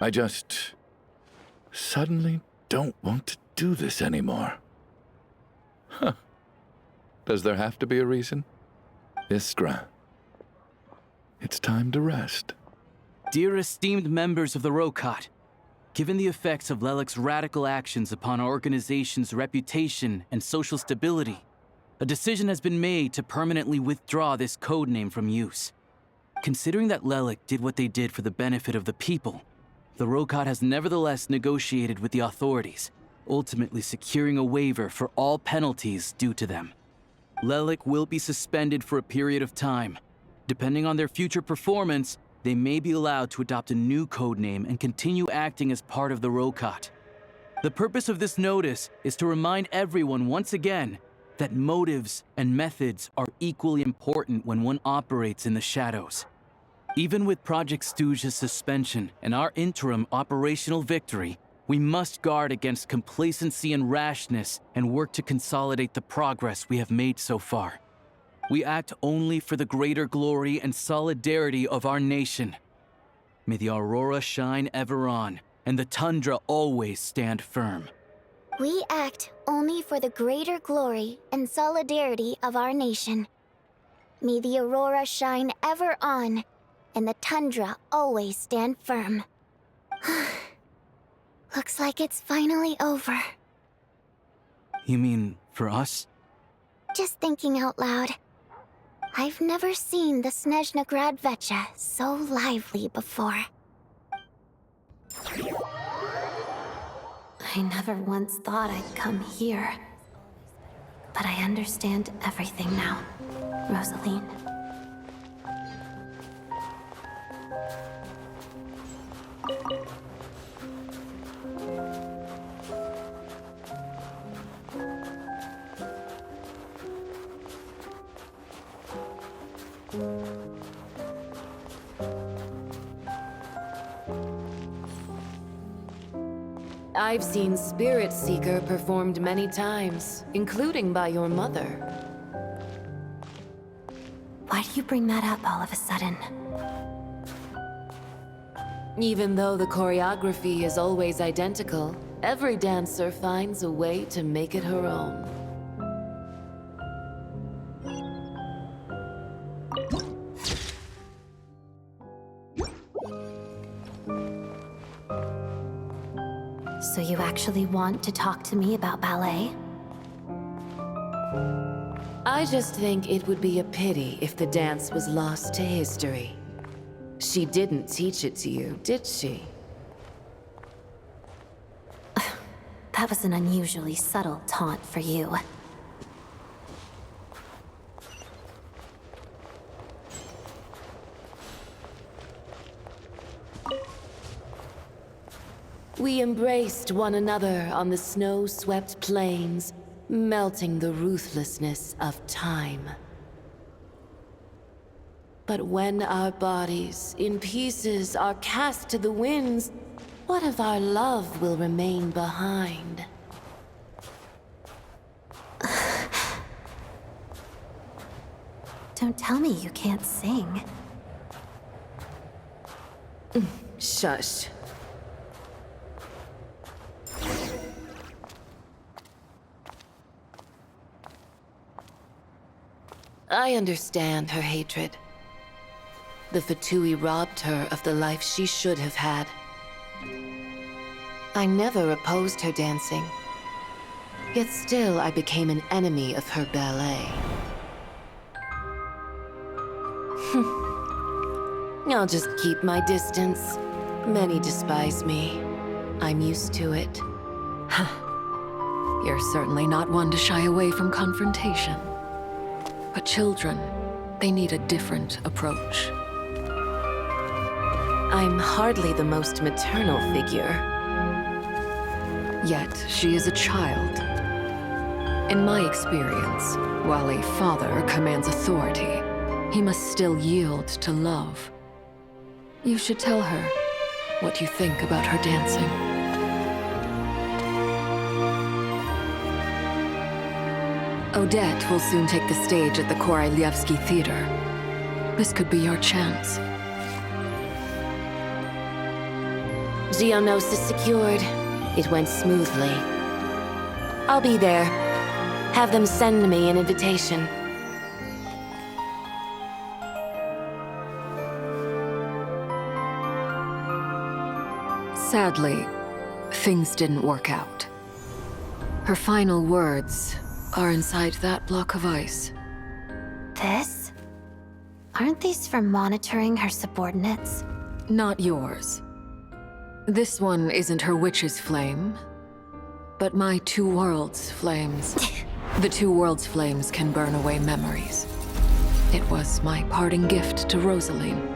H: I just suddenly don't want to do this anymore. Huh. Does there have to be a reason? Iskra, it's time to rest.
L: Dear esteemed members of the Rokot, given the effects of Lelik's radical actions upon our organization's reputation and social stability, a decision has been made to permanently withdraw this codename from use. Considering that Lelik did what they did for the benefit of the people, the Rokot has nevertheless negotiated with the authorities, ultimately securing a waiver for all penalties due to them. Lelik will be suspended for a period of time. Depending on their future performance, they may be allowed to adopt a new codename and continue acting as part of the Rokot. The purpose of this notice is to remind everyone once again that motives and methods are equally important when one operates in the shadows. Even with Project Stuja's suspension and our interim operational victory, we must guard against complacency and rashness and work to consolidate the progress we have made so far. We act only for the greater glory and solidarity of our nation. May the aurora shine ever on, and the tundra always stand firm.
G: We act only for the greater glory and solidarity of our nation. May the aurora shine ever on, and the tundra always stand firm. Looks like it's finally over.
L: You mean for us?
G: Just thinking out loud. I've never seen the Snezhna Grad Vecha so lively before.
M: I never once thought I'd come here. But I understand everything now, Rosaline.
D: I've seen Spirit Seeker performed many times, including by your mother.
M: Why do you bring that up all of a sudden?
D: Even though the choreography is always identical, every dancer finds a way to make it her own.
M: So you actually want to talk to me about ballet?
D: I just think it would be a pity if the dance was lost to history. She didn't teach it to you, did she?
M: That was an unusually subtle taunt for you.
D: We embraced one another on the snow-swept plains, melting the ruthlessness of time. But when our bodies, in pieces, are cast to the winds, what of our love will remain behind?
M: Don't tell me you can't sing.
D: Shush. I understand her hatred. The Fatui robbed her of the life she should have had. I never opposed her dancing. Yet still I became an enemy of her ballet. I'll just keep my distance. Many despise me. I'm used to it.
K: You're certainly not one to shy away from confrontation. But children, they need a different approach.
D: I'm hardly the most maternal figure.
K: Yet, she is a child. In my experience, while a father commands authority, he must still yield to love. You should tell her what you think about her dancing. Odette will soon take the stage at the Korolyevsky Theater. This could be your chance.
D: Geonosis secured. It went smoothly. I'll be there. Have them send me an invitation.
K: Sadly, things didn't work out. Her final words are inside that block of ice.
M: This? Aren't these for monitoring her subordinates?
K: Not yours. This one isn't her witch's flame, but my two worlds' flames. The two worlds' flames can burn away memories. It was my parting gift to Rosaline.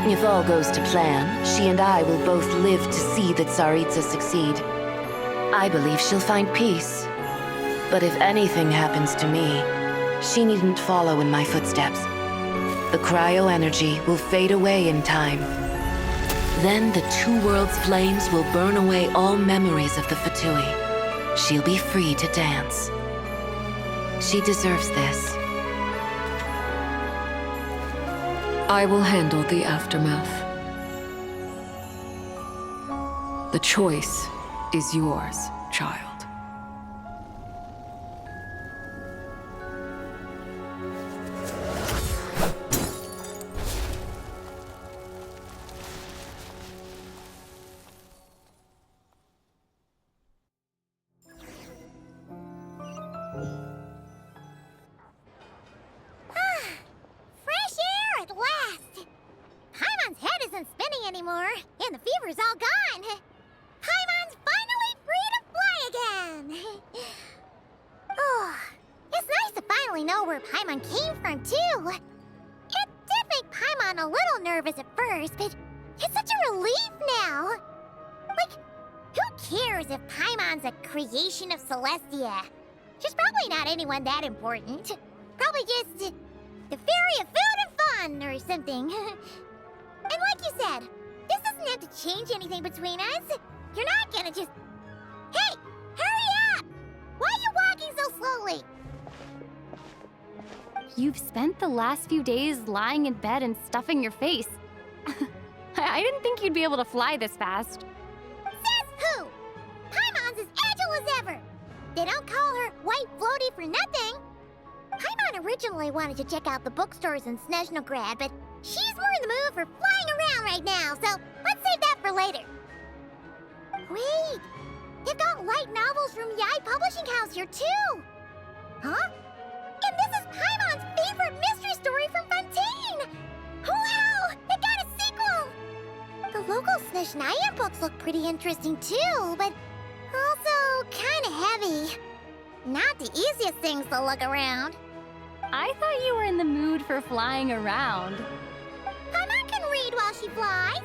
D: If all goes to plan, she and I will both live to see the Tsaritsa succeed. I believe she'll find peace. But if anything happens to me, she needn't follow in my footsteps. The cryo-energy will fade away in time. Then the two worlds' flames will burn away all memories of the Fatui. She'll be free to dance. She deserves this.
K: I will handle the aftermath. The choice is yours, child.
G: Creation of Celestia. She's probably not anyone that important. Probably just the fairy of food and fun or something. And like you said, this doesn't have to change anything between us. You're not gonna just... Hey! Hurry up! Why are you walking so slowly?
B: You've spent the last few days lying in bed and stuffing your face. I didn't think you'd be able to fly this fast.
G: Says who? Paimon's as agile as ever. They don't call her White Floaty for nothing. Paimon originally wanted to check out the bookstores in Snezhnograd, but she's more in the mood for flying around right now, so let's save that for later. Wait, They've got light novels from Yai Publishing House here too! Huh? And this is Paimon's favorite mystery story from Fontaine! Wow! It got a sequel! The local Snishnayan books look pretty interesting too, but also kinda heavy. Not the easiest things to look around.
B: I thought you were in the mood for flying around.
G: Paimon can read while she flies.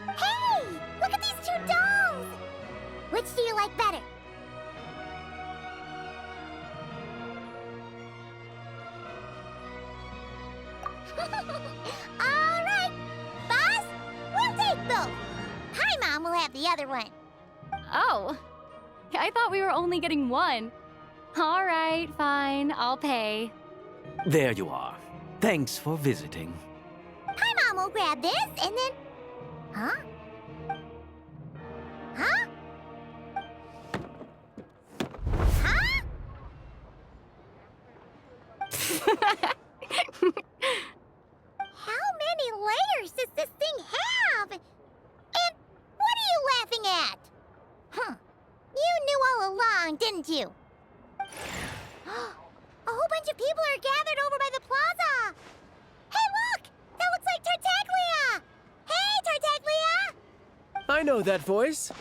G: Hey! Look at these two dolls! Which do you like better? Alright! Boss, we'll take both. Paimon will have the other one.
B: Oh, I thought we were only getting one. All right, fine, I'll pay.
C: There you are. Thanks for visiting.
G: Paimon will grab this and then... Huh? Huh? Huh? How many layers does this thing have? And what are you laughing at? Huh. You knew all along, didn't you? A whole bunch of people are gathered over by the plaza. Hey, look! That looks like Tartaglia! Hey, Tartaglia!
J: I know that voice.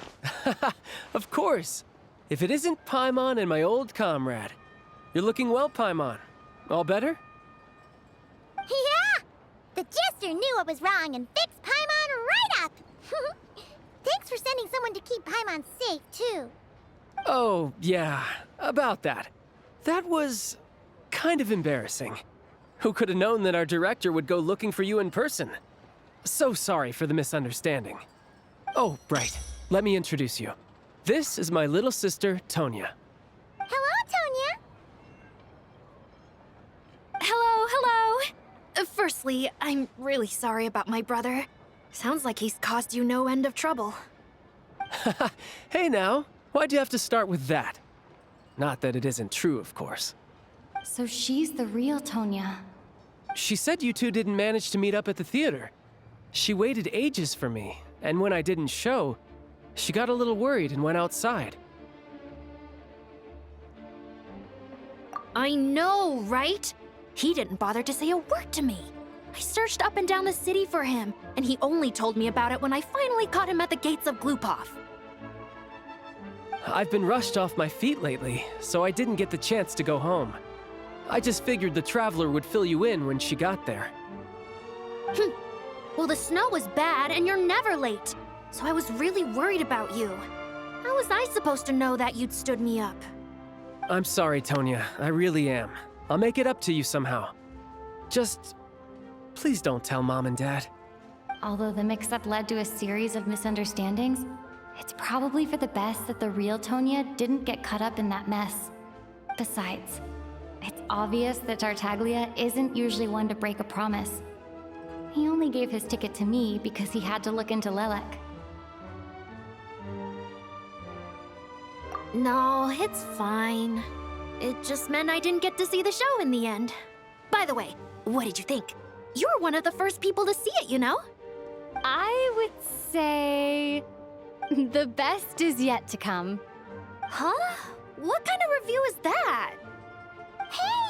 J: Of course. If it isn't Paimon and my old comrade. You're looking well, Paimon. All better?
G: Yeah! The jester knew I was wrong and fixed Paimon right up! Thanks for sending someone to keep Paimon safe, too.
J: Oh, yeah. About that. That was kind of embarrassing. Who could have known that our director would go looking for you in person? So sorry for the misunderstanding. Oh, right. Let me introduce you. This is my little sister, Tonya.
G: Hello, Tonya.
V: Hello, hello. Firstly, I'm really sorry about my brother. Sounds like he's caused you no end of trouble.
J: Hey now, why'd you have to start with that? Not that it isn't true, of course.
B: So she's the real Tonya.
J: She said you two didn't manage to meet up at the theater. She waited ages for me, and when I didn't show, she got a little worried and went outside.
V: I know, right? He didn't bother to say a word to me. I searched up and down the city for him, and he only told me about it when I finally caught him at the gates of Glupov.
J: I've been rushed off my feet lately, so I didn't get the chance to go home. I just figured the Traveler would fill you in when she got there.
V: Well, the snow was bad, and you're never late. So I was really worried about you. How was I supposed to know that you'd stood me up?
J: I'm sorry, Tonya. I really am. I'll make it up to you somehow. Just... please don't tell Mom and Dad.
B: Although the mix-up led to a series of misunderstandings, it's probably for the best that the real Tonya didn't get caught up in that mess. Besides, it's obvious that Tartaglia isn't usually one to break a promise. He only gave his ticket to me because he had to look into Lelek.
V: No, it's fine. It just meant I didn't get to see the show in the end. By the way, what did you think? You were one of the first people to see it, you know?
B: I would say... the best is yet to come.
V: Huh? What kind of review is that?
G: Hey,